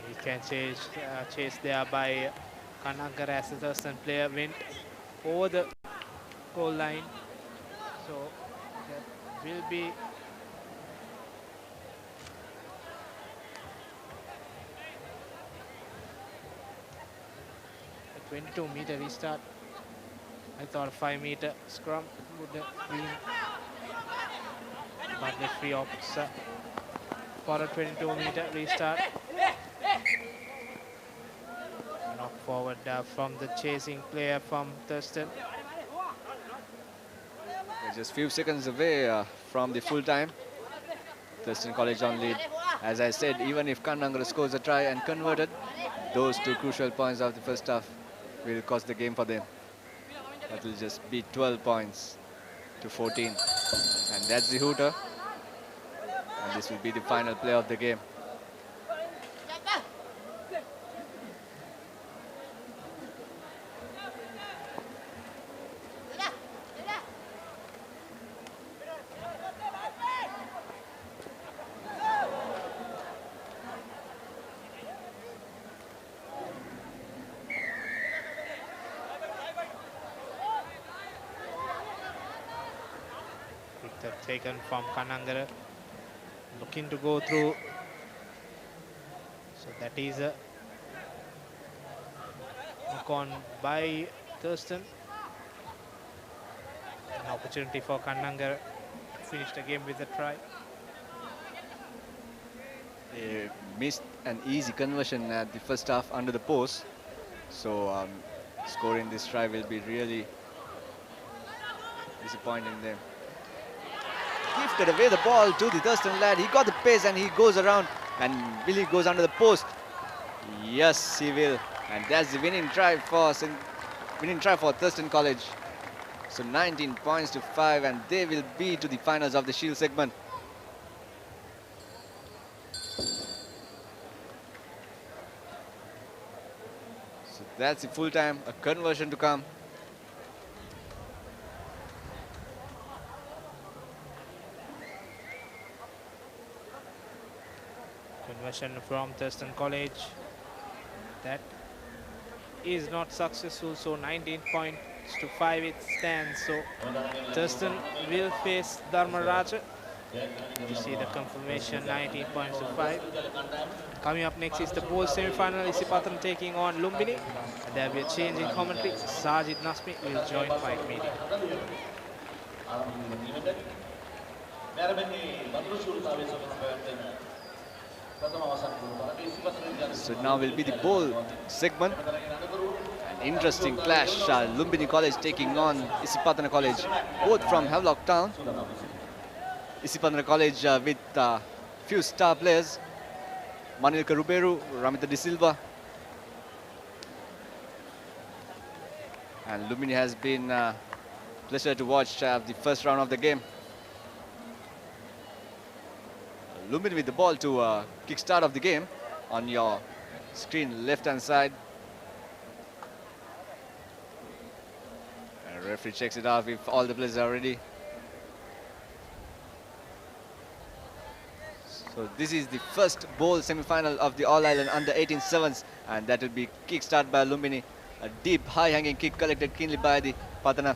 S1: He can chase there by Kannangara as the Thurston player went over the goal line. So that will be a 22-meter restart. I thought a 5-meter scrum would have been, but the free opts for a 22-meter restart. Knock forward from the chasing player from Thurston.
S7: We're just few seconds away from the full time. Thurston College on lead. As I said, even if Kannangara scores a try and converted, those 2 crucial points of the first half will cost the game for them. That will just be 12 points to 14. And that's the hooter. And this will be the final play of the game.
S1: Step taken from Kanangara. Looking to go through. So that is a knock on by Thurston. An opportunity for Kanangara to finish the game with a try.
S7: They missed an easy conversion at the first half under the post. So scoring this try will be really disappointing them. Gifted away the ball to the Thurston lad. He got the pace and he goes around, and will he goes under the post? Yes, he will. And that's the winning try for Thurston College. So 19 points to 5, and they will be to the finals of the Shield segment. So that's the full time, a conversion to come.
S1: Conversion from Thurston College. That is not successful, so 19 points to 5 it stands. So Thurston will face Dharmaraja. You see the confirmation, 19 points to 5. Coming up next is the bowl semi-final. Isipatana taking on Lumbini. And there will be a change in commentary. Sajid Nasmi will join Fight Media.
S7: So now will be the bowl segment. An interesting clash. Lumbini College taking on Isipatana College, both from Havelock Town. Isipatana College with few star players, Manilka Ruberu, Ramita De Silva. And Lumbini has been a pleasure to watch the first round of the game. Lumbini with the ball to kick-start of the game on your screen left-hand side. And referee checks it out if all the players are ready. So this is the first bowl semi-final of the All-Ireland Under-18 Sevens, and that will be kick-start by Lumbini. A deep, high-hanging kick collected keenly by the Patana.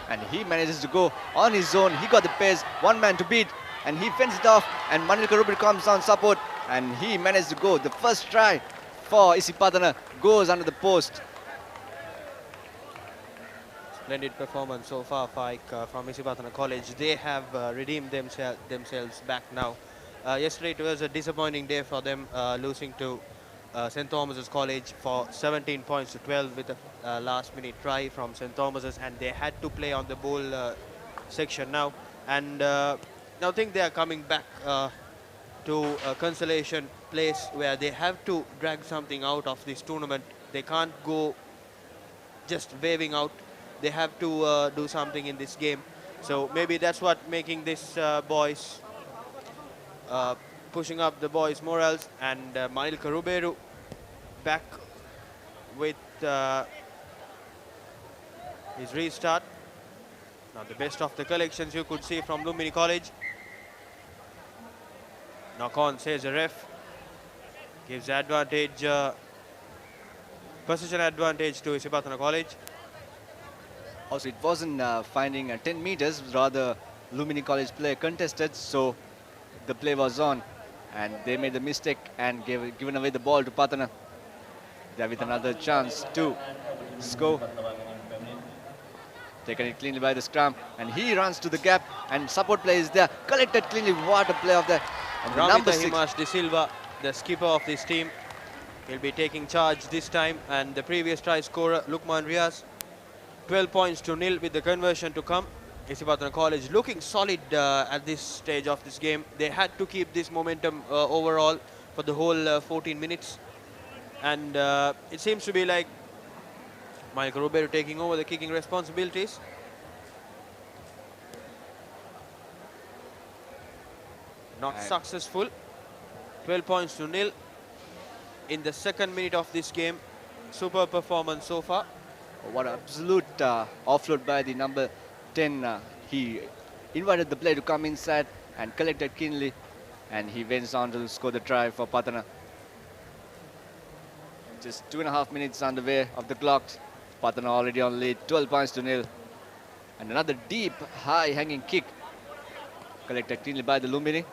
S7: And he manages to go on his own. He got the pace, one man to beat, and he fends it off, and Manilka Ruberu comes on support, and he managed to go. The first try for Isipatana goes under the post.
S6: Splendid performance so far, Faik, from Isipatana College. They have redeemed themselves back now. Yesterday it was a disappointing day for them, losing to St. Thomas's College for 17 points to 12 with a last-minute try from St. Thomas's, and they had to play on the bowl section now. And now I think they are coming back to a consolation place where they have to drag something out of this tournament. They can't go just waving out. They have to do something in this game. So maybe that's what making this boys, pushing up the boys' morals. And Manilka Ruberu back with his restart. Now the best of the collections you could see from Lumbini College. Knock on, says the ref. Gives advantage, position advantage to Isipatana College.
S7: Also, it wasn't finding 10 meters, rather Lumbini College player contested, so the play was on, and they made the mistake and given away the ball to Patana. There with another chance to score. Taken it cleanly by the scrum, and he runs to the gap, and support play is there. Collected cleanly, what a play of that. And the number 6.
S6: De Silva, the skipper of this team, will be taking charge this time, and the previous try scorer, Lukman Riaz, 12 points to 0 with the conversion to come. Isipatana College looking solid at this stage of this game. They had to keep this momentum overall for the whole 14 minutes. And it seems to be like Manilka Ruberu taking over the kicking responsibilities. Not successful. 12 points to 0 in the second minute of this game. Super performance so far.
S7: What an absolute offload by the number 10. He invited the player to come inside and collected keenly, and he went on to score the try for Patana. Just 2.5 minutes on the way of the clock. Patana already on lead, 12 points to 0. And another deep, high-hanging kick Collected cleanly by the Lumbini.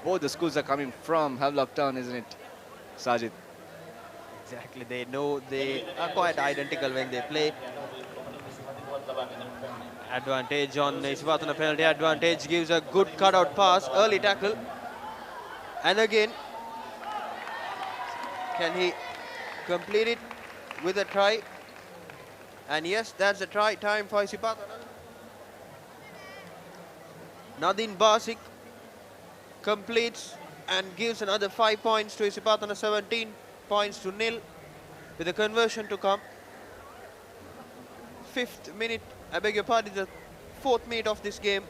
S7: Both the schools are coming from Havelock Town, isn't it, Sajid?
S6: Exactly, they know they are quite identical when they play. Advantage on Isipathana, penalty advantage, gives a good cutout pass, early tackle. And again, can he complete it with a try? And yes, that's a try time for Isipathana. Nadine Basic completes and gives another 5 points to Isipathana, 17 points to nil, with a conversion to come. 5th minute, I beg your pardon, the 4th minute of this game.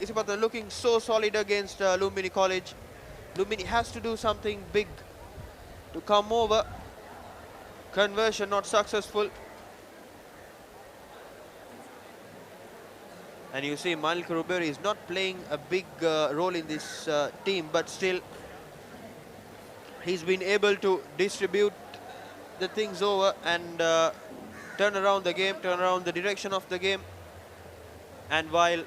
S6: Isipathana looking so solid against Lumbini College. Lumbini has to do something big to come over. Conversion not successful. And you see Malika Ruberi is not playing a big role in this team, but still he's been able to distribute the things over and turn around the game, turn around the direction of the game. And while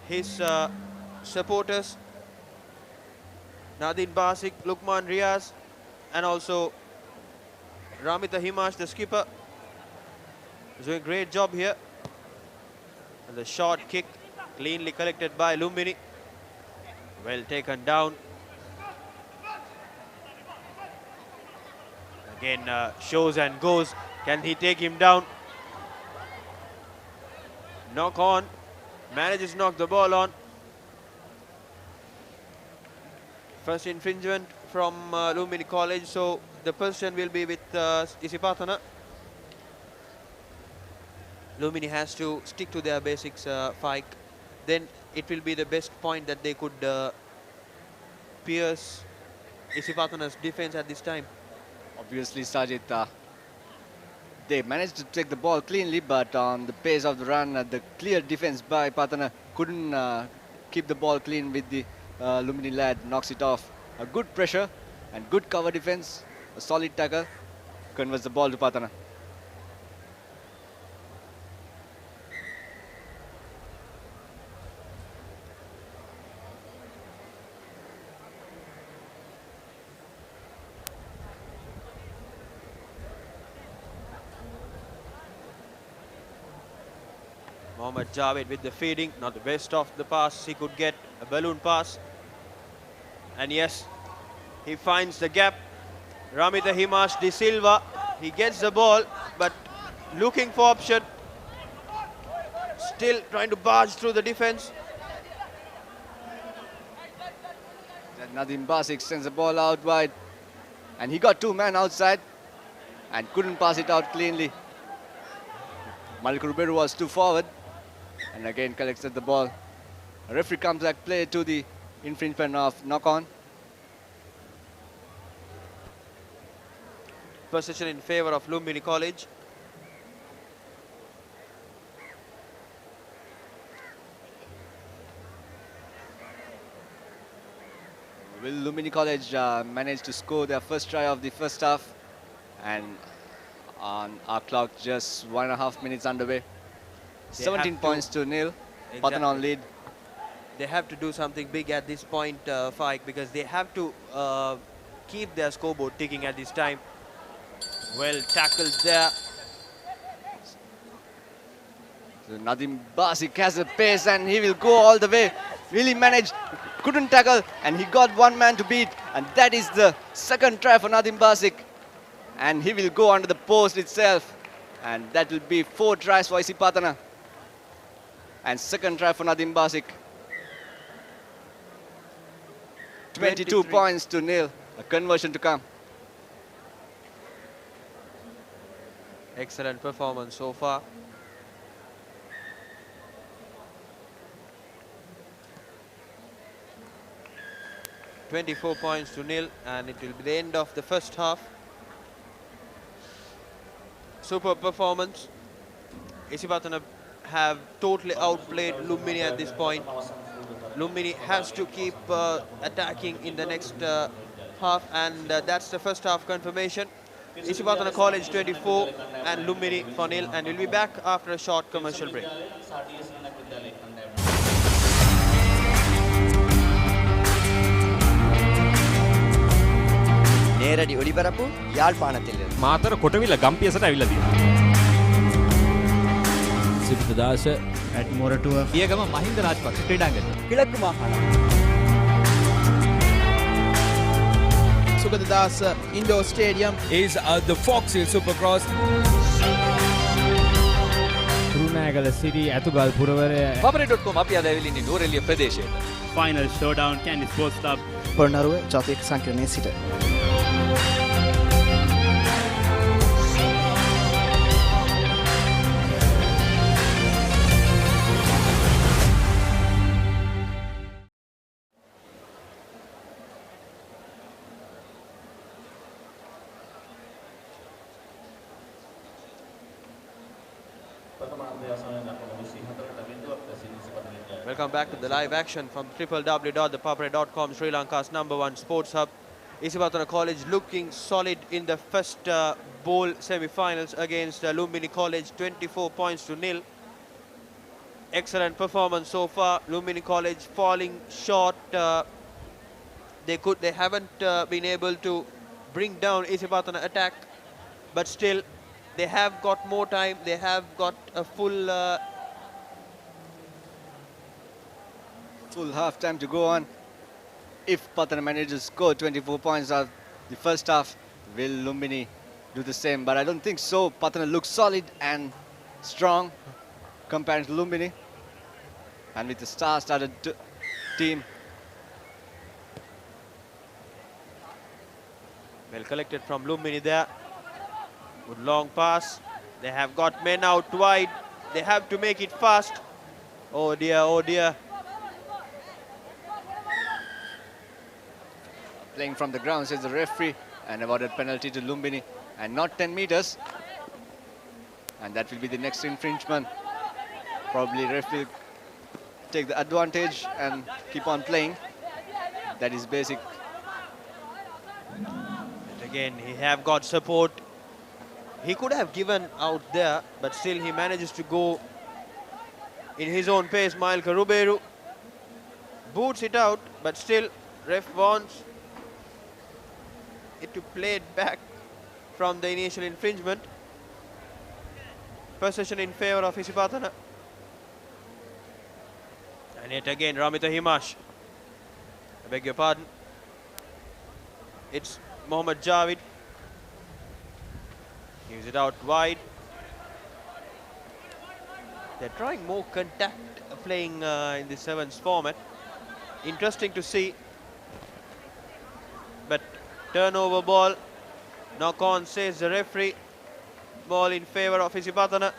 S6: his supporters, Nadine Basic, Lukman Riaz, and also Ramita Himash, the skipper, is doing a great job here. And the short kick cleanly collected by Lumbini. Well taken down. Again, shows and goes. Can he take him down? Knock on. Manages to knock the ball on. First infringement from Lumbini College, so the possession will be with Isipathana. Lumbini has to stick to their basics, Faik. Then it will be the best point that they could pierce Isipathana's defense at this time.
S7: Obviously, Sajid, they managed to take the ball cleanly, but on the pace of the run, the clear defense by Patana couldn't keep the ball clean with the Lumbini lad, knocks it off. A good pressure and good cover defense, a solid tackle, converts the ball to Patana.
S6: Mohammad Javed with the feeding, not the best of the pass he could get, a balloon pass. And yes, he finds the gap. Ramita Himash De Silva, he gets the ball, but looking for option. Still trying to barge through the defense.
S7: Nadim Basic sends the ball out wide, and he got two men outside and couldn't pass it out cleanly. Malik Ruberu was too forward and again collected the ball. A referee comes back, play to the infringement of knock-on.
S6: Possession in favor of Lumbini College.
S7: Will Lumbini College manage to score their first try of the first half? And on our clock, just 1.5 minutes underway. 17 points to nil. Patan on lead.
S6: They have to do something big at this point, Faik, because they have to keep their scoreboard ticking at this time. Well tackled there.
S7: So Nadim Basic has a pace and he will go all the way. Really managed, couldn't tackle, and he got one man to beat. And that is the second try for Nadim Basic. And he will go under the post itself. And that will be 4 tries for Isipatana. And second try for Nadim Basic. 22 points to nil. A conversion to come.
S6: Excellent performance so far. £24 to nil, and it will be the end of the first half. Super performance. Isipatana have totally outplayed Lumbini at this point. Lumbini has to keep attacking in the next half, and that's the first half confirmation. Isipatana College 24 and Lumbini for nil, and we'll be back after a short commercial break.
S9: நேரடி ஒளிபரப்பு யாழ்ப்பாணத்தில்
S10: මාතර කොටවිල ගම්පියසට ඇවිල්ලා තියෙනවා.
S8: සිද්ධදාස at Moratua
S5: පියගම Mahinda Rajapaksa ක්‍රීඩාංගණය.
S9: கிழக்கு மாகாணம்
S1: Sugadadasa Indoor Stadium
S11: is the Fox Hill Supercross.
S8: Kurunegala සිටි ඇතුගල් පුරවරය
S5: papare.com අපි අද ඇවිල්ලා ඉන්නේ නෝරෙලිය ප්‍රදේශයට.
S8: Final showdown Kandy sports club
S1: Polonnaruwa ජාතික සංකීර්ණයේ සිට
S6: Welcome back to the live action from www.thepapare.com, Sri Lanka's #1 sports hub. Isipatana College looking solid in the first bowl semi-finals against Lumbini College, 24 points to nil. Excellent performance so far. Lumbini College falling short. They haven't been able to bring down Isipatana attack, but still they have got more time. They have got a full
S7: half time to go on. If Patana manages to score 24 points out the first half, will Lumbini do the same? But I don't think so. Patana looks solid and strong compared to Lumbini. And with the star-studded team.
S6: Well collected from Lumbini there. Good long pass. They have got men out wide. They have to make it fast. Oh dear, oh dear.
S7: Playing from the ground, says the referee, and awarded penalty to Lumbini, and not 10 meters. And that will be the next infringement. Probably referee will take the advantage and keep on playing. That is basic.
S6: And again, he have got support. He could have given out there, but still he manages to go in his own pace. Mailka Ruberu boots it out, but still ref wants it to play it back from the initial infringement. Possession in favor of Isipatana. And yet again, Ramita Himash. I beg your pardon. It's Mohammad Javid. Gives it out wide. They're trying more contact playing in the sevens format. Interesting to see. But turnover ball. Knock on, says the referee. Ball in favor of Isipatana.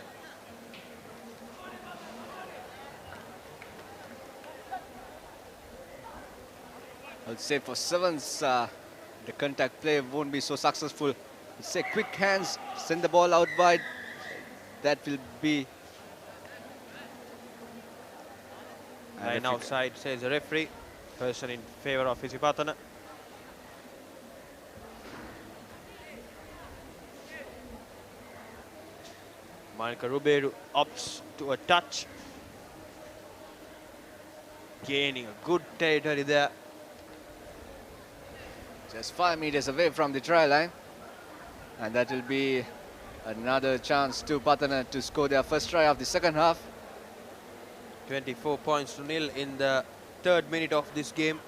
S7: I'll say for sevens, the contact play won't be so successful. I'll say quick hands, send the ball out wide. That will be
S6: Line outside, says the referee. Person in favor of Isipatana. Mailka Ruberu opts to a touch. Gaining a good territory there.
S7: just 5 meters away from the try line. And that will be another chance to Patana to score their first try of the second half.
S6: 24 points to nil in the third minute of this game,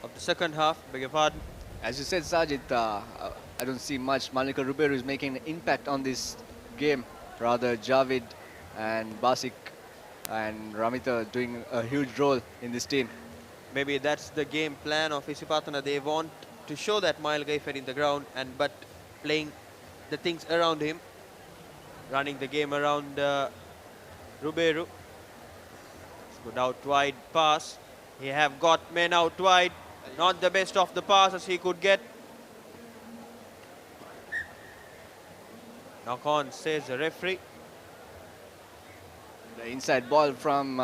S6: of the second half, beg your pardon.
S7: As you said, Sajid, I don't see much. Malika Ruberu is making an impact on this game. Rather, Javid and Basik and Ramita doing a huge role in this team.
S6: Maybe that's the game plan of Isipatana. They want to show that Mail Gaifer in the ground, but playing the things around him, running the game around Ruberu. Good out wide pass. He have got men out wide. Not the best of the passes he could get. Knock on, says the referee.
S7: The inside ball from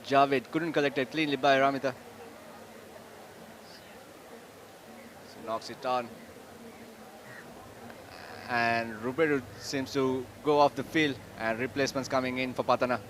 S7: Javed couldn't collect it cleanly by Ramita. So knocks it on. and Ruberu seems to go off the field, and replacements coming in for Patana.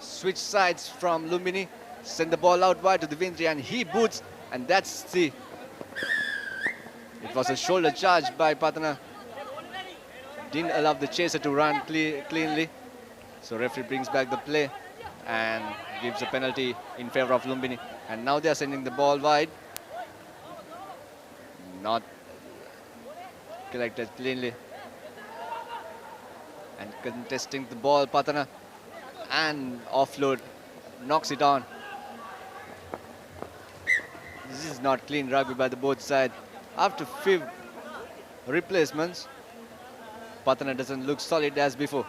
S7: Switch sides from Lumbini, send the ball out wide to the Vindri, and he boots, and that's the... It was a shoulder charge by Patana. Didn't allow the chaser to run cleanly. So referee brings back the play and gives a penalty in favor of Lumbini. And now they are sending the ball wide. Not collected cleanly. And contesting the ball, Patana. And offload, knocks it on. This is not clean rugby by the both sides. After 5 replacements, Patana doesn't look solid as before.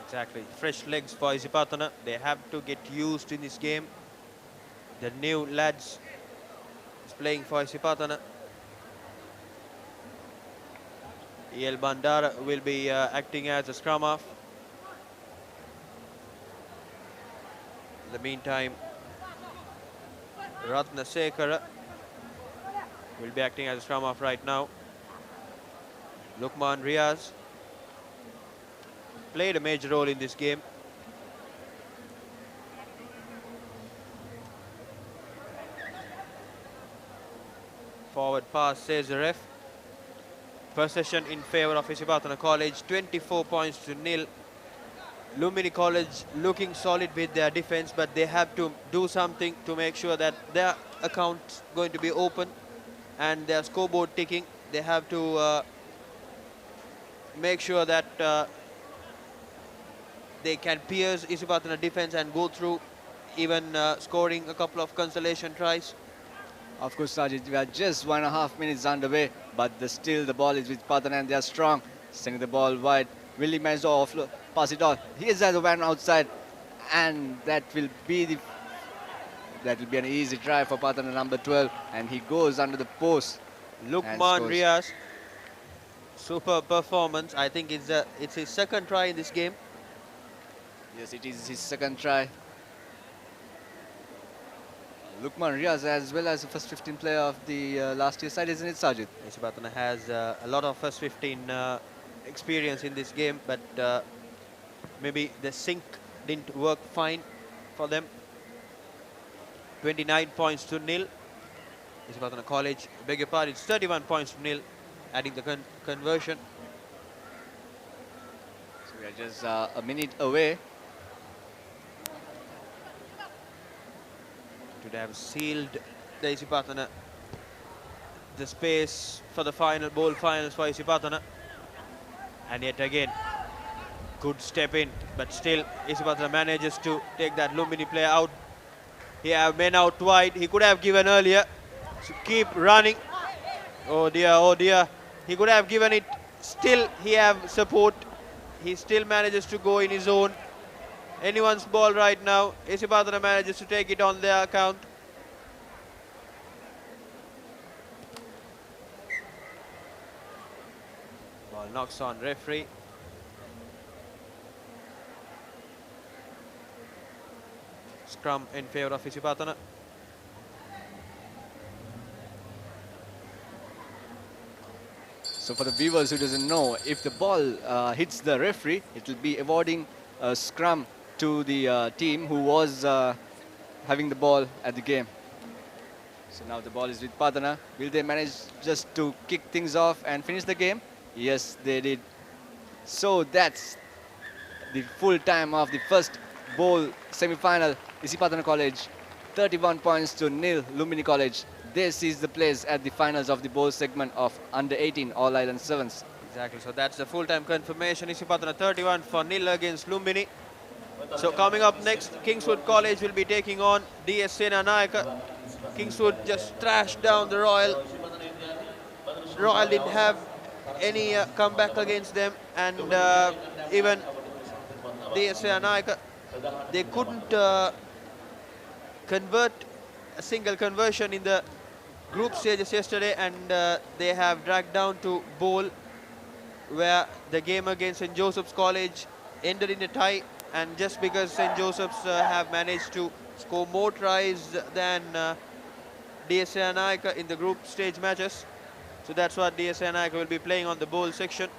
S6: Exactly. Fresh legs for Isipatana. They have to get used in this game. The new lads is playing for Isipatana. El Bandara will be acting as a scrum half. In the meantime, Ratna Sekara will be acting as a scrum half right now. Lukman Riaz played a major role in this game. Forward pass, says the ref. Possession in favor of Isipatana College, 24 points to nil. Lumbini College looking solid with their defense, but they have to do something to make sure that their account's going to be open and their scoreboard ticking. They have to make sure that they can pierce Isipatana defense and go through, even scoring a couple of consolation tries.
S7: Of course, Sajid, we are just 1.5 minutes underway, but still the ball is with Patana and they are strong. Sending the ball wide. Willie managed to offload, pass it on. He is the one outside, and that will be an easy try for Patana, number 12, and he goes under the post.
S6: Lukman Riaz, super performance. I think it's his second try in this game.
S7: Yes, it is his second try. Lukman Riaz, as well as the first 15 player of the last year's side, isn't it, Sajid?
S6: Isipatana has a lot of first 15 experience in this game, but maybe the sync didn't work fine for them. 29 points to nil. Isipatana College, beg your pardon, it's 31 points to nil, adding the conversion.
S7: So we are just a minute away.
S6: To have sealed the Isipatana the space for the final bowl finals for Isipatana. And yet again, good step in, but still Isipatana manages to take that Lumbini player out. He have men out wide. He could have given earlier. So keep running. Oh dear, oh dear. He could have given it. Still he have support. He still manages to go in his own. Anyone's ball right now. Isipatana manages to take it on their account. Ball knocks on referee. Scrum in favor of Isipatana.
S7: So for the viewers who doesn't know, if the ball hits the referee, it will be awarding a scrum to the team who was having the ball at the game. So now the ball is with Patana. Will they manage just to kick things off and finish the game? Yes, they did. So that's the full time of the first bowl semi-final. Isipatana College, 31 points to nil, Lumbini College. This is the place at the finals of the bowl segment of under 18 All Island Sevens.
S6: Exactly, so that's the full-time confirmation. Isipatana 31 for nil against Lumbini. So coming up next, Kingswood College will be taking on DS Sena Nayaka. Kingswood just thrashed down the Royal. Royal didn't have any comeback against them, and even DS Sena Nayaka, they couldn't convert a single conversion in the group stages yesterday, and they have dragged down to bowl. where the game against St. Joseph's College ended in a tie, and just because St. Joseph's have managed to score more tries than DSA Anayaka in the group stage matches, so that's what DSA Anayaka will be playing on the bowl section.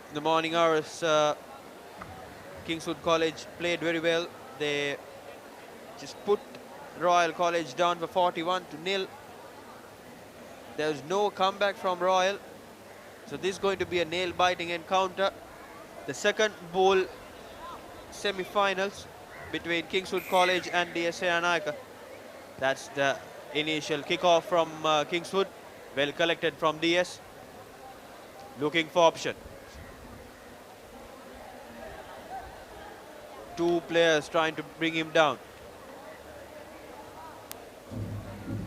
S6: In the morning hours, Kingswood College played very well. They just put Royal College down for 41-0. There was no comeback from Royal, so this is going to be a nail-biting encounter. The second bowl semi-finals between Kingswood College and DSA Anayaka. That's the initial kickoff from Kingswood, well collected from DS, looking for option. Two players trying to bring him down.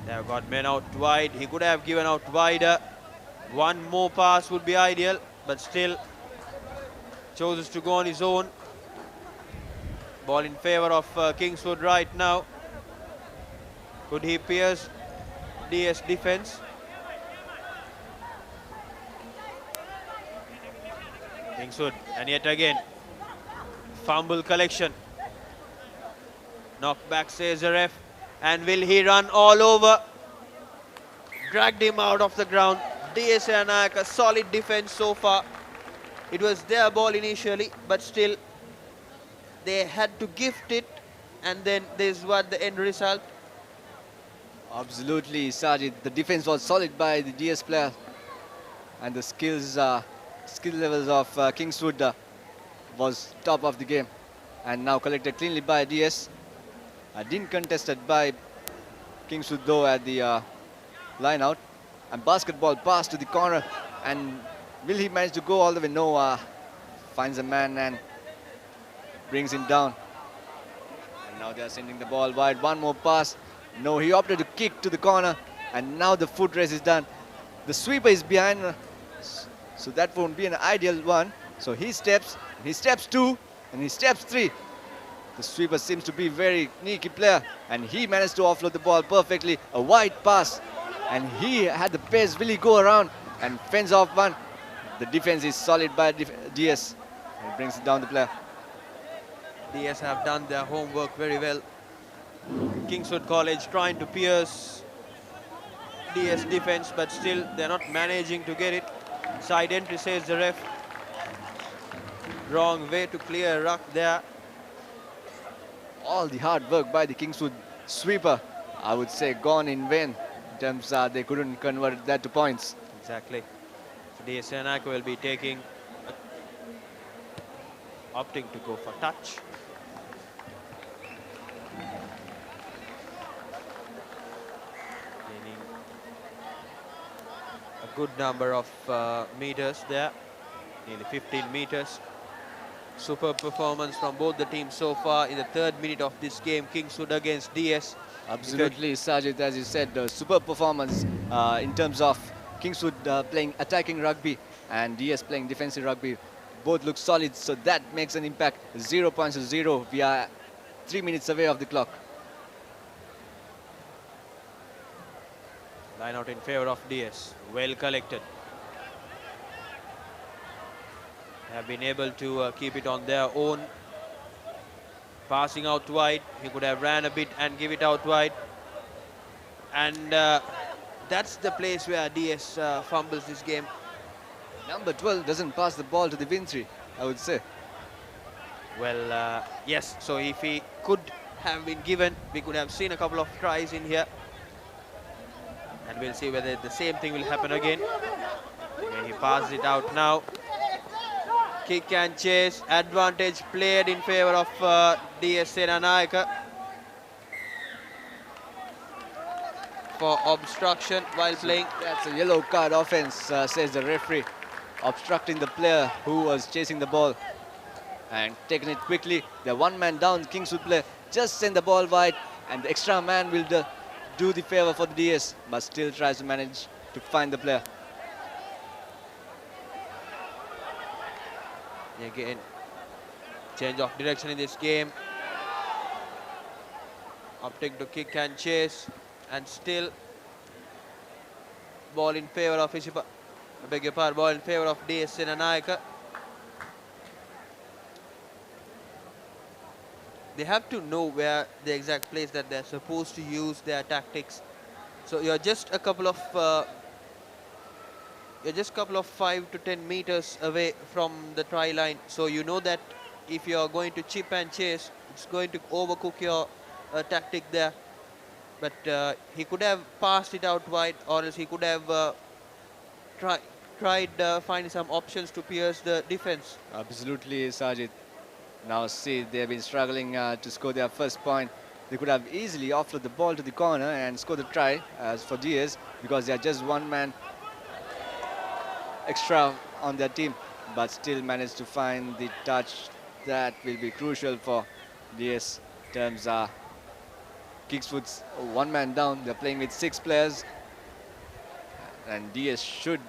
S6: They've got men out wide. He could have given out wider. One more pass would be ideal, but still chooses to go on his own. Ball in favor of Kingswood right now. Could he pierce DS defense? Kingswood, and yet again, fumble collection. Knockback, says the ref. And will he run all over? Dragged him out of the ground. DSA Anayaka, solid defense so far. It was their ball initially, but still they had to gift it, and then this is what the end result.
S7: Absolutely, Sajid. The defense was solid by the DS player, and the skill levels of Kingswood was top of the game, and now collected cleanly by DS. Didn't contested by Kingswood though at the line out, and basketball pass to the corner, and will he manage to go all the way? No, finds a man and brings him down. And now they are sending the ball wide. One more pass. No, he opted to kick to the corner, and now the foot race is done. The sweeper is behind, so that won't be an ideal one. So he steps two, and he steps three. The sweeper seems to be a very sneaky player, and he managed to offload the ball perfectly. A wide pass, and he had the pace. Will he go around and fends off one? The defense is solid by DS, and brings it down the player.
S6: DS have done their homework very well. Kingswood College trying to pierce DS defense, but still they're not managing to get it. Side entry, says the ref. Wrong way to clear a ruck there.
S7: All the hard work by the Kingswood sweeper, I would say, gone in vain. In terms they couldn't convert that to points.
S6: Exactly. So DSA Anayaka will be opting to go for touch. Gaining a good number of meters there, nearly 15 meters. Superb performance from both the teams so far in the third minute of this game, Kingswood against DS.
S7: Absolutely, Sajid, as you said, superb performance in terms of Kingswood playing attacking rugby and DS playing defensive rugby. Both look solid, so that makes an impact. 0 points to 0. We are 3 minutes away of the clock.
S6: Line out in favor of DS. Well collected. Have been able to keep it on their own. Passing out wide. He could have ran a bit and give it out wide. And that's the place where DS fumbles this game.
S7: Number 12 doesn't pass the ball to the Vintry, I would say.
S6: Well, yes, so if he could have been given, we could have seen a couple of tries in here. And we'll see whether the same thing will happen again. Okay, he passes it out now. Kick and chase, advantage played in favor of DSA Anayaka for obstruction while playing.
S7: That's a yellow card offense, says the referee. Obstructing the player who was chasing the ball and taking it quickly. The one man down, Kingswood player just send the ball wide, and the extra man will do the favor for the DS, but still tries to manage to find the player.
S6: Again, change of direction in this game. Opting to kick and chase, and still ball in favour of ball in favour of DS Senanayaka. They have to know where the exact place that they're supposed to use their tactics. So you're just a couple of 5 to 10 meters away from the try line. So you know that if you're going to chip and chase, it's going to overcook your tactic there. But he could have passed it out wide, or else he could have tried finding some options to pierce the defense.
S7: Absolutely, Sajid. Now see, they've been struggling to score their first point. They could have easily offloaded the ball to the corner and scored the try as for DS, because they are just one man extra on their team, but still managed to find the touch that will be crucial for DS. Terms are Kingswood's one man down. They're playing with 6 players, and DS should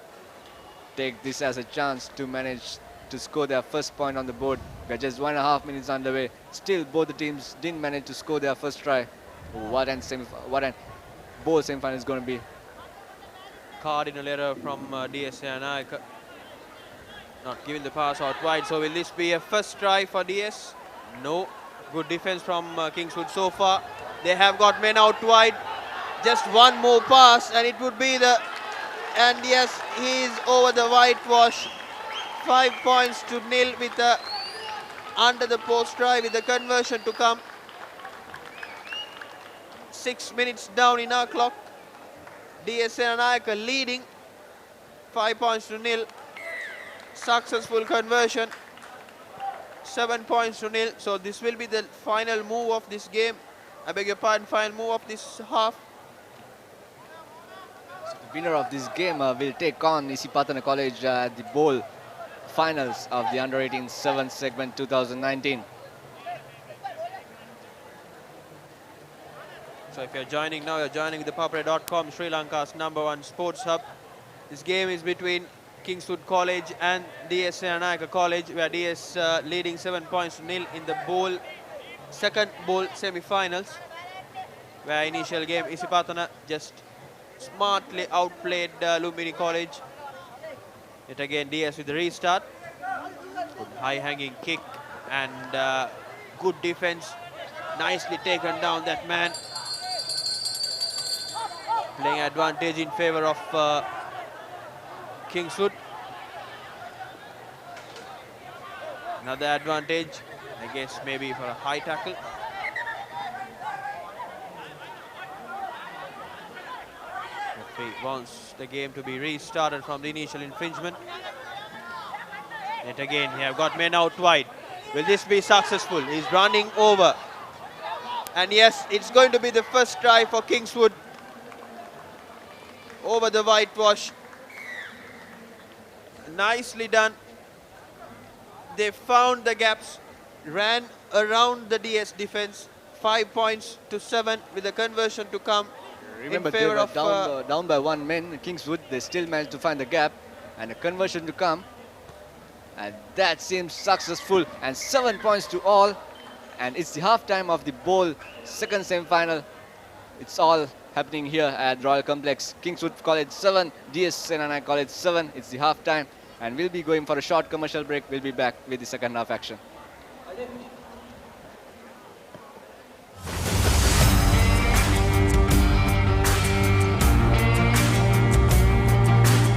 S7: take this as a chance to manage to score their first point on the board. We're just 1.5 minutes underway. Still, both the teams didn't manage to score their first try. What an bowl semi-final is going to be.
S6: Cardinal error from DS Senanayaka. Not giving the pass out wide. So will this be a first try for DS? No. Good defense from Kingswood so far. They have got men out wide. Just one more pass and it would be the... And yes, he is over the whitewash. 5 points to nil with a under the post try with the conversion to come. 6 minutes down in our clock. DS Senanayaka leading 5 points to nil. Successful conversion. 7 points to nil. So this will be the final move of this game. I beg your pardon, final move of this half.
S7: So the winner of this game will take on Isipatana College at the bowl finals of the Under-18 7th segment 2019.
S6: So if you're joining now, you're joining ThePapare.com, Sri Lanka's #1 sports hub. This game is between Kingswood College and DS Senanayaka College, where DS leading 7 points to nil in the second bowl semi-finals, where initial game Isipatana just smartly outplayed Lumbini College. Yet again DS with the restart. Good high-hanging kick and good defense. Nicely taken down that man. Playing advantage in favour of Kingswood. Another advantage, I guess maybe for a high tackle. Referee wants the game to be restarted from the initial infringement. Yet again, he have got men out wide. Will this be successful? He's running over. And yes, it's going to be the first try for Kingswood over the whitewash. Nicely done. They found the gaps, ran around the DS defense. 5 points to 7 with the conversion to come.
S7: Remember,
S6: in favor
S7: they were
S6: of
S7: down by 1 man. Kingswood, they still managed to find the gap and a conversion to come. And that seems successful. And 7 points to all. And it's the halftime of the bowl second semi-final. It's all happening here at Royal Complex. Kingswood College 7, DS Senanayaka College 7. It's the halftime. And we'll be going for a short commercial break. We'll be back with the second half action.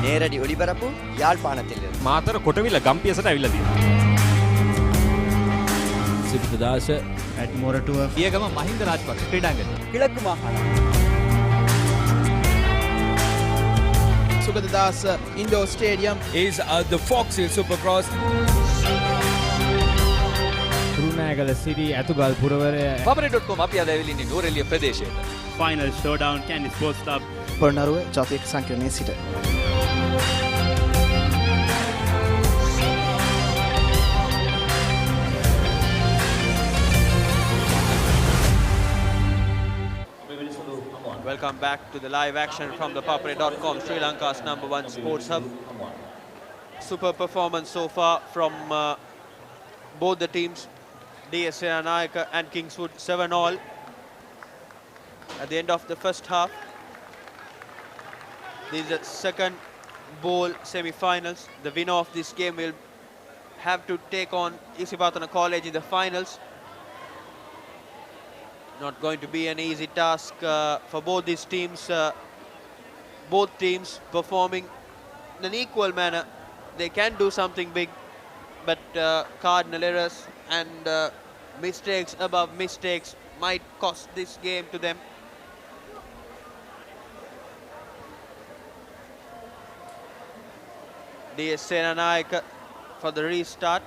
S9: நேரடி ஒளிபரப்பு யாழ்ப்பாணத்தில்
S10: මාතර කොටවිල ගම්පියසට ඇවිල්ලා තියෙනවා.
S11: සිරිතදාස
S8: at Moratua
S5: පියගම Mahinda Rajapaksa ක්‍රීඩාංගණය.
S9: கிழக்கு மாகாணம்
S1: Sugadadasa Indoor Stadium
S11: is the Fox Hill Supercross.
S8: Kurunegala Siri ඇතුගල් පුරවරය
S5: papare.com අපි අද ඇවිල්ලා ඉන්නේ නෝරෙලිය ප්‍රදේශයට.
S8: final showdown Candy Sports Club
S12: Polonnaruwa ජාතික සංකීර්ණයේ සිට
S6: Welcome back to the live action from ThePapare.com, Sri Lanka's #1 sports hub. Super performance so far from both the teams, DS Senanayaka and Kingswood, 7-all at the end of the first half. This is the second bowl semi-finals. The winner of this game will have to take on Isipathana College in the finals. Not going to be an easy task for both these teams. Both teams performing in an equal manner. They can do something big, but cardinal errors and mistakes above mistakes might cost this game to them. DS Senanayaka for the restart.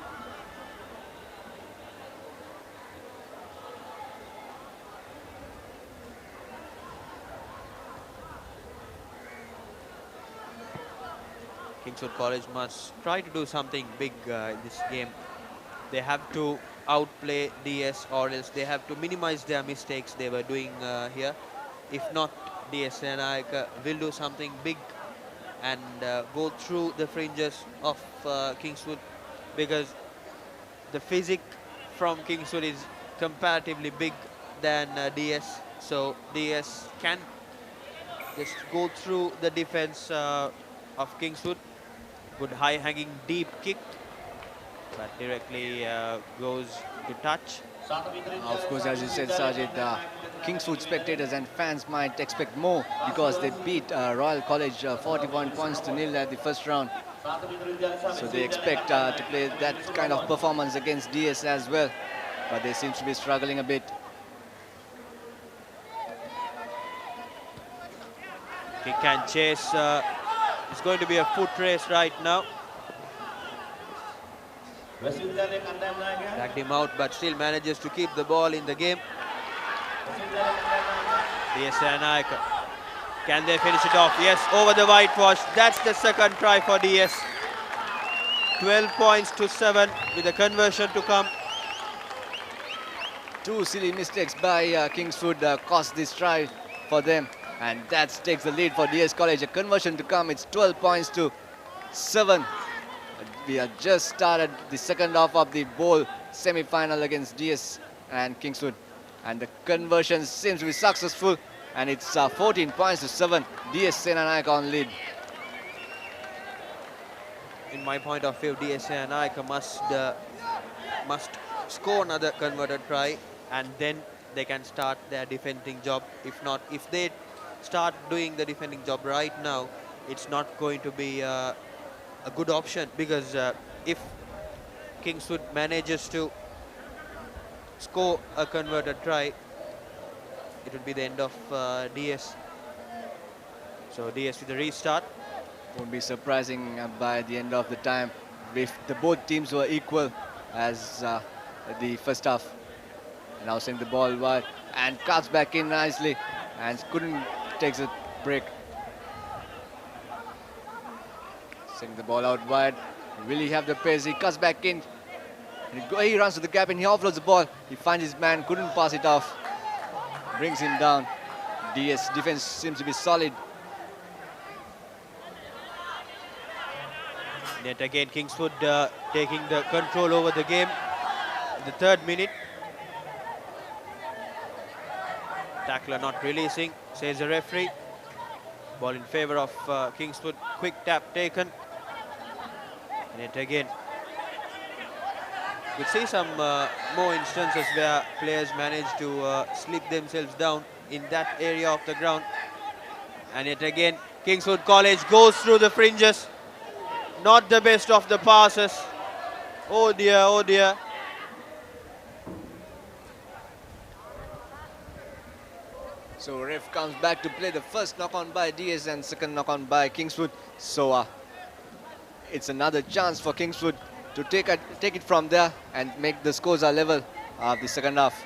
S6: Kingswood College must try to do something big in this game. They have to outplay DS, or else they have to minimize their mistakes they were doing here. If not, DS Senanayaka will do something big and go through the fringes of Kingswood, because the physique from Kingswood is comparatively big than DS. So DS can just go through the defense of Kingswood. Good high-hanging deep kick, but directly goes to touch.
S9: Of course, as you said, Sajid, Kingswood spectators and fans might expect more because they beat Royal College 41 points to nil at the first round. So they expect to play that kind of performance against DS as well, but they seem to be struggling a bit.
S6: Kick and chase. It's going to be a foot race right now. Dragged him out, but still manages to keep the ball in the game. DS Senanayaka. Can they finish it off? Yes, over the whitewash. That's the second try for DS. 12 points to 7 with a conversion to come.
S9: Two silly mistakes by Kingswood cost this try for them, and that takes the lead for DS College. A conversion to come. It's 12 points to 7. We have just started the second half of the bowl semi-final against DS and Kingswood, and the conversion seems to be successful, and it's 14 points to 7. DS Senanayaka on lead.
S6: In my point of view, DS Senanayaka must score another converted try, and then they can start their defending job. If not, if they start doing the defending job right now, it's not going to be a good option, because if Kingswood manages to score a converted try, it would be the end of DS. So DS with the restart.
S9: Won't be surprising by the end of the time if both teams were equal as the first half. And now sending the ball wide and cuts back in nicely and couldn't take a break. Sending the ball out wide. Will he have the pace? He cuts back in. And he runs to the gap and he offloads the ball. He finds his man, couldn't pass it off. Brings him down. DS defense seems to be solid.
S6: Yet again, Kingswood taking the control over the game in the 3rd minute. Tackler not releasing, says the referee. Ball in favour of Kingswood. Quick tap taken. And yet again, we see some more instances where players manage to slip themselves down in that area of the ground. And yet again, Kingswood College goes through the fringes. Not the best of the passes. Oh dear, oh dear.
S9: So ref comes back to play the first knock-on by DS and second knock-on by Kingswood. So it's another chance for Kingswood to take it from there and make the scores a level of the second half.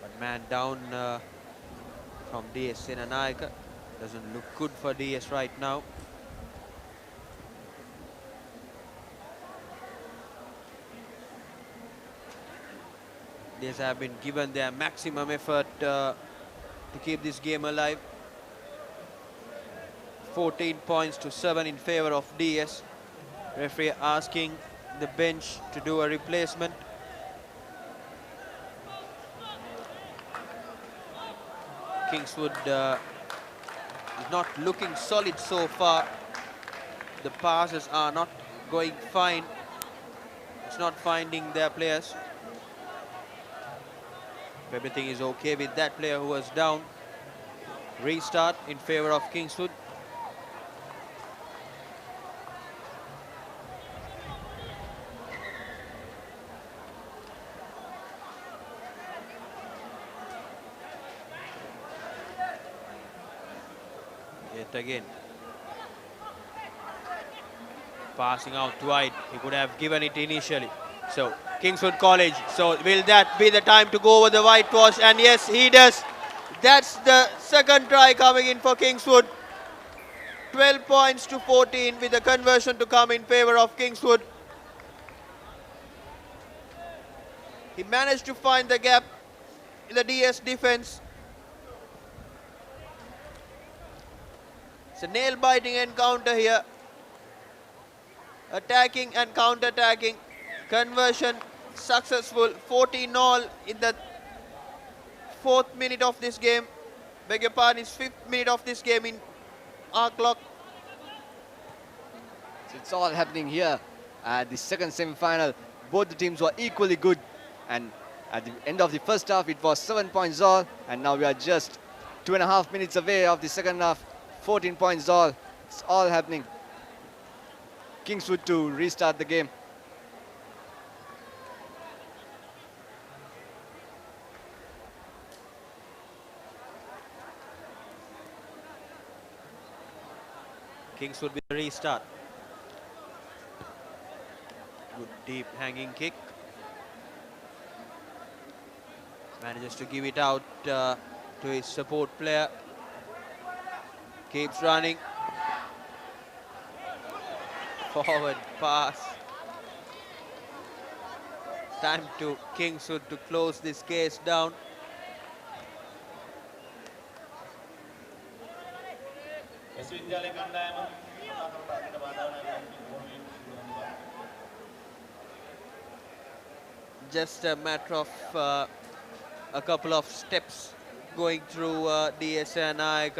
S6: But man down from DS Senanayaka. Doesn't look good for DS right now. DS have been given their maximum effort to keep this game alive. 14 points to 7 in favour of DS. Referee asking the bench to do a replacement. Kingswood is not looking solid so far. The passes are not going fine. It's not finding their players. If everything is okay with that player who was down, restart in favor of Kingswood. Yet again. Passing out wide. He could have given it initially. So, Kingswood College. So, will that be the time to go over the whitewash? And yes, he does. That's the second try coming in for Kingswood. 12 points to 14 with the conversion to come in favor of Kingswood. He managed to find the gap in the DS defense. It's a nail-biting encounter here. Attacking and counter-attacking. Conversion successful. 14-all in the 4th minute of this game. Beg your pardon, it's 5th minute of this game in our clock.
S9: So it's all happening here at the second semi-final. Both the teams were equally good, and at the end of the first half it was 7 points all, and now we are just 2.5 minutes away of the second half. 14 points all. It's all happening. Kingswood to restart the game.
S6: Kingswood with a restart. Good deep hanging kick. Manages to give it out to his support player. Keeps running. Forward pass. Time to Kingswood to close this case down. Just a matter of a couple of steps going through DS and Naik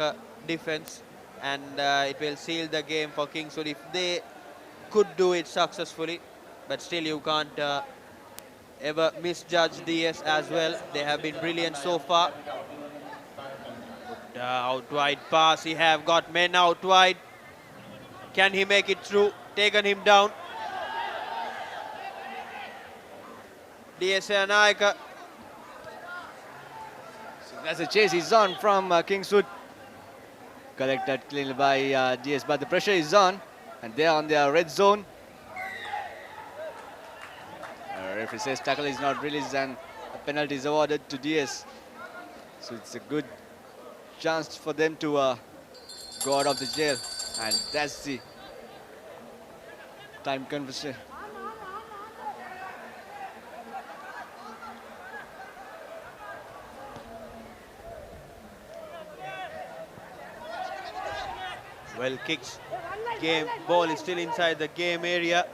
S6: defense, and it will seal the game for Kingswood if they could do it successfully. But still, you can't ever misjudge DS as well. They have been brilliant so far. Good, out wide pass. He have got men out wide. Can he make it through? Taken him down. DS and Naik.
S9: So that's a chase is on from Kingswood. Collected cleanly by DS, but the pressure is on, and they are on their red zone. Referee says tackle is not released and a penalty is awarded to DS. So it's a good chance for them to go out of the jail, and that's the time conversion.
S6: Well kicks. Game ball is still inside the game area.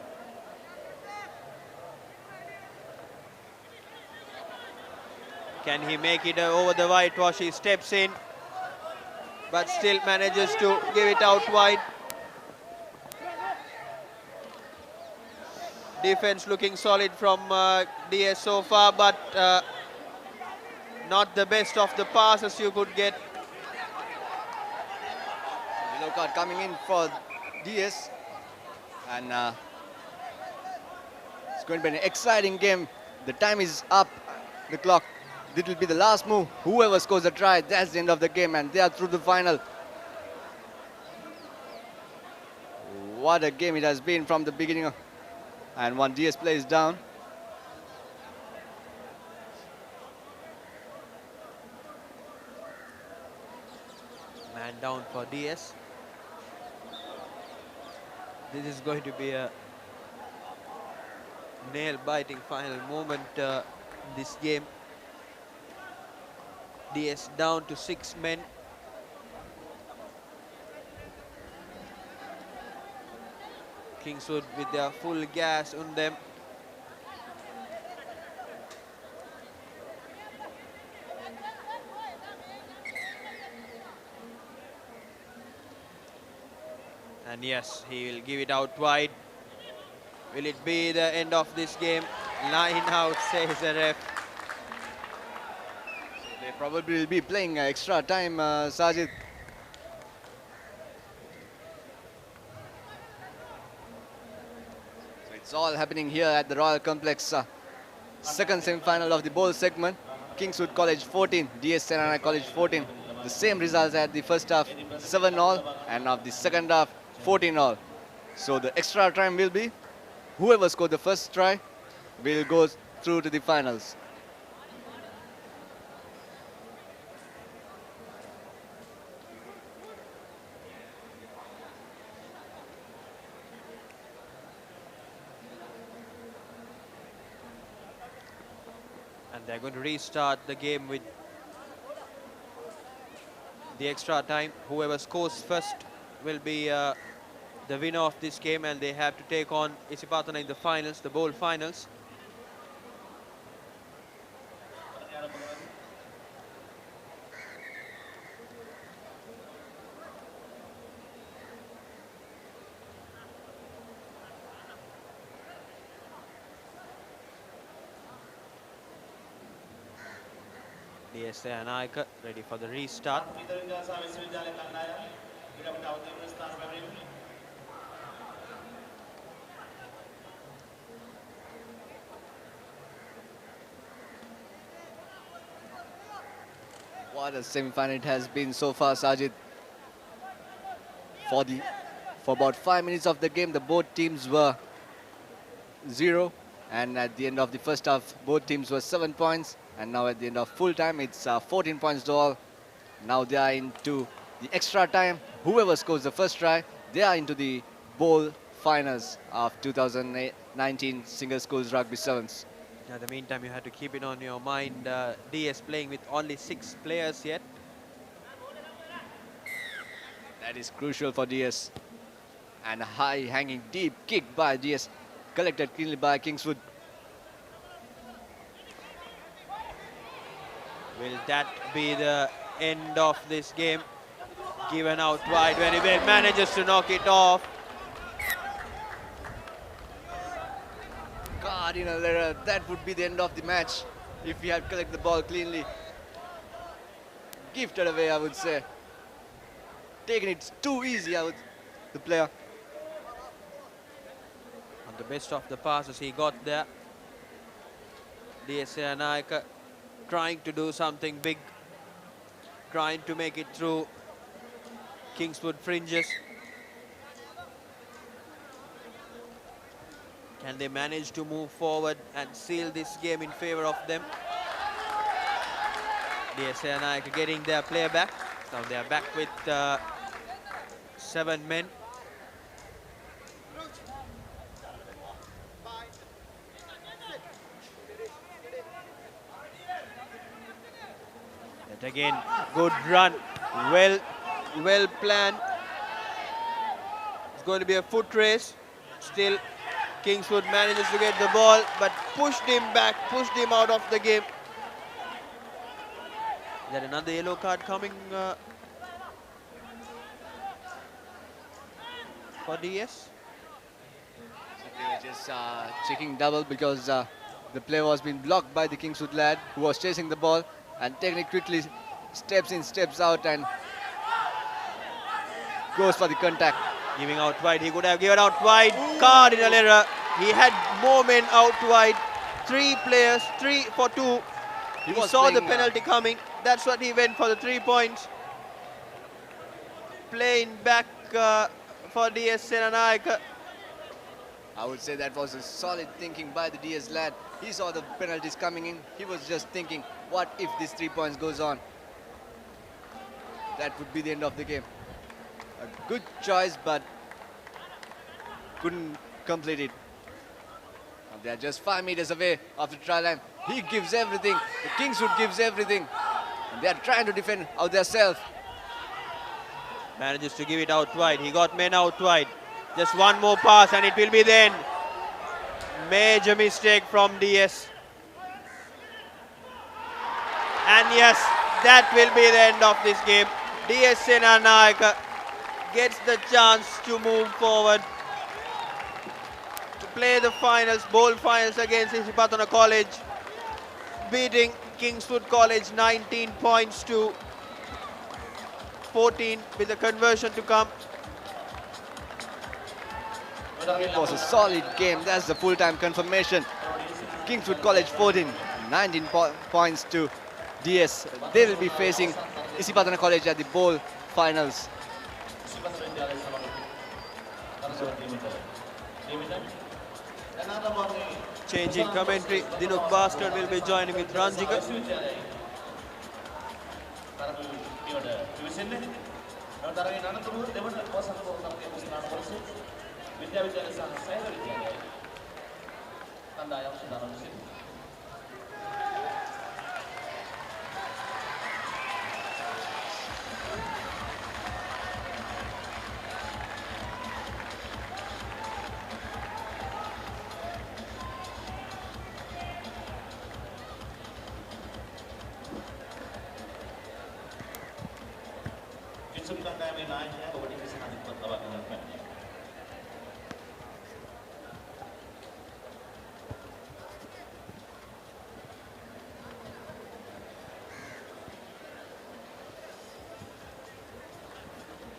S6: Can he make it over the whitewash? He steps in, but still manages to give it out wide. Defense looking solid from DS so far, but not the best of the passes you could get.
S9: Yellow card coming in for DS, and it's going to be an exciting game. The time is up, the clock. This will be the last move. Whoever scores a try, that's the end of the game, and they are through the final. What a game it has been from the beginning. And one DS player is down.
S6: Man down for DS. This is going to be a nail-biting final moment in this game. DS down to 6 men. Kingswood with their full gas on them. And yes, he will give it out wide. Will it be the end of this game? Line out, says the ref.
S9: They probably will be playing extra time, Sajid. So it's all happening here at the Royal Complex. Second semi-final of the bowl segment. Kingswood College 14, DS Senana College 14. The same results at the first half, 7-all, and of the second half, 14-all. So the extra time will be whoever scored the first try will go through to the finals.
S6: And they're going to restart the game with the extra time. Whoever scores first will be the winner of this game, and they have to take on Isipatana in the finals, the bowl finals. DSA and Aika ready for the restart.
S9: What a semi-final it has been so far, Sajid. For about 5 minutes of the game, the both teams were 0, and at the end of the first half, both teams were 7 points, and now at the end of full time, it's 14 points to all. Now they are into the extra time. Whoever scores the first try, they are into the bowl finals of 2019 Single Schools Rugby Sevens.
S6: In the meantime, you had to keep it on your mind. DS playing with only 6 players yet.
S9: That is crucial for DS. And a high hanging deep kick by DS, collected cleanly by Kingswood.
S6: Will that be the end of this game? Given out wide, very well, manages to knock it off.
S9: Cardinal error, that would be the end of the match if he had collected the ball cleanly. Gifted away, I would say. Taking it too easy, the player.
S6: On the best of the passes he got there. DSA Naika trying to do something big, trying to make it through Kingswood fringes. Can they manage to move forward and seal this game in favor of them? DSA Naika getting their player back. Now they are back with 7 men. Yet again, good run, well planned. It's going to be a foot race. Still, Kingswood manages to get the ball, but pushed him back, pushed him out of the game. Is there another yellow card coming for DS?
S9: They were just checking double because the play was being blocked by the Kingswood lad who was chasing the ball, and taking it quickly, steps in, steps out, and goes for the contact.
S6: Giving out wide, he could have given out wide. Cardinal error. He had more men out wide. 3 players, 3 for 2. He saw the penalty coming. That's what he went for, the 3 points. Playing back for DS Senanaika.
S9: I would say that was a solid thinking by the DS lad. He saw the penalties coming in. He was just thinking, what if this 3 points goes on? That would be the end of the game. A good choice, but couldn't complete it. Now they are just 5 meters away of the try line. He gives everything. The Kingswood gives everything. And they are trying to defend out themselves.
S6: Manages to give it out wide. He got men out wide. Just one more pass and it will be the end. Major mistake from DS. And yes, that will be the end of this game. DS Senanaika gets the chance to move forward to play the finals, bowl finals against Isipatana College, beating Kingswood College 19 points to 14 with a conversion to come.
S9: It was a solid game. That's the full-time confirmation. Kingswood College 14, 19 points to DS. They will be facing Isipatana College at the bowl finals.
S6: Changing commentary, Dinuk Bhaskar will be joining with Ranjika.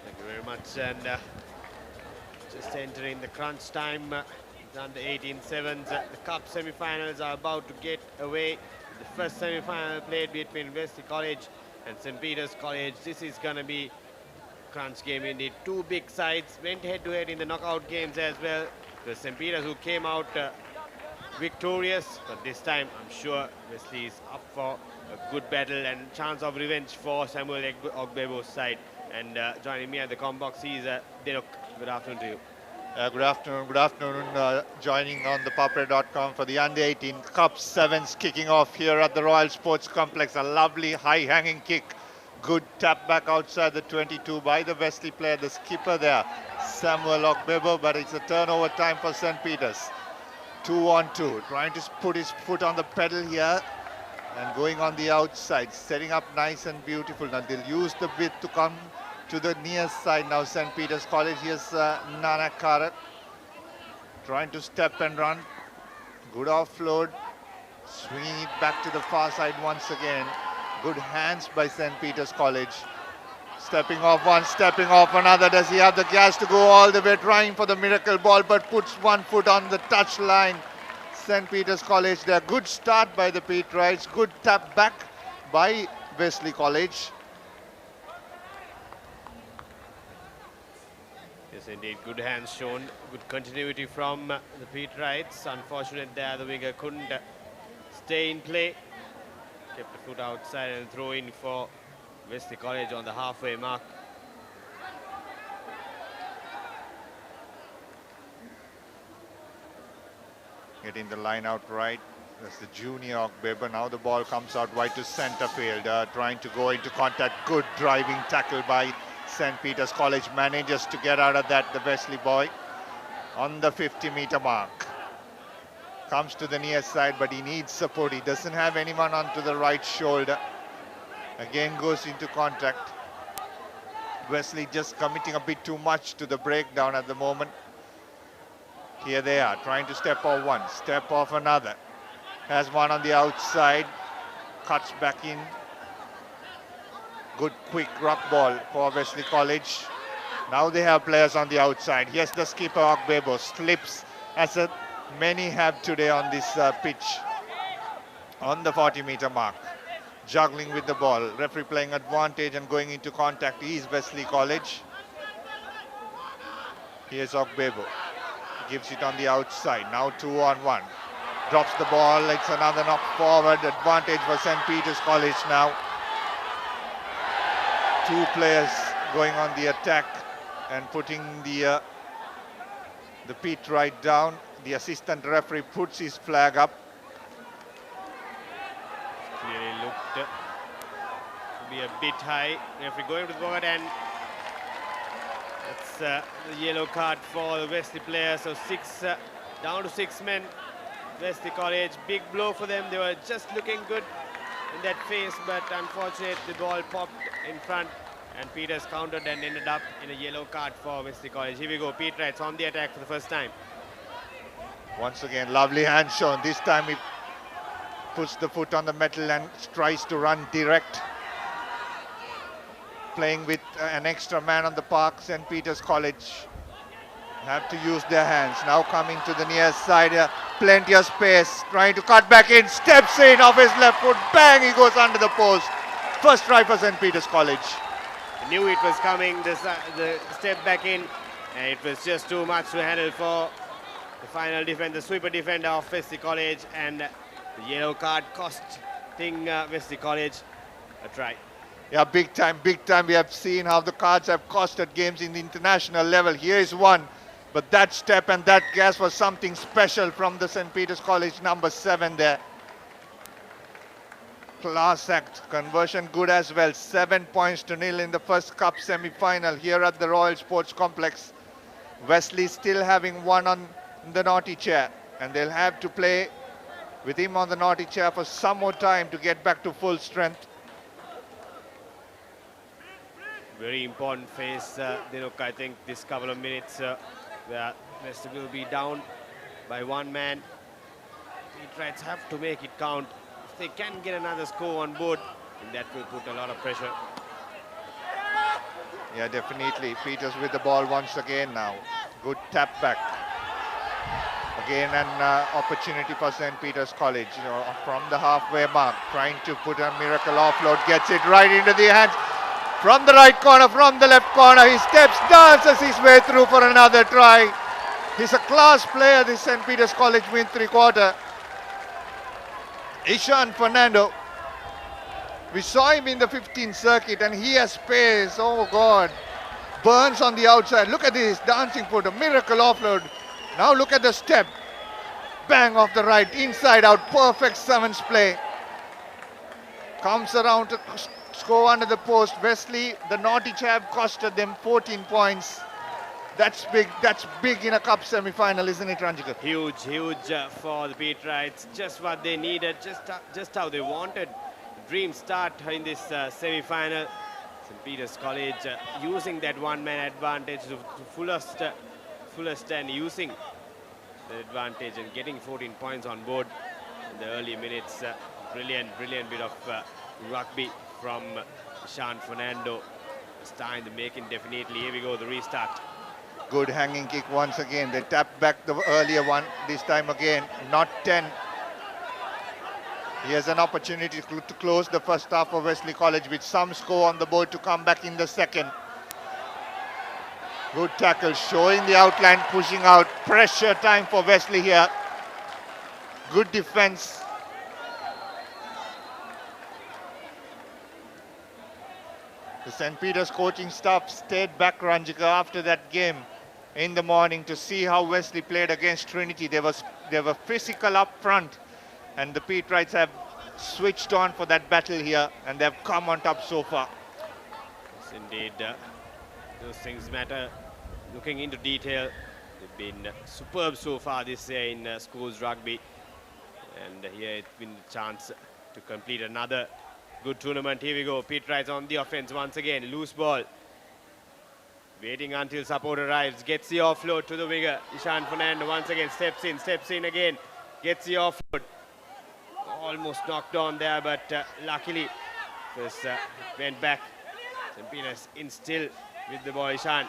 S4: Thank you very much. And just entering the crunch time. The under 18 sevens. The cup semi-finals are about to get away. The first semi-final played between Wesley College and St. Peter's College. This is going to be crunch game indeed. Two big sides went head-to-head in the knockout games as well. It was St. Peter's who came out victorious, but this time I'm sure Wesley is up for a good battle and chance of revenge for Samuel Ogbebo's side. And joining me at the comm box is Dinuk. Good afternoon to you.
S13: Good afternoon. Joining on ThePapare.com for the Under 18 Cup Sevens kicking off here at the Royal Sports Complex. A lovely high-hanging kick. Good tap back outside the 22 by the Wesley player, the skipper there, Samuel Ogbebo, but it's a turnover time for St. Peter's. 2-on-2, trying to put his foot on the pedal here and going on the outside, setting up nice and beautiful. Now they'll use the width to come to the near side now. St. Peter's College, here's Nana Karat trying to step and run. Good offload, swinging it back to the far side once again. Good hands by St. Peter's College. Stepping off one, stepping off another. Does he have the gas to go all the way, trying for the miracle ball, but puts one foot on the touch line. St. Peter's College there. Good start by the Peterites. Good tap back by Wesley College.
S4: Yes, indeed. Good hands shown. Good continuity from the Peterites. Unfortunate there, the winger couldn't stay in play. Kept the foot outside and throw in for Wesley College on the halfway mark.
S13: Getting the line out right. That's the junior Ogbebo. Now the ball comes out wide to centre field. Trying to go into contact. Good driving tackle by St. Peter's College. Manages to get out of that, the Wesley boy. On the 50-meter mark. Comes to the near side, but he needs support. He doesn't have anyone onto the right shoulder. Again goes into contact. Wesley just committing a bit too much to the breakdown at the moment. Here they are, trying to step off one, step off another. Has one on the outside, cuts back in. Good quick ruck ball for Wesley College. Now they have players on the outside. Here's the skipper Ogbebo, slips as many have today on this pitch. On the 40-meter mark, juggling with the ball. Referee playing advantage and going into contact is Wesley College. Here's Ogbebo. Gives it on the outside. Now 2-on-1. Drops the ball. It's another knock forward. Advantage for St. Peter's College now. Two players going on the attack and putting the Peterite down. The assistant referee puts his flag up.
S4: Clearly looked to be a bit high. Referee going to the forward, and that's the yellow card for the Wesley player. So down to 6 men. Wesley College, big blow for them. They were just looking good in that phase, but unfortunately the ball popped in front And Peters countered and ended up in a yellow card for Wesley College. Here we go, Pete Wrights on the attack for the first time.
S13: Once again, lovely hand shown. This time he puts the foot on the metal and tries to run direct. Playing with an extra man on the park, St. Peter's College have to use their hands. Now coming to the near side, plenty of space, trying to cut back in, steps in off his left foot, bang, he goes under the post. First try for St. Peter's College.
S4: I knew it was coming, the step back in, and it was just too much to handle for the final defender, the sweeper defender of Wesley College, and the yellow card costing Wesley College a try.
S13: Yeah, big time, big time. We have seen how the cards have costed games in the international level. Here is one, but that step and that gas was something special from the St. Peter's College number 7 there. Class act, conversion good as well. 7 points to nil in the first cup semi-final here at the Royal Sports Complex. Wesley still having one on the naughty chair, and they'll have to play with him on the naughty chair for some more time to get back to full strength.
S4: Very important phase, Dinuk. I think this couple of minutes where Wesley will be down by one man. Pete Wrights have to make it count. If they can get another score on board, then that will put a lot of pressure.
S13: Yeah, definitely. Peters with the ball once again now. Good tap back. Again an opportunity for St. Peter's College, from the halfway mark, trying to put a miracle offload, gets it right into the hands. From the right corner, from the left corner, he steps, dances his way through for another try. He's a class player, this St. Peter's College win three-quarter. Ishan Fernando. We saw him in the 15th circuit and he has pace. Oh God. Burns on the outside. Look at this dancing foot, a miracle offload. Now look at the step. Bang off the right, inside out, perfect sevens play. Comes around to score under the post. Wesley, the naughty chap, costed them 14 points. That's big in a cup semi-final, isn't it, Ranjika?
S4: Huge for the Pete Wrights. Just what they needed, just how they wanted. Dream start in this semi-final. St. Peter's College using that one-man advantage to fullest and using the advantage and getting 14 points on board in the early minutes. Brilliant bit of rugby from Sean Fernando. Star in the making, definitely. Here we go, the restart.
S13: Good hanging kick once again. They tapped back the earlier one. This time again, not 10. He has an opportunity to close the first half of Wesley College with some score on the board to come back in the second. Good tackle, showing the outline, pushing out. Pressure time for Wesley here. Good defense. The St. Peter's coaching staff stayed back, Ranjika, after that game in the morning to see how Wesley played against Trinity. They were physical up front, and the Pete Wrights have switched on for that battle here, and they've come on top so far.
S4: Yes, indeed. Those things matter. Looking into detail, they've been superb so far this year in schools rugby, and here it's been a chance to complete another good tournament. Here we go. Pete Wrights on the offense once again. Loose ball. Waiting until support arrives. Gets the offload to the winger. Ishan Fernando once again steps in again. Gets the offload. Almost knocked on there, but luckily this went back. St. Peter's in still with the ball. Ishan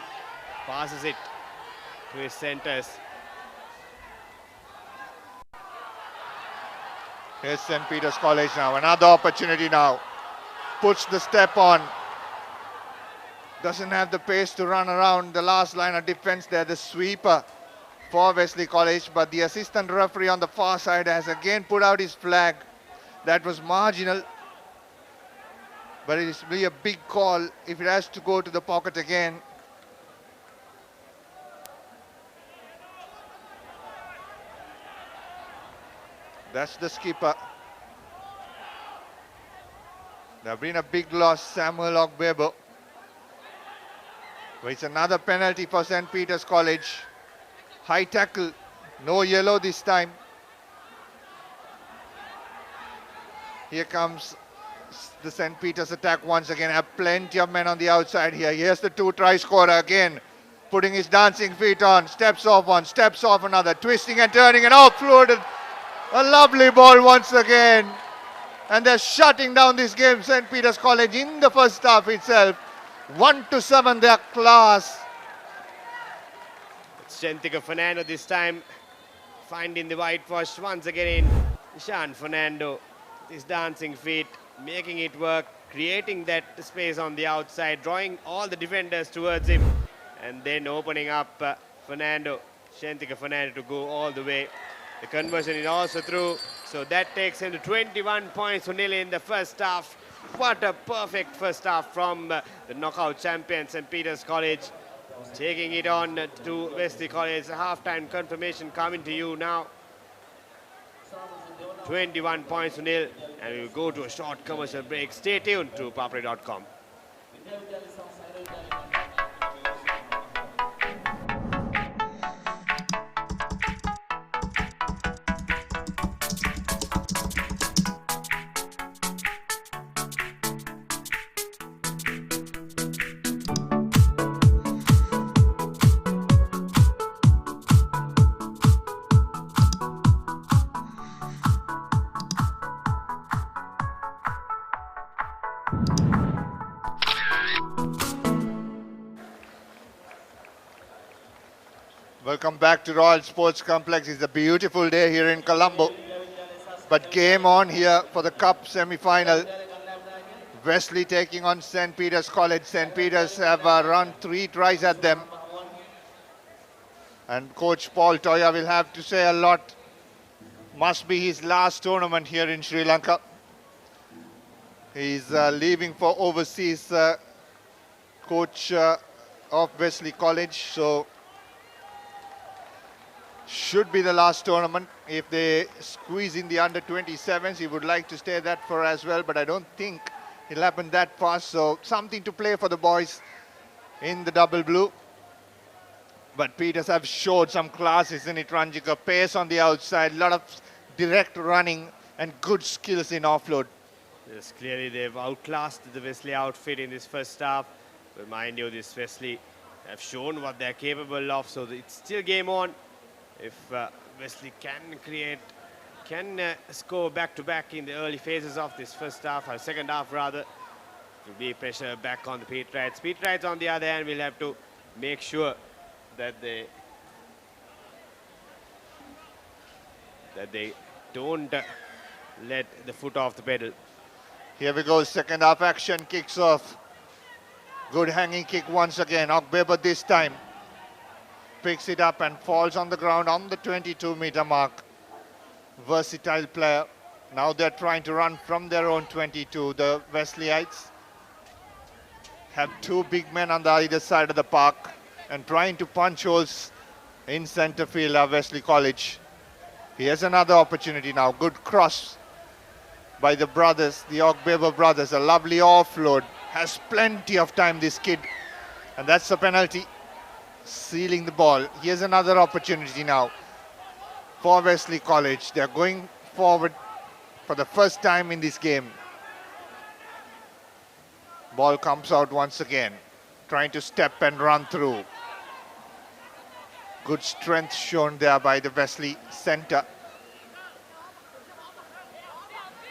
S4: passes it to his centers.
S13: Here's St. Peter's College now. Another opportunity now. Puts the step on. Doesn't have the pace to run around the last line of defense there. The sweeper for Wesley College. But the assistant referee on the far side has again put out his flag. That was marginal. But it is really a big call if it has to go to the pocket again. That's the skipper. There have been a big loss, Samuel Ogbebo. But it's another penalty for St. Peter's College. High tackle, no yellow this time. Here comes the St. Peter's attack once again. Have plenty of men on the outside here. Here's the 2-try scorer again, putting his dancing feet on. Steps off one, steps off another, twisting and turning and offloaded. A lovely ball once again. And they're shutting down this game, St. Peter's College, in the first half itself. 1-7, their class.
S4: It's Shentika Fernando this time, finding the whitewash once again in Ishan Fernando. His dancing feet, making it work, creating that space on the outside, drawing all the defenders towards him, and then opening up Fernando, Shentika Fernando, to go all the way. The conversion is also through, so that takes him to 21 points to nil in the first half. What a perfect first half from the knockout champion St. Peter's College. Taking it on to Wesley College. Half-time confirmation coming to you now. 21 points to nil, and we'll go to a short commercial break. Stay tuned to ThePapare.com.
S13: Welcome back to Royal Sports Complex. It's a beautiful day here in Colombo. But game on here for the Cup semi-final. Wesley taking on St. Peter's College. St. Peter's have run 3 tries at them. And Coach Paul Toya will have to say a lot. Must be his last tournament here in Sri Lanka. He's leaving for overseas, coach of Wesley College. So should be the last tournament. If they squeeze in the under-27s, he would like to stay that for as well, but I don't think it'll happen that fast. So something to play for the boys in the double blue. But Peters have showed some class, isn't it, Ranjika? Pace on the outside, a lot of direct running and good skills in offload.
S4: Yes, clearly they've outclassed the Wesley outfit in this first half. But mind you, this Wesley have shown what they're capable of, so it's still game on. If Wesley can score back-to-back in the early phases of this first half, or second half rather, it will be pressure back on the Petrites. Petrites, on the other hand, will have to make sure that they don't let the foot off the pedal.
S13: Here we go, second half action kicks off. Good hanging kick once again. Ogbeba this time picks it up and falls on the ground on the 22-meter mark. Versatile player. Now they're trying to run from their own 22. The Wesleyites have 2 big men on the either side of the park and trying to punch holes in center field of Wesley College. Here's another opportunity now. Good cross by the brothers, the Ogbeba brothers. A lovely offload. Has plenty of time, this kid. And that's a penalty. Sealing the ball. Here's another opportunity now for Wesley College. They're going forward for the first time in this game. Ball comes out once again. Trying to step and run through. Good strength shown there by the Wesley center.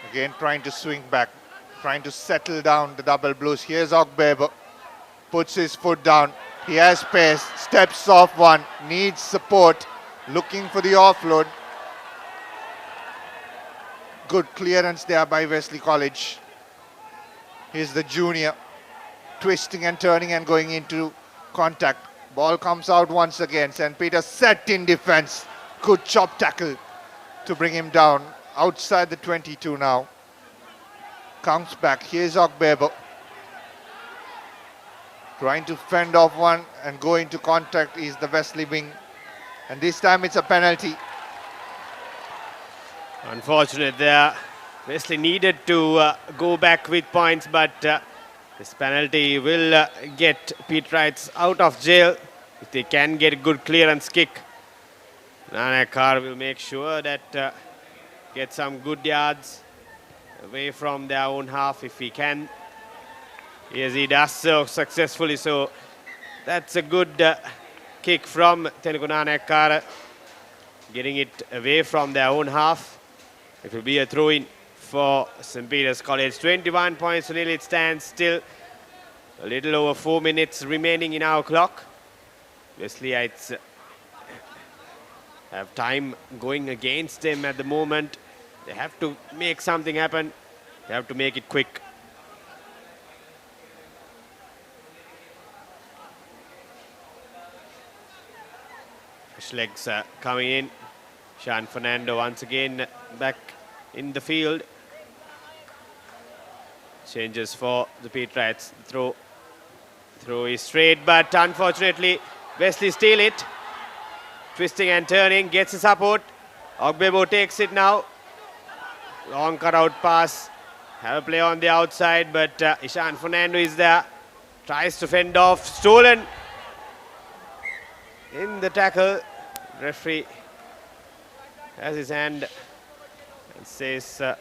S13: Again trying to swing back. Trying to settle down the double blues. Here's Ogbeba. Puts his foot down. He has pace, steps off one, needs support, looking for the offload. Good clearance there by Wesley College. Here's the junior, twisting and turning and going into contact. Ball comes out once again. St. Peter set in defense. Good chop tackle to bring him down. Outside the 22 now. Comes back. Here's Ogbeba. Trying to fend off one and go into contact is the Wesley wing. And this time it's a penalty.
S4: Unfortunate there. Wesley needed to go back with points, but this penalty will get Petrites out of jail if they can get a good clearance kick. Nanakar will make sure that get some good yards. away from their own half if he can. Yes, he does so successfully. So that's a good kick from Telugunana, getting it away from their own half. It will be a throw-in for St. Peter's College. 21 points to nil it stands. Still a little over 4 minutes remaining in our clock. Wesleyites have time going against them at the moment. They have to make something happen. They have to make it quick. Fresh legs coming in. Sean Fernando once again back in the field. Changes for the Petrites. Throw is straight, but unfortunately Wesley steal it. Twisting and turning, gets the support. Ogbebo takes it now. Long cutout pass. Have a play on the outside, but Ishan Fernando is there. Tries to fend off. Stolen in the tackle. Referee has his hand and says it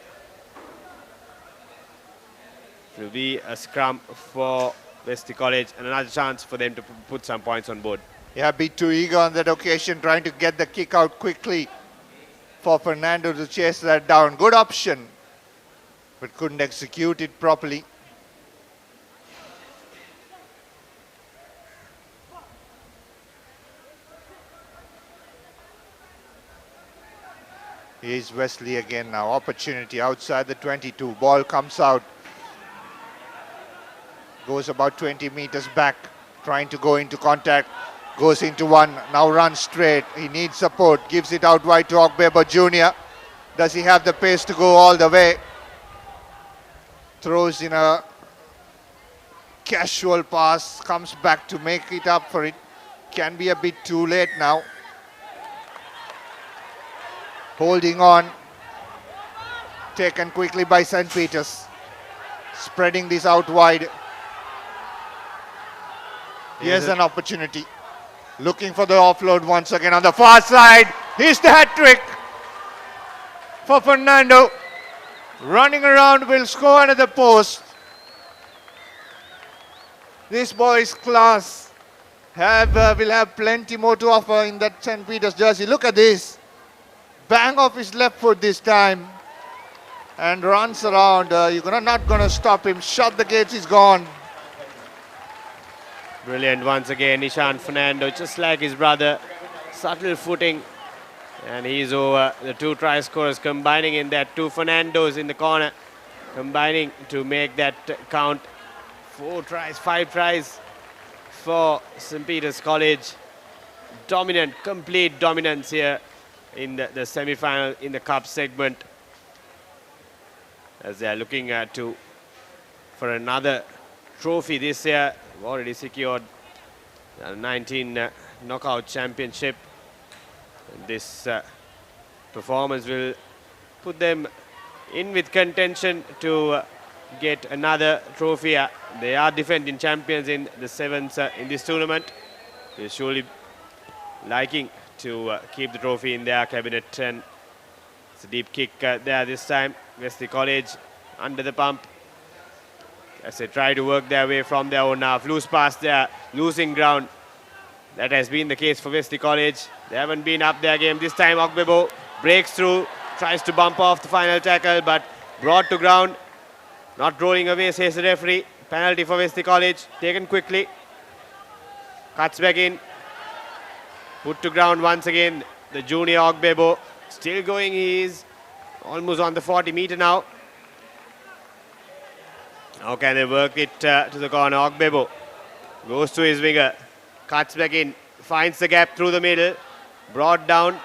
S4: will be a scrum for Wesley College and another chance for them to put some points on board.
S13: Yeah, a bit too eager on that occasion, trying to get the kick out quickly for Fernando to chase that down. Good option, but couldn't execute it properly. Here's Wesley again now. Opportunity outside the 22. Ball comes out. Goes about 20 meters back. Trying to go into contact. Goes into one. Now runs straight. He needs support. Gives it out wide to Ogbebo Jr. Does he have the pace to go all the way? Throws in a casual pass. Comes back to make it up for it. Can be a bit too late now. Holding on, taken quickly by St. Peter's. Spreading this out wide. Here's an opportunity. Looking for the offload once again on the far side. Here's the hat trick for Fernando. Running around, will score another post. This boy's class will have plenty more to offer in that St. Peter's jersey. Look at this. Bang off his left foot this time and runs around. You're not going to stop him. Shut the gates, he's gone.
S4: Brilliant once again, Ishan Fernando, just like his brother. Subtle footing, and he's over. The two try scorers combining in that. Two Fernandos in the corner, combining to make that count. 4 tries, 5 tries for St. Peter's College. Dominant, complete dominance here in the semi-final in the cup segment, as they are looking for another trophy this year. They've already secured the 19 knockout championship. And this performance will put them in with contention to get another trophy. They are defending champions in the sevens in this tournament. They're surely liking to keep the trophy in their cabinet, and it's a deep kick there this time. Wesley College under the pump as they try to work their way from their own half. Loose pass there, losing ground. That has been the case for Wesley College. They haven't been up their game. This time Ogbebo breaks through, tries to bump off the final tackle, but brought to ground. Not rolling away, says the referee. Penalty for Wesley College, taken quickly. Cuts back in. Put to ground once again, the junior Ogbebo. Still going, he is almost on the 40-meter now. How can they work it to the corner? Ogbebo goes to his winger, cuts back in, finds the gap through the middle, brought down.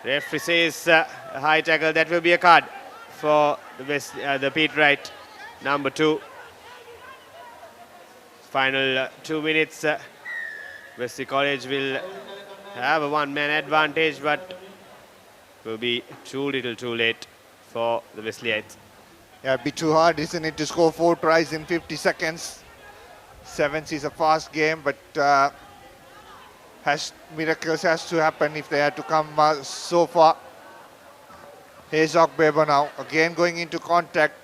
S4: Referee says a high tackle. That will be a card for the Petrite, number 2. Final 2 minutes. Wesley College will have a one-man advantage, but will be too little too late for the Wesleyites.
S13: Yeah, it'd be too hard, isn't it, to score 4 tries in 50 seconds. Sevens is a fast game, but miracles has to happen if they had to come so far. Hazok Beba now, again going into contact.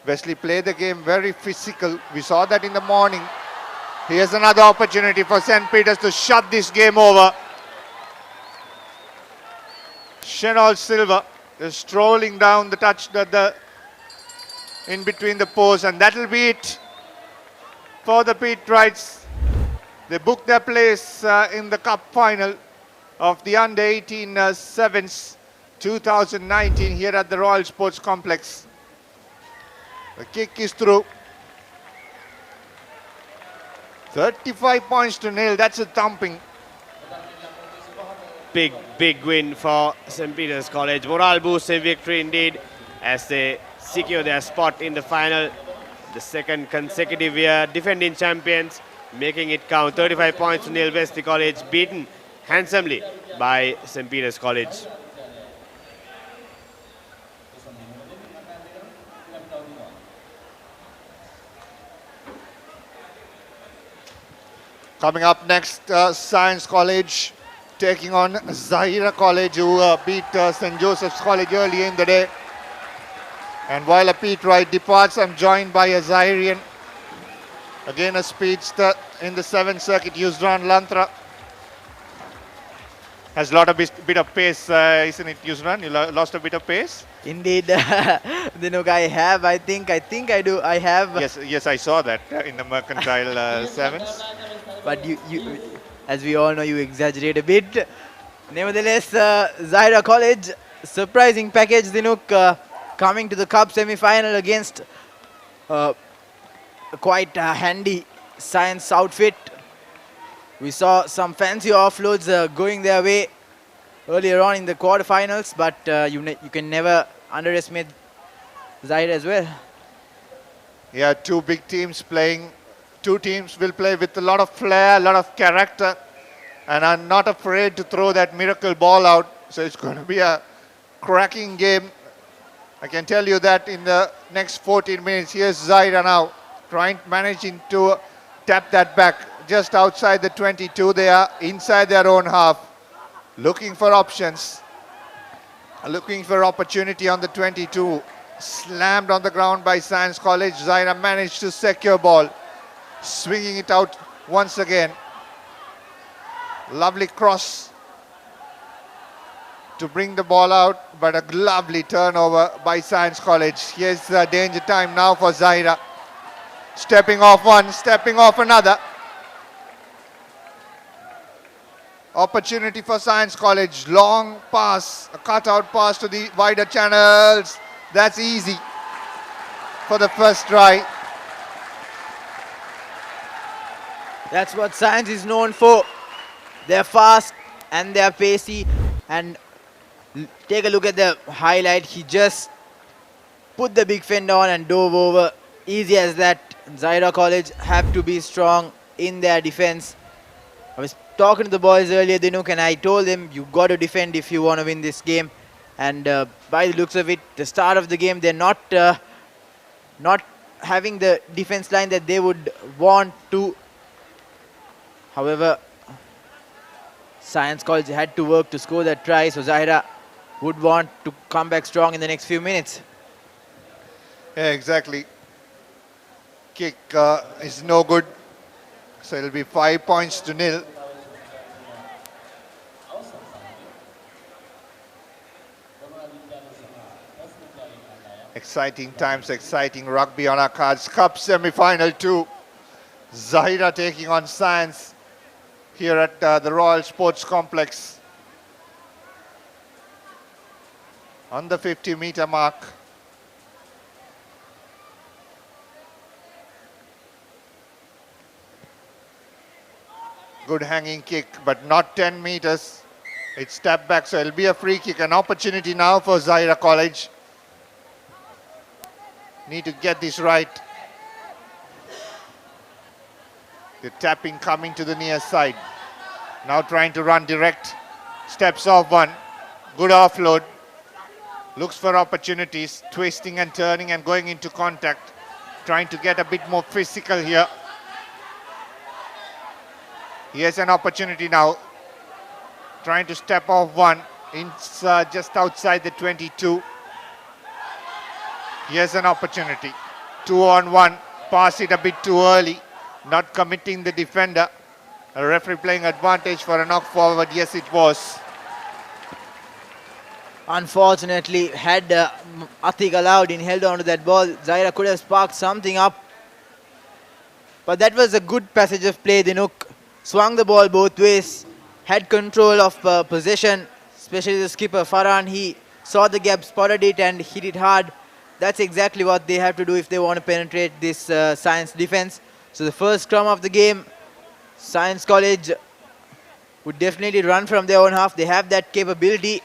S13: Wesley played the game very physical. We saw that in the morning. Here's another opportunity for St. Peter's to shut this game over. Chenol Silva is strolling down the touch in between the posts, and that'll be it for the Pete Wrights. They booked their place in the cup final of the under-18 sevens 2019 here at the Royal Sports Complex. The kick is through. 35 points to nil. That's a thumping.
S4: Big win for St. Peter's College. Morale boosting victory indeed as they secure their spot in the final. The second consecutive year defending champions, making it count. 35 points to nil. Wesley College beaten handsomely by St. Peter's College.
S13: Coming up next, Science College taking on Zahira College, who beat St. Joseph's College earlier in the day. And while a Pete Wright departs, I'm joined by a Zahirian. Again, a speedster in the 7th circuit, Yusran Lantra. Has a bit of pace, isn't it, Yusran? You lost a bit of pace?
S2: Indeed, Dinuk, I think I do. I have.
S13: Yes, I saw that in the Mercantile sevens.
S2: But you, as we all know, you exaggerate a bit. Nevertheless, Zahira College, surprising package, Dinuk, coming to the cup semi-final against quite a handy Science outfit. We saw some fancy offloads going their way earlier on in the quarterfinals, but you can never underestimate Zahira as well.
S13: Yeah, two big teams playing. Two teams will play with a lot of flair, a lot of character, and are not afraid to throw that miracle ball out. So it's going to be a cracking game. I can tell you that in the next 14 minutes. Here's Zahira now, managing to tap that back just outside the 22. They are inside their own half, looking for options, looking for opportunity on the 22. Slammed on the ground by Science College. Zahira managed to secure ball, swinging it out once again. Lovely cross to bring the ball out, but a lovely turnover by Science College. Here's danger time now for Zahira. Stepping off one, stepping off another. Opportunity for Science College. Long pass, a cutout pass to the wider channels. That's easy for the first try.
S2: That's what Science is known for. They're fast and they're pacey. And take a look at the highlight. He just put the big fender on and dove over. Easy as that. Zahira College have to be strong in their defense. I was talking to the boys earlier, Dinuk, and I told them you got to defend if you want to win this game. And by the looks of it, the start of the game, they're not having the defense line that they would want to. However, Science College had to work to score that try, so Zahira would want to come back strong in the next few minutes.
S13: Yeah, exactly. Kick is no good, so it'll be 5 points to nil. Exciting times, exciting rugby on our cards. Cup semi-final 2. Zahira taking on Science here at the Royal Sports Complex. On the 50-meter mark. Good hanging kick, but not 10 meters. It's stepped back, so it'll be a free kick. An opportunity now for Zahira College. Need to get this right. The tapping coming to the near side. Now trying to run direct. Steps off one. Good offload. Looks for opportunities. Twisting and turning and going into contact. Trying to get a bit more physical here. Here's an opportunity now. Trying to step off one. It's just outside the 22. Here's an opportunity. 2-on-1. Pass it a bit too early. Not committing the defender. A referee playing advantage for a knock forward. Yes, it was.
S2: Unfortunately, had Atik allowed in held on to that ball, Zaira could have sparked something up. But that was a good passage of play. Dinuk swung the ball both ways, had control of possession, especially the skipper Farhan. He saw the gap, spotted it and hit it hard. That's exactly what they have to do if they want to penetrate this Science defense. So the first scrum of the game, Science College would definitely run from their own half. They have that capability.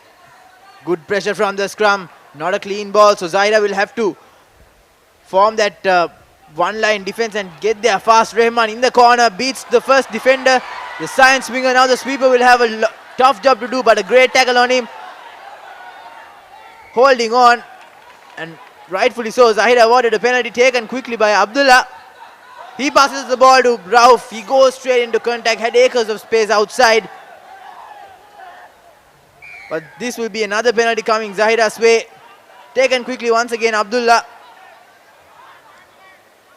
S2: Good pressure from the scrum. Not a clean ball, so Zaira will have to form that one-line defense and get there fast. Rehman in the corner, beats the first defender. The Science winger, now the sweeper will have a tough job to do, but a great tackle on him. Holding on, and rightfully so. Zahir awarded a penalty taken quickly by Abdullah. He passes the ball to Rauf. He goes straight into contact, had acres of space outside. But this will be another penalty coming Zahira's way. Taken quickly once again, Abdullah.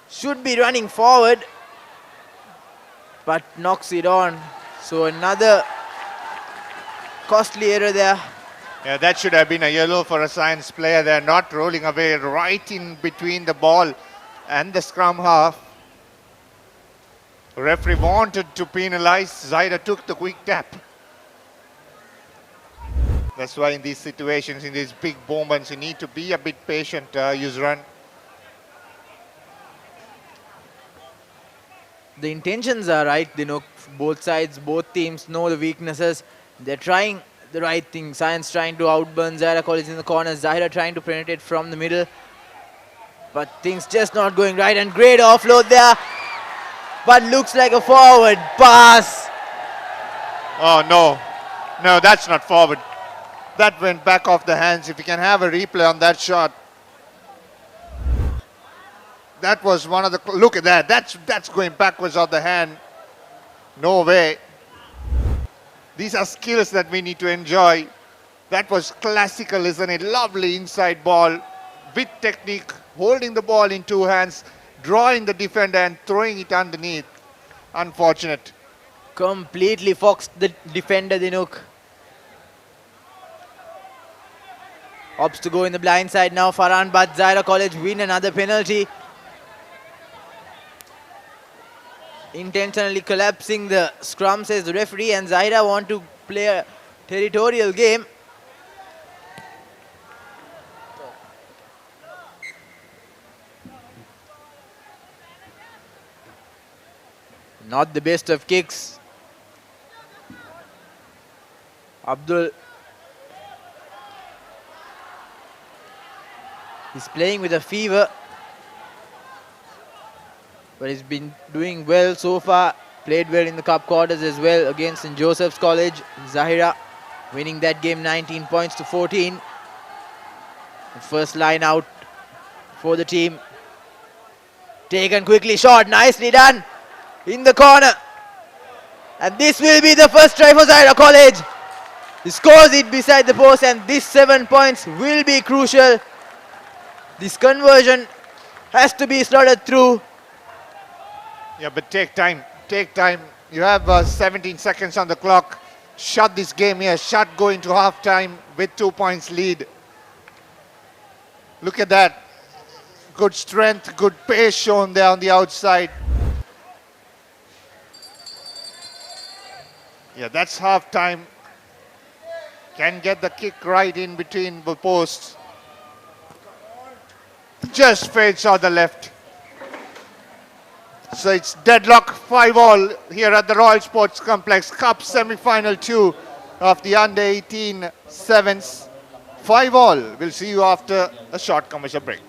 S2: Should be running forward, but knocks it on. So another costly error there.
S13: Yeah, that should have been a yellow for a Science player. They're not rolling away right in between the ball and the scrum half. Referee wanted to penalize. Zahira took the quick tap. That's why in these situations, in these big moments, you need to be a bit patient, Yusran.
S2: The intentions are right, they know both sides, both teams know the weaknesses. They're trying the right thing. Science trying to outburn Zahira College in the corner. Zahira trying to penetrate from the middle. But things just not going right, and great offload there. But looks like a forward pass.
S13: Oh, no. No, that's not forward. That went back off the hands. If you can have a replay on that shot. That was one of the... Look at that. That's going backwards off the hand. No way. These are skills that we need to enjoy. That was classical, isn't it? Lovely inside ball. With technique. Holding the ball in two hands. Drawing the defender and throwing it underneath. Unfortunate.
S2: Completely foxed the defender, Dinuk. Opts to go in the blind side now, Farhan, but Zahira College win another penalty. Intentionally collapsing the scrum, says the referee, and Zahira want to play a territorial game. Not the best of kicks. Abdul. He's playing with a fever, but he's been doing well so far. Played well in the cup quarters as well against St. Joseph's College. Zahira winning that game 19 points to 14. The first line out for the team. Taken quickly, shot, nicely done in the corner. And this will be the first try for Zahira College. He scores it beside the post, and this 7 points will be crucial. This conversion has to be slotted through.
S13: Yeah, but take time. Take time. You have 17 seconds on the clock. Shut this game here. Shut go into half time with 2 points lead. Look at that. Good strength, good pace shown there on the outside. Yeah, that's half time. Can get the kick right in between the posts. Just fades on the left. So it's deadlock 5-all here at the Royal Sports Complex. Cup semi-final 2 of the under-18 sevens. 5-all. We'll see you after a short commercial break.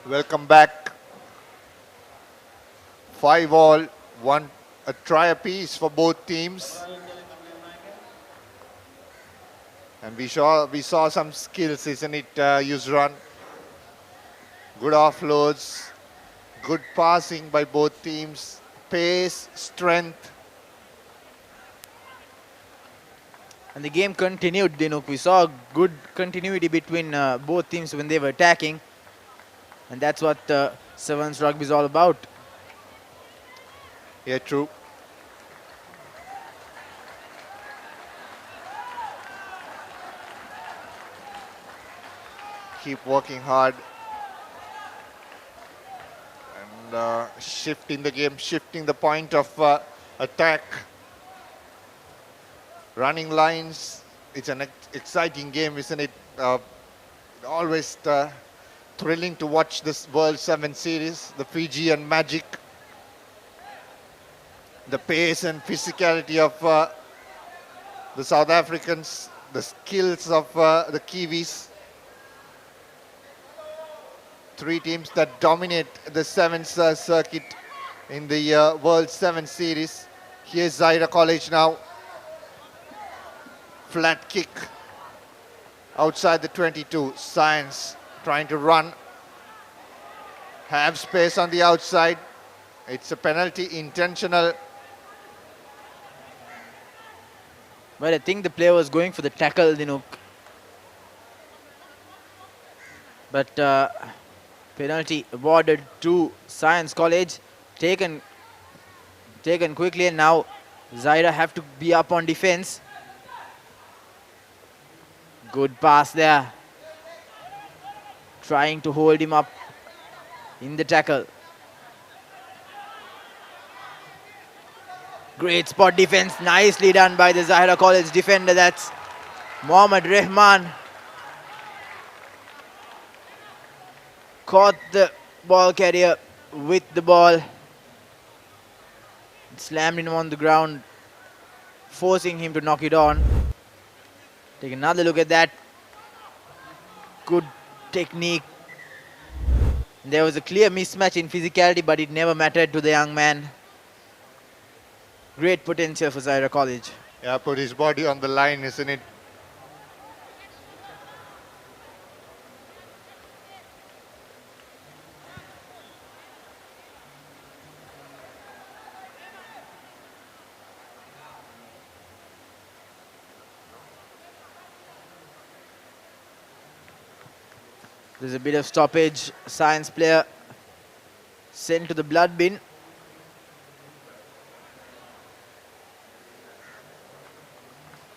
S13: Welcome back. 5 all, a try apiece for both teams. And we saw some skills, isn't it, Yusran? Good offloads, good passing by both teams, pace, strength.
S2: And the game continued, we saw good continuity between both teams when they were attacking. And that's what Sevens Rugby is all about.
S13: Yeah, true. Keep working hard. And shifting the game, shifting the point of attack. Running lines. It's an exciting game, isn't it? Always thrilling to watch this World 7 series, the Fijian magic. The pace and physicality of the South Africans, the skills of the Kiwis. 3 teams that dominate the Sevens circuit in the World 7 series. Here's Zaira College now. Flat kick outside the 22. Science trying to run. Have space on the outside. It's a penalty, intentional.
S2: But I think the player was going for the tackle, But penalty awarded to Science College. Taken quickly, and now Zaira have to be up on defense. Good pass there. Trying to hold him up in the tackle. Great spot defense, nicely done by the Zaira College defender. That's Mohammad Rehman. Caught the ball carrier with the ball. Slammed him on the ground, forcing him to knock it on. Take another look at that. Good technique. There was a clear mismatch in physicality, but it never mattered to the young man. Great potential for Zaira College.
S13: Yeah, put his body on the line, isn't it?
S2: There's a bit of stoppage. Science player sent to the blood bin.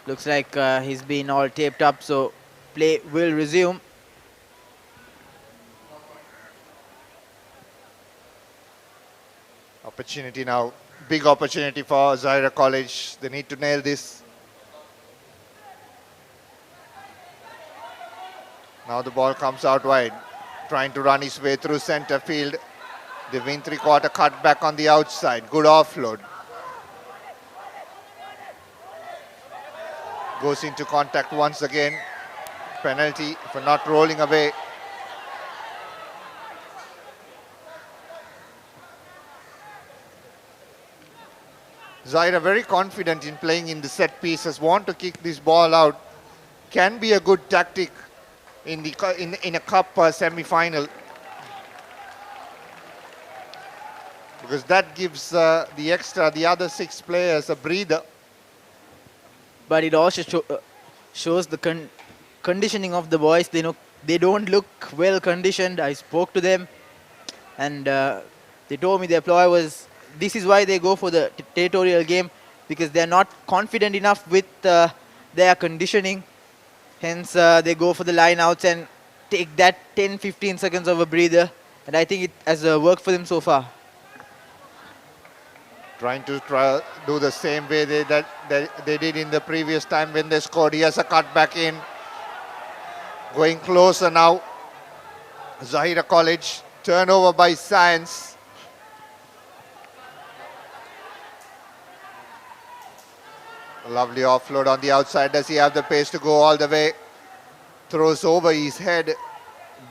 S2: Looks like he's been all taped up, so play will resume.
S13: Opportunity now. Big opportunity for Zaira College. They need to nail this. Now the ball comes out wide. Trying to run his way through center field. They win 3/4 cut back on the outside. Good offload. Goes into contact once again. Penalty for not rolling away. Zaira very confident in playing in the set pieces. Want to kick this ball out. Can be a good tactic in a cup semi-final. Because that gives the other 6 players a breather.
S2: But it also shows the conditioning of the boys. They don't look well conditioned. I spoke to them, and they told me their ploy was, this is why they go for the territorial game, because they're not confident enough with their conditioning. Hence, they go for the line outs and take that 10-15 seconds of a breather. And I think it has worked for them so far.
S13: Trying to do the same way they did in the previous time when they scored. He has a cut back in. Going closer now. Zaira College. Turnover by Science. A lovely offload on the outside. Does he have the pace to go all the way? Throws over his head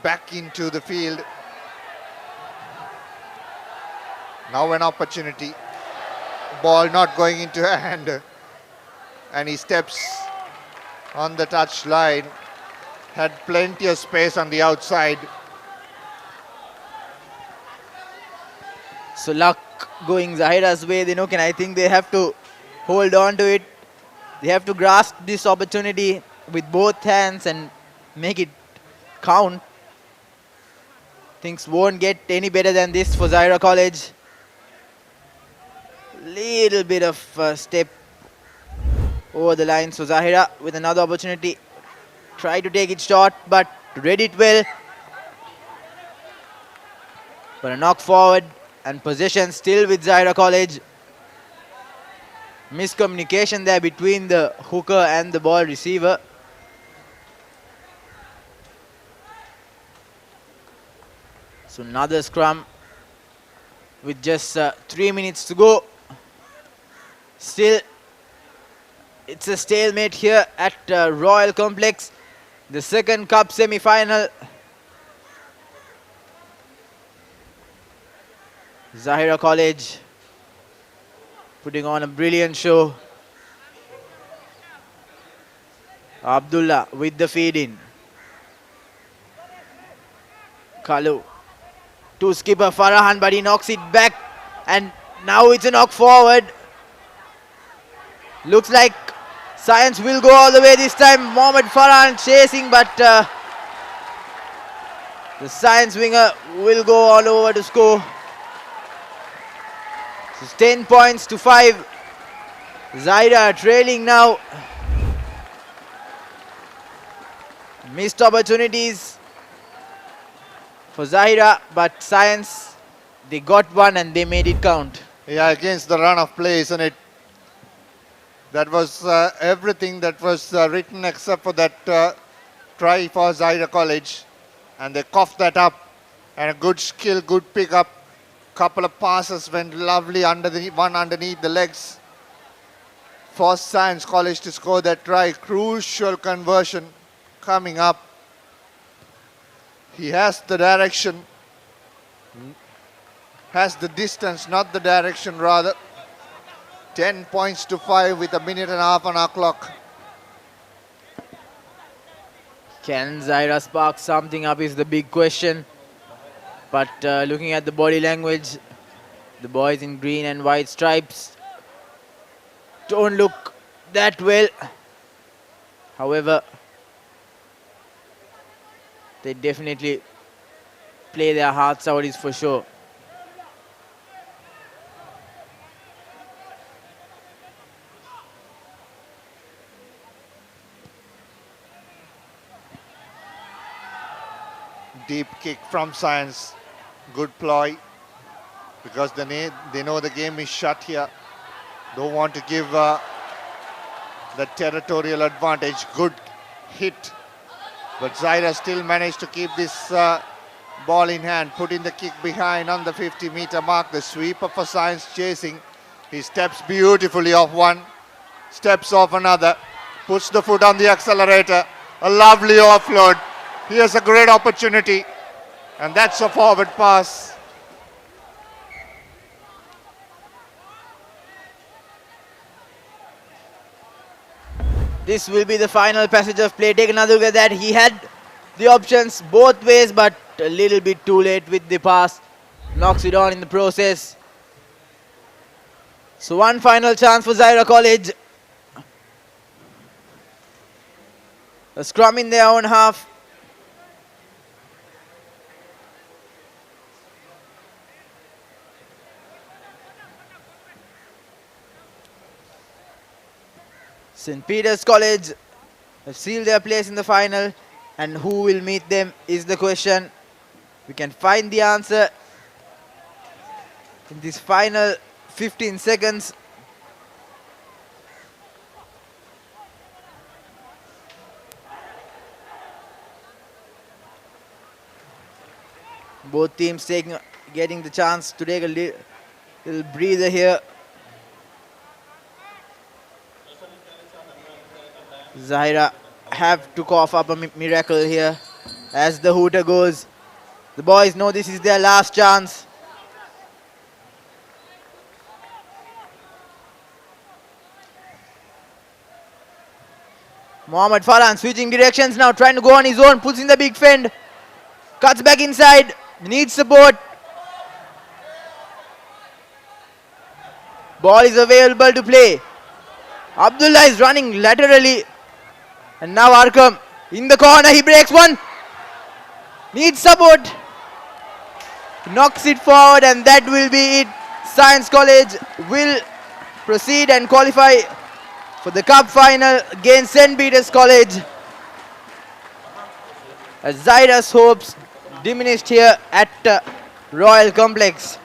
S13: back into the field. Now an opportunity. Ball not going into hand. And he steps on the touch line. Had plenty of space on the outside.
S2: So luck going Zahira's way. I think they have to hold on to it. They have to grasp this opportunity with both hands and make it count. Things won't get any better than this for Zahira College. Little bit of step over the line. So Zahira with another opportunity. Try to take it short, but read it well. But a knock forward and possession still with Zahira College. Miscommunication there between the hooker and the ball receiver. So another scrum with just 3 minutes to go. Still, it's a stalemate here at Royal Complex. The second cup semi-final. Zahira College putting on a brilliant show. Abdullah with the feed in. Kalu to skipper Farhan, but he knocks it back, and now it's a knock forward. Looks like Science will go all the way this time. Mohammad Farhan chasing, but the Science winger will go all over to score. It's 10 points to 5. Zahira trailing now. Missed opportunities for Zahira, but Science, they got one and they made it count.
S13: Yeah, against the run of play, isn't it? That was everything that was written except for that try for Zahira College. And they coughed that up. And a good skill, good pick up. Couple of passes went lovely underneath the legs. Forced Science College to score that try. Crucial conversion coming up. He has the direction. Has the distance, not the direction rather. 10 points to 5 with a minute and a half on our clock.
S2: Can Zahira spark something up is the big question. But looking at the body language, the boys in green and white stripes don't look that well. However, they definitely play their hearts out, is for sure.
S13: Deep kick from Science. Good ploy. Because they know the game is shut here. Don't want to give the territorial advantage. Good hit. But Zahira still managed to keep this ball in hand. Putting the kick behind on the 50-meter mark. The sweeper for Science chasing. He steps beautifully off one. Steps off another. Puts the foot on the accelerator. A lovely offload. Here's a great opportunity. And that's a forward pass.
S2: This will be the final passage of play. Take another look at that. He had the options both ways, but a little bit too late with the pass. Knocks it on in the process. So one final chance for Zahira College. A scrum in their own half. St. Peter's College have sealed their place in the final, and who will meet them is the question. We can find the answer in this final 15 seconds. Both teams getting the chance to take a little breather here. Zahira have to cough up a miracle here as the hooter goes. The boys know this is their last chance. Mohammad Farhan switching directions now, trying to go on his own, puts in the big fend, cuts back inside, needs support. Ball is available to play. Abdullah is running laterally. And now Arkham in the corner, he breaks one. Needs support. Knocks it forward and that will be it. Science College will proceed and qualify for the cup final against St. Peter's College. As Zaira's hopes diminished here at Royal Complex.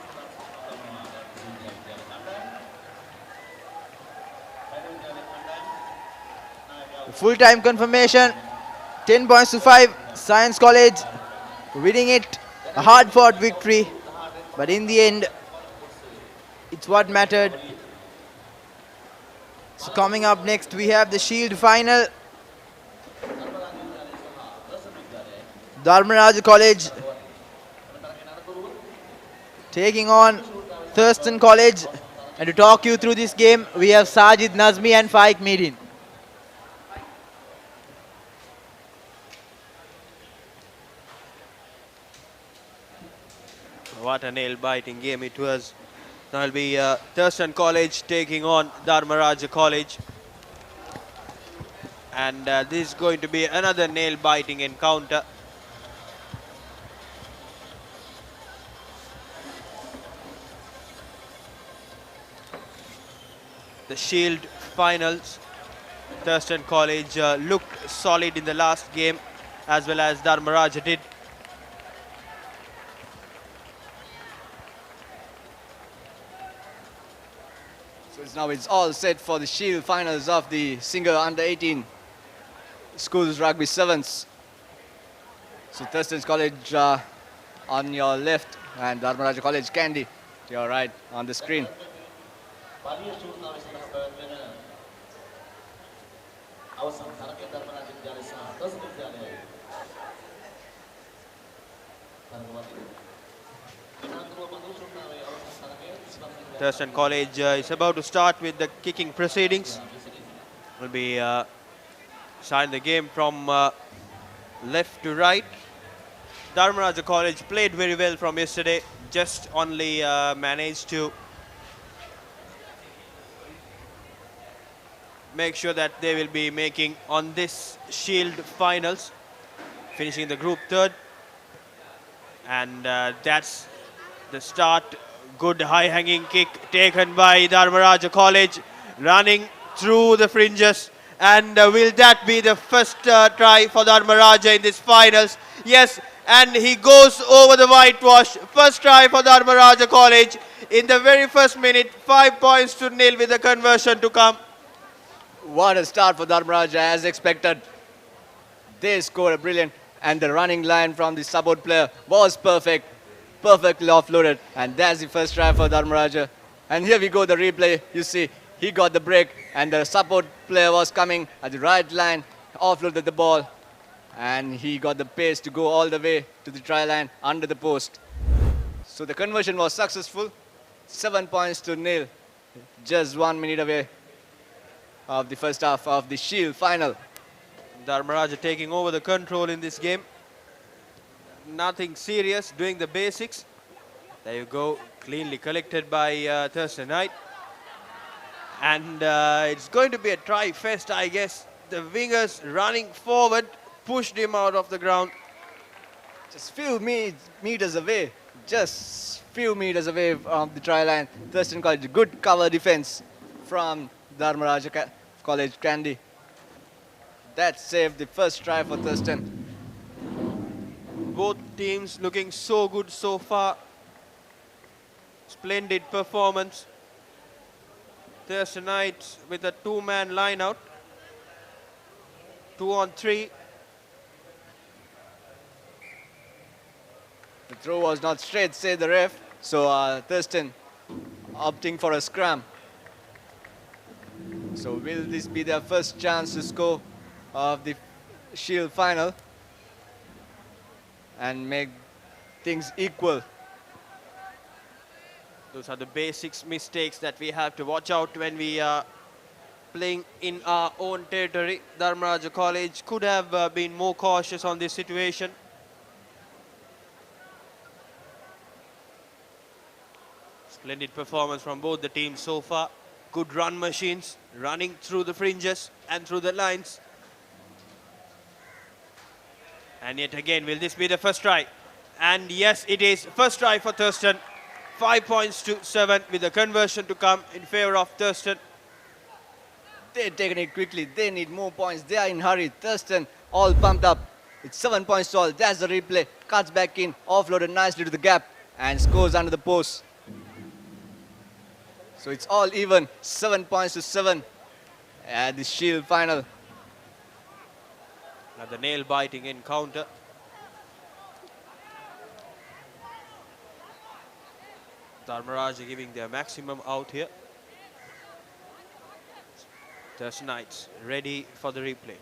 S2: Full-time confirmation, 10 points to 5. Science College winning it. A hard-fought victory, but in the end, it's what mattered. So coming up next, we have the Shield final. Dharmaraja College taking on Thurston College. And to talk you through this game, we have Sajid Nazmi and Faik Medin.
S6: What a nail-biting game it was. Now it'll be Thurston College taking on Dharmaraja College. And this is going to be another nail-biting encounter. The Shield finals. Thurston College looked solid in the last game, as well as Dharmaraja did.
S9: Now it's all set for the Shield finals of the Singer Under-18 Schools Rugby Sevens. So Thurston College on your left and Dharmaraja College Kandy to your right on the screen.
S6: Thurston College is about to start with the kicking proceedings. Will be starting the game from left to right. Dharmaraja College played very well from yesterday, just only managed to make sure that they will be making on this Shield finals, finishing the group third. And that's the start. Good high-hanging kick taken by Dharmaraja College, running through the fringes. And will that be the first try for Dharmaraja in this finals? Yes, and he goes over the whitewash. First try for Dharmaraja College in the very first minute. 5 points to nil with the conversion to come.
S9: What a start for Dharmaraja as expected. They scored a brilliant, and the running line from the support player was perfect. Perfectly offloaded, and that's the first try for Dharmaraja. And here we go, the replay. You see, he got the break, and the support player was coming at the right line, offloaded the ball, and he got the pace to go all the way to the try line under the post. So the conversion was successful. 7 points to nil, just 1 minute away of the first half of the Shield final.
S6: Dharmaraja taking over the control in this game. Nothing serious, doing the basics. There you go, cleanly collected by Thurston Knight. And it's going to be a try fest, I guess. The wingers running forward, pushed him out of the ground.
S9: Just few meters away, just few meters away from the try line. Thurston College, good cover defense from Dharmaraja College Kandy. That saved the first try for Thurston.
S6: Both teams looking so good so far. Splendid performance. Thurston Knights with a two-man line-out. 2 on 3.
S9: The throw was not straight, said the ref. So Thurston opting for a scrum. So will this be their first chance to score of the Shield final and make things equal?
S6: Those are the basics mistakes that we have to watch out when we playing in our own territory. Dharmaraja College could have been more cautious on this situation. Splendid performance from both the teams so far. Good run machines, running through the fringes and through the lines. And yet again, will this be the first try? And yes, it is. First try for Thurston. 5 points to 7 with the conversion to come in favor of Thurston.
S9: They've taken it quickly. They need more points. They are in hurry. Thurston all pumped up. It's 7 points to all. That's the replay. Cuts back in. Offloaded nicely to the gap. And scores under the post. So it's all even. 7 points to 7 at the Shield final.
S6: Another nail-biting encounter. Dharmaraja giving their maximum out here. Thurston Knights ready for the replay.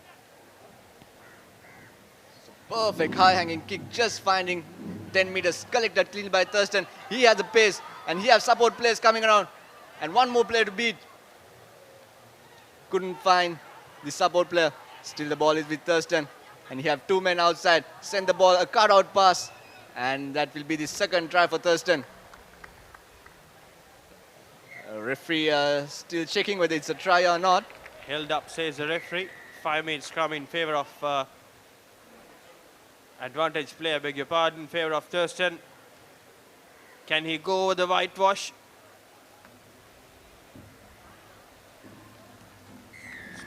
S9: Perfect high-hanging kick, just finding 10 meters. Collected clean by Thurston. He has the pace and he has support players coming around. And one more player to beat. Couldn't find the support player. Still the ball is with Thurston. And he have 2 men outside. Send the ball, a cut-out pass. And that will be the second try for Thurston. Referee still checking whether it's a try or not.
S6: Held up, says the referee. 5 minutes scrum in favor of advantage player, beg your pardon, in favor of Thurston. Can he go over the whitewash?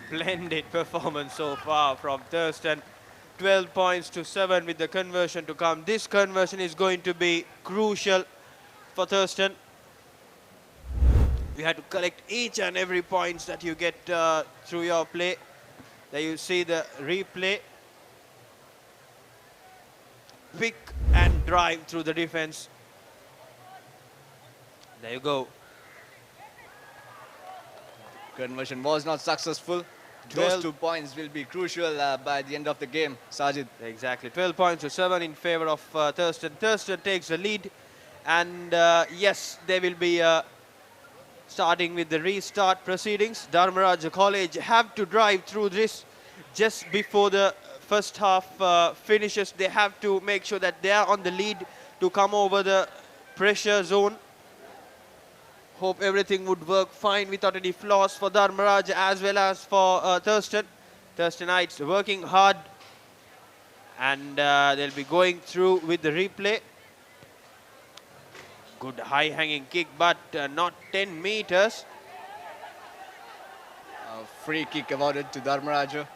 S6: Splendid performance so far from Thurston. 12 points to 7 with the conversion to come. This conversion is going to be crucial for Thurston. You have to collect each and every points that you get through your play. There you see the replay. Pick and drive through the defense. There you go.
S9: Conversion was not successful. Those 2 points will be crucial by the end of the game, Sajid.
S6: Exactly. 12 points to 7 in favor of Thurston. Thurston takes the lead. And yes, they will be starting with the restart proceedings. Dharmaraja College have to drive through this just before the first half finishes. They have to make sure that they are on the lead to come over the pressure zone. Hope everything would work fine without any flaws for Dharmaraja as well as for Thurston. Thurston Knights working hard. And they'll be going through with the replay. Good high-hanging kick, but not 10 meters.
S9: A free kick awarded to Dharmaraja.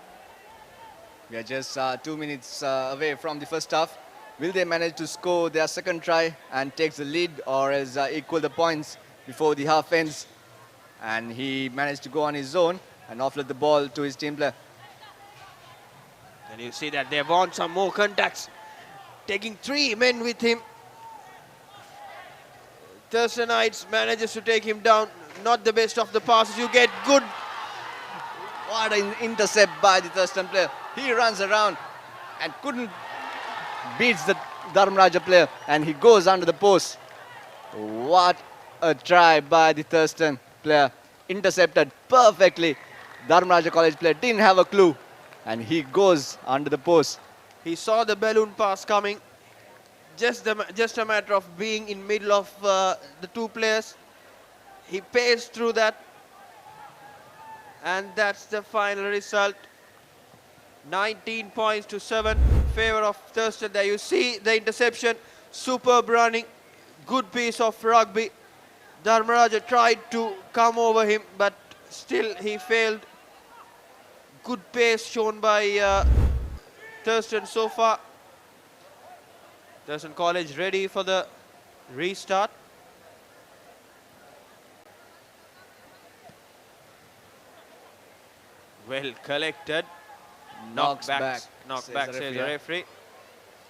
S9: We are just 2 minutes away from the first half. Will they manage to score their second try and take the lead, or else equal the points before the half ends? And he managed to go on his own and offload the ball to his team player.
S6: And you see that they want some more contacts. Taking 3 men with him. Thurston Knights manages to take him down. Not the best of the passes. You get good.
S9: What an intercept by the Thurston player. He runs around and couldn't beats the Dharmaraja player, and he goes under the post. What a try by the Thurston player. Intercepted perfectly. Dharmaraja College player didn't have a clue, and he goes under the post.
S6: He saw the balloon pass coming. Just a matter of being in middle of the 2 players. He paced through that. And that's the final result. 19 points to 7 in favor of Thurston. There you see the interception. Superb running. Good piece of rugby. Dharmaraja tried to come over him, but still he failed. Good pace shown by Thurston so far. Thurston College ready for the restart. Well collected.
S9: Knocks back,
S6: says the referee.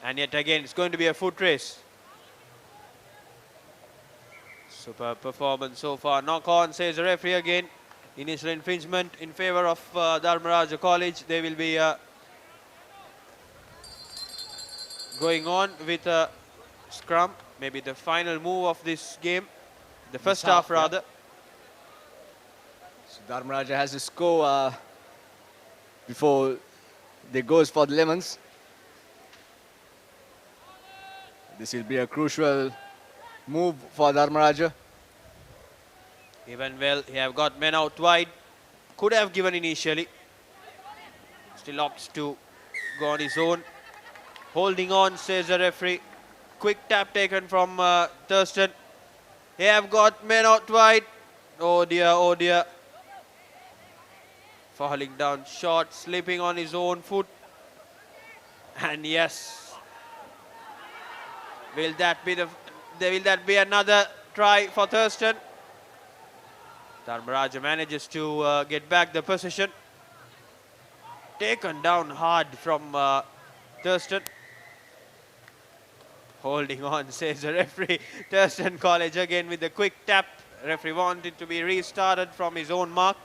S6: And yet again, it's going to be a foot race. Super performance so far. Knock on, says the referee again. Initial infringement in favor of Dharmaraja College. They will be going on with a scrum. Maybe the final move of this game. The first half rather.
S9: So Dharmaraja has to score before they goes for the lemons. This will be a crucial move for Dharmaraja.
S6: Even well, he have got men out wide. Could have given initially. Still opts to go on his own. Holding on, says the referee. Quick tap taken from Thurston. They have got men out wide. Oh dear, oh dear. Falling down short, slipping on his own foot. And yes. Will that be another try for Thurston? Dharmaraja manages to get back the possession. Taken down hard from Thurston. Holding on, says the referee. Thurston College again with the quick tap. Referee wanted to be restarted from his own mark.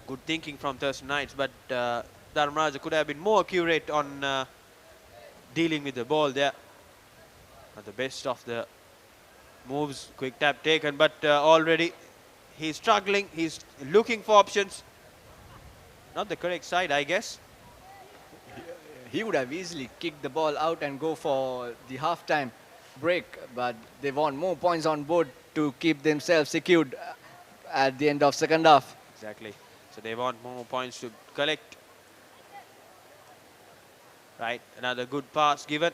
S6: Good thinking from Thurston Knights, but Dharmaraja could have been more accurate on dealing with the ball there. Not the best of the moves, quick tap taken, but already he's struggling. He's looking for options. Not the correct side, I guess.
S9: He would have easily kicked the ball out and go for the half-time break, but they want more points on board to keep themselves secured at the end of second half.
S6: Exactly. So they want more points to collect. Right, another good pass given.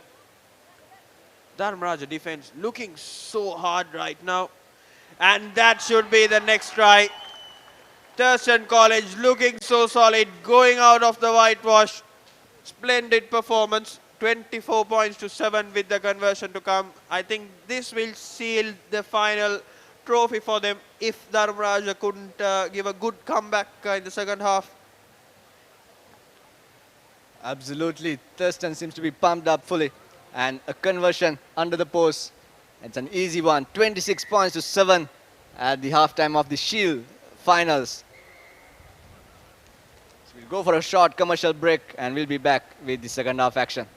S6: Dharmaraja defense looking so hard right now. And that should be the next try. Thurston College looking so solid, going out of the whitewash. Splendid performance. 24 points to 7 with the conversion to come. I think this will seal the final trophy for them if Dharmaraja couldn't give a good comeback in the second half.
S9: Absolutely. Thurston seems to be pumped up fully. And a conversion under the post. It's an easy one. 26 points to 7 at the halftime of the Shield finals. So we'll go for a short commercial break and we'll be back with the second half action.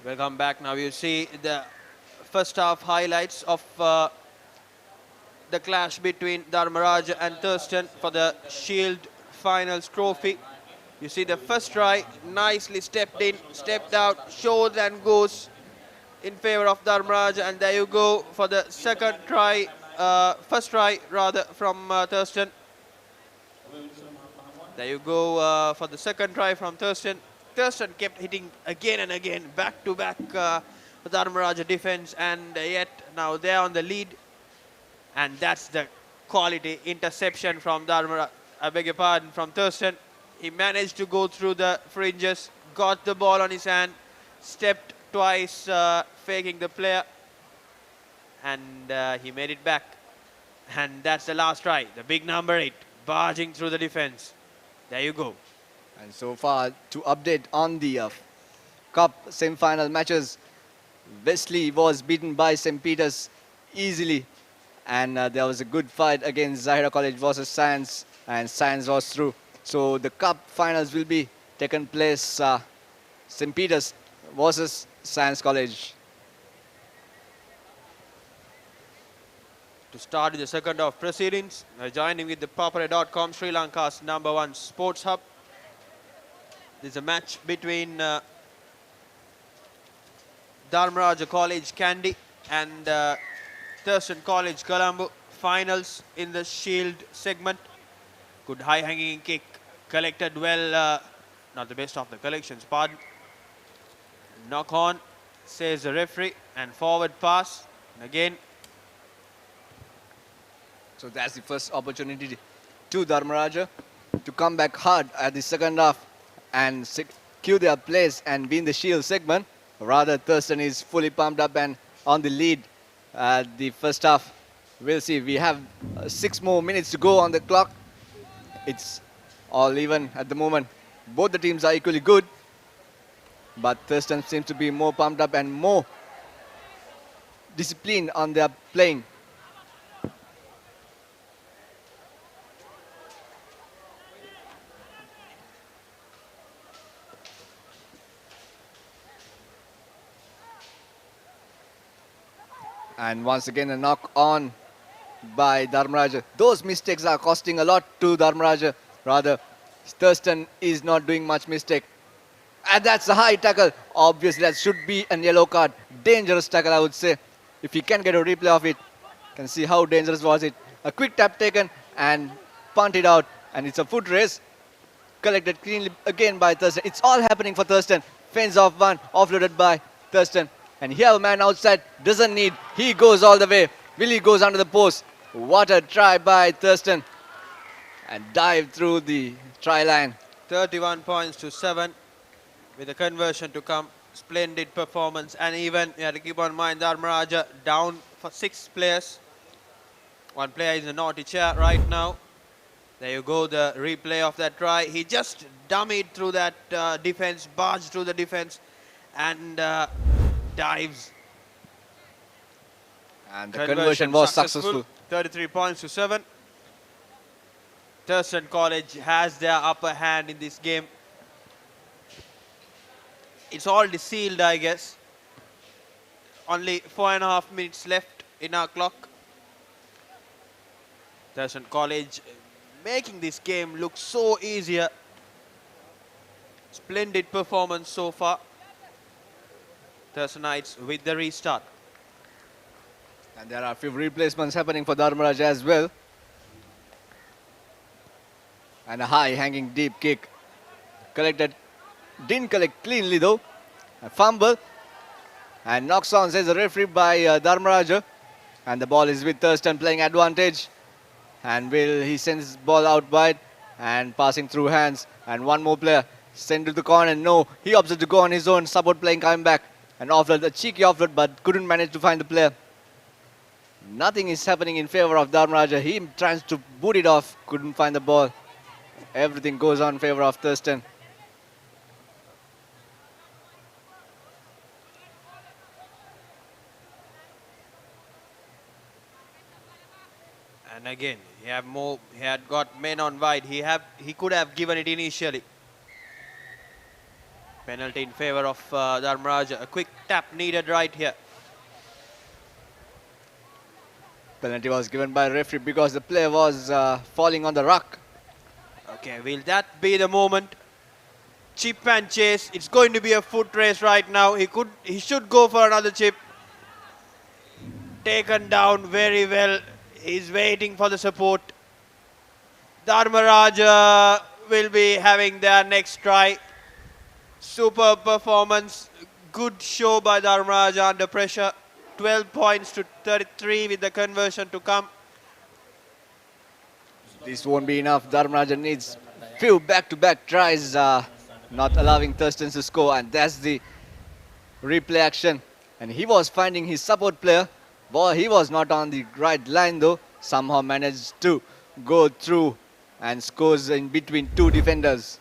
S6: Welcome back. Now you see the first half highlights of the clash between Dharmaraja and Thurston for the Shield Finals trophy. You see the first try, nicely stepped in, stepped out, shows and goes in favor of Dharmaraja. And there you go for the second try, first try rather from Thurston. There you go for the second try from Thurston. Thurston kept hitting again and again, back to back Dharmaraja defense, and yet now they're on the lead. And that's the quality interception from Dharmaraja, I beg your pardon, from Thurston. He managed to go through the fringes, got the ball on his hand, stepped twice, faking the player, and he made it back. And that's the last try, the big number 8, barging through the defense. There you go.
S9: And so far, to update on the Cup semi-final matches, Wesley was beaten by St. Peter's easily. And there was a good fight against Zahira College versus Science, and Science was through. So the Cup finals will be taken place St. Peter's versus Science College.
S6: To start the second half proceedings, joining with ThePapare.com, Sri Lanka's #1 sports hub. This is a match between Dharmaraja College Kandy and Thurston College Colombo. Finals in the Shield segment. Good high-hanging kick, collected well, not the best of the collections, pardon. Knock on, says the referee, and forward pass, and again.
S9: So that's the first opportunity to Dharmaraja to come back hard at the second half and secure their place and win the Shield segment. Rather, Thurston is fully pumped up and on the lead at the first half. We'll see. We have 6 more minutes to go on the clock. It's all even at the moment. Both the teams are equally good, but Thurston seems to be more pumped up and more disciplined on their playing. And once again a knock on by Dharmaraja. Those mistakes are costing a lot to Dharmaraja. Rather, Thurston is not doing much mistake. And that's a high tackle. Obviously, that should be a yellow card. Dangerous tackle, I would say. If you can get a replay of it, you can see how dangerous was it. A quick tap taken and punted out. And it's a foot race. Collected cleanly again by Thurston. It's all happening for Thurston. Fends off one, offloaded by Thurston. And here a man outside doesn't need. He goes all the way. Willie goes under the post. What a try by Thurston. And dive through the try line.
S6: 31 points to 7 with a conversion to come. Splendid performance. And even, you have to keep on mind, Dharmaraja down for 6 players. One player is in a naughty chair right now. There you go, the replay of that try. He just dummied through that defense, barged through the defense, and dives.
S9: And the conversion was successful.
S6: 33 points to 7. Thurston College has their upper hand in this game. It's all sealed, I guess. Only 4.5 minutes left in our clock. Thurston College making this game look so easier. Splendid performance so far. Thursdenites with the restart.
S9: And there are a few replacements happening for Dharmaraja as well. And a high hanging deep kick. Collected. Didn't collect cleanly though. A fumble. And knocks on, says the referee, by Dharmaraja. And the ball is with Thurston playing advantage. And he sends ball out wide and passing through hands. And one more player sent to the corner. No, he opted to go on his own. Support playing coming back. And offload, a cheeky offload, but couldn't manage to find the player. Nothing is happening in favor of Dharmaraja. He tries to boot it off, couldn't find the ball. Everything goes on in favor of Thurston.
S6: And again, he had got men on wide. He could have given it initially. Penalty in favor of Dharmaraja. A quick tap needed right here.
S9: Penalty was given by referee because the player was falling on the ruck.
S6: Okay, will that be the moment? Chip and chase. It's going to be a foot race right now. He should go for another chip. Taken down very well. He's waiting for the support. Dharmaraja will be having their next try. Super performance. Good show by Dharmaraja under pressure. 12 points to 33 with the conversion to come.
S9: This won't be enough. Dharmaraja needs few back-to-back tries, not allowing Thurston to score. And that's the replay action. And he was finding his support player. Boy, he was not on the right line though. Somehow managed to go through and scores in between two defenders.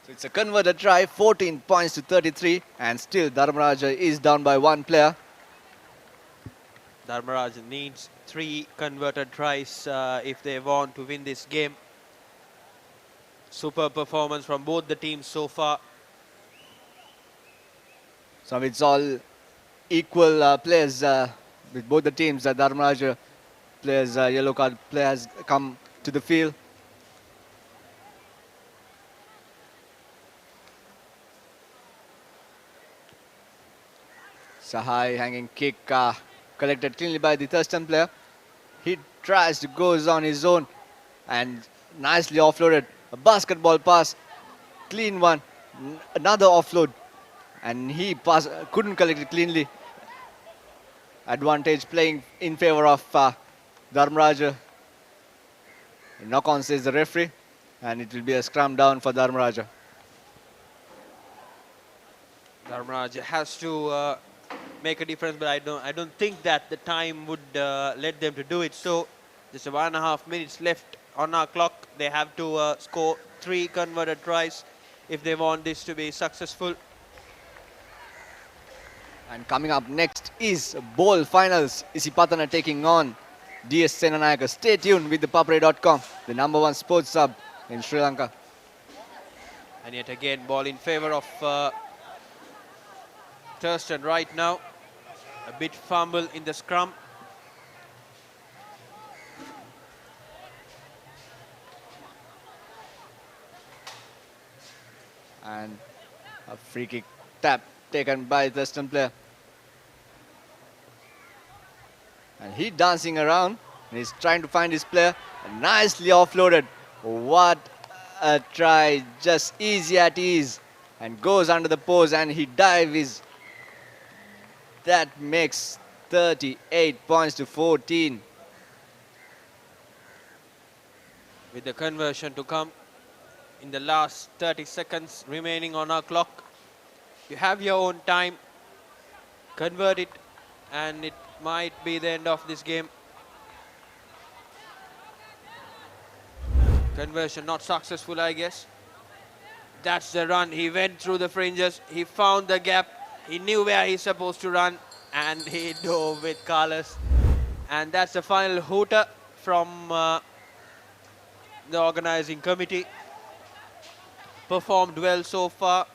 S9: So it's a converted try, 14 points to 33, and still Dharmaraja is down by one player.
S6: Dharmaraja needs 3 converted tries if they want to win this game. Super performance from both the teams so far.
S9: So it's all equal players with both the teams. Dharmaraja players, yellow card players come to the field. It's a high hanging kick collected cleanly by the Thurston player. He tries to go on his own and nicely offloaded. A basketball pass, clean one, another offload. And he couldn't collect it cleanly. Advantage playing in favor of Dharmaraja. Knock on, says the referee, and it will be a scrum down for Dharmaraja.
S6: Dharmaraja has to make a difference, but I don't think that the time would let them to do it. So just 1.5 minutes left on our clock. They have to score 3 converted tries if they want this to be successful.
S9: And coming up next is bowl finals. Isipatana taking on DS Senanayaka. Stay tuned with ThePapare.com, the #1 sports sub in Sri Lanka.
S6: And yet again, ball in favor of Thurston right now. A bit fumble in the scrum.
S9: And a free kick tap taken by the Thurston player. And he dancing around. And he's trying to find his player. Nicely offloaded. What a try. Just easy at ease. And goes under the post and he dives. That makes 38 points to 14.
S6: With the conversion to come in the last 30 seconds remaining on our clock. You have your own time. Convert it and it might be the end of this game. Conversion not successful, I guess. That's the run. He went through the fringes. He found the gap. He knew where he's supposed to run and he dove with colours. And that's the final hooter from the organising committee. Performed well so far.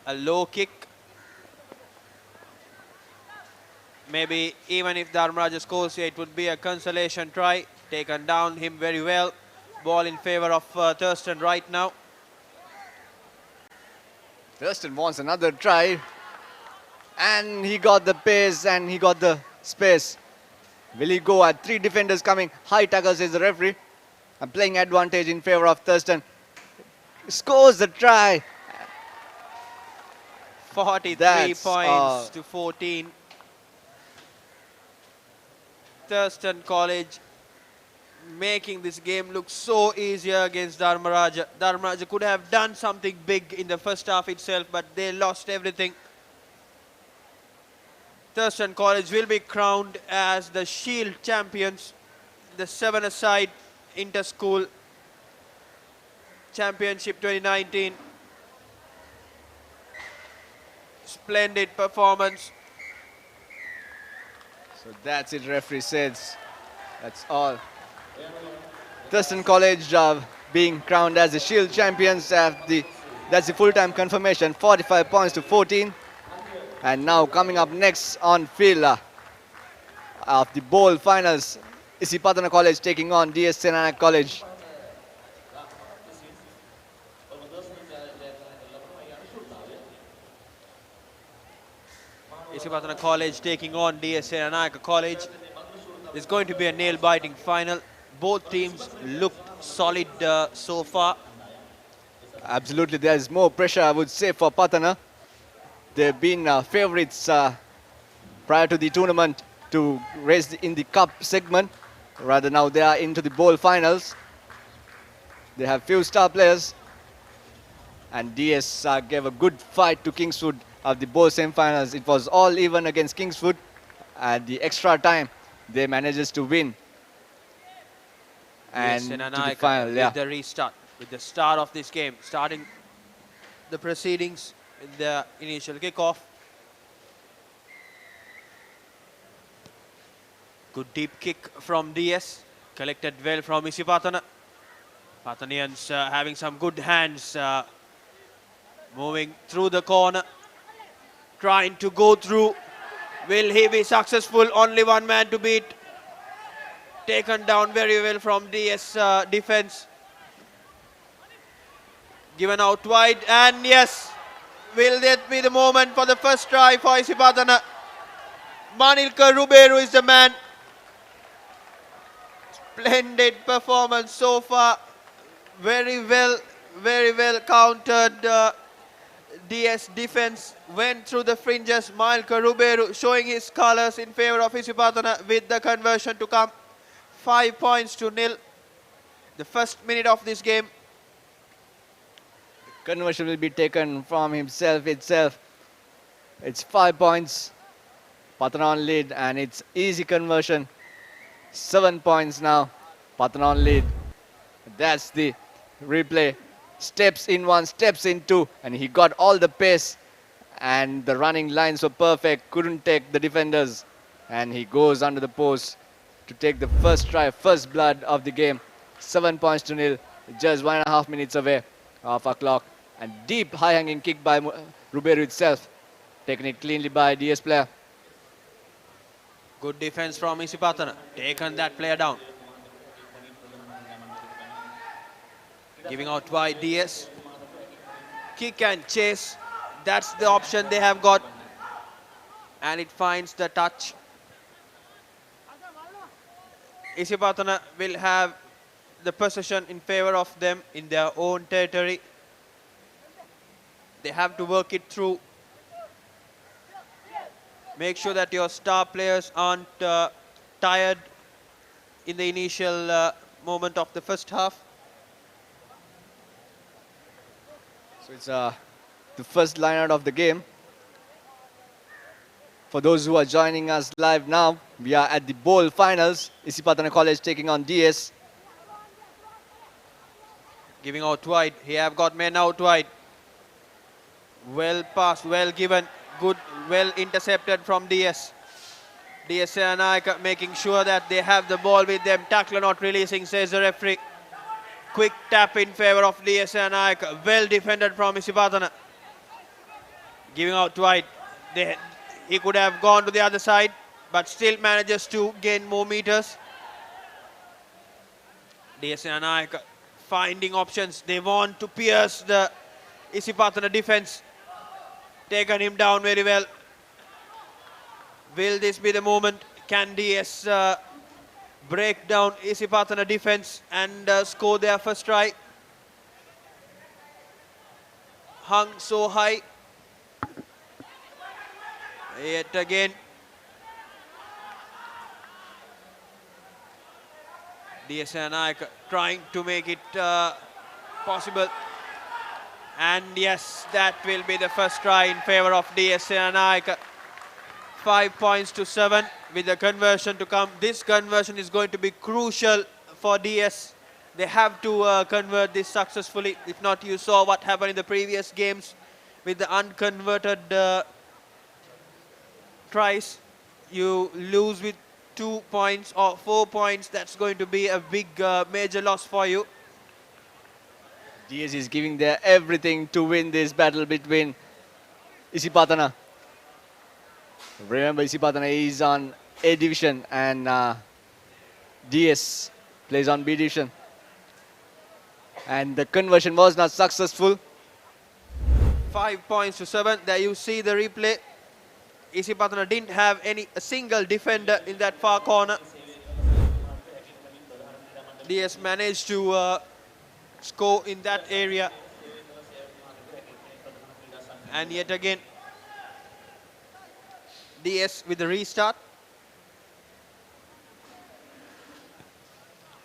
S6: A low kick. Maybe even if Dharmaraja scores here, it would be a consolation try. Taken down him very well. Ball in favour of Thurston right now.
S9: Thurston wants another try. And he got the pace and he got the space. Will he go at 3 defenders coming? High tackle, says the referee. A playing advantage in favour of Thurston. Scores the try.
S6: 43 points to 14. Thurston College making this game look so easier against Dharmaraja. Dharmaraja could have done something big in the first half itself, but they lost everything. Thurston College will be crowned as the Shield champions, the 7-a-side inter-school championship 2019. Splendid performance.
S9: So that's it, referee says. That's all. Thurston College being crowned as the Shield champions. That's the full-time confirmation, 45 points to 14. And now coming up next on field of the bowl finals, Isipatana College taking on DS Senanayaka College.
S6: Isipatana College taking on DS Senanayaka College. It's going to be a nail-biting final. Both teams looked solid so far.
S9: Absolutely, there is more pressure, I would say, for Patana. They've been favourites prior to the tournament to race in the cup segment. Rather now they are into the bowl finals. They have few star players. And DS gave a good fight to Kingswood of the bowl semi-finals. It was all even against Kingswood. At the extra time, they manages to win. And to the final,
S6: with the restart, with the start of this game, starting the proceedings in the initial kickoff. Good deep kick from DS, collected well from Isipatana. Pathanians having some good hands, moving through the corner, trying to go through. Will he be successful? Only one man to beat. Taken down very well from DS defense. Given out wide, and yes, will that be the moment for the first try for Isipatana? Manilka Ruberu is the man. Splendid performance so far. Very well countered. DS defense went through the fringes. Manilka Ruberu showing his colors in favor of Isipatana with the conversion to come. 5 points to 0. The first minute of this game.
S9: Conversion will be taken from himself itself. It's 5 points. Patana on lead, and it's easy conversion. 7 points now. Patana on lead. That's the replay. Steps in one, steps in two, and he got all the pace. And the running lines were perfect, couldn't take the defenders. And he goes under the post to take the first try, first blood of the game. 7 points to nil, just 1.5 minutes away off our clock. And deep high-hanging kick by Ruberu itself. Taken it cleanly by DS player.
S6: Good defense from Isipatana. Taken that player down. Giving out wide DS. Kick and chase. That's the option they have got. And it finds the touch. Isipatana will have the possession in favor of them in their own territory. They have to work it through. Make sure that your star players aren't tired in the initial moment of the first half.
S9: So it's the first line out of the game. For those who are joining us live now, we are at the bowl finals. Isipatana College taking on DS.
S6: Giving out wide. He have got men out wide. Well passed, well given. Good, well intercepted from DS. DS and Naik making sure that they have the ball with them. Tackler not releasing, says the referee. Quick tap in favor of DS and Naik. Well defended from Isipatana. Giving out wide. He could have gone to the other side, but still manages to gain more meters. DS and Naik finding options. They want to pierce the Isipatana defense. Taken him down very well. Will this be the moment? Can DS break down Isipatana defense and score their first try? Hung so high. Yet again. DS Naik trying to make it possible. And yes, that will be the first try in favor of DS Naik. 5 points to 7 with the conversion to come. This conversion is going to be crucial for DS. They have to convert this successfully. If not, you saw what happened in the previous games with the unconverted tries. You lose with 2 points or 4 points. That's going to be a big major loss for you.
S9: DS is giving their everything to win this battle between Isipatana. Remember, Isipatana is on A division and DS plays on B division. And the conversion was not successful.
S6: 5 points to 7. There you see the replay. Isipatana didn't have a single defender in that far corner. DS managed to score in that area. And yet again, DS with the restart.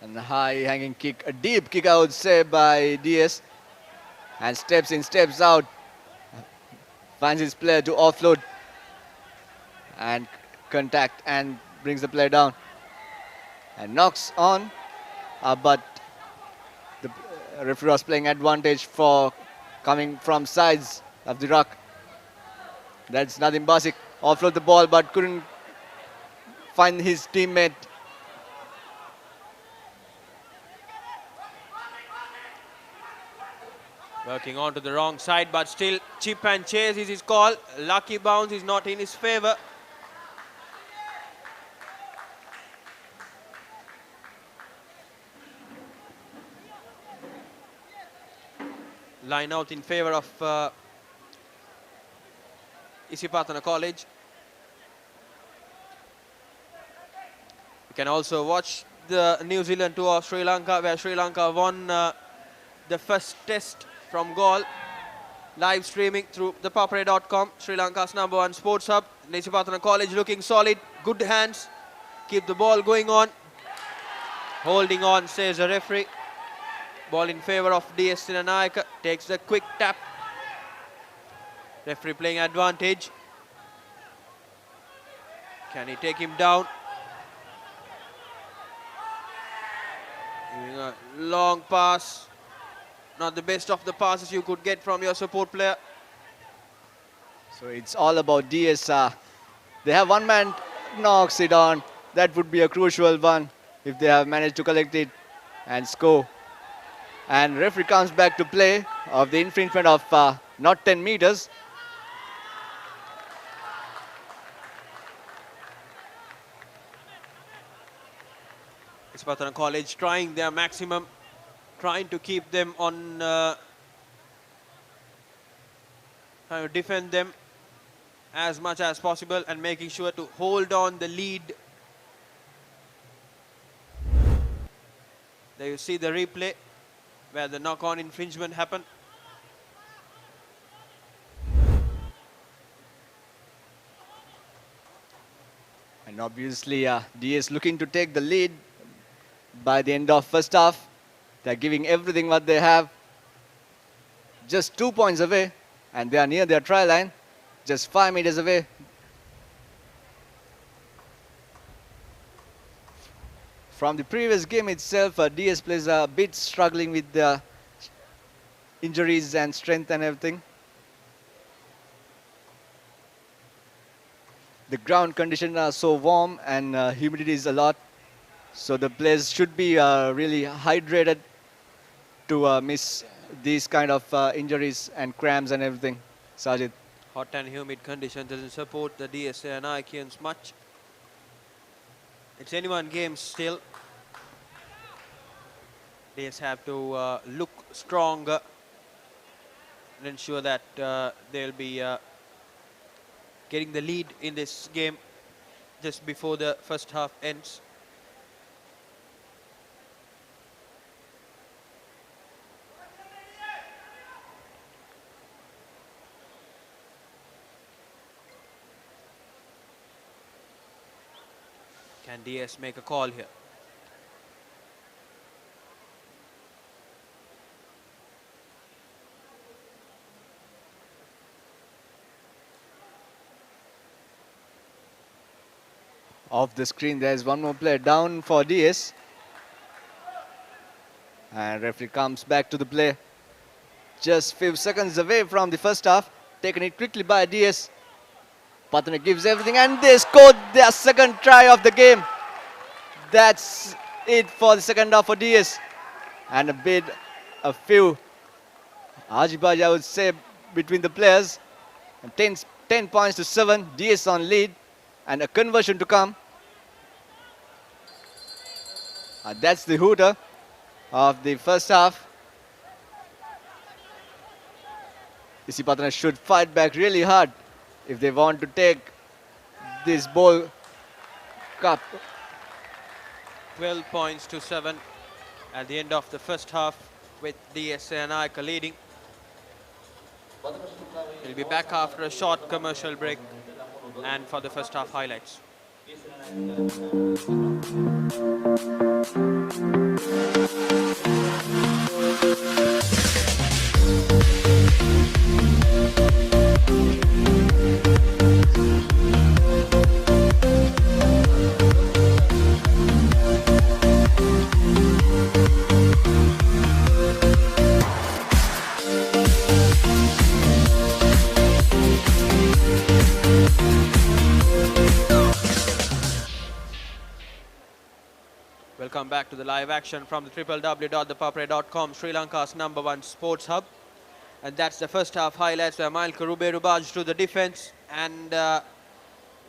S9: And a high hanging kick, a deep kick I would say by DS. And steps in, steps out. Finds his player to offload. And contact and brings the player down. And knocks on, but the referee was playing advantage for coming from sides of the ruck. That's Nadim Basic. Offload the ball but couldn't find his teammate.
S6: Working on to the wrong side, but still chip and chase is his call. Lucky bounce is not in his favor. Line out in favor of Isipatana College. You can also watch the New Zealand tour of Sri Lanka, where Sri Lanka won the first test from goal. Live streaming through ThePapare.com, Sri Lanka's #1 sports hub. Isipatana College looking solid, good hands, keep the ball going on. Holding on, says the referee. Ball in favor of DS Naik, takes the quick tap. Referee playing advantage. Can he take him down? Giving a long pass. Not the best of the passes you could get from your support player.
S9: So it's all about DS. They have one man knocks it on. That would be a crucial one if they have managed to collect it and score. And referee comes back to play of the infringement of not 10 meters.
S6: Isipatana College trying their maximum, trying to keep them on, trying to defend them as much as possible and making sure to hold on the lead. There you see the replay where the knock-on infringement happened.
S9: And obviously DS looking to take the lead by the end of first half. They're giving everything what they have. Just 2 points away and they are near their try line. Just 5 meters away. From the previous game itself, DS players are a bit struggling with the injuries and strength and everything. The ground conditions are so warm and humidity is a lot. So the players should be really hydrated to miss these kind of injuries and cramps and everything. Sajid.
S6: Hot and humid condition doesn't support the DSA and Icons much. It's anyone game still. They just have to look stronger and ensure that they'll be getting the lead in this game just before the first half ends. Can DS make a call here?
S9: Off the screen, there's one more player down for DS. And referee comes back to the play. Just few seconds away from the first half. Taken it quickly by DS. Patna gives everything and they scored their second try of the game. That's it for the second half for DS. And a few Ajibaj, I would say, between the players. And 10 points to 7. DS on lead. And a conversion to come. That's the hooter of the first half. Isipatana should fight back really hard if they want to take this bowl cup.
S6: 12 points to 7 at the end of the first half with DSA and ICA leading. We'll be back after a short commercial break and for the first half highlights. Welcome back to the live action from the www.thepapare.com, Sri Lanka's #1 sports hub. And that's the first half highlights where Mailka Ruberu barged to the defense and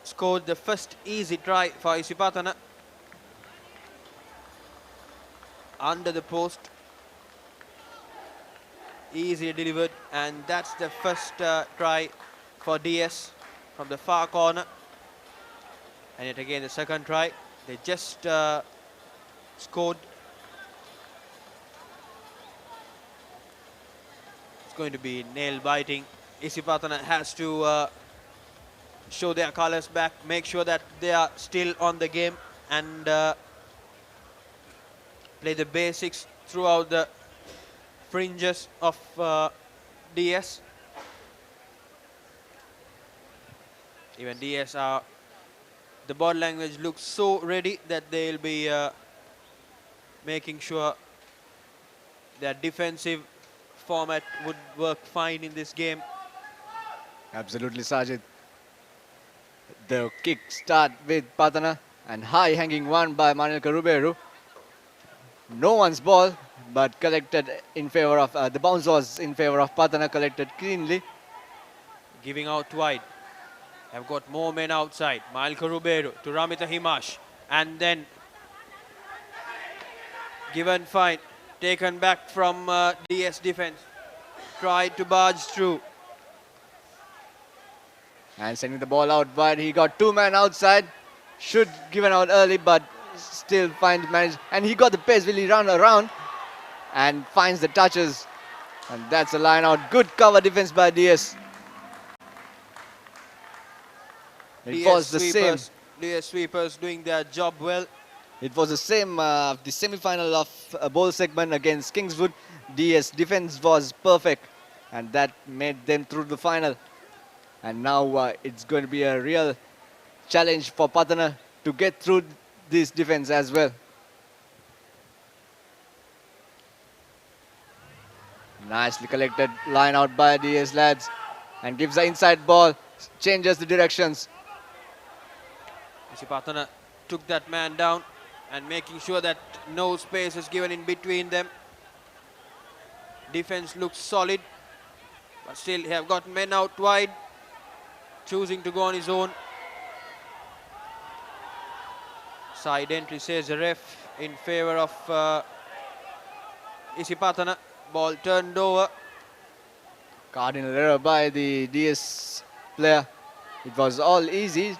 S6: scored the first easy try for Isipatana. Under the post. Easily delivered, and that's the first try for DS from the far corner. And yet again the second try. They just scored. It's going to be nail biting. Isipatana has to show their colors back, make sure that they are still on the game and play the basics throughout the fringes of DS. Even DS are, the body language looks so ready that they'll be making sure their defensive format would work fine in this game.
S9: Absolutely, Sajid. The kick start with Patana and high hanging one by Manuel Karuberu. No one's ball, but collected in favor of, the bounce was in favor of Patana, collected cleanly.
S6: Giving out wide. Have got more men outside. Manuel Karuberu to Ramita Himash. And then given fine. Taken back from DS defense. Tried to barge through.
S9: And sending the ball out wide. He got two men outside. Should given out early, but still finds managed. And he got the pace. Will he run around? And finds the touches. And that's a line out. Good cover defense by DS. It was the same.
S6: DS sweepers doing their job well.
S9: It was the same, the semi-final of a bowl segment against Kingswood. DS defense was perfect, and that made them through the final. And now it's going to be a real challenge for Patana to get through this defense as well. Nicely collected line out by DS lads, and gives the inside ball, changes the directions.
S6: Patana took that man down and making sure that no space is given in between them. Defense looks solid, but still have got men out wide, choosing to go on his own. Side entry, says the ref, in favor of Isipatana. Ball turned over.
S9: Cardinal error by the DS player. It was all easily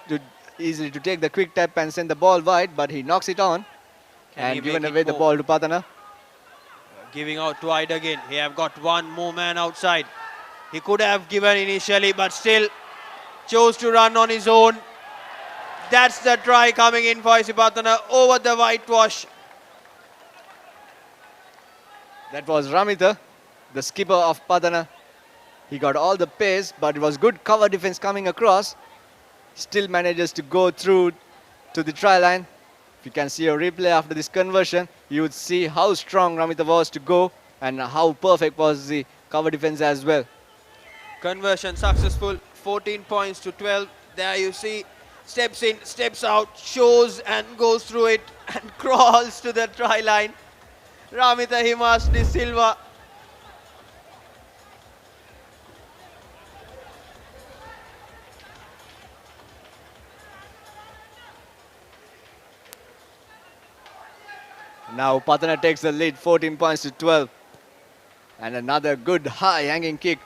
S9: to take the quick tap and send the ball wide, but he knocks it on and given away the ball to Patana.
S6: Giving out wide again. He have got one more man outside. He could have given initially, but still chose to run on his own. That's the try coming in for Isipatana over the whitewash.
S9: That was Ramita, the skipper of Patana. He got all the pace, but it was good cover defense coming across. Still manages to go through to the try line. If you can see a replay after this conversion, you would see how strong Ramita was to go and how perfect was the cover defense as well.
S6: Conversion successful, 14 points to 12. There you see, steps in, steps out, shows and goes through it and crawls to the try line. Ramita Himas de Silva.
S9: Now Patana takes the lead, 14 points to 12. And another good high hanging kick.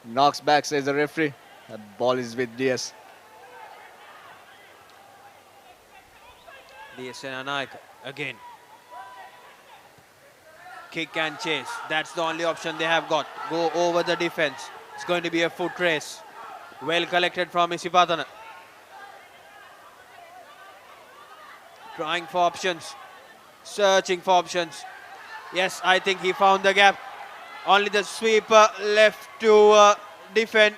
S9: Knocks back, says the referee. The ball is with DS.
S6: DS Senanaika again. Kick and chase. That's the only option they have got. Go over the defense. It's going to be a foot race. Well collected from Isipatana. Trying for options. Searching for options. Yes, I think he found the gap. Only the sweeper left to defend.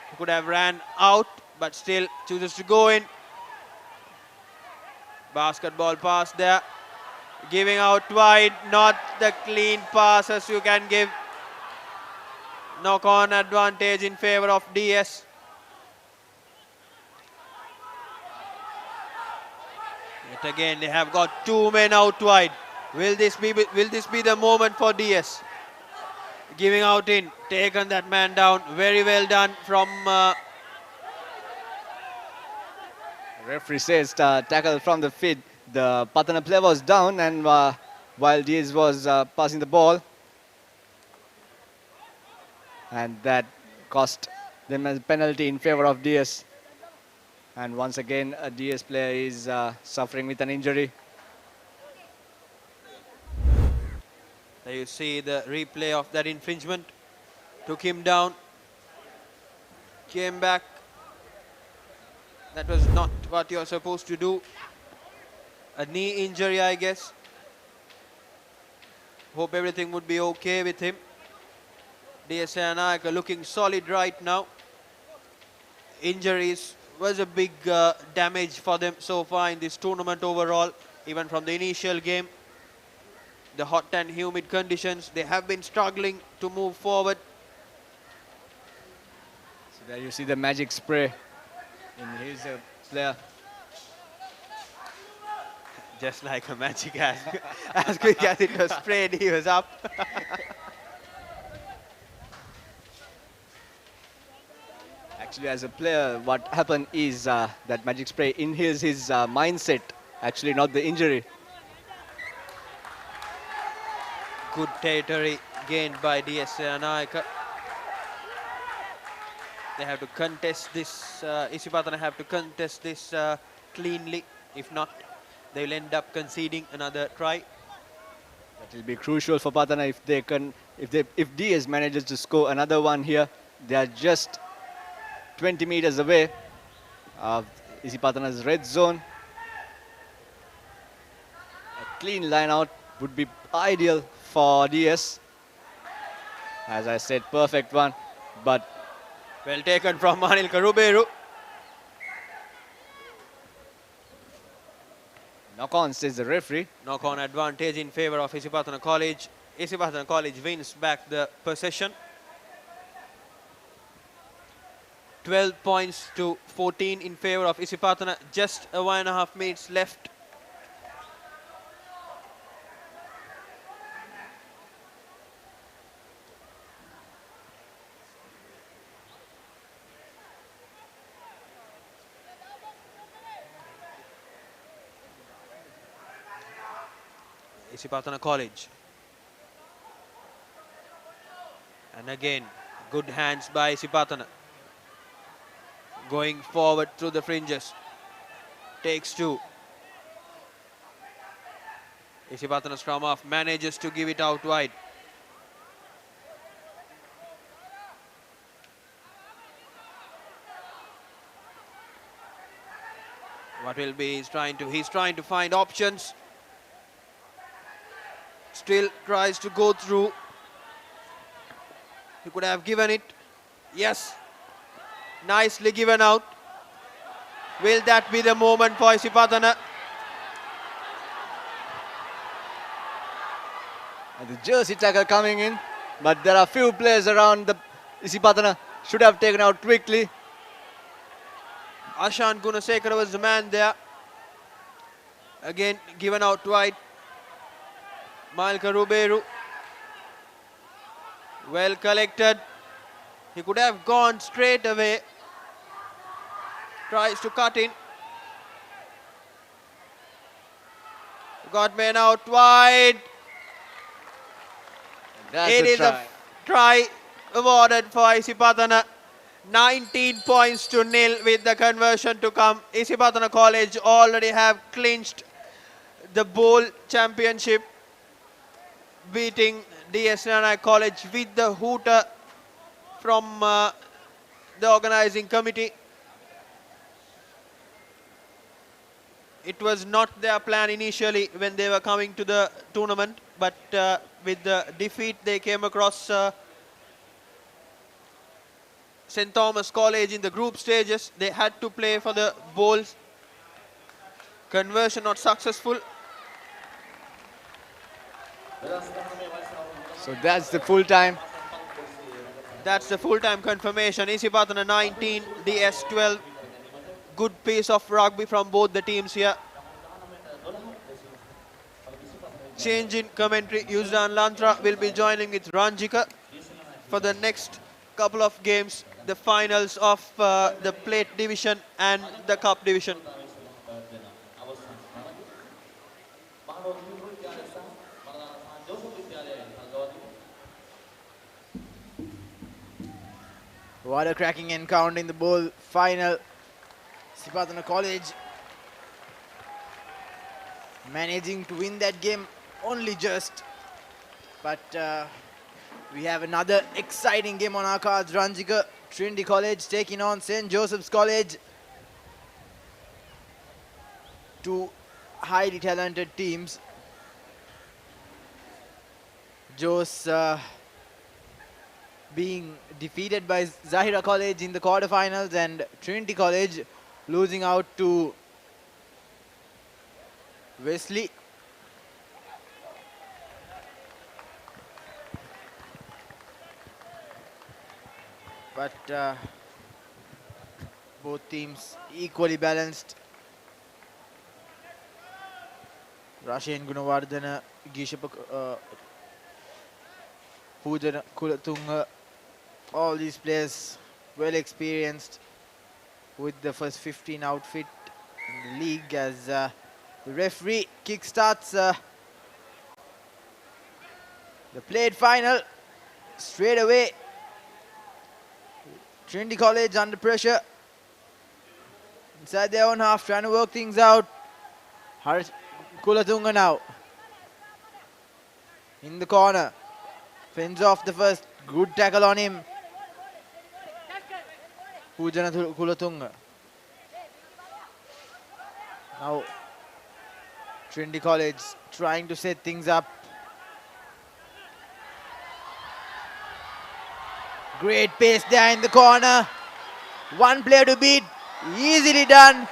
S6: He could have ran out, but still chooses to go in. Basketball pass there. Giving out wide, not the clean pass as you can give. Knock-on advantage in favor of DS. Yet again, they have got two men out wide. Will this be the moment for DS? Giving out in, taken that man down. Very well done from.
S9: Referee says tackle from the feet. The Patana player was down, and while DS was passing the ball, and that cost them a penalty in favor of DS. And once again, a DS player is suffering with an injury.
S6: There you see the replay of that infringement. Took him down. Came back. That was not what you're supposed to do. A knee injury, I guess. Hope everything would be okay with him. DS Anayaka looking solid right now. Injuries was a big damage for them so far in this tournament overall. even from the initial game. The hot and humid conditions, they have been struggling to move forward.
S9: So there you see the magic spray in his player.
S6: Just like a magic, as quick as it was sprayed, he was up.
S9: Actually, as a player, what happened is that magic spray inhales his mindset, actually not the injury.
S6: Good territory gained by DS Naika. They have to contest this, Isipatana have to contest this cleanly. If not, they will end up conceding another try.
S9: That will be crucial for Patana if they can, if DS manages to score another one here. They are just 20 meters away of Isipatana's red zone. A clean line out would be ideal for DS. As I said, perfect one, but
S6: well taken from Anil Karuberu.
S9: knock on, says the referee.
S6: Knock on advantage in favor of Isipatana College. Isipatana College wins back the possession. 12 points to 14 in favor of Isipatana. Just 1.5 minutes left. Isipatana College. And again, good hands by Isipatana. Going forward through the fringes. Takes two. Isipatana scrum half manages to give it out wide. What will be he's trying to find options. Still tries to go through. He could have given it. Yes. Nicely given out. Will that be the moment for Isipatana?
S9: And the jersey tackle coming in, but there are few players around. The Isipatana should have taken out quickly.
S6: Ashan Gunasekara was the man there. Again, given out wide. Malka Ruberu. Well collected. He could have gone straight away. Tries to cut in. Got men out wide. It is a try awarded for Isipatana. 19 points to nil with the conversion to come. Isipatana College already have clinched the bowl championship, beating DS Nana College with the hooter from the organizing committee. It was not their plan initially when they were coming to the tournament, but with the defeat they came across St. Thomas College in the group stages. They had to play for the bowls. Conversion not successful.
S9: So that's the full time.
S6: That's the full-time confirmation. Isipatana 19, DS 12. Good piece of rugby from both the teams here. Change in commentary. Yuzdan Lantra will be joining with Ranjika for the next couple of games, the finals of the plate division and the cup division.
S2: What a cracking encounter in the bowl final. Isipatana College managing to win that game only just. But we have another exciting game on our cards. Ranjika Trinity College taking on St. Joseph's College. Two highly talented teams. Jos being defeated by Zahira College in the quarterfinals, and Trinity College losing out to Wesley. But both teams equally balanced. Rashen Gunawardana, Gishapa, Pujana Kulatunga, all these players well experienced with the first 15 outfit in the league as the referee kickstarts the played final straight away. Trinity College under pressure inside their own half, trying to work things out. Kulatunga now in the corner, fends off the first, good tackle on him. Pujana Kulatunga. Now Trinity College trying to set things up. Great pace there in the corner. One player to beat, easily done.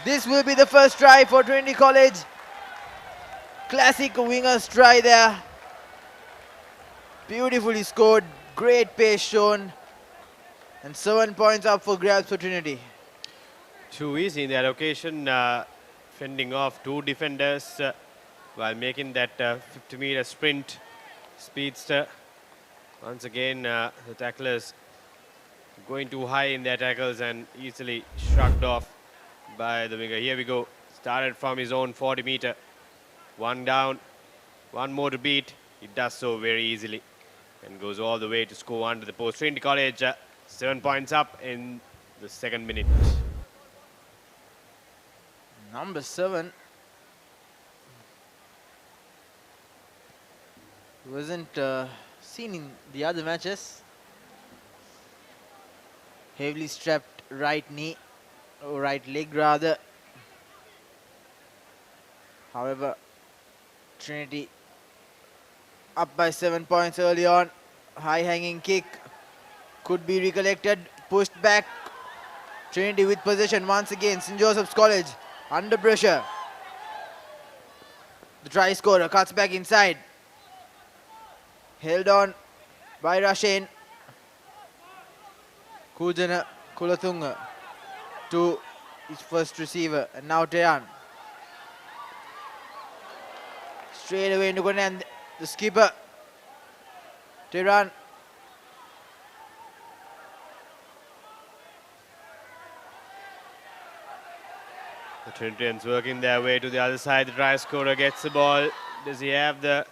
S2: This will be the first try for Trinity College. Classic winger's try there. Beautifully scored, great pace shown. And 7 points up for grabs for Trinity.
S4: Too easy in that occasion, fending off two defenders while making that 50-meter sprint. Speedster. Once again, the tacklers going too high in their tackles and easily shrugged off by the winger. Here we go. Started from his own 40-meter. One down, one more to beat. He does so very easily and goes all the way to score under the post. Trinity College 7 points up in the second minute.
S2: Number 7 wasn't seen in the other matches. Heavily strapped right knee, or right leg rather. However, Trinity up by 7 points early on. High hanging kick could be recollected, pushed back. Trinity with possession once again. St. Joseph's College under pressure. The try scorer cuts back inside. Held on by Rashen. Kujana Kulatunga to his first receiver, and now Teran. Straight away into Gonan, the skipper. Teran.
S4: The Trinitarians working their way to the other side. The try scorer gets the ball. Does he have the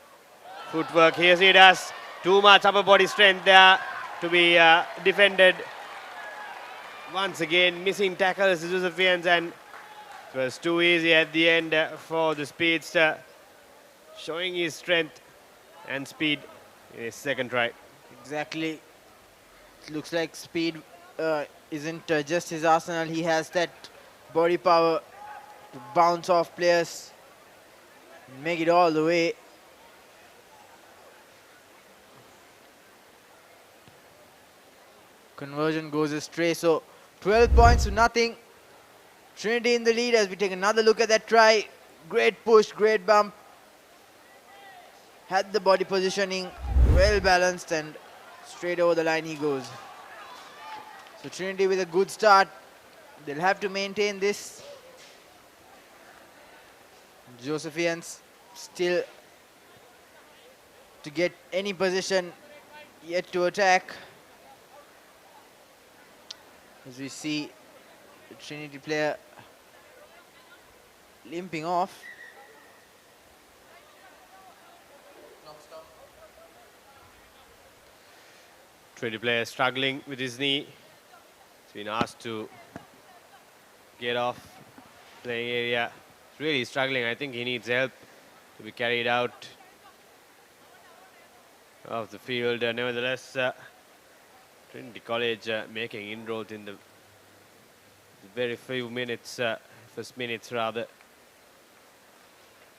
S4: footwork? Yes, he does. Too much upper body strength there to be defended. Once again, missing tackles, the Josephians, and it was too easy at the end for the speedster, showing his strength and speed in his second try.
S2: Exactly. It looks like speed isn't just his arsenal. He has that body power to bounce off players, make it all the way. Conversion goes astray, so 12 points to nothing. Trinity in the lead as we take another look at that try. Great push, great bump. Had the body positioning, well balanced, and straight over the line he goes. So Trinity with a good start. They'll have to maintain this. Josephians still to get any position, yet to attack. As we see the Trinity player limping off.
S4: Trinity player struggling with his knee. He's been asked to get off playing area. He's really struggling. I think he needs help to be carried out of the field. Nevertheless, Trinity College making inroads in the very few minutes, first minutes rather,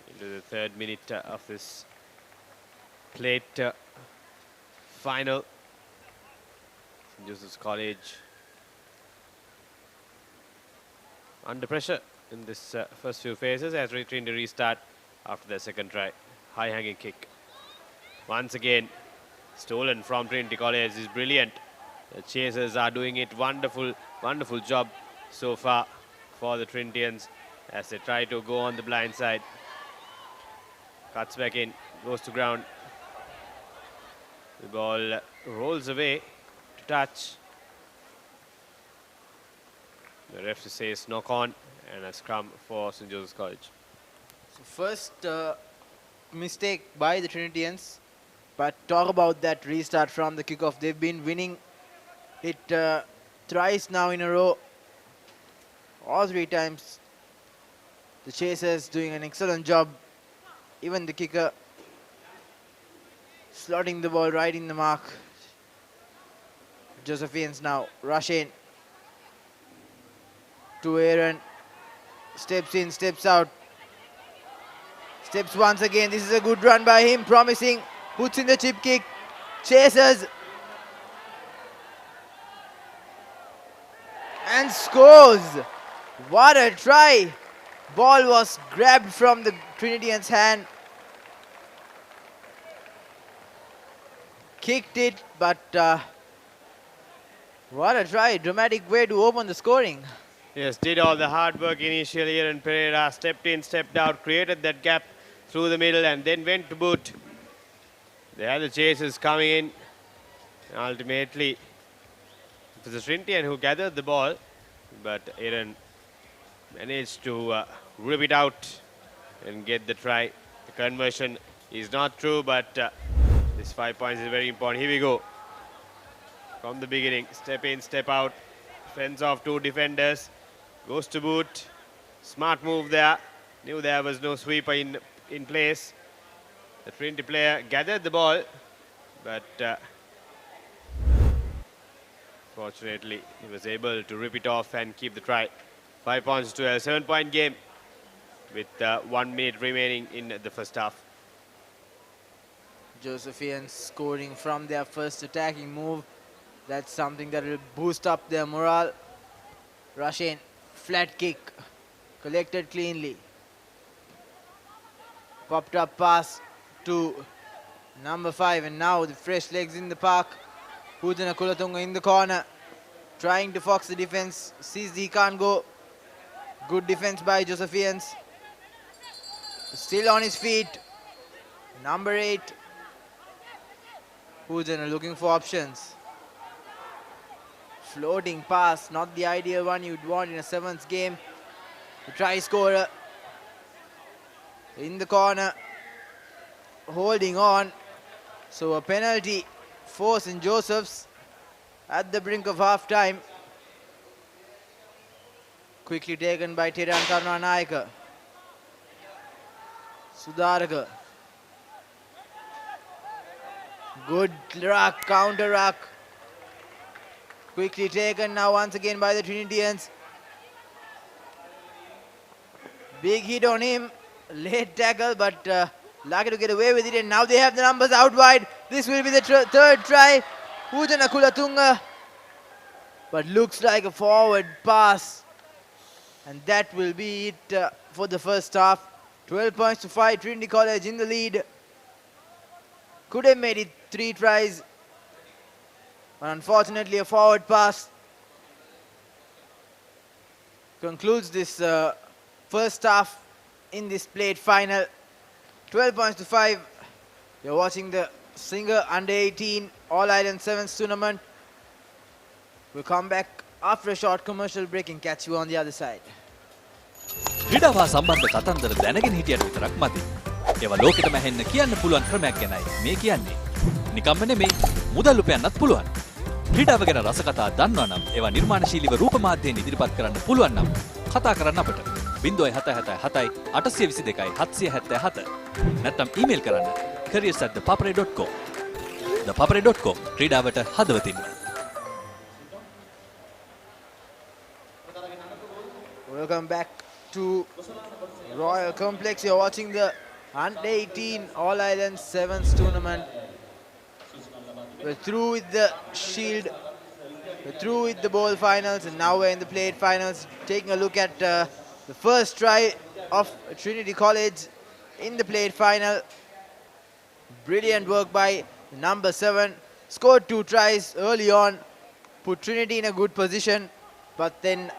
S4: into the third minute of this plate final. St. Joseph's College under pressure in this first few phases as Trinity restart after their second try. High-hanging kick. Once again, stolen from Trinity College is brilliant. The chasers are doing it wonderful job so far for the Trinitians as they try to go on the blind side. Cuts back in, goes to ground. The ball rolls away to touch. The referee says knock on and a scrum for St. Joseph's College.
S2: So first mistake by the Trinitians, but talk about that restart from the kickoff. They've been winning it thrice now in a row. All 3 times. The chasers doing an excellent job. Even the kicker slotting the ball right in the mark. Josephians now rush in to Aaron. Steps in, steps out. Steps once again. This is a good run by him, promising. Puts in the chip kick. Chasers. And scores. What a try. Ball was grabbed from the Trinitians' hand. Kicked it, but what a try. Dramatic way to open the scoring.
S4: Yes, did all the hard work initially here, and Pereira stepped in, stepped out, created that gap through the middle and then went to boot. They had the chasers coming in. Ultimately, it was the Trinitian who gathered the ball, but Aaron managed to rip it out and get the try. The conversion is not true, but this 5 points is very important. Here we go. From the beginning, step in, step out, fends off 2 defenders, goes to boot. Smart move there. Knew there was no sweeper in place. The Trinity player gathered the ball, but fortunately he was able to rip it off and keep the try. 5 points to a 7-point game with 1 minute remaining in the first half.
S2: Josephians scoring from their first attacking move. That's something that will boost up their morale. Rush in, flat kick, collected cleanly. Popped up pass to number 5, and now the fresh legs in the park. Pujana Kulatunga in the corner, trying to fox the defense. Sees he can't go. Good defense by Josephians. Still on his feet. Number 8. Pujana looking for options. Floating pass, not the ideal one you'd want in a 7th game. The try scorer in the corner, holding on. So a penalty for St. Joseph's at the brink of half time. Quickly taken by Tiran Karunanayaka. Sudaraka. Good ruck, counter ruck. Quickly taken now once again by the Trinitians. Big hit on him. Late tackle, but lucky to get away with it. And now they have the numbers out wide. This will be the third try. Pujana Kulatunga. But looks like a forward pass. And that will be it for the first half. 12 points to 5. Trinity College in the lead. Could have made it 3 tries. But unfortunately, a forward pass concludes this first half in this plate final. 12 points to 5. You're watching the Singer Under-18 All-Island Sevens tournament. We'll come back after a short commercial break and catch you on the other side.
S5: ක්‍රීඩාව සම්බන්ධ කතන්දර දැනගෙන හිටියට විතරක් මදි. ඒවා ලෝකෙටම ඇහෙන්න කියන්න පුළුවන් ක්‍රමයක් ගැනයි මේ කියන්නේ. නිකම්ම නෙමෙයි, මුදල් උපයන්නත් පුළුවන්. ක්‍රීඩාව ගැන රසකතා දන්නවා නම් ඒවා නිර්මාණශීලීව රූප මාධ්‍යයෙන් ඉදිරිපත් කරන්න පුළුවන් නම් කතා කරන්න අපට 0777 822 777 නැත්නම් ඊමේල් කරන්න careers@thepapare.com. thepapare.com ක්‍රීඩාවට හදවතින්ම.
S2: Welcome back to Royal Complex. You're watching the Under-18 All-Island Sevens tournament. We're through with the Shield. We're through with the Bowl finals, and now we're in the Plate finals. Taking a look at The first try of Trinity College in the plate final. Brilliant work by number 7. Scored 2 tries early on, put Trinity in a good position, but then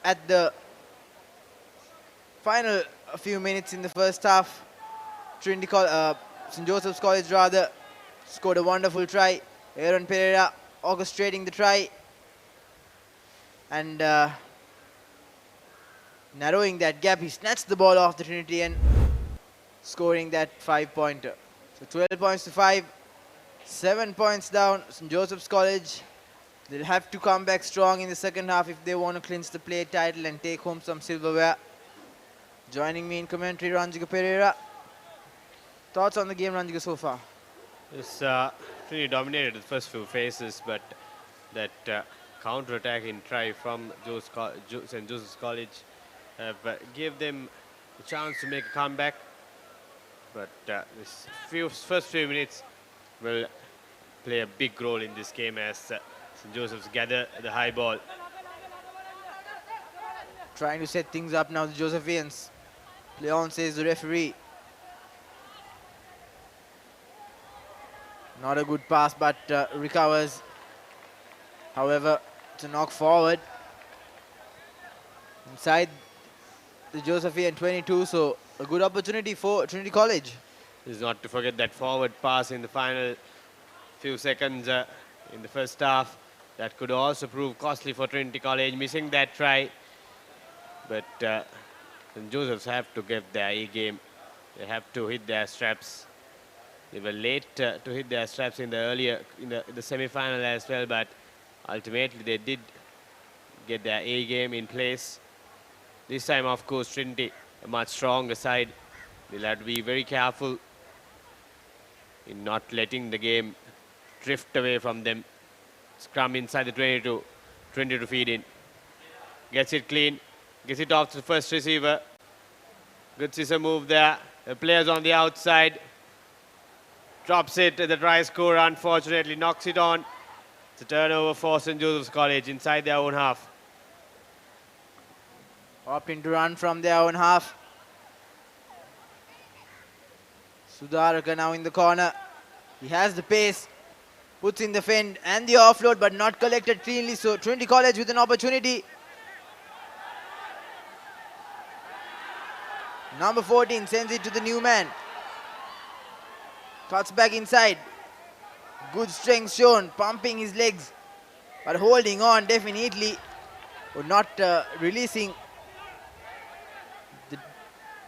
S2: at the final few minutes in the first half, St. Joseph's College rather scored a wonderful try. Aaron Pereira orchestrating the try and narrowing that gap. He snatched the ball off the Trinity, scoring that 5-pointer. So 12 points to 5, 7 points down. St. Joseph's College, they'll have to come back strong in the second half if they want to clinch the plate title and take home some silverware. Joining me in commentary, Ranjika Pereira. Thoughts on the game, Ranjika, so far?
S4: It's really dominated the first few phases, but that counter-attacking try from St. Joseph's College gave them a chance to make a comeback. But this first few minutes will play a big role in this game as St. Joseph's gather the high ball.
S2: Trying to set things up now, the Josephians. Play on, says the referee. Not a good pass, but recovers. However, it's a knock forward. Inside the Josephian 22, so a good opportunity for Trinity College.
S4: Is not to forget that forward pass in the final few seconds in the first half. That could also prove costly for Trinity College, missing that try. But St. Joseph's have to give their A game. They have to hit their straps. They were late to hit their straps in the semi-final as well, but ultimately they did get their A game in place. This time, of course, Trinity, a much stronger side. They'll have to be very careful in not letting the game drift away from them. Scrum inside the 22, 20 to feed in. Gets it clean, gets it off to the first receiver. Good scissor move there. The players on the outside. Drops it to the try scorer, unfortunately knocks it on. It's a turnover for St. Joseph's College inside their own half.
S2: Opting to run from their own half. Sudaraka now in the corner. He has the pace, puts in the fend and the offload, but not collected cleanly. So Trinity College with an opportunity. Number 14 sends it to the new man. Cuts back inside. Good strength shown, pumping his legs, but holding on definitely, or not releasing the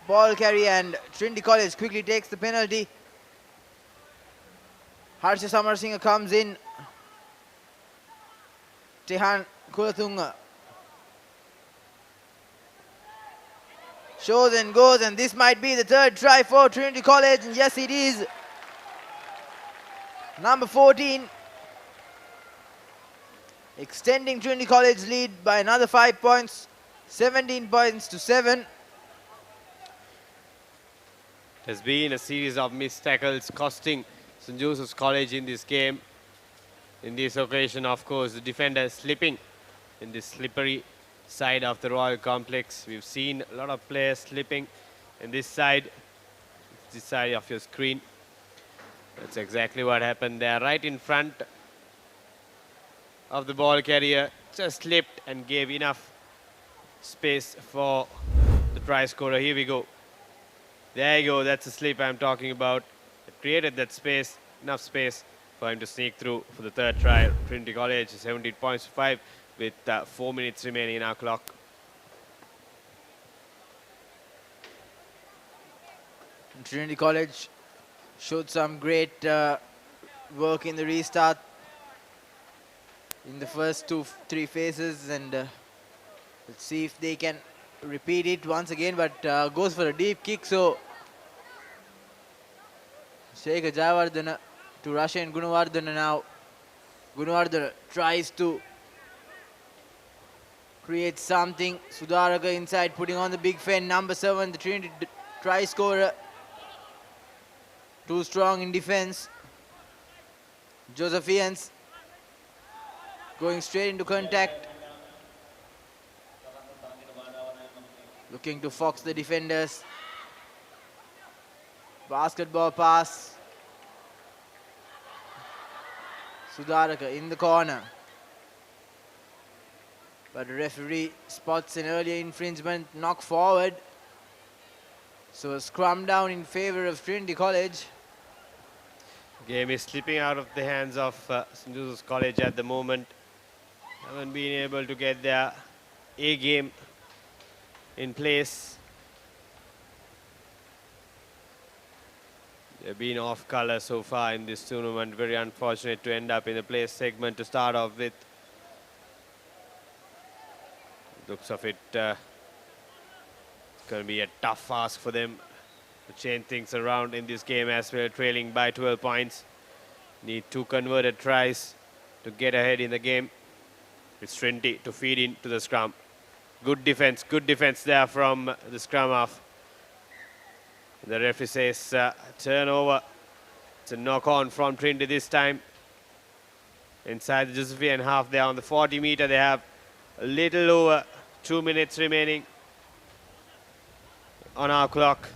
S2: ball carry, and Trinity College quickly takes the penalty. Harsha Samarasinghe comes in. Tehan Kulathunga shows and goes, and this might be the third try for Trinity College, and yes it is. Number 14 extending Trinity College lead by another 5 points, 17 points to 7.
S4: It has been a series of missed tackles costing St. Joseph's College in this game. In this occasion, of course, the defender slipping in this slippery side of the Royal Complex. We've seen a lot of players slipping in this side of your screen. That's exactly what happened there, right in front of the ball carrier. Just slipped and gave enough space for the try scorer. Here we go. There you go, that's the slip I'm talking about. It created that space, enough space for him to sneak through for the third try. Trinity College 17 points to 5 with 4 minutes remaining in our clock.
S2: Trinity College showed some great work in the restart in the first 2-3 phases, and let's see if they can repeat it once again, but goes for a deep kick. So Shekhar Jayawardena to Russian Gunawardena now. Gunawardena tries to create something. Sudaraka inside, putting on the big fend. Number 7, the Trinity try scorer. Too strong in defense. Josephians going straight into contact. Looking to fox the defenders. Basketball pass. Sudaraka in the corner. But the referee spots an earlier infringement, knock forward. So a scrum down in favor of Trinity College.
S4: Game is slipping out of the hands of St. Joseph's College at the moment. Haven't been able to get their A game in place. They've been off color so far in this tournament. Very unfortunate to end up in the place segment to start off with. Looks of it, it's going to be a tough ask for them to change things around in this game as we're trailing by 12 points. Need 2 converted tries to get ahead in the game. It's Trinity to feed into the scrum. Good defense there from the scrum half. The referee says turnover. It's a knock on from Trinity this time. Inside the Josephian half there on the 40 meter, they have a little over 2 minutes remaining on our clock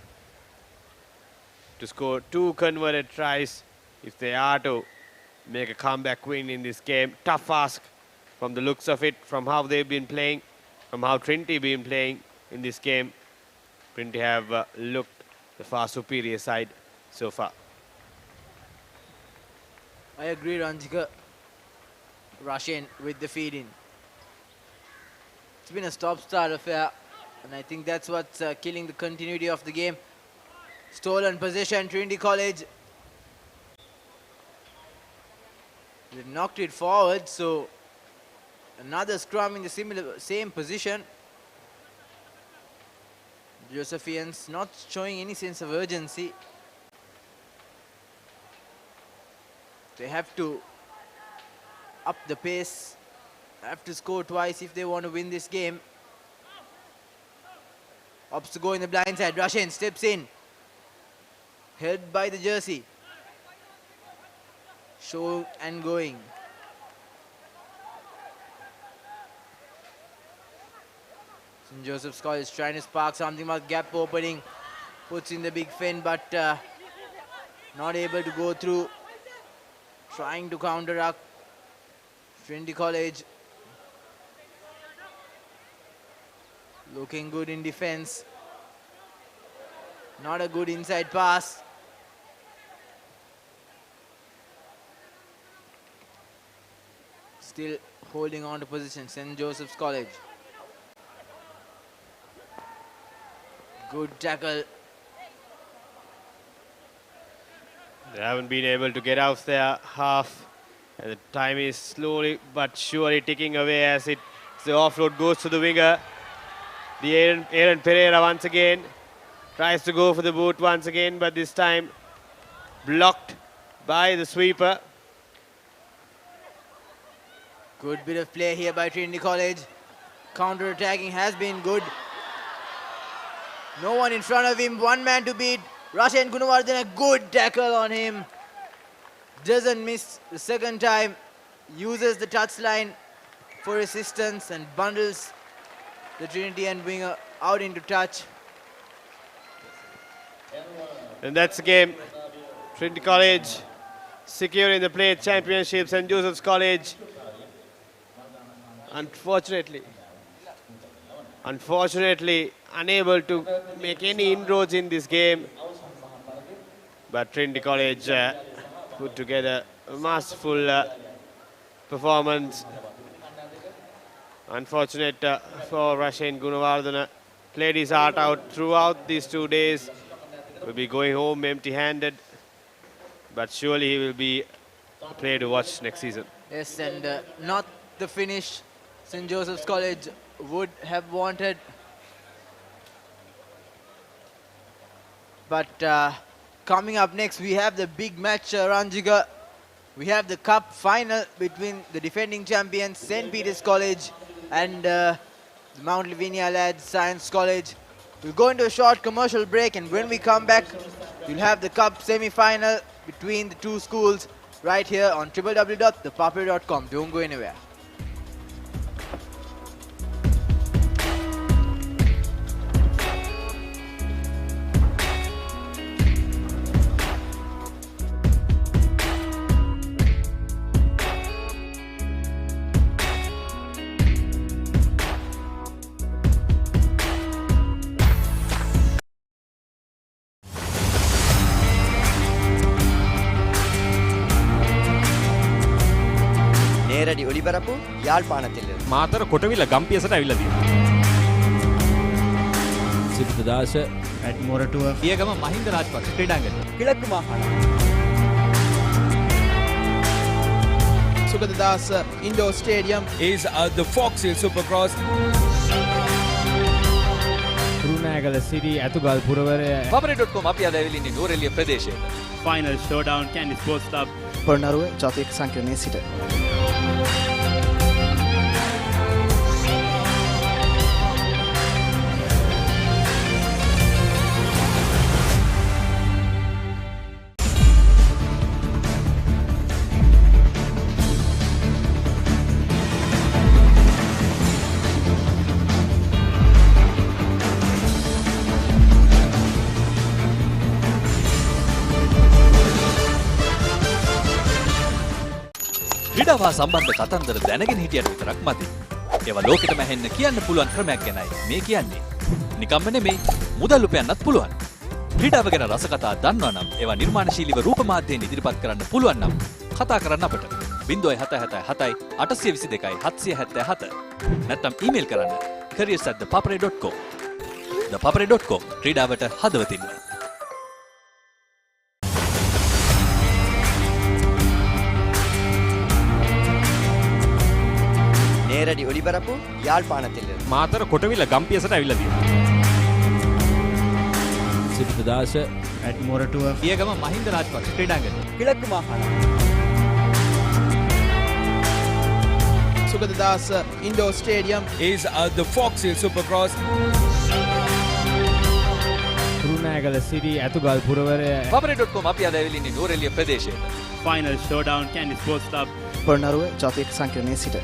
S4: to score 2 converted tries if they are to make a comeback win in this game. Tough ask from the looks of it, from how they've been playing, from how Trinity been playing in this game. Trinity have looked the far superior side so far.
S2: I agree, Ranjika. Rush in with the feed in. It's been a stop-start affair, and I think that's what's killing the continuity of the game. Stolen possession, Trinity College. They've knocked it forward, so another scrum in the same position. Josephians not showing any sense of urgency. They have to up the pace, have to score twice if they want to win this game. Opts to go in the blind side. Rushin steps in. Held by the jersey. Show and going. St. Joseph's College trying to spark something about gap opening. Puts in the big fin, but not able to go through. Trying to counteract Trinity College. Looking good in defense. Not a good inside pass. Still holding on to position, St. Joseph's College. Good tackle.
S4: They haven't been able to get out their half. And the time is slowly but surely ticking away as the offload goes to the winger. The Aaron Pereira once again tries to go for the boot once again, but this time blocked by the sweeper.
S2: Good bit of play here by Trinity College. Counter-attacking has been good. No one in front of him, one man to beat. Rashan Gunawardhan, a good tackle on him. Doesn't miss the second time. Uses the touchline for assistance and bundles the Trinity and winger out into touch.
S4: And that's the game. Trinity College securing the plate championship. St. Joseph's College, unfortunately unable to make any inroads in this game. But Trinity College put together a masterful performance. Unfortunate for Rashan Gunawardhan. Played his heart out throughout these 2 days. Will be going home empty-handed. But surely he will be a player to watch next season.
S2: Yes, and not the finish St. Joseph's College would have wanted. But coming up next, we have the big match, Ranjiga. We have the cup final between the defending champions, St. Peter's College, and the Mount Lavinia Lads Science College. We'll go into a short commercial break, and when we come back, we'll have the cup semi-final between the two schools right here on www.thepapare.com. Don't go anywhere.
S14: நேரடி ஒளிபரப்பு யாழ்ப்பாணத்தில்
S10: මාතර කොටවිල ගම්පියසට ඇවිල්ලා තියෙනවා.
S11: සිද්ධදාස ඇඩ්මොරටුව
S5: පියගම මහින්ද රාජපක්ෂ ක්‍රීඩාංගණය.
S14: கிழக்கு மாகாணம்
S1: Sugadadasa Indoor Stadium
S11: is the Fox Hill Supercross.
S8: Kurunegala Siri ඇතුගල් පුරවරය
S5: papare.com අපි අද ඇවිල්ලා ඉන්නේ නෝරෙලිය ප්‍රදේශයේ.
S8: Final showdown Kandy sports club
S12: Polonnaruwa ජාතික සංකීර්ණයේ සිට
S5: ක්‍රීඩාව සම්බන්ධ කතන්දර දැනගෙන හිටියට විතරක් මදි. ඒවා ලෝකෙටම ඇහෙන්න කියන්න පුළුවන් ක්‍රමයක් ගැනයි මේ කියන්නේ. නිකම්ම නෙමෙයි, මුදල් උපයන්නත් පුළුවන්. ක්‍රීඩාව ගැන රස කතා දන්නවා නම් ඒවා නිර්මාණශීලීව රූප මාධ්‍යයෙන් ඉදිරිපත් කරන්න පුළුවන් නම් කතා කරන්න අපට 0777 822 777 නැත්නම් ඊමේල් කරන්න careers@thepapare.com. ThePapare.com ක්‍රීඩාවට හදවතින්ම.
S14: நேரடி ஒளிபரப்பு யாழ்ப்பாணத்தில்
S10: මාතර කොටවිල ගම්පියසට ඇවිල්ලා තියෙනවා.
S11: සිද්ධදාස
S8: ඇඩ්මොරටුව
S5: පියගම මහින්ද රාජපක්ෂ ක්‍රීඩාංගණය.
S14: கிழக்கு மாகாணம்
S1: Sugadadasa Indoor Stadium
S11: is the Fox Hill Supercross.
S8: Kurunegala Siri ඇතුගල් පුරවරය
S5: papare.com අපි අද ඇවිල්ලා ඉන්නේ නෝරෙලිය ප්‍රදේශයේ.
S8: Final showdown Kandy sports club
S12: Polonnaruwa ජාතික සංකීර්ණයේ සිට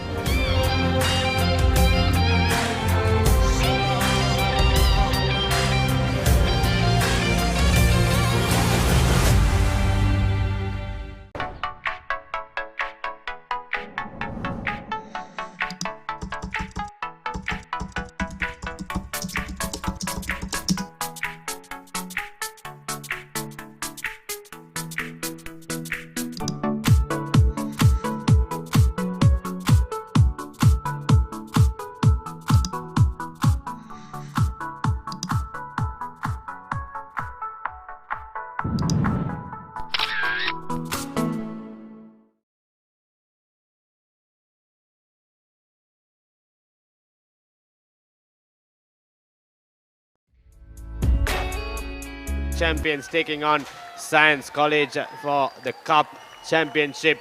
S4: Champions taking on Science College for the Cup Championship.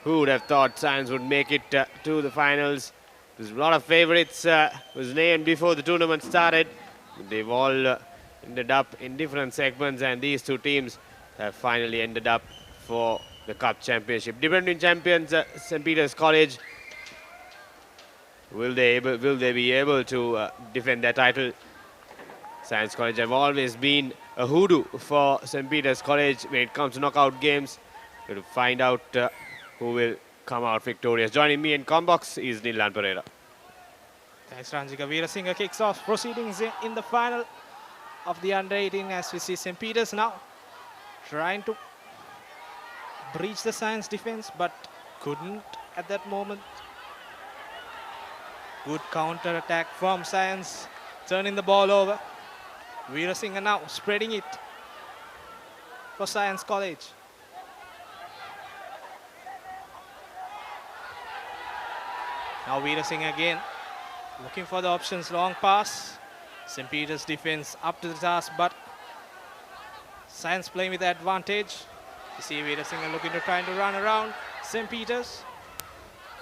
S4: Who would have thought Science would make it to the finals? There's a lot of favourites was named before the tournament started. They've all ended up in different segments, and these two teams have finally ended up for the Cup Championship. Defending champions St. Peter's College. Will they be able to defend their title? Science College have always been a hoodoo for St. Peter's College when it comes to knockout games. We'll find out who will come out victorious. Joining me in Combox is Nilan Pereira.
S1: Thanks, Ranjika. Veerasinghe kicks off proceedings in the final of the under-18 as we see St. Peter's now trying to breach the Science defense but couldn't at that moment. Good counter-attack from Science, turning the ball over. Veerasinghe now spreading it for Science College. Now Veerasinghe again looking for the options, long pass. St. Peter's defense up to the task, but Science playing with advantage. You see Veerasinghe looking to trying to run around St. Peter's.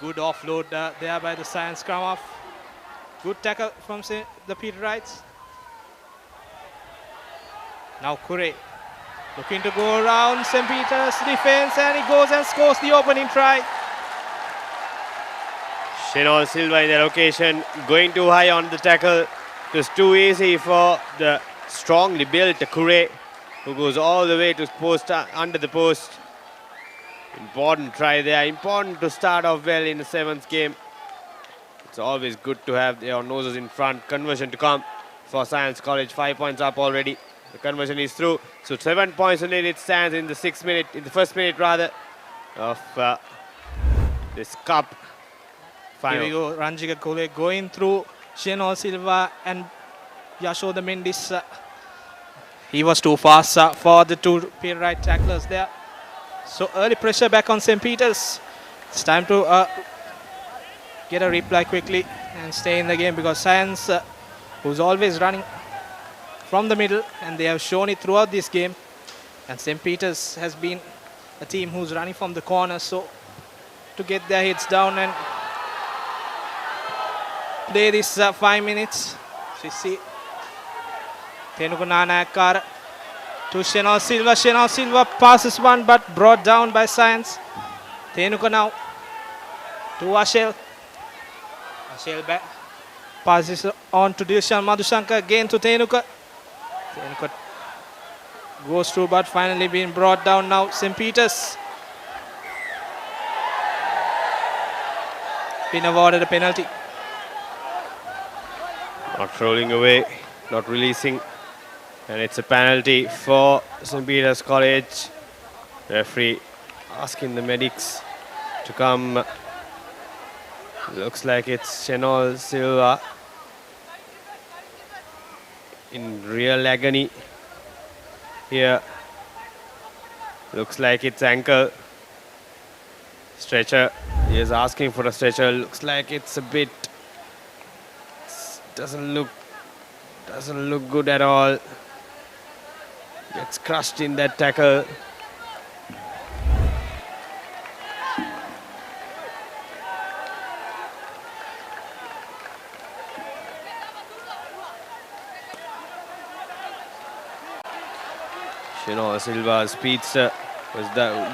S1: Good offload there by the Science scrum off. Good tackle from the Peterites. Now Kure looking to go around St. Peter's defense, and he goes and scores the opening try.
S4: Shinol Silva in the location, going too high on the tackle. It was too easy for the strongly built Kure, who goes all the way to post under the post. Important try there. Important to start off well in the 7th game. It's always good to have your noses in front. Conversion to come for Science College. 5 points up already. The conversion is through. So 7 points only it stands in the 1st minute rather of this cup final.
S1: Here we go, Ranjika Kule going through Shenol Silva and Yashoda Mendis. He was too fast for the two peer right tacklers there. So early pressure back on St. Peter's. It's time to get a reply quickly and stay in the game, because Science, who's always running from the middle, and they have shown it throughout this game. And St. Peter's has been a team who's running from the corner, so to get their heads down and play this 5 minutes. So you see Tenuku Nanayakara to Shenol Silva. Shenol Silva passes one but brought down by Science. Tenuku now to Ashel. Ashel back. Passes on to Dilshan Madhushankar again to Tenuka. Tenuka goes through but finally being brought down now. St. Peter's been awarded a penalty.
S4: Not rolling away, not releasing. And it's a penalty for St. Peter's College. Referee asking the medics to come. Looks like it's Shenol Silva in real agony here. Looks like it's ankle. Stretcher. He is asking for a stretcher. Looks like it's a bit. Doesn't look good at all. Gets crushed in that tackle. Shenol Silva, speedster,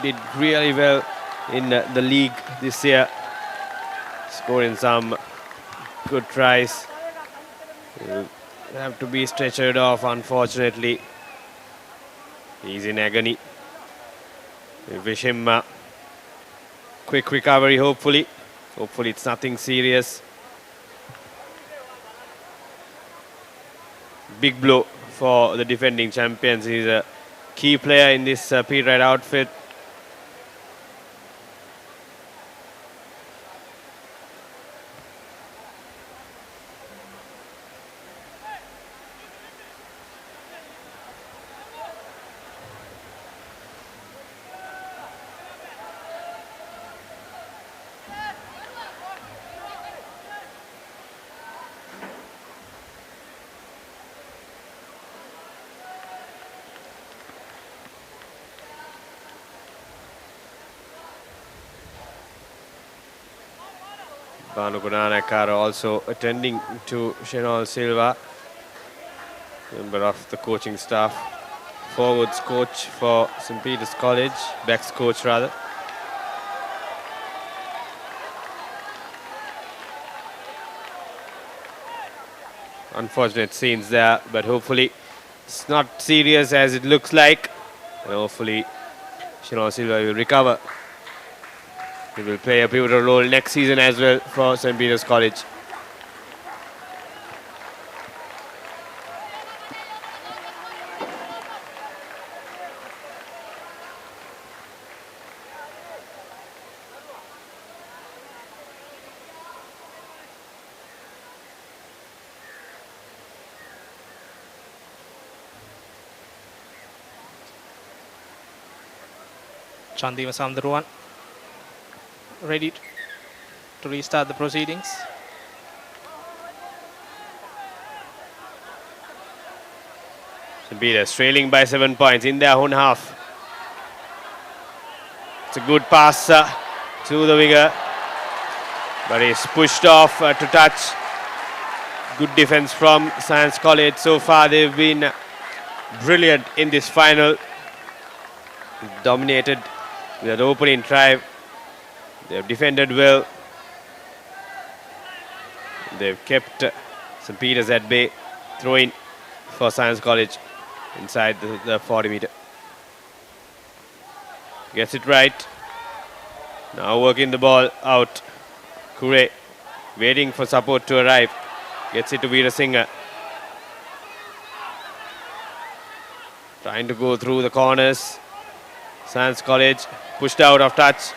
S4: did really well in the league this year, scoring some good tries. Will have to be stretchered off, unfortunately. He's in agony. We wish him a quick recovery, hopefully. Hopefully it's nothing serious. Big blow for the defending champions. He's a key player in this P-Ride outfit. Tenuku Nanayakara also attending to Shenol Silva, member of the coaching staff, forwards coach for St. Peter's College, backs coach rather. Unfortunate scenes there, but hopefully it's not serious as it looks like, and hopefully Shenol Silva will recover. He will play a pivotal role next season as well for St. Peter's College.
S1: Chandiva Samdaruan ready to restart the proceedings.
S4: St. Peter's trailing by 7 points in their own half. It's a good pass to the winger, but he's pushed off to touch. Good defense from Science College. So far they've been brilliant in this final. Dominated with the opening drive. They've defended well. They've kept St. Peter's at bay. Throw-in for Science College inside the 40 meter. Gets it right. Now working the ball out. Kure waiting for support to arrive. Gets it to Veera Singh. Trying to go through the corners. Science College pushed out of touch.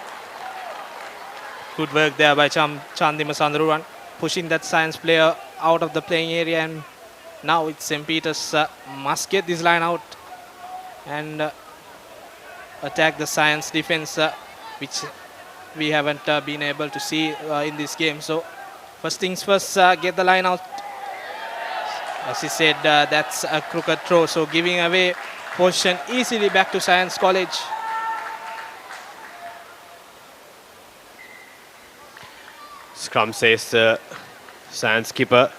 S1: Good work there by Chandima Sandaruwan, pushing that Science player out of the playing area, and now it's St. Peter's must get this line out and attack the Science defense, which we haven't been able to see in this game. So first things first, get the line out. As he said, that's a crooked throw, so giving away possession easily back to Science College.
S4: Scrum says the Science keeper.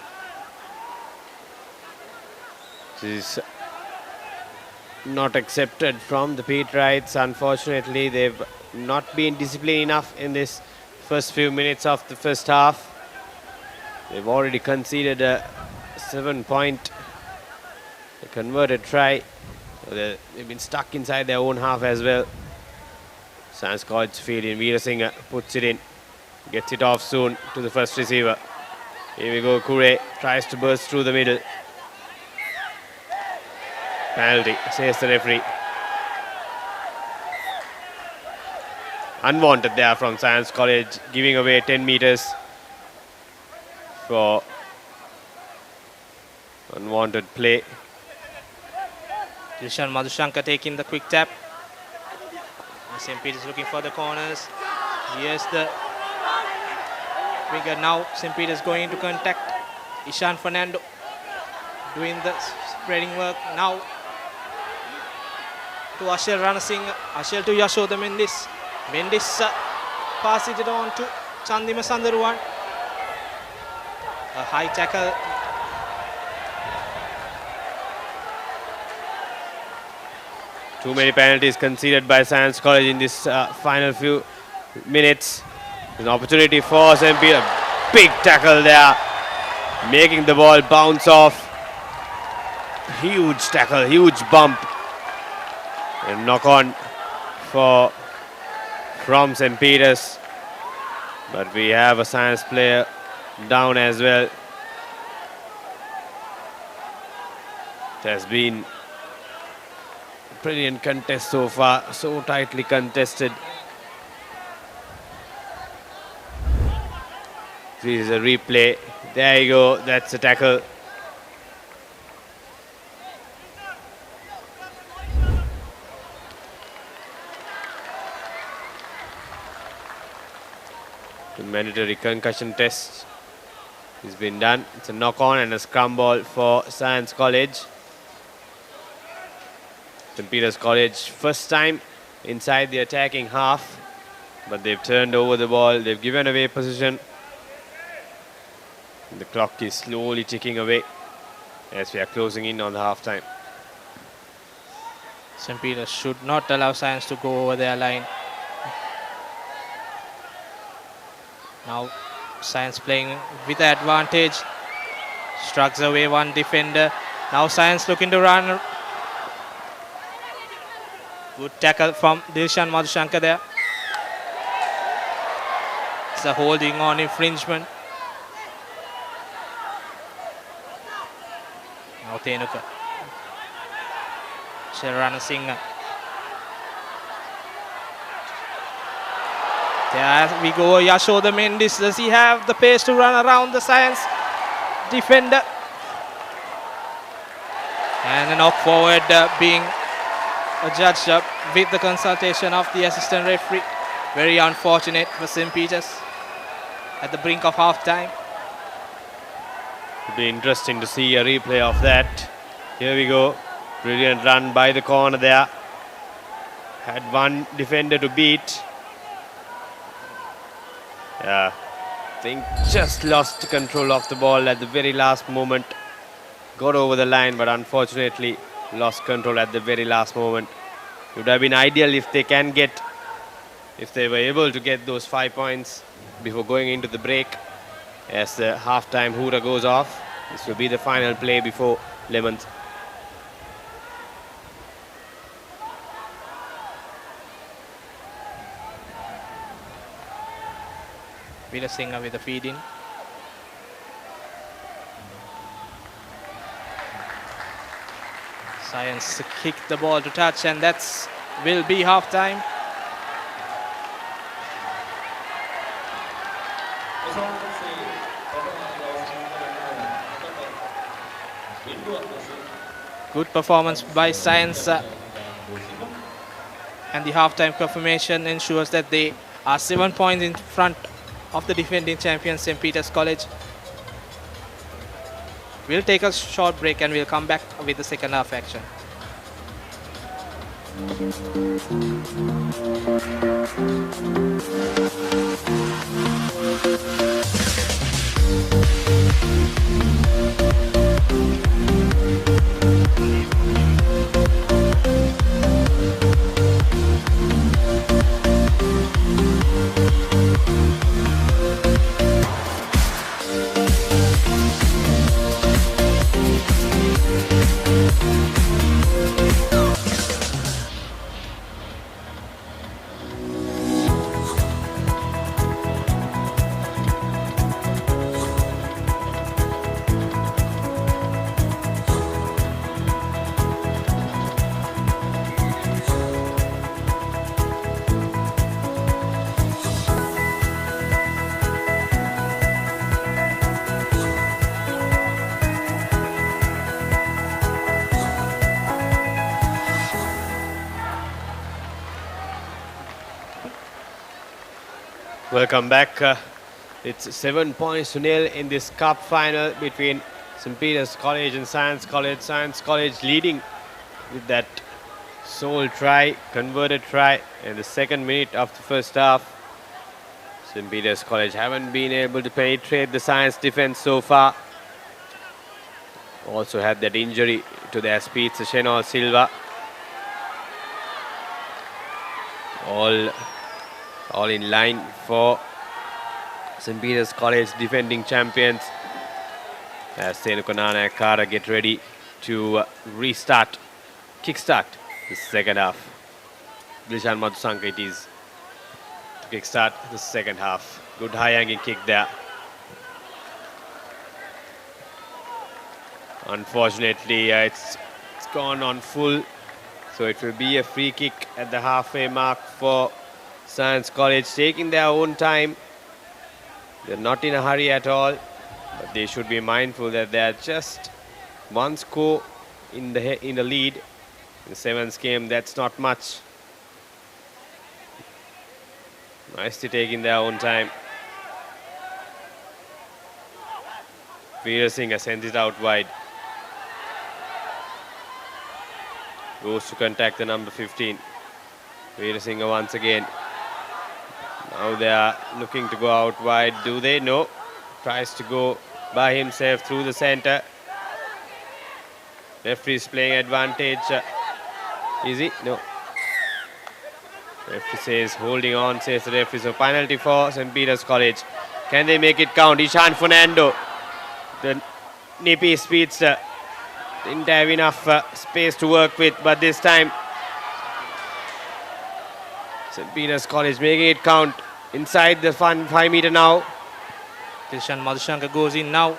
S4: This is not accepted from the Peterites. Unfortunately, they've not been disciplined enough in this first few minutes of the first half. They've already conceded a 7-point converted try. They've been stuck inside their own half as well. Science College field in Veerasinghe puts it in. Gets it off soon to the first receiver. Here we go, Kure tries to burst through the middle. Penalty, says the referee. Unwanted there from Science College, giving away 10 meters for unwanted play.
S1: Dilshan Madhushankar taking the quick tap. St. Peter's looking for the corners. Here's the winger now. St. Peter's going into contact. Ishan Fernando doing the spreading work now to Ashel Ranasinghe. Ashel to Yashoda Mendis. Mendis passes it on to Chandima Sandaruwan. A high tackle.
S4: Too many penalties conceded by Science College in this final few minutes. An opportunity for St. Peter. Big tackle there, making the ball bounce off. Huge tackle, huge bump. And knock on from St. Peter's. But we have a Science player down as well. It has been a brilliant contest so far, so tightly contested. This is a replay. There you go, that's a tackle. The mandatory concussion test has been done. It's a knock on and a scrum ball for Science College. St. Peter's College first time inside the attacking half, but they've turned over the ball. They've given away possession. The clock is slowly ticking away as we are closing in on the half time.
S1: St. Peter's should not allow Science to go over their line. Now Science playing with advantage. Struggles away one defender. Now Science looking to run. Good tackle from Dilshan Madhushankar there. It's a holding on infringement. Now Tenuka. Ranasinghe. There we go, Yashoda Mendis. Does he have the pace to run around the Science defender? And a knock forward being judged with the consultation of the assistant referee. Very unfortunate for St. Peter's at the brink of half time.
S4: It'll be interesting to see a replay of that. Here we go. Brilliant run by the corner there. Had one defender to beat. Yeah, I think just lost control of the ball at the very last moment. Got over the line, but unfortunately lost control at the very last moment. It would have been ideal if they were able to get those 5 points before going into the break. As the half-time hoorah goes off, this will be the final play before Lemons.
S1: Veerasinghe with the feed in. Science kicked the ball to touch, and that's will be half time. Good performance by Science, and the halftime confirmation ensures that they are 7 points in front of the defending champion St. Peter's College. We'll take a short break and we'll come back with the second half action.
S4: Welcome back. It's 7 points to nil in this cup final between St. Peter's College and Science College. Science College leading with that sole try, converted try in the second minute of the first half. St. Peter's College haven't been able to penetrate the Science defense so far. Also had that injury to their speed, Shenol Silva. All in line for St. Peter's College defending champions as Senukanana and Kara get ready to kickstart the second half. Glishan Madhusanka it is to kickstart the second half. Good high-hanging kick there. Unfortunately, it's gone on full, so it will be a free kick at the halfway mark for Science College, taking their own time. They're not in a hurry at all, but they should be mindful that they're just one score in the lead. In the seventh game, that's not much. Nicely taking their own time. Veer Singh sends it out wide. Goes to contact the number 15. Veer Singh once again. Now they are looking to go out wide. Do they? No. Tries to go by himself through the center. Referee is playing advantage. Is he? No. Referee says holding on, says the referee. So penalty for St. Peter's College. Can they make it count? Ishan Fernando, the nippy speedster, didn't have enough space to work with, but this time St. Peter's College making it count inside the 5 meter now.
S1: Krishan Madhushanka goes in now.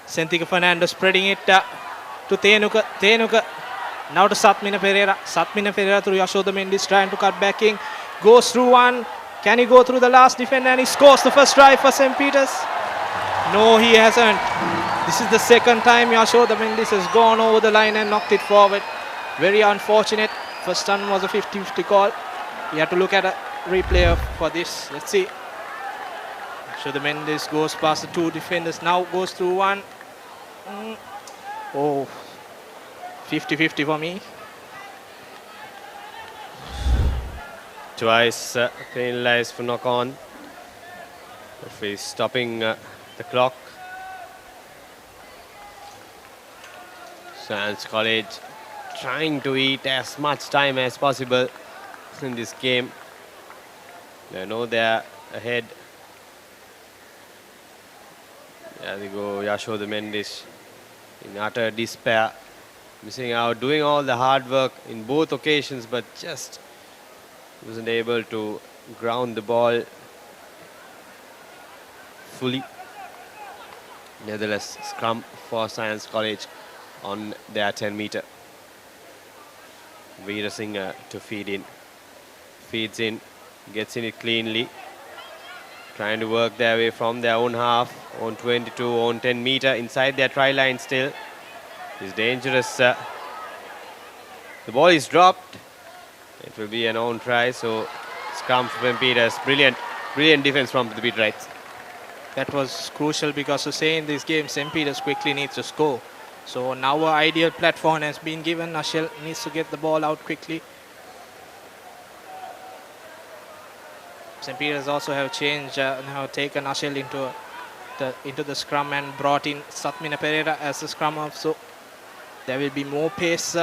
S1: Senthika Fernando spreading it to Tenuka. Tenuka now to Satmina Pereira. Satmina Pereira through Yashoda Mendis trying to cut back in. Goes through one. Can he go through the last defender and he scores the first try for St. Peter's? No, he hasn't. This is the second time Yashoda Mendis has gone over the line and knocked it forward. Very unfortunate. First one was a 50-50 call. We have to look at a replay for this. Let's see. Yashoda Mendis goes past the two defenders. Now goes through one. Oh, 50-50 for me.
S4: Twice penalized for knock on. Referee stopping the clock. Science College trying to eat as much time as possible in this game. They know they're ahead. There they go, Yashoda Mendis in utter despair, missing out, doing all the hard work in both occasions, but just wasn't able to ground the ball fully. Nevertheless, scrum for Science College on their 10 meter. Veer Singh to feed in. Feeds in, gets in it cleanly. Trying to work their way from their own half, own 22, own 10 meter, inside their try line still. It's dangerous. The ball is dropped. It will be an own try, so scrum from St. Peters. Brilliant defense from the beat rights.
S1: That was crucial because to say in this game, St. Peters quickly needs to score. So now an ideal platform has been given. Ashel needs to get the ball out quickly. St. Peters also have changed, have taken Ashel into the scrum and brought in Satmina Pereira as the scrum half. So there will be more pace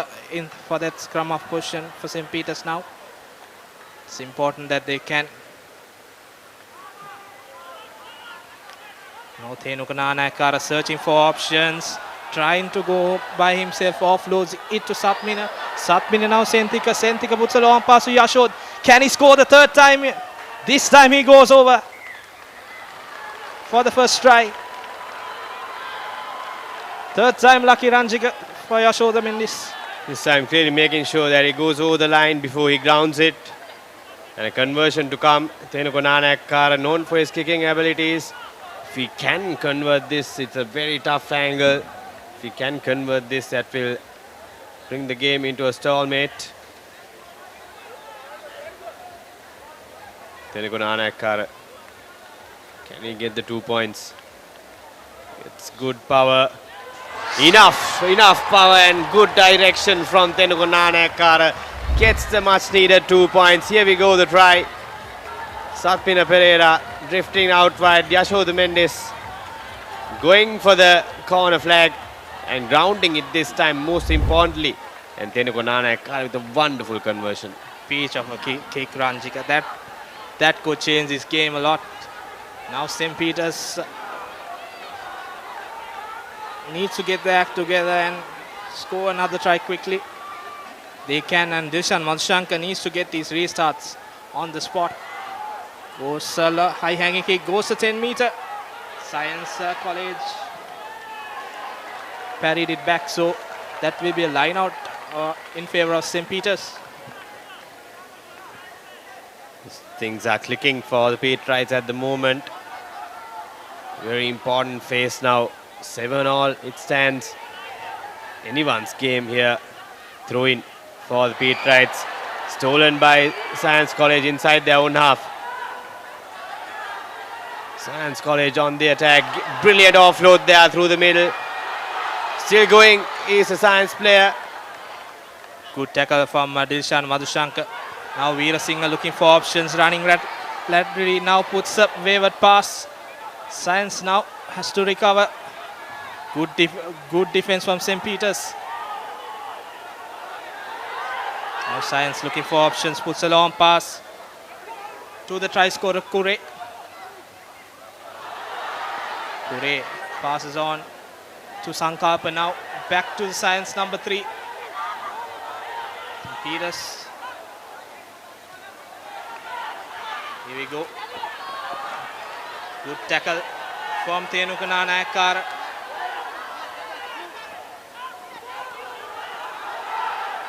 S1: for that scrum half position for St. Peters now. It's important that they can. Now Thenukananakara searching for options, trying to go by himself, offloads it to Satmina. Satmina now Senthika puts a long pass to Yashod. Can he score the third time? This time he goes over for the first try. Third time lucky Ranjika for Yashoda Mendis.
S4: This time clearly making sure that he goes over the line before he grounds it. And a conversion to come. Thenukananakara known for his kicking abilities. If he can convert this, it's a very tough angle. If he can convert this, that will bring the game into a stalemate. Thenukananakara, can he get the 2 points? It's good power. Enough power and good direction from Thenukananakara. Gets the much needed 2 points. Here we go, the try. Satmina Pereira drifting out wide. Yashoda Mendes going for the corner flag and grounding it this time, most importantly. And Thenukananakara with a wonderful conversion.
S1: Peach of a kick Ranjika. That could change this game a lot. Now St. Peters needs to get their act together and score another try quickly. They can, and Dilshan Madhushankar needs to get these restarts on the spot. Goes a high hanging kick, goes to 10 meter. Science College parried it back, so that will be a line out in favor of St. Peters.
S4: Things are clicking for the Patriots at the moment. Very important phase now. 7-all it stands. Anyone's game here. Throw in for the Patriots. Stolen by Science College inside their own half. Science College on the attack. Brilliant offload there through the middle. Still going is a Science player.
S1: Good tackle from Dilshan Madhushankar. Now Veera Singh looking for options, running laterally, now puts up wayward pass. Science now has to recover. Good defense from St. Peters. Now Science looking for options, puts a long pass to the try scorer Kure. Kure passes on to Sankalpa now. Back to the Science number 3. St. Peters. Here we go. Good tackle from Thenukananakara.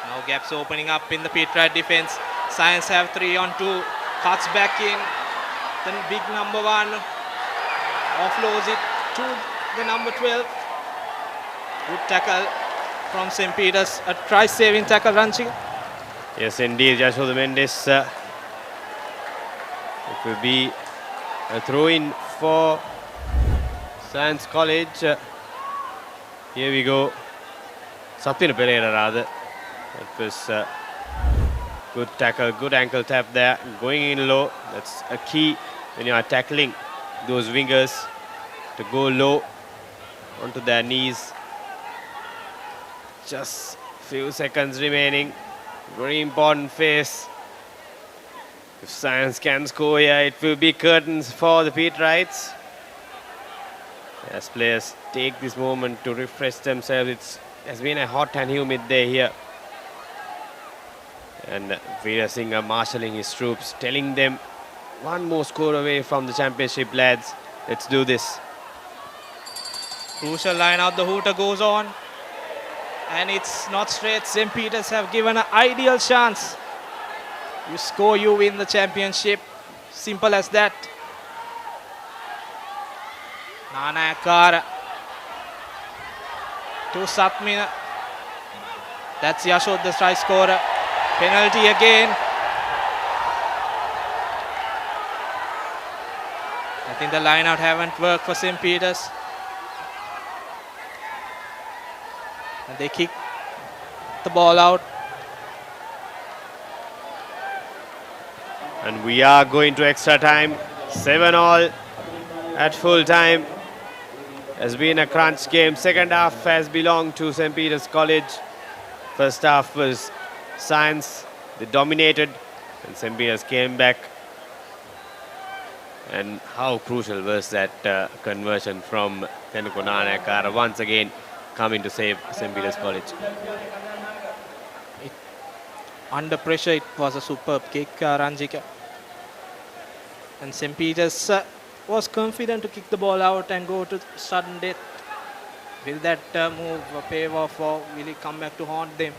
S1: Now gaps opening up in the Patriot defense. Science have 3-on-2. Cuts back in. Then big number 1. Offloads it to the number 12. Good tackle from St. Peters. A try-saving tackle, Ranchi.
S4: Yes, indeed. Yashoda Mendes. It will be a throw-in for Science College. Here we go. Satmina Pereira rather. It was good tackle, good ankle tap there. Going in low. That's a key when you are tackling those wingers, to go low onto their knees. Just few seconds remaining. Very important phase. If Science can score here, it will be curtains for the Patriots. As players take this moment to refresh themselves, it has been a hot and humid day here. And Veera Singh marshalling his troops, telling them one more score away from the championship, lads. Let's do this.
S1: Crucial line out, the hooter goes on. And it's not straight. St. Peters have given an ideal chance. You score, you win the championship. Simple as that. Nanayakara to Satmina. That's Yashod, the try scorer. Penalty again. I think the line-out haven't worked for St. Peter's. And they kick the ball out.
S4: And we are going to extra time. 7-all at full time. Has been a crunch game. Second half has belonged to St. Peter's College. First half was Science. They dominated and St. Peter's came back. And how crucial was that conversion from Tenuko Nanayakara once again coming to save St. Peter's College.
S1: Under pressure, it was a superb kick, Ranjika. And St. Peter's was confident to kick the ball out and go to sudden death. Will that move pay off, or will it come back to haunt them?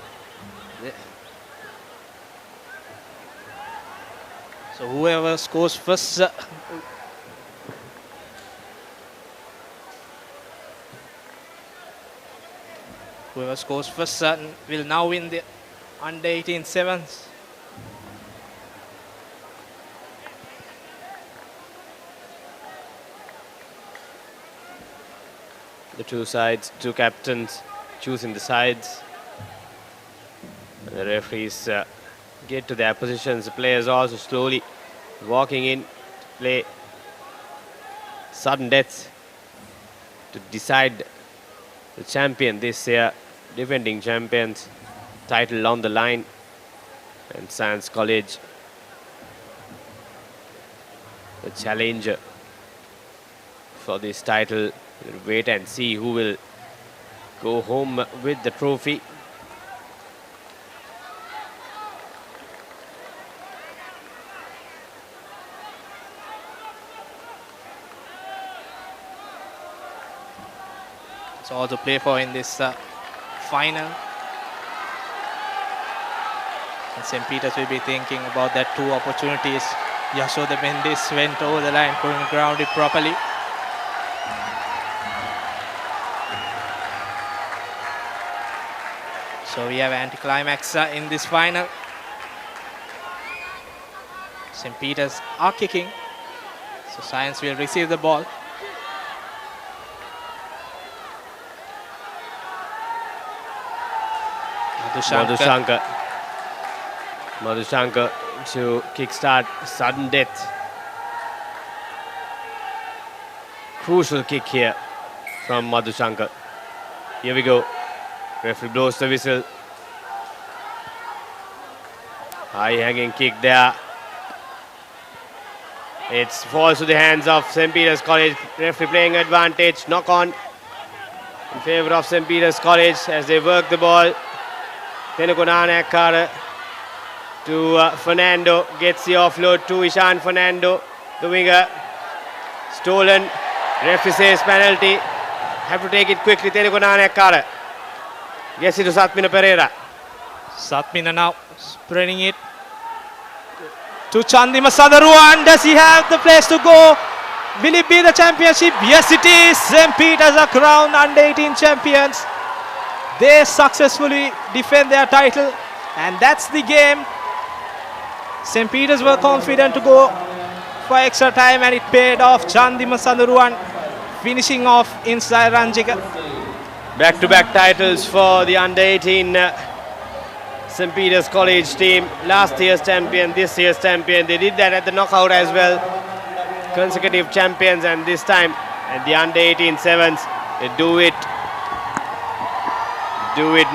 S1: So whoever scores first will now win the under 18 sevens.
S4: The two sides, two captains choosing the sides. And the referees get to their positions. The players also slowly walking in to play sudden death to decide the champion this year. Defending champions, title on the line. And Science College, the challenger for this title. We'll wait and see who will go home with the trophy.
S1: It's all to play for in this final. And St. Peter's will be thinking about that two opportunities. Yashoda Mendis went over the line, couldn't ground it properly. So we have anticlimax in this final. St. Peter's are kicking. So Science will receive the ball.
S4: Madhushankar to kickstart sudden death. Crucial kick here from Madhushankar. Here we go. Referee blows the whistle. High hanging kick there. It falls to the hands of St. Peter's College. Referee playing advantage. Knock on in favor of St. Peter's College as they work the ball. Tenuko Nanayakara to Fernando. Gets the offload to Ishan Fernando, the winger. Stolen. Referee says penalty. Have to take it quickly. Tenuko Nanayakara. Gets it to Satmina Pereira.
S1: Satmina now spreading it to Chandima Sadaruan. Does he have the place to go? Will it be the championship? Yes, it is. St. Peter's are crowned under 18 champions. They successfully defend their title, and that's the game. St. Peter's were confident to go for extra time, and it paid off. Chandima Sadaruan finishing off inside Ranjika.
S4: Back-to-back titles for the under-18 St. Peter's College team. Last year's champion, this year's champion. They did that at the knockout as well. Consecutive champions, and this time at the under-18 sevens, they do it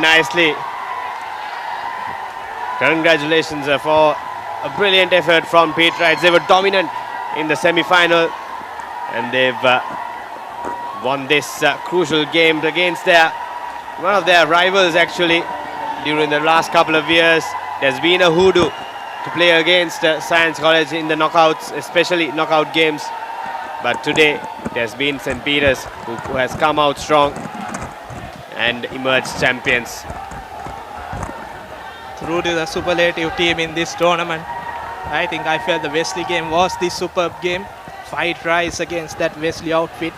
S4: nicely. Congratulations for a brilliant effort from Petrites. They were dominant in the semi-final, and they've won this crucial game against one of their rivals actually during the last couple of years. There's been a hoodoo to play against Science College in the knockouts, especially knockout games. But today there's been St. Peter's who has come out strong and emerged champions.
S1: Through to the superlative team in this tournament. I felt the Wesley game was the superb game. 5 tries against that Wesley outfit.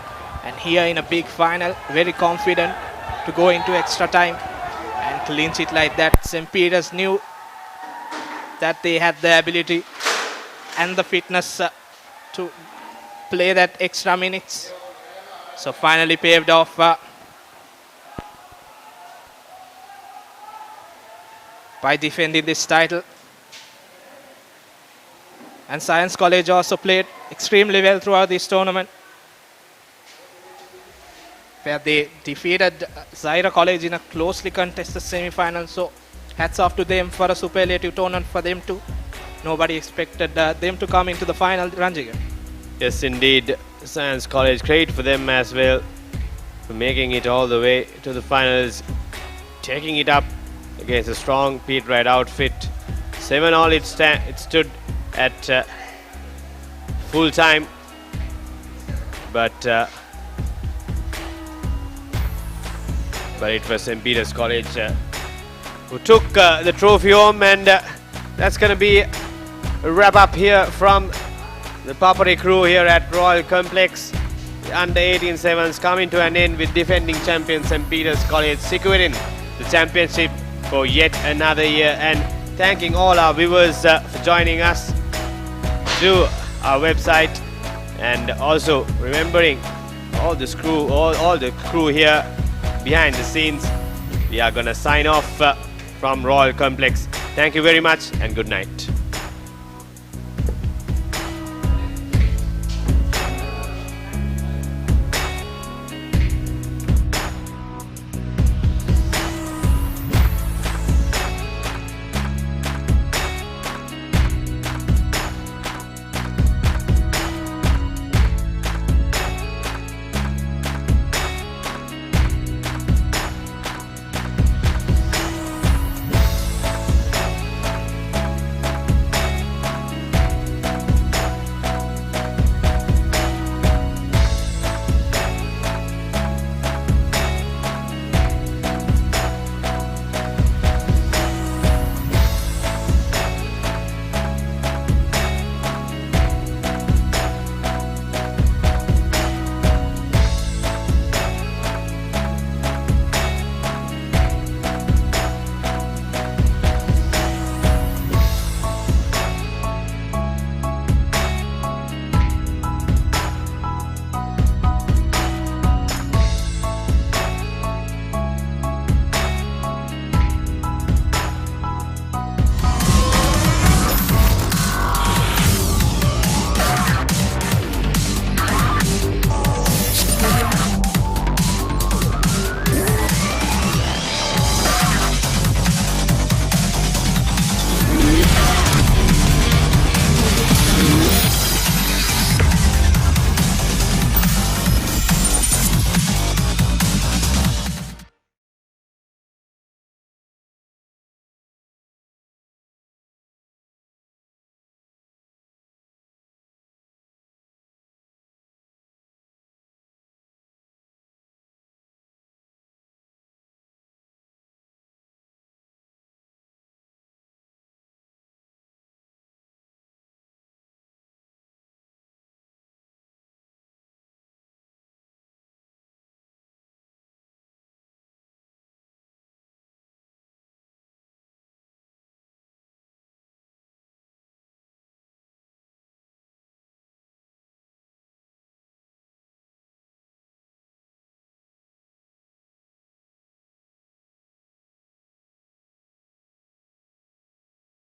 S1: And here in a big final, very confident to go into extra time and clinch it like that. St. Peter's knew that they had the ability and the fitness to play that extra minutes. So finally paved off by defending this title. And Science College also played extremely well throughout this tournament, where they defeated Zaira College in a closely contested semi-final. So hats off to them for a superlative tournament for them too. Nobody expected them to come into the final, Ranjiga.
S4: Yes, indeed. Science College, great for them as well for making it all the way to the finals, taking it up against a strong Pete Wright outfit. 7-all it stood at full time, but it was St. Peter's College who took the trophy home, and that's going to be a wrap up here from the ThePapare crew here at Royal Complex. The under-18 sevens coming to an end with defending champion St. Peter's College securing the championship for yet another year. And thanking all our viewers for joining us through our website, and also remembering all the crew here behind the scenes. We are gonna sign off from Royal Complex. Thank you very much and good night.